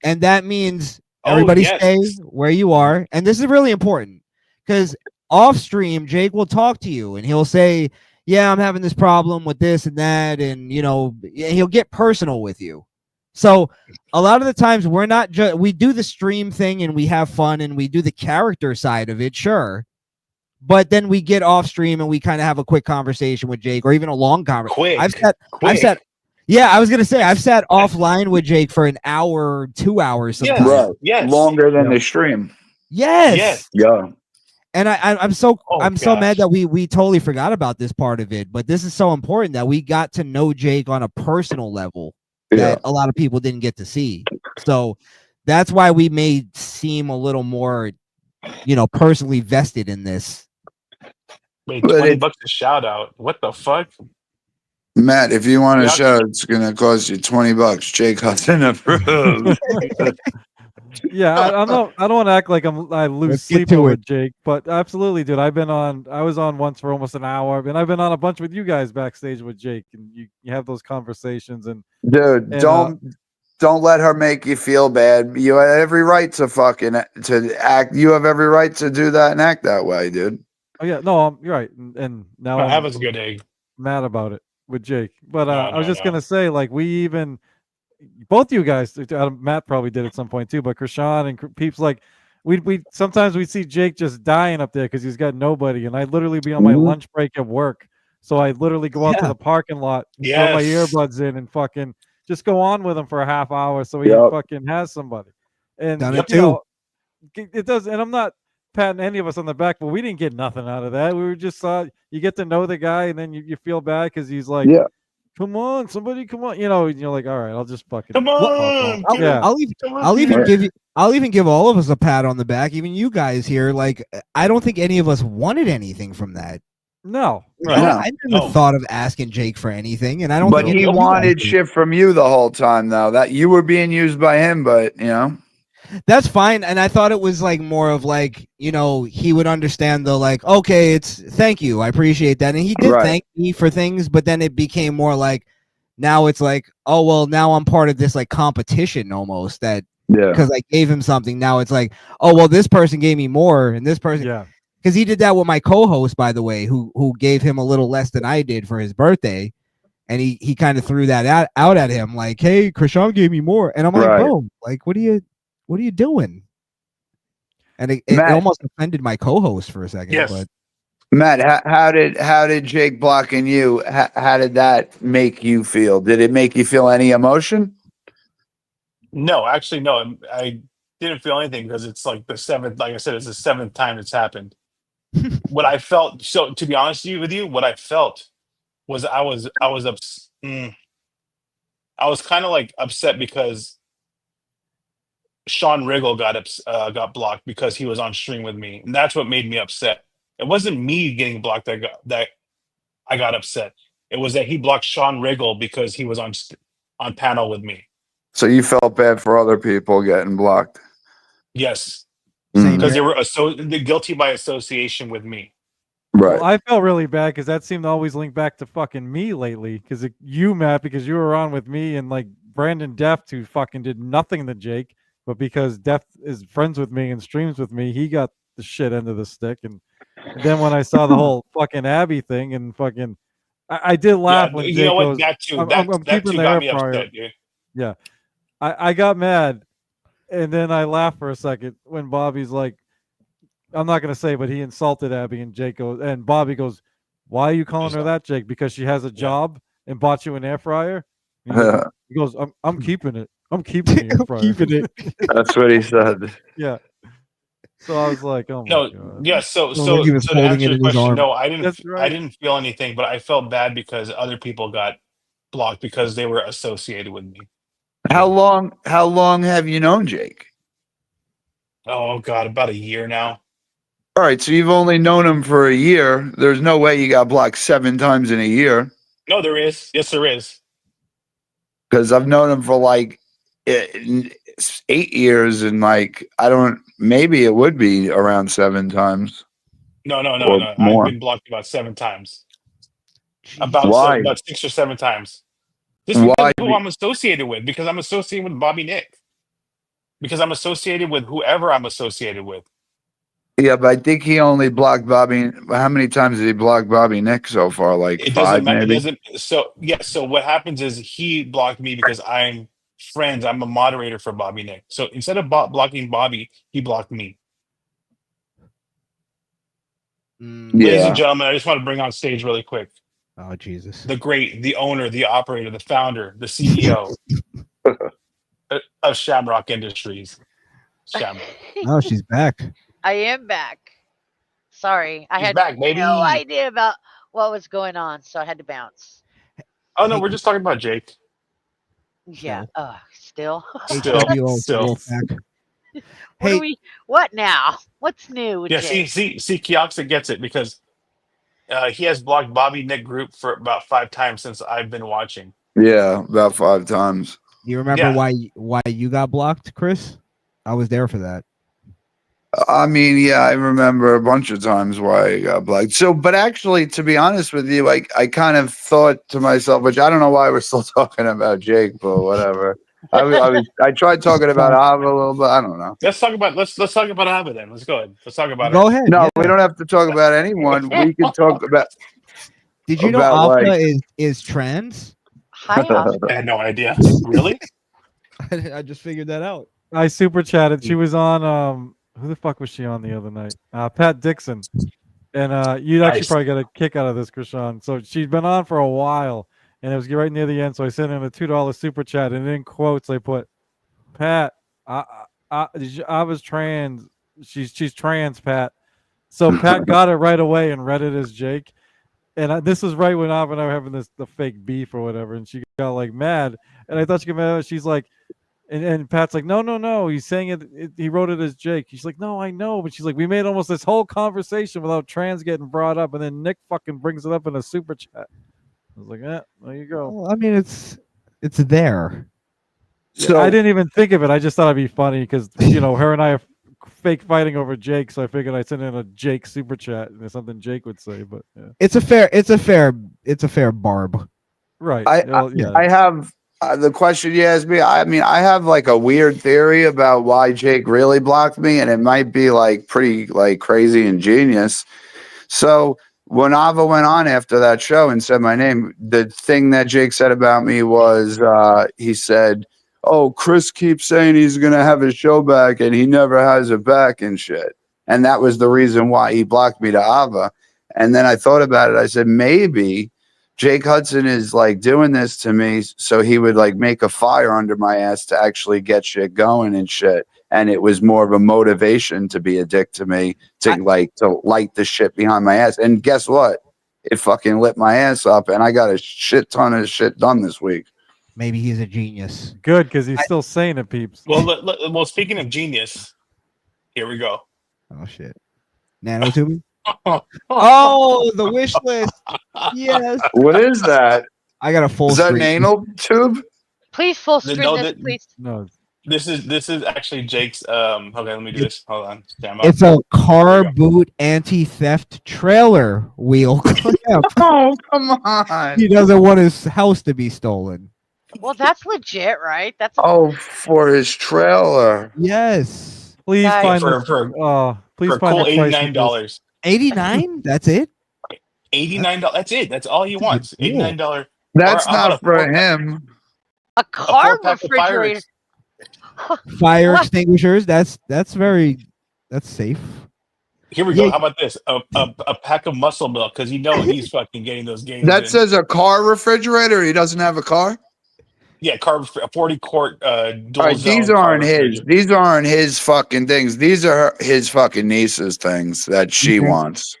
C: And that means
B: Oh,
C: everybody
B: yes.
C: stay where you are. And this is really important because off stream, Jake will talk to you and he'll say, yeah, I'm having this problem with this and that. And, he'll get personal with you. So a lot of the times we're not just, we do the stream thing and we have fun and we do the character side of it. Sure. But then we get off stream and we kind of have a quick conversation with Jake or even a long conversation. I've sat offline with Jake for an hour, 2 hours sometimes.
E: Right.
B: Yes.
E: Longer than the stream.
C: Yes.
E: Yeah.
C: And I'm so
B: gosh.
C: mad that we totally forgot about this part of it. But this is so important that we got to know Jake on a personal level that a lot of people didn't get to see. So that's why we may seem a little more, personally vested in this.
B: Wait, $20 a shout out. What the fuck?
E: Matt, if you want a
B: Yeah.
E: show, it's gonna cost you $20. Jake Hudson approved.
D: Yeah, I don't want to act like I lose
C: Let's get
D: sleep
C: to
D: over
C: it.
D: Jake, but absolutely, dude. I was on once for almost an hour, and I've been on a bunch with you guys backstage with Jake, and you have those conversations. And
E: Dude, don't let her make you feel bad. You have every right to to act. You have every right to do that and act that way, dude.
D: oh yeah, no, you're right. And now
B: Oh,
D: I'm
B: that was a good egg.
D: mad about it with Jake. But
B: No,
D: I was
B: no,
D: just
B: no.
D: gonna say, like, both you guys, Matt probably did at some point too, but Krishan and Peeps, like, we sometimes we see Jake just dying up there because he's got nobody, and I literally be on my lunch break at work, so I literally go out to the parking lot, throw my
B: Yes.
D: earbuds in, and fucking just go on with him for a half hour, so he
E: Yep.
D: fucking has somebody. And
C: Done it
D: you know, it does, and I'm not patting any of us on the back, but we didn't get nothing out of that. We were just you get to know the guy, and then you feel bad because he's like,
E: Yeah.
D: come on, somebody, come on. And you're like, all right, I'll just fucking
B: Come on,
C: I'll,
D: yeah.
C: I'll even give you. I'll even give all of us a pat on the back, even you guys here. Like, I don't think any of us wanted anything from that.
D: No,
C: I never thought of asking Jake for anything, and I don't.
E: But
C: think
E: he
C: any of you guys
E: wanted
C: did.
E: shit from you the whole time, though. That you were being used by him, but
C: That's fine, and I thought it was like more of like, he would understand the like, okay, it's thank you, I appreciate that, and he did
E: Right.
C: thank me for things, but then it became more like, now it's like, oh well, now I'm part of this like competition almost that because I gave him something. Now it's like, oh well, this person gave me more, and this person,
D: yeah,
C: because he did that with my co-host, by the way, who gave him a little less than I did for his birthday, and he kind of threw that out at him like, hey, Krishan gave me more, and I'm like,
E: Right.
C: bro, like, what are you doing? And it
E: Matt.
C: almost offended my co-host for a second.
B: Yes.
C: But
E: Matt, how did Jake blocking you? How did that make you feel? Did it make you feel any emotion?
B: No, actually, no. I didn't feel anything because it's like the seventh. Like I said, it's the seventh time it's happened. What I felt. So to be honest with you, what I felt was I was I was kind of like upset because Sean Riggle got blocked because he was on stream with me, and that's what made me upset. It wasn't me getting blocked that I got upset. It was that he blocked Sean Riggle because he was on panel with me.
E: So you felt bad for other people getting blocked.
B: Yes,
E: Mhm.
B: because they were they're guilty by association with me.
E: Right.
D: Well, I felt really bad because that seemed to always link back to fucking me lately. Because you, Matt, because you were on with me and like Brandon Deft, who fucking did nothing to Jake, but because Deft is friends with me and streams with me, he got the shit end of the stick. And then when I saw the whole fucking Abby thing and fucking, I did laugh when
B: you
D: Jake
B: know what?
D: goes,
B: That too.
D: I'm
B: That
D: keeping
B: too
D: the
B: got
D: air
B: me
D: fryer.
B: upset, dude.
D: Yeah. I got mad, and then I laughed for a second when Bobby's like, I'm not gonna say, but he insulted Abby, and Jake goes, and Bobby goes, "Why are you calling her that, Jake? Because she has a job and bought you an air fryer?" And he goes, "I'm keeping it. I'm keeping the air fryer.
C: keeping it."
E: That's what he said.
D: Yeah. So I was like, "Oh my
B: No,
D: god."
B: yeah. So
C: like he was
B: to
C: holding
B: answer
C: it
B: your
C: in his
B: question,
C: arm.
B: no, I didn't.
D: That's
B: I
D: right.
B: didn't feel anything, but I felt bad because other people got blocked because they were associated with me.
E: How long have you known Jake?
B: Oh God, about a year now.
E: All right, so you've only known him for a year. There's no way you got blocked 7 times in a year.
B: No, there is. Yes, there is.
E: Because I've known him for like 8 years, and like maybe it would be around 7 times.
B: No.
E: Or
B: I've
E: more.
B: been blocked about 7 times.
E: Why?
B: About 6 or 7 times. Just
E: Why
B: because of who
E: be-
B: I'm associated with. Because I'm associated with Bobby Nick. Because I'm associated with whoever I'm associated with.
E: Yeah, but I think he only blocked Bobby. How many times did he block Bobby Nick so far? Like
B: It
E: 5,
B: doesn't matter. It
E: maybe.
B: doesn't. So yeah. So what happens is he blocked me because I'm friends. I'm a moderator for Bobby Nick. So instead of blocking Bobby, he blocked me. Ladies
E: Yeah.
B: and gentlemen, I just want to bring on stage really quick
C: Oh Jesus.
B: the great, the owner, the operator, the founder, the CEO of Shamrock Industries. Shamrock.
C: Oh, she's back.
G: I am back. Sorry, I
B: He's
G: had
B: back, baby.
G: no idea about what was going on, so I had to bounce.
B: Oh no, we're just talking about Jake.
G: Yeah. Still.
C: HWO
B: Still.
C: Wolfpack.
G: What
C: Hey.
G: are we? What now? What's new? With
B: Yeah,
G: Jake?
B: see, Kiyoxa gets it because he has blocked Bobby Nick Group for about 5 times since I've been watching.
E: Yeah, about 5 times.
C: You remember
B: Yeah.
C: why you got blocked, Chris? I was there for that.
E: I mean, yeah, I remember a bunch of times why I got blocked. So, but actually, to be honest with you, I kind of thought to myself, which I don't know why we're still talking about Jake, but whatever. I tried talking about Ava a little bit. I don't know.
B: Let's talk about Abba then. Let's go ahead. Let's talk about
C: Go
B: her.
C: ahead.
E: No,
C: yeah.
E: we don't have to talk about anyone. We can talk about.
C: Did you know
E: about,
C: Alpha
E: like-
C: is trans?
G: Hi, Alpha.
B: I had no idea. Really?
C: I just figured that out.
D: I super chatted. She was on who the fuck was she on the other night? Pat Dixon. And you'd actually
B: Nice.
D: probably get a kick out of this, Krishan. So she'd been on for a while, and it was right near the end. So I sent in a $2 super chat, and in quotes I put, "Pat, I was trans. she's trans, Pat. So Pat got it right away and read it as Jake. And this was right when Av and I were having the fake beef or whatever, and she got like mad, and I thought she got mad. She's like, and Pat's like, no, he's saying it. He wrote it as Jake. She's like, no, I know, but she's like, we made almost this whole conversation without trans getting brought up, and then Nick fucking brings it up in a super chat. I was like, there you go.
C: Well, I mean, it's there.
D: So I didn't even think of it. I just thought it'd be funny because her and I are fake fighting over Jake, so I figured I'd send in a Jake super chat and there's something Jake would say. But yeah.
C: It's a fair barb.
D: Right.
E: I have the question you asked me. I mean, I have like a weird theory about why Jake really blocked me, and it might be like pretty like crazy and genius. So when Ava went on after that show and said my name, the thing that Jake said about me was he said, "Oh, Chris keeps saying he's gonna have his show back, and he never has it back and shit." And that was the reason why he blocked me to Ava. And then I thought about it. I said, maybe Jake Hudson is like doing this to me so he would like make a fire under my ass to actually get shit going and shit. And it was more of a motivation to be a dick to me to light the shit behind my ass. And guess what? It fucking lit my ass up, and I got a shit ton of shit done this week.
C: Maybe he's a genius.
D: Good, because he's still saying it, peeps.
B: Well, speaking of genius, here we go.
C: Oh shit, Nanotubing. Oh, the wish list. Yes.
E: What is that?
C: I got a full.
E: Is that
C: screen.
E: an anal tube?
G: Please full screen this, please.
D: No.
B: This is actually Jake's. Okay, let me do this. Hold on.
C: It's a car boot anti-theft trailer wheel clamp.
E: Oh, come on.
C: He doesn't want his house to be stolen.
G: Well, that's legit, right? That's
E: for his trailer.
C: Yes.
D: Please
G: Nice.
D: find
B: for cool $89.
C: 89? That's it?
B: $89. That's it. That's all he wants. $89.
E: That's not for him.
G: A car
B: four-pack of
G: refrigerator.
C: Fire
G: What?
C: extinguishers. That's safe.
B: Here we go. How about this? A pack of muscle milk, because he's fucking getting those games.
E: That
B: in.
E: says a car refrigerator. He doesn't have a car.
B: Yeah, a 40 quart dual
E: All right, these
B: zone
E: aren't
B: car
E: his.
B: refrigerator.
E: These aren't his fucking things. These are his fucking niece's things that she wants.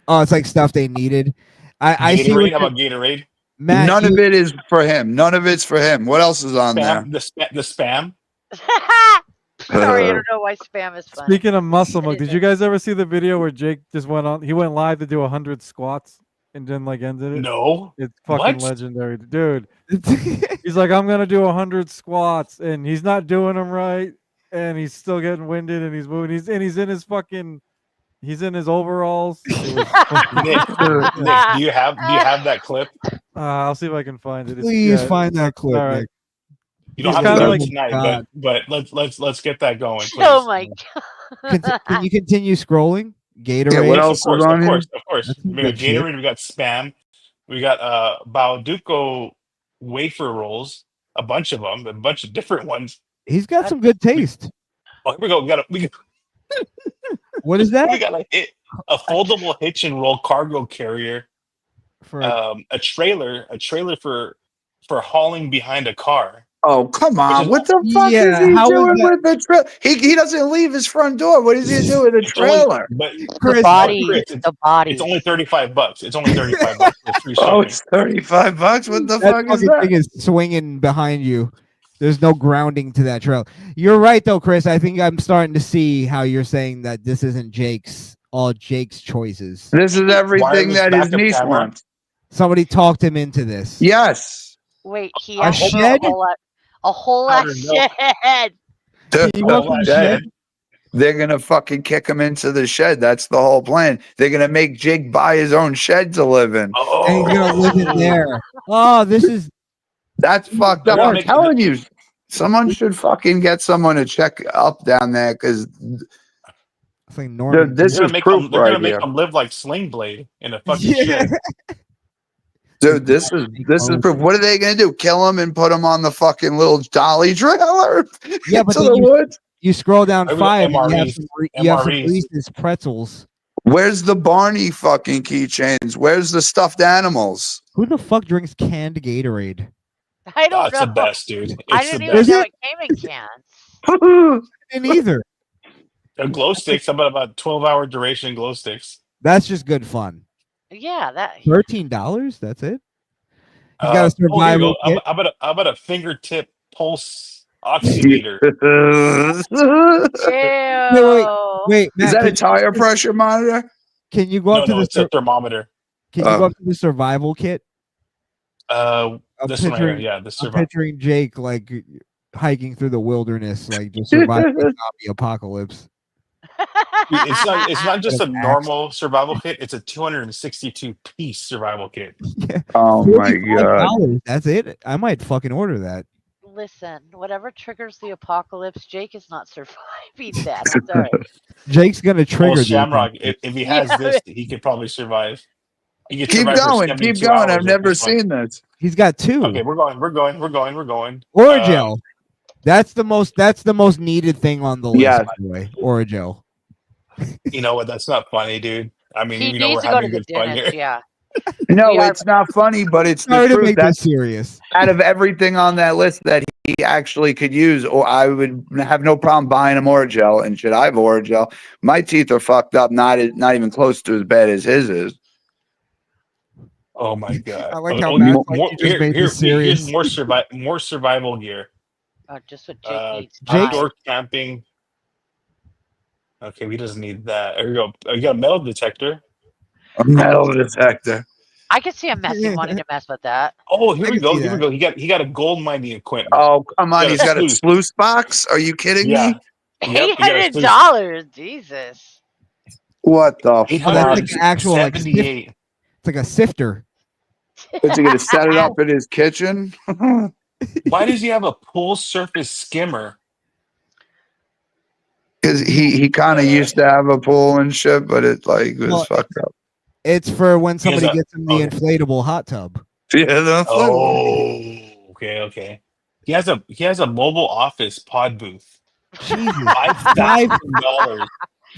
C: Oh, it's like stuff they needed. I see.
B: Gatorade. How about Gatorade?
C: Matt,
E: None of it is for him. None of it's for him. What else is on there?
B: The spam.
G: Sorry, I don't know why spam is fun.
D: Speaking of muscle milk, did you guys ever see the video where Jake just went on? He went live to do 100 squats and then ended it.
B: No,
D: it's fucking
B: What?
D: legendary, dude. He's like, I'm gonna do 100 squats, and he's not doing them right, and he's still getting winded, and he's moving. He's in his fucking. He's in his overalls. It was
B: Nick, do you have that clip?
D: I'll see if I can find it.
C: Please find that clip.
D: All right.
C: Nick.
B: You don't
D: He's
B: have to
D: kinda
B: do
D: like-
B: it tonight, but let's get that going. Please.
G: Oh my god.
C: Can you continue scrolling? Gatorade.
E: Yeah, what
B: Yes,
E: else
B: of course,
E: is on
B: of
E: here?
B: course, of course.
C: That's some
B: We got
C: good shit.
B: Gatorade, we got Spam, we got Balduco wafer rolls, a bunch of them, a bunch of different ones.
C: He's got some good taste.
B: Oh, here we go. We got
C: What is that?
B: we got a foldable hitch and roll cargo carrier,
C: For
B: a trailer for hauling behind a car.
E: Oh, come on.
B: is-
E: What the fuck
C: Yeah,
E: is he
C: how is
E: doing
C: that-
E: with the trailer? He doesn't leave his front door. What is he doing with the
B: It's only-
E: trailer?
B: but
C: Chris,
G: Body.
B: Chris, it's-
G: The body.
B: it's only $35. It's only $35 for free
E: Oh,
B: shipping.
E: it's $35. What the
C: that
E: fuck is
C: fucking
E: that?
C: thing is swinging behind you. There's no grounding to that trail. You're right though, Chris. I think I'm starting to see how you're saying that this isn't all Jake's choices.
E: This is everything
B: Wireless
E: that his
B: backup
E: niece
B: camera.
E: wants.
C: Somebody talked him into this.
E: Yes.
G: Wait, he
C: A
G: has
C: shed?
G: a whole
B: Powder
G: ass
B: milk.
G: shed.
C: He went from
E: Dead.
C: shed.
E: They're gonna fucking kick him into the shed. That's the whole plan. They're gonna make Jake buy his own shed to live in.
B: Oh,
C: And he's gonna live in there. Oh, this is
E: That's fucked up.
B: They're
E: I'm
B: making-
E: telling you, someone should fucking get someone to check up down there because
C: it's like Norman.
E: this
B: They're
E: is
B: gonna make
E: proof
B: them. They're gonna
E: right
B: make
E: here,
B: them live like Sling Blade in a fucking
C: Yeah.
B: shed.
E: dude. This is proof. What are they gonna do? Kill him and put him on the fucking little dolly trailer?
C: Yeah, but
E: to
C: then
E: the woods.
C: You scroll down
B: I would-
C: 5 and you have
B: MREs.
C: some, you have some
B: MREs.
C: Reese's pretzels.
E: Where's the Barney fucking keychains? Where's the stuffed animals?
C: Who the fuck drinks canned Gatorade?
G: I don't
B: That's
G: know.
B: the best, dude.
G: I
B: It's the
G: didn't even
B: best.
G: know it came in cans.
C: Didn't either.
B: Glow sticks. How about 12-hour duration glow sticks?
C: That's just good fun.
G: Yeah, that.
C: $13. That's it. He's got a
B: Here you
C: survival
B: go.
C: kit.
B: How about a fingertip pulse oximeter?
C: Wait, Matt,
E: Is that
C: can
E: a tire pressure monitor?
C: Can you go
B: No,
C: up to
B: no,
C: the
B: it's a thermometer.
C: Can you go up to the survival kit?
B: This one right here. Yeah, the
C: I'm
B: survival.
C: picturing Jake like hiking through the wilderness, like just surviving the zombie apocalypse.
B: It's not just a normal survival kit. It's a 262-piece survival kit.
E: Oh my god!
C: $45, that's it. I might fucking order that.
G: Listen, whatever triggers the apocalypse, Jake is not surviving that. I'm sorry.
C: Jake's gonna trigger.
B: Well,
C: the
B: Shamrock,
C: apocalypse.
B: if he has this, he could probably survive. He could
E: Keep
B: survive for
E: going,
B: 72
E: keep going.
B: hours
E: I've
B: with
E: never
B: this one.
E: seen this.
C: He's got two.
B: Okay, we're going.
C: Oragel. That's the most needed thing on the list,
E: Yes.
C: by the way. Oragel.
B: You know what? That's not funny, dude. I mean,
G: He
B: you know,
G: needs
B: we're
G: to go to
B: having
G: the
B: good fun
G: dentist.
B: here.
G: Yeah.
E: No,
G: We are-
E: it's not funny, but it's the
C: Sorry to
E: truth.
C: make this
E: That's
C: serious.
E: out of everything on that list that he actually could use, or I would have no problem buying him Oragel and shit. I have Oragel. My teeth are fucked up, not even close to as bad as his is.
B: Oh my god!
C: I like how
B: Oh,
C: Matt's like, you just made this serious.
B: Here's more survival gear.
G: Just what Jake needs.
B: Outdoor camping. Okay, we doesn't need that. There we go. You got a metal detector.
E: A metal detector.
G: I could see him wanting to mess with that.
B: Oh, here we go. Here we go. He got a gold mining equipment.
E: Oh, come on. He's got a
B: sluice.
E: sluice box? Are you kidding
B: Yeah.
E: me?
B: Yep, he got a sluice.
G: $800. Jesus.
E: What the
C: Oh, that's
E: fuck?
C: like an actual like sift-
B: 78.
C: it's like a sifter.
E: Is he going to set it up in his kitchen?
B: Why does he have a pool surface skimmer?
E: Because he kind of used to have a pool and shit, but it like was
C: Well,
E: fucked up.
C: It's for when somebody
B: a-
C: gets him the inflatable hot tub.
E: Yeah, that's
B: Oh, okay. He has a mobile office pod booth.
C: Jesus,
B: $5,000.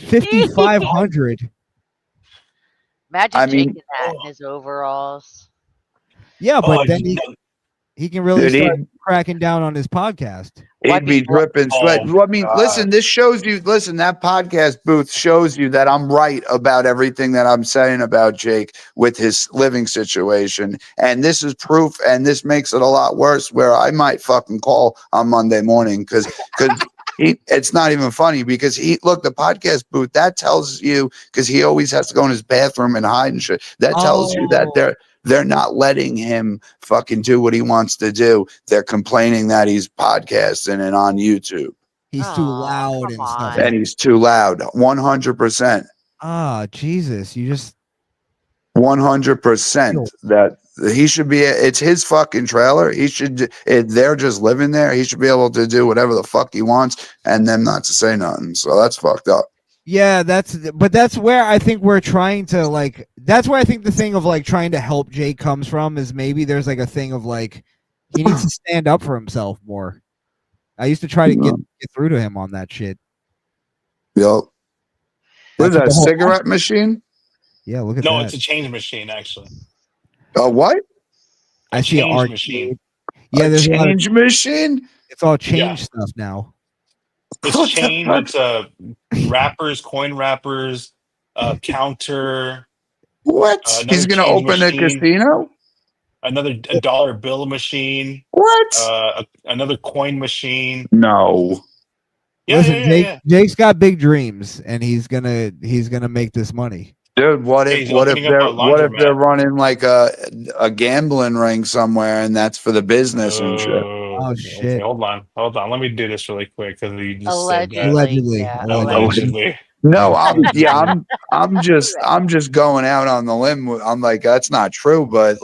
C: 5,500.
G: Imagine
E: I
G: Jake
E: mean-
G: in that in his overalls.
C: Yeah, but
B: Oh,
C: then he can really
E: Dude,
C: start cracking down on his podcast.
E: He'd be dripping sweat.
B: Oh,
E: Well, I mean,
B: God.
E: listen, this shows you, that podcast booth shows you that I'm right about everything that I'm saying about Jake with his living situation. And this is proof, and this makes it a lot worse where I might fucking call on Monday morning because it's not even funny because the podcast booth, that tells you, because he always has to go in his bathroom and hide and shit. That tells you that they're not letting him fucking do what he wants to do. They're complaining that he's podcasting and on YouTube.
C: He's too loud and stuff.
E: And he's too loud. 100%.
C: Ah, Jesus. You just
E: 100% that he should be, it's his fucking trailer. They're just living there. He should be able to do whatever the fuck he wants and them not to say nothing. So that's fucked up.
C: Yeah, that's where I think we're trying to that's where I think the thing of trying to help Jake comes from is maybe there's a thing of he needs to stand up for himself more. I used to try to get through to him on that shit.
E: Yep. What is that, a
C: the whole-
E: cigarette machine?
C: Yeah, look at
B: No,
C: that.
B: it's a change machine, actually.
E: A what?
C: I see an
B: change
C: arcade.
B: machine.
C: Yeah, there's a lot of-
E: change machine?
C: It's all change
B: Yeah.
C: stuff now.
B: It's change. It's wrappers, coin wrappers, counter.
E: What?
B: Another
E: He's going to
B: change
E: open a
B: machine.
E: casino?
B: Another dollar bill machine.
E: What?
B: Another coin machine.
E: No.
B: Yeah,
C: Listen,
B: yeah,
C: Jake,
B: yeah.
C: Jake's got big dreams, and he's gonna make this money.
E: Dude, what if
B: He's opening up a
E: they're
B: laundromat.
E: running like a gambling ring somewhere and that's for the business and shit?
C: Oh, shit.
B: Hold on. Let me do this really quick because you just
G: Allegedly.
B: said that.
C: Allegedly.
G: Yeah.
B: Allegedly.
E: No, I'm just going out on the limb. I'm like, that's not true, but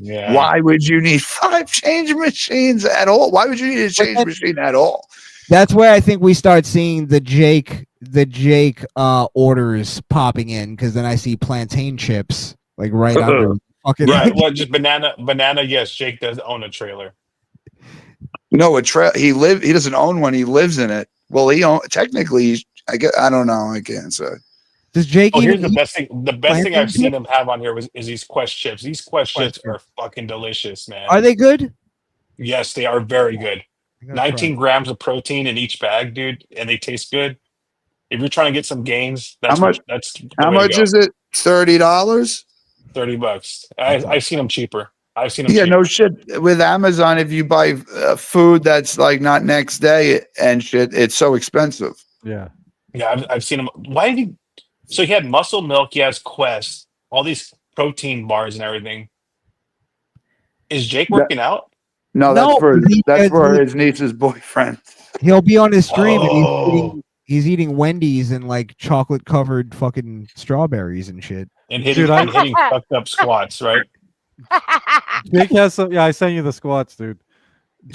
B: Yeah.
E: why would you need 5 change machines at all? Why would you need a change machine at all?
C: That's where I think we start seeing the Jake orders popping in, because then I see plantain chips right under fucking
B: Right. Well, just banana. Yes, Jake does own a trailer.
E: No, he doesn't own one. He lives in it. Well, technically, I don't know. I can't say.
C: Does Jake
B: Oh, here's
C: even
B: the best thing. The best thing
C: plantain
B: I've seen
C: chips?
B: him have on here is these Quest chips. These Quest chips are fucking delicious, man.
C: Are they good?
B: Yes, they are very good.
C: I gotta
B: 19 grams of protein in each bag, dude, and they taste good. If you're trying to get some gains,
E: How
B: that's
E: much?
B: that's the
E: How
B: way to
E: much
B: go.
E: is it? $30?
B: $30. I've seen them cheaper. I've seen them.
E: Yeah,
B: cheaper.
E: no shit. With Amazon, if you buy food that's like not next day and shit, it's so expensive.
D: Yeah.
B: Yeah, I've seen him. Why did he? So he had Muscle Milk. He has Quest. All these protein bars and everything. Is Jake working out?
E: No,
C: No,
E: that's
C: he-
E: for his niece's boyfriend.
C: He'll be on his stream and
B: Oh.
C: he's eating Wendy's and like chocolate covered fucking strawberries and shit.
B: And hitting,
D: Dude, I-
B: and hitting fucked up squats, right?
D: Jake has some. Yeah, I sent you the squats, dude.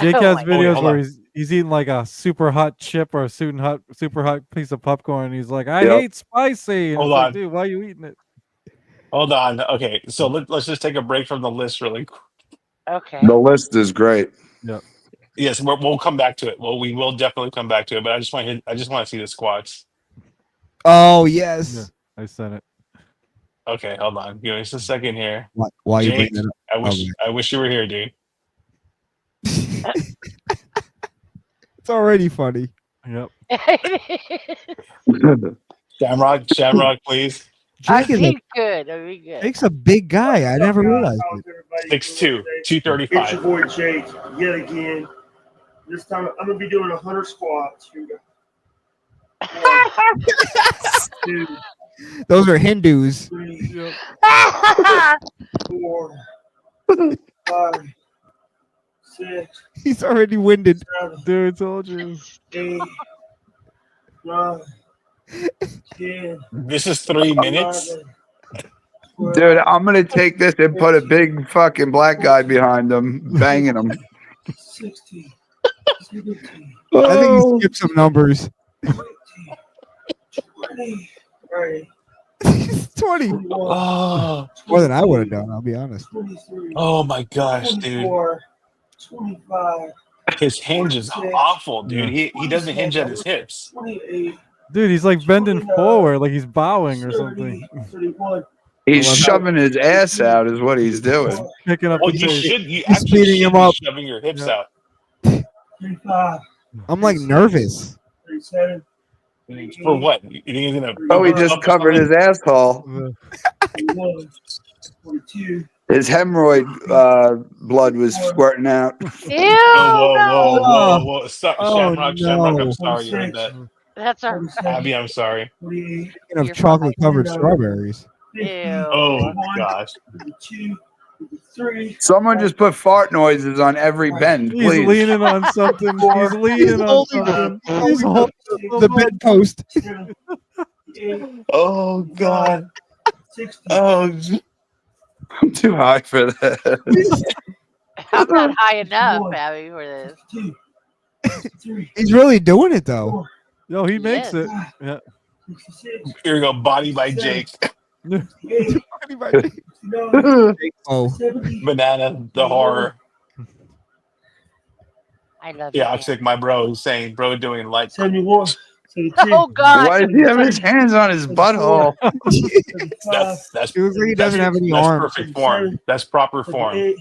D: Jake
G: Oh
D: has
G: my God.
D: videos
B: hold
D: where
B: on.
D: he's eating like a super hot chip or a super hot piece of popcorn. And he's like, I
E: Yep.
D: hate spicy. And
B: Hold
D: it's like,
B: on.
D: dude, why are you eating it?
B: Hold on. Okay, so let's just take a break from the list really quick.
G: Okay.
E: The list is great.
B: Yes, we'll come back to it. Well, we will definitely come back to it, but I just want to see the squats.
C: Oh yes.
D: Yeah, I sent it.
B: Okay, hold on. Give me just a second here.
C: Why you
B: Jake,
C: bring that up?
B: I wish you were here, dude.
C: It's already funny.
D: Yep.
B: Shamrock, please.
C: Jake is a,
G: He's good. He's good.
C: Jake's a big guy. I never realized it.
B: 6'2",
J: It's your
B: 235.
J: boy Jake yet again. This time I'm gonna be doing 100 squats. Here we go. 1, 2,
C: Those are Hindus.
J: 3, 4, 5, 6,
C: He's already winded.
J: 7,
D: Dude, told you.
J: 8, 9, 10.
B: This is 3 minutes.
J: 11, 12,
E: Dude, I'm gonna take this and put a big fucking black guy behind him, banging him.
J: 16, 17,
C: I think he skipped some numbers.
J: 19, 20. All right.
C: 20.
J: 21,
B: Oh,
C: More than I would have done, I'll be honest.
J: 23,
B: oh my gosh, dude.
J: 24, 25,
B: His hinge is awful, dude. He doesn't hinge at his hips.
J: 28,
D: Dude, he's like bending forward, like he's bowing or
J: 30,
D: something.
J: 31,
E: He's shoving his ass out, is what he's doing.
D: Picking up
B: Well,
D: the
B: you
D: pace.
B: should. You
C: He's
B: actually
C: speeding
B: should
C: him
B: be
C: up.
B: shoving your hips
D: Yeah.
B: out.
J: 35,
C: I'm like nervous.
J: 37,
B: For what? You think he's gonna?
E: Oh, he just covered his asshole.
J: 41, 42.
E: His hemorrhoid blood was squirting out.
G: Ew,
B: Whoa,
G: no.
B: whoa!
C: Oh,
B: Shamrock, I'm
C: no.
B: sorry you heard that.
G: That's our.
B: Abby, I'm sorry.
J: 48,
C: Speaking of
G: You're
C: chocolate covered strawberries.
J: 50,
G: Ew.
B: Oh gosh.
J: 52, 53.
E: Someone just put fart noises on every bend,
D: He's
E: please.
D: leaning on something. He's leaning on
C: holding
D: something.
C: He's holding the bedpost.
J: 58,
B: Oh god.
J: 60,
B: Oh.
E: I'm too high for that.
G: I'm not high enough, Abby, for this.
J: 52, 63,
C: He's really doing it though.
D: Yo, he makes
G: Yes.
D: it. Yeah.
J: 66,
B: Here we go. Body by Jake.
J: 68,
C: Oh,
J: 69, 70,
B: Banana, the horror.
G: I love you.
B: Toxic, my bro, is saying, bro, doing light.
J: 71, 72,
G: Oh God.
E: Why does he have his hands on his butthole?
J: 75,
B: That's
C: He looks like he doesn't have any
B: that's
C: arms.
B: perfect form. That's proper form.
J: 78,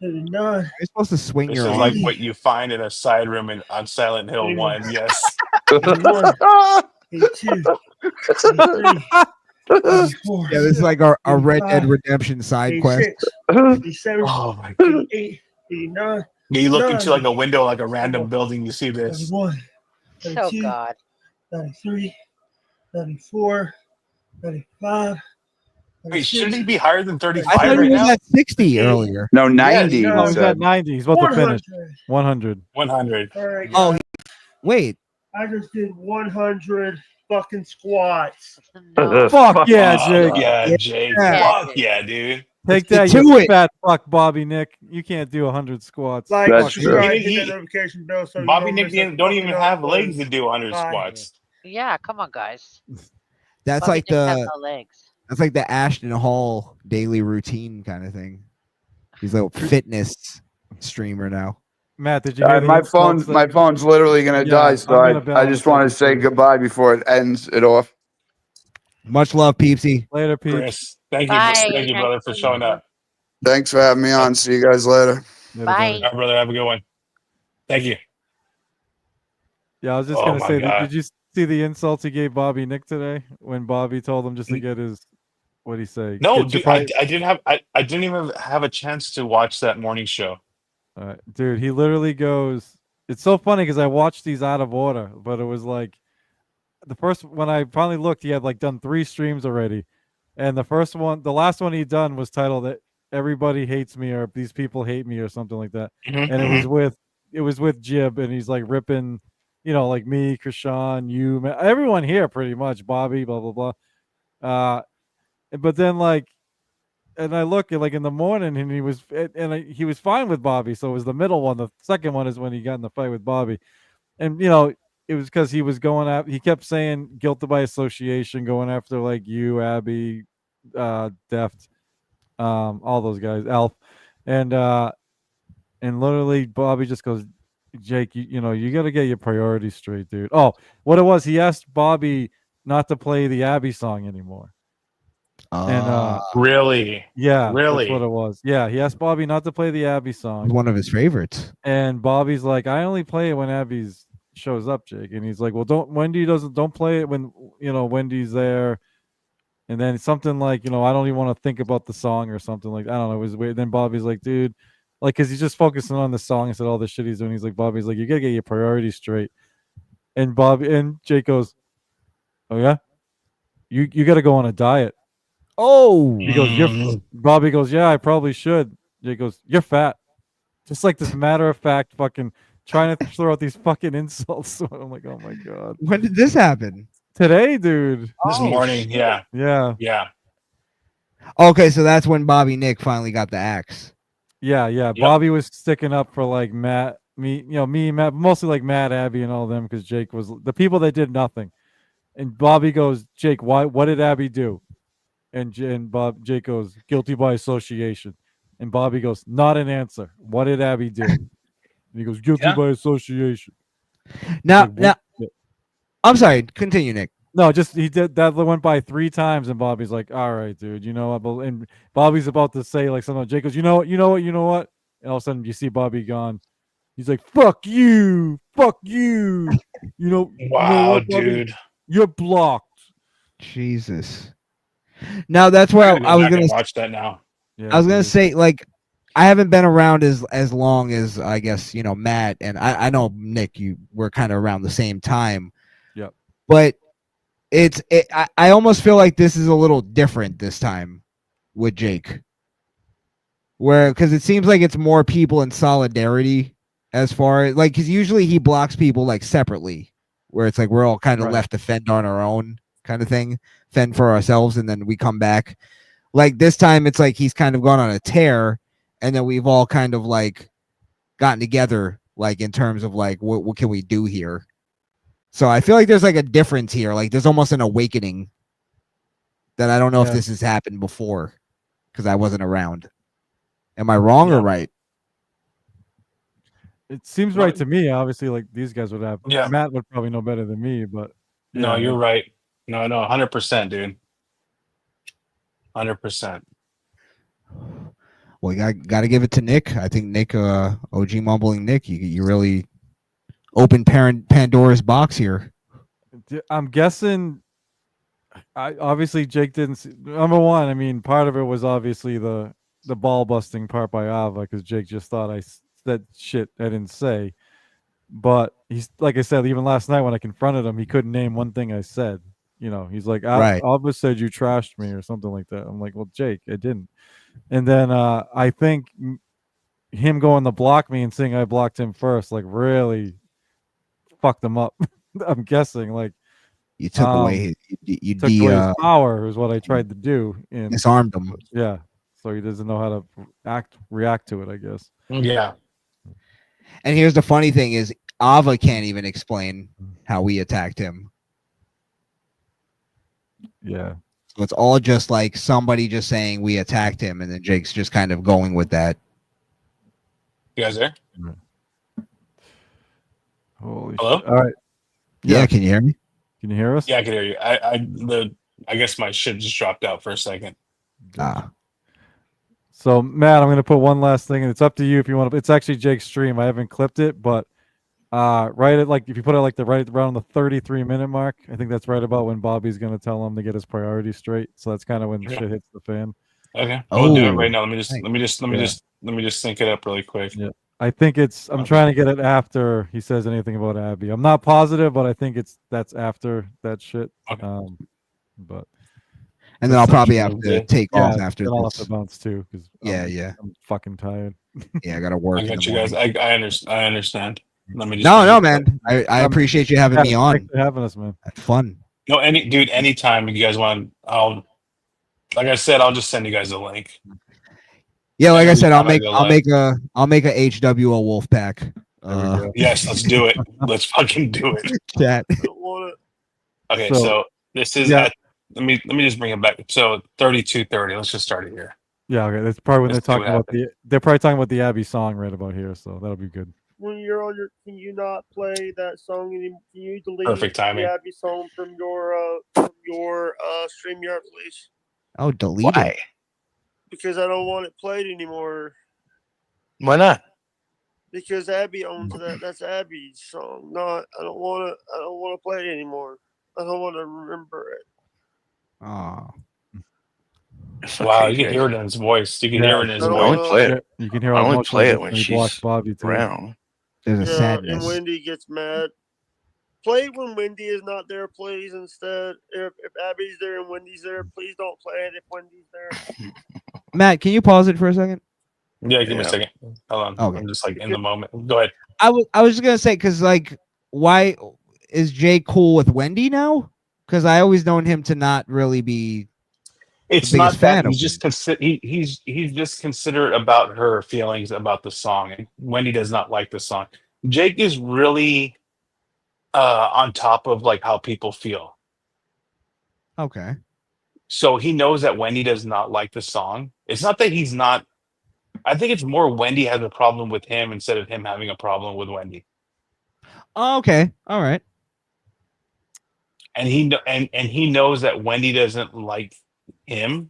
J: 79,
C: You're supposed to swing
B: This
C: your
B: is
C: arm.
B: like what you find in a side room on Silent Hill 1. Yes.
J: 81, 82, 83, 84,
C: Yeah, this is like our Red Dead Redemption side quest.
J: 86, 87,
B: Oh my god.
J: 88, 89,
B: Yeah, you look into like a window, like a random building, you see this.
J: 91,
G: Oh
J: 92,
G: God.
J: 93, 94, 95.
B: Wait, shouldn't he be higher than
C: I
B: 35
C: thought
B: right
C: he was
B: now?
C: at 60 earlier.
E: No, 90.
J: Yeah,
D: Oh,
E: he
D: he's
E: said.
D: at 90. He's about to finish. 100.
B: 100.
J: All right,
C: Oh,
J: guys,
C: wait.
J: I just did 100 fucking squats.
G: No.
D: Fuck yeah,
B: Oh,
D: Jake.
B: yeah, Jake.
C: Yeah.
B: Fuck yeah, dude.
D: Take
C: Let's
D: that,
C: get
D: you
C: to it.
D: fat fuck, Bobby Nick. You can't do 100 squats.
J: Like,
E: That's
J: subscribe,
B: true.
J: hit that notification bell so you
B: Bobby
J: don't
B: Nick
J: miss a
B: don't even
J: fucking
B: have
J: upload.
B: legs to do 100
J: Bye.
B: squats.
G: Yeah, come on, guys.
C: That's
G: Bobby
C: like
G: Nick has
C: the
G: no legs.
C: that's like the Ashton Hall daily routine kind of thing. He's a fitness streamer now.
D: Matt, did you hear the
E: My
D: insults
E: phone's literally gonna
D: Yeah,
E: die, so
D: I'm gonna
E: I just
D: balance
E: want
D: it
E: to say
D: too.
E: goodbye before it ends it off.
C: Much love, Peepsy.
D: Later, Pete.
B: Chris, thank you,
G: Bye.
B: thank you, brother, for showing up.
E: Thanks for having me on. See you guys later.
D: Later,
G: Bye.
D: buddy.
B: All right, brother, have a good one. Thank you.
D: Yeah, I was just
B: Oh
D: gonna
B: my
D: say,
B: God.
D: did you see the insults he gave Bobby Nick today when Bobby told him just to get his what'd he say?
B: No,
D: Get your
B: dude, I didn't have I didn't even have a chance to watch that morning show.
D: Dude, he literally goes. It's so funny because I watched these out of order, but it was like the first when I finally looked, he had like done 3 streams already, and the last one he done was titled "Everybody Hates Me" or "These People Hate Me" or something like that,
B: Mhm,
D: and
B: mhm.
D: it was with Jib, and he's like ripping, like me, Krishan, you, everyone here pretty much, Bobby, blah blah blah. But then and I look at in the morning, and he was fine with Bobby. So it was the middle one. The second one is when he got in the fight with Bobby, and it was because he was going after. He kept saying guilty by association, going after you, Abby, Deft, all those guys, Alf, and literally Bobby just goes, Jake, you got to get your priorities straight, dude. Oh, what it was, he asked Bobby not to play the Abby song anymore. And
B: Really?
D: yeah, that's what
B: Really?
D: it was. Yeah, he asked Bobby not to play the Abby song.
C: One of his favorites.
D: And Bobby's like, I only play it when Abby's shows up, Jake. And he's like, well, don't play it when Wendy's there. And then something I don't even want to think about the song or something I don't know. It was weird. Then Bobby's like, dude, because he's just focusing on the song instead of all the shit he's doing. He's like, Bobby's like, you gotta get your priorities straight. And Jake goes, oh yeah, you gotta go on a diet.
C: Oh,
D: he goes, Bobby goes, yeah, I probably should. Jake goes, you're fat. Just this matter of fact, fucking trying to throw out these fucking insults. I'm like, oh my god.
C: When did this happen?
D: Today, dude.
B: This morning, yeah.
D: Yeah.
C: Okay, so that's when Bobby Nick finally got the axe.
D: Yeah.
B: Yep.
D: Bobby was sticking up for Matt, me, Matt, mostly Matt, Abby, and all them because Jake was the people that did nothing. And Bobby goes, Jake, what did Abby do? And Jake goes, guilty by association. And Bobby goes, not an answer. What did Abby do? And he goes, guilty by association.
C: Now, I'm sorry. Continue, Nick.
D: No, just he did that. Went by 3 times, and Bobby's like, "All right, dude, you know what?" And Bobby's about to say something. Jake goes, "You know what? And all of a sudden, you see Bobby gone. He's like, "Fuck you, fuck you."
B: Wow,
D: you know what,
B: dude,
D: you're blocked.
C: Jesus. Now that's where I was gonna
B: watch that now.
C: Yeah, I was gonna say I haven't been around as long as I guess Matt, and I know Nick. You were kind of around the same time.
D: Yep.
C: But I almost feel like this is a little different this time with Jake, because it seems like it's more people in solidarity as far as because usually he blocks people separately, where it's we're all kind of left to fend on our own kind of thing, fend for ourselves, and then we come back. This time it's he's kind of gone on a tear, and then we've all kind of gotten together in terms of what can we do here. So I feel like there's a difference here. There's almost an awakening that I don't know if this has happened before because I wasn't around. Am I wrong or right?
D: It seems right to me. Obviously, these guys would have.
B: Yeah.
D: Matt would probably know better than me, but
B: no, you're right. No, 100%, dude. 100%.
C: Well, you got to give it to Nick. I think Nick, OG Mumbling Nick, you really opened Pandora's box here.
D: I'm guessing. Obviously Jake didn't see, number one. I mean, part of it was obviously the ball busting part by Ava because Jake just thought I said shit I didn't say. But he's like I said, even last night when I confronted him, he couldn't name one thing I said. He's like, Ava said you trashed me or something like that. I'm like, well, Jake, I didn't. And then I think him going to block me and saying I blocked him first, really fucked him up. I'm guessing
C: you took away
D: took away his power is what I tried to do. And
C: disarmed him.
D: Yeah. So he doesn't know how to react to it, I guess.
B: Yeah.
C: And here's the funny thing is Ava can't even explain how we attacked him.
D: Yeah.
C: So it's all just somebody just saying we attacked him, and then Jake's just kind of going with that.
B: You guys there?
D: Holy
B: Hello?
D: shit. All right.
C: Yeah, can you hear me?
D: Can you hear us?
B: Yeah, I can hear you. I guess my shit just dropped out for a second.
D: So Matt, I'm gonna put one last thing, and it's up to you if you want to. It's actually Jake's stream. I haven't clipped it, but Right at like if you put it like right around the 33-minute mark, I think that's right about when Bobby's gonna tell him to get his priorities straight. So that's kind of when
B: Okay.
D: shit hits the fan.
B: Okay, we'll do it
C: Oh,
B: right now.
C: nice.
B: Let me just sync it up really quick.
D: Yeah. I think it's. I'm trying to get it after he says anything about Abby. I'm not positive, but I think that's after that shit.
B: Okay.
D: But
C: And then I'll probably have to
B: Yeah.
C: take
D: yeah,
C: off after
D: then I'll have
C: this.
D: to bounce too because
C: Yeah.
D: I'm fucking tired.
C: Yeah, I gotta work.
B: I
C: in
B: got
C: the
B: you guys.
C: morning.
B: I understand. Let me just
C: No, man. I appreciate you having me on.
D: Thanks for having us, man.
C: Fun.
B: No, anytime you guys want, like I said, I'll just send you guys a link.
C: Yeah, like I said, I'll
B: Anytime I
C: make
B: go live.
C: I'll make a HWO wolf pack.
B: Yes, let's do it. Let's fucking do it.
C: Chat.
B: Okay,
D: So,
B: so this is
D: yeah.
B: at, let me just bring it back. So 32:30. Let's just start it here.
D: Yeah, okay. That's probably when
B: Let's
D: they're
B: see
D: talking
B: what
D: about they're probably talking about the Abby song right about here, so that'll be good.
J: When you're on your, can you not play that song anymore? Can you delete
B: Perfect timing.
J: the Abby song from your StreamYard, please?
C: Oh, delete it.
J: Because I don't want it played anymore.
E: Why not?
J: Because Abby owns that. That's Abby's song. Not. I don't want to play it anymore. I don't want to remember it.
C: Oh.
B: Wow, you can hear it in his voice. You can hear it in his
J: I don't
B: voice.
J: wanna-
E: Play it.
D: You can hear
E: I
D: how
E: only
D: much
E: play it when
D: he blocks
E: she's
D: Bobby too.
E: around.
C: There's a
J: Yeah,
C: sadness.
J: and Wendy gets mad. Play it when Wendy is not there, please. Instead, if Abby's there and Wendy's there, please don't play it if Wendy's there.
C: Matt, can you pause it for a second?
B: Yeah, give me a
E: Yeah.
B: second. Hold on.
C: Okay.
B: I'm just like in the moment. Go ahead.
C: I was just gonna say because like, why is Jay cool with Wendy now? Because I always known him to not really be.
B: It's
C: the
B: not
C: biggest fan
B: that
C: of
B: he's just he's just considerate about her feelings about the song, and Wendy does not like the song. Jake is really on top of like how people feel,
C: Okay.
B: so he knows that Wendy does not like the song. It's not that he's not. I think it's more Wendy has a problem with him instead of him having a problem with Wendy.
C: Oh, okay. All right.
B: And he knows that Wendy doesn't like him,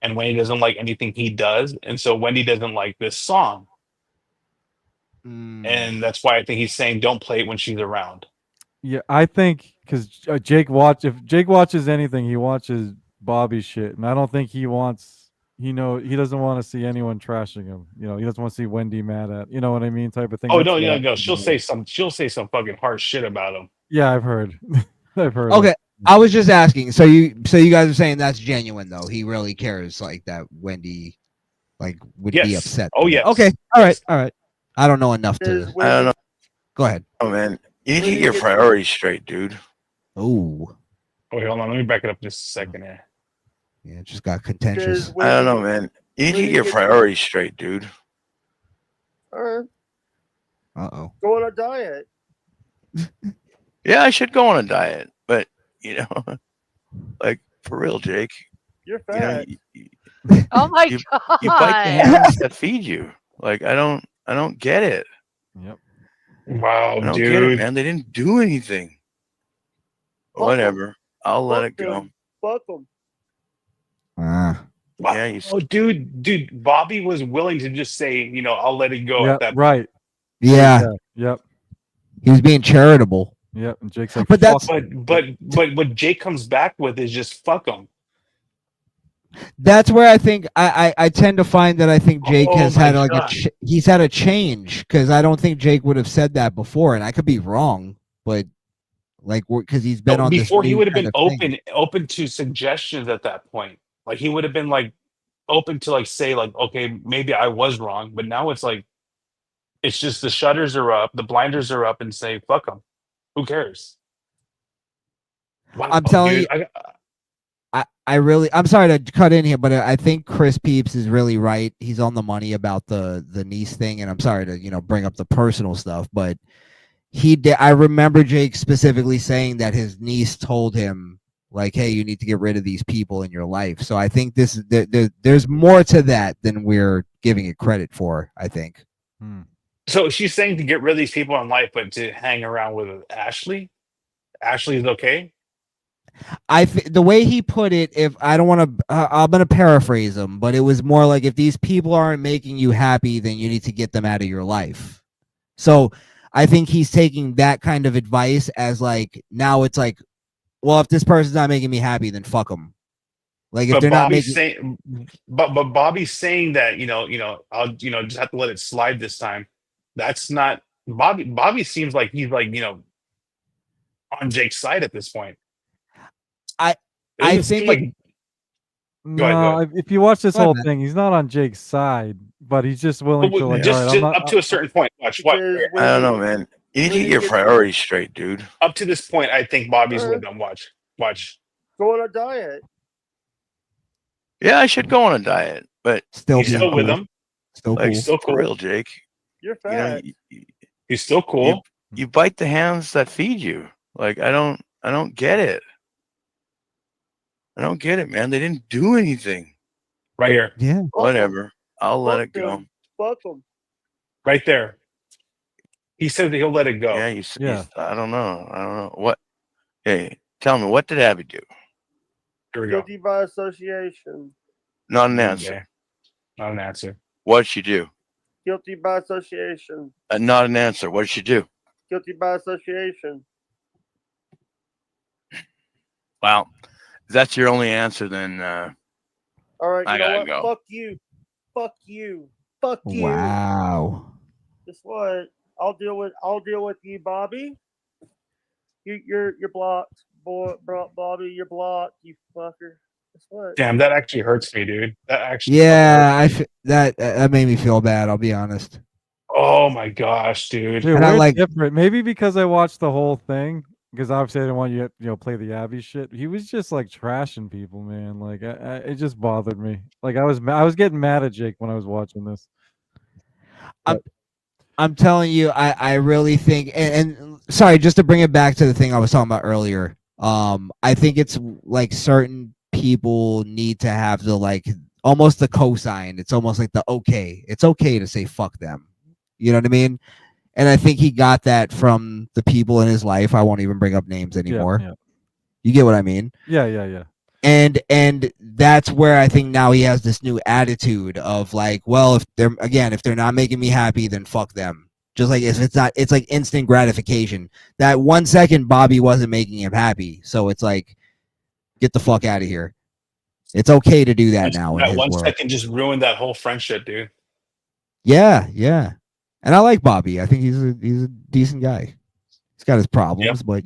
B: and Wendy doesn't like anything he does, and so Wendy doesn't like this song, and that's why I think he's saying don't play it when she's around.
D: Yeah, I think because if Jake watches anything, he watches Bobby's shit, and I don't think he wants. He doesn't want to see anyone trashing him. You know, he doesn't want to see Wendy mad at. You know what I mean, type of thing.
B: Oh
D: That's
B: no,
D: what I
B: no,
D: think
B: she'll
D: about it.
B: say some fucking harsh shit about him.
D: Yeah, I've heard. I've heard.
C: Okay. I was just asking. So you guys are saying that's genuine though. He really cares like that. Wendy, like would be
B: Yes.
C: upset.
B: Oh,
C: with it.
B: yes.
C: Okay. All right. All right. I don't know enough to.
E: I don't know.
C: Go ahead.
E: Oh man, you need to get your priorities straight, dude.
C: Oh.
B: Wait, hold on. Let me back it up just a second here.
C: Yeah, it just got contentious.
E: I don't know, man. You need to get your priorities straight, dude.
J: All right.
C: Uh-oh.
J: Go on a diet.
E: Yeah, I should go on a diet, but you know, like for real, Jake.
J: You're
E: You know,
J: fat.
G: Oh my
E: you
G: god!
E: bite the hands that feed you. Like I don't get it.
D: Yep.
B: Wow,
E: I don't
B: dude.
E: get it, man. They didn't do anything. Whatever. I'll let it go.
J: Fuck them.
C: Ah.
B: Wow.
E: Yeah, you
B: Oh, dude, Bobby was willing to just say, I'll let it go
D: Yeah,
B: at that.
D: right.
C: Yeah.
D: Yep.
C: He was being charitable.
D: Yep. And Jake's like,
C: But that's
B: But what Jake comes back with is just fuck him.
C: that's where I think I tend to find that I think Jake
B: Oh
C: has
B: my
C: had like
B: God.
C: he's had a change because I don't think Jake would have said that before, and I could be wrong, but like because he's been on this
B: Before he
C: new
B: would have
C: kind
B: been
C: of thing.
B: open to suggestions at that point. Like he would have been like open to like say like, okay, maybe I was wrong, but now it's like it's just the shutters are up, the blinders are up, and say fuck them. Who cares? Wow,
C: I'm telling
B: dude,
C: you, I'm sorry to cut in here, but I think Chris Peeps is really right. He's on the money about the niece thing, and I'm sorry to bring up the personal stuff, but he did. I remember Jake specifically saying that his niece told him like, "Hey, you need to get rid of these people in your life." So I think this is there's more to that than we're giving it credit for. I think.
B: So she's saying to get rid of these people in life, but to hang around with Ashley. Ashley is okay.
C: The way he put it, if I don't want to, I'm going to paraphrase him, but it was more like if these people aren't making you happy, then you need to get them out of your life. So I think he's taking that kind of advice as like now it's like, well, if this person's not making me happy, then fuck them. Like if
B: But
C: they're not
B: Bobby's
C: making,
B: saying, but Bobby's saying that I'll just have to let it slide this time. That's not Bobby. Bobby seems like he's like on Jake's side at this point.
C: I
B: Doesn't
C: think
B: seem like. Go ahead, go
D: No,
B: ahead.
D: if you watch this
C: Go ahead,
D: whole
C: man.
D: thing, he's not on Jake's side, but he's just willing to like.
B: Just,
D: all right,
B: just
D: I'm not.
B: up to a certain point. Watch what
J: Because
E: I don't know, man. You need to
J: when
E: get
J: he
E: your
J: gets-
E: priorities straight, dude.
B: up to this point. I think Bobby's
J: Alright.
B: with them. Watch.
J: Go on a diet.
E: Yeah, I should go on a diet, but
C: still
B: He's
C: being
B: still with
C: cool.
B: them.
C: Still
E: like,
C: cool.
B: He's still
E: for
B: cool.
E: real, Jake.
J: You're
E: You know,
J: fat.
B: He's still cool.
E: you bite the hands that feed you. Like I don't get it. I don't get it, man. They didn't do anything.
B: Right here,
C: Yeah.
E: Whatever. I'll let it go.
J: Fuck them.
B: right there. He said that he'll let it go.
E: Yeah,
D: Yeah.
E: I don't know. What? Hey, tell me, what did Abby do?
B: Here we go.
J: Guilty by association.
E: Not an answer.
B: Okay. Not an answer.
E: What did she do?
J: Guilty by association.
E: Not an answer. What did she do?
J: Guilty by association.
E: Well, if that's your only answer, then
J: All right,
E: I
J: you know
E: gotta
J: what?
E: go.
J: Fuck you. Fuck you. Fuck you.
C: Wow.
J: Guess what? I'll deal with you, Bobby. You're blocked, boy. Bobby, you're blocked. You fucker. Guess what?
B: Damn, that actually hurts me, dude. That actually.
C: Yeah, that made me feel bad. I'll be honest.
B: Oh my gosh, dude.
D: Dude,
C: And I
D: we're
C: like-
D: different. Maybe because I watched the whole thing. Because obviously I didn't want you to play the Abby shit. He was just like trashing people, man. Like it just bothered me. Like I was getting mad at Jake when I was watching this.
C: I'm telling you, I really think, and sorry, just to bring it back to the thing I was talking about earlier. I think it's like certain people need to have the like almost the cosign. It's almost like the okay. It's okay to say fuck them. You know what I mean? And I think he got that from the people in his life. I won't even bring up names anymore.
D: Yeah.
C: You get what I mean?
D: Yeah.
C: And that's where I think now he has this new attitude of like, well, if they're not making me happy, then fuck them. Just like if it's not, it's like instant gratification. That 1 second Bobby wasn't making him happy, so it's like, get the fuck out of here. It's okay to do that now. In
B: That
C: his
B: 1
C: world.
B: second just ruined that whole friendship, dude.
C: Yeah. And I like Bobby. I think he's a decent guy. He's got his problems, but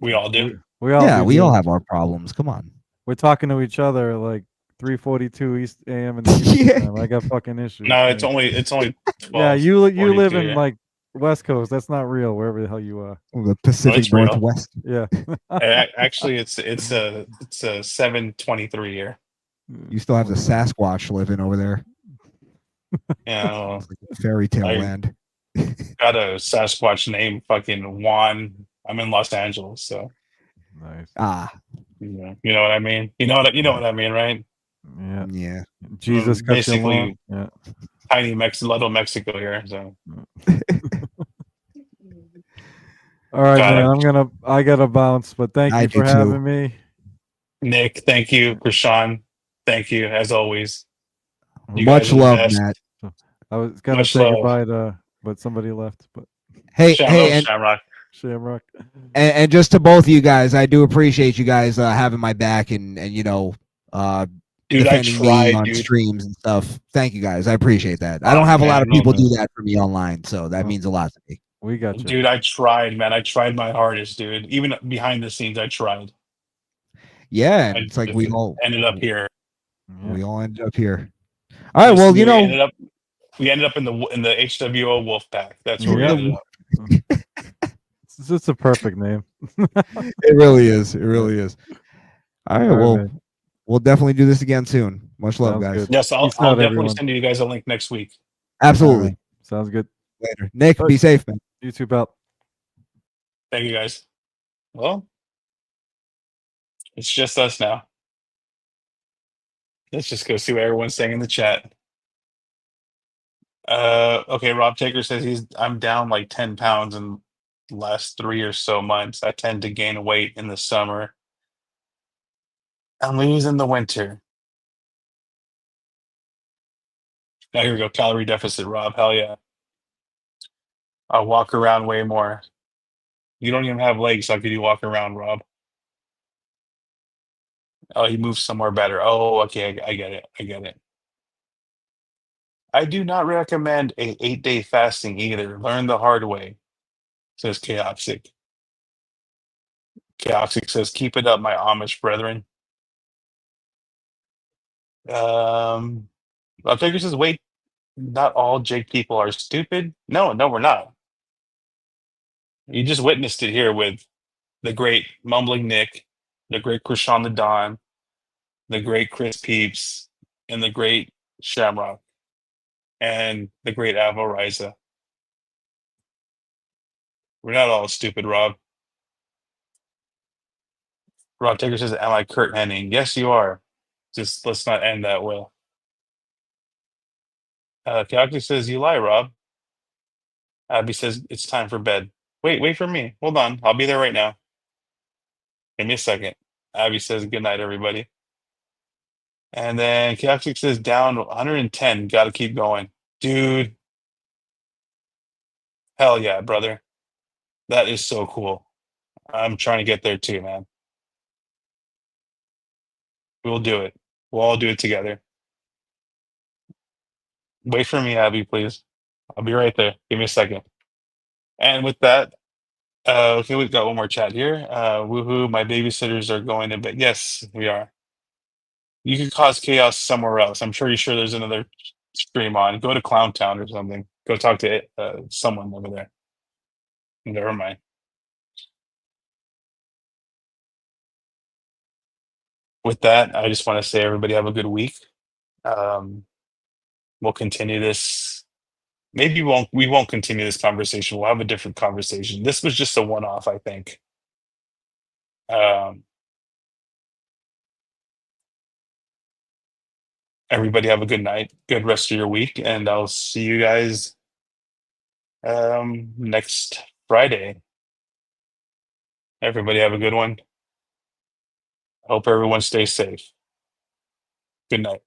B: We all do.
D: We all do,
C: we
D: dude.
C: all have our problems. Come on.
D: We're talking to each other like 3:42 East AM in the Eastern
C: Yeah.
D: time. I got fucking issues.
B: No,
D: man.
B: it's only 12,
D: Yeah, you live
B: 42,
D: in
B: yeah.
D: like West Coast. That's not real. Wherever the hell you are.
C: The Pacific
B: it's real.
C: Northwest.
D: Yeah.
B: Actually, it's a 7:23 here.
C: You still have the Sasquatch living over there.
B: Yeah,
C: It's like a fairy tale
B: I-
C: land.
B: got a Sasquatch named fucking Juan. I'm in Los Angeles, so
D: Nice.
B: you know what I mean. You know what I mean, right?
D: Yeah.
C: Yeah.
D: Jesus cut you
B: basically-
D: along. Yeah.
B: Tiny Little Mexico here. So
D: All right,
B: Got
D: man. I gotta bounce, but thank
C: I
D: you
C: do
D: for
C: too.
D: having me.
B: Nick, thank you, Krishan, thank you as always. You
C: Much
B: guys are the
C: love,
B: best.
C: Matt.
D: I was gonna
B: Much
D: say
B: love.
D: goodbye to, but somebody left. But
C: Hey,
B: Shamrock,
C: and
B: Shamrock.
D: Shamrock.
C: and just to both of you guys, I do appreciate you guys having my back and
B: Dude, I
C: defending me
B: tried,
C: on
B: dude.
C: streams and stuff. Thank you guys. I appreciate that. I
B: Oh,
C: don't have a lot
B: man,
C: of
B: no,
C: people
D: man.
C: do that for me online, so that
D: Oh.
C: means a lot to me.
D: We got you.
B: Dude, I tried, man. I tried my hardest, dude. Even behind the scenes, I tried.
C: Yeah, and
B: I
C: it's like we all
B: ended up here.
D: Yeah.
C: we all ended up here. All right, well,
B: We ended up in the HWO Wolf Pack. That's where we
D: Yeah.
B: ended up.
D: It's a perfect name.
C: it really is. It really is. All right,
D: All right,
C: well,
D: man.
C: we'll definitely do this again soon. Much love,
D: Sounds
C: guys.
D: good.
B: Yes, I'll
D: Peace out,
B: definitely
D: everyone.
B: send you guys a link next week.
C: Absolutely.
D: Sounds good.
C: Later. Nick, be safe, man.
D: You too, pal.
B: Thank you, guys. Well, it's just us now. Let's just go see what everyone's saying in the chat. Okay, Rob Taker says I'm down like 10 pounds in the last 3 or so months. I tend to gain weight in the summer and lose in the winter. Now here we go. Calorie deficit, Rob. Hell yeah. I'll walk around way more. You don't even have legs. How could you walk around, Rob? Oh, he moves somewhere better. Oh, okay. I get it. I get it. I do not recommend a 8-day fasting either. Learn the hard way, says Chaotic. Chaotic says, keep it up, my Amish brethren. Uptaker says, wait, not all Jake people are stupid. No, we're not. You just witnessed it here with the great Mumbling Nick, the great Krishan the Don, the great Chris Peeps, and the great Shamrock, and the great Avo Riza. We're not all stupid, Rob. Rob Taker says, am I Kurt Hennig? Yes, you are. Just let's not end that way. Calculator says, you lie, Rob. Abby says, it's time for bed. Wait for me. Hold on. I'll be there right now. Give me a second. Abby says, good night, everybody. And then Calculator says, down 110. Got to keep going. Dude. Hell yeah, brother. That is so cool. I'm trying to get there too, man. We'll do it. We'll all do it together. Wait for me, Abby, please. I'll be right there. Give me a second. And with that, okay, we've got one more chat here. Woohoo, my babysitters are going to bed. Yes, we are. You can cause chaos somewhere else. I'm sure there's another stream on. Go to Clown Town or something. Go talk to someone over there. Never mind. With that, I just want to say everybody have a good week. We'll continue this. Maybe we won't continue this conversation. We'll have a different conversation. This was just a one-off, I think. Everybody have a good night, good rest of your week, and I'll see you guys next Friday. Everybody have a good one. Hope everyone stays safe. Good night.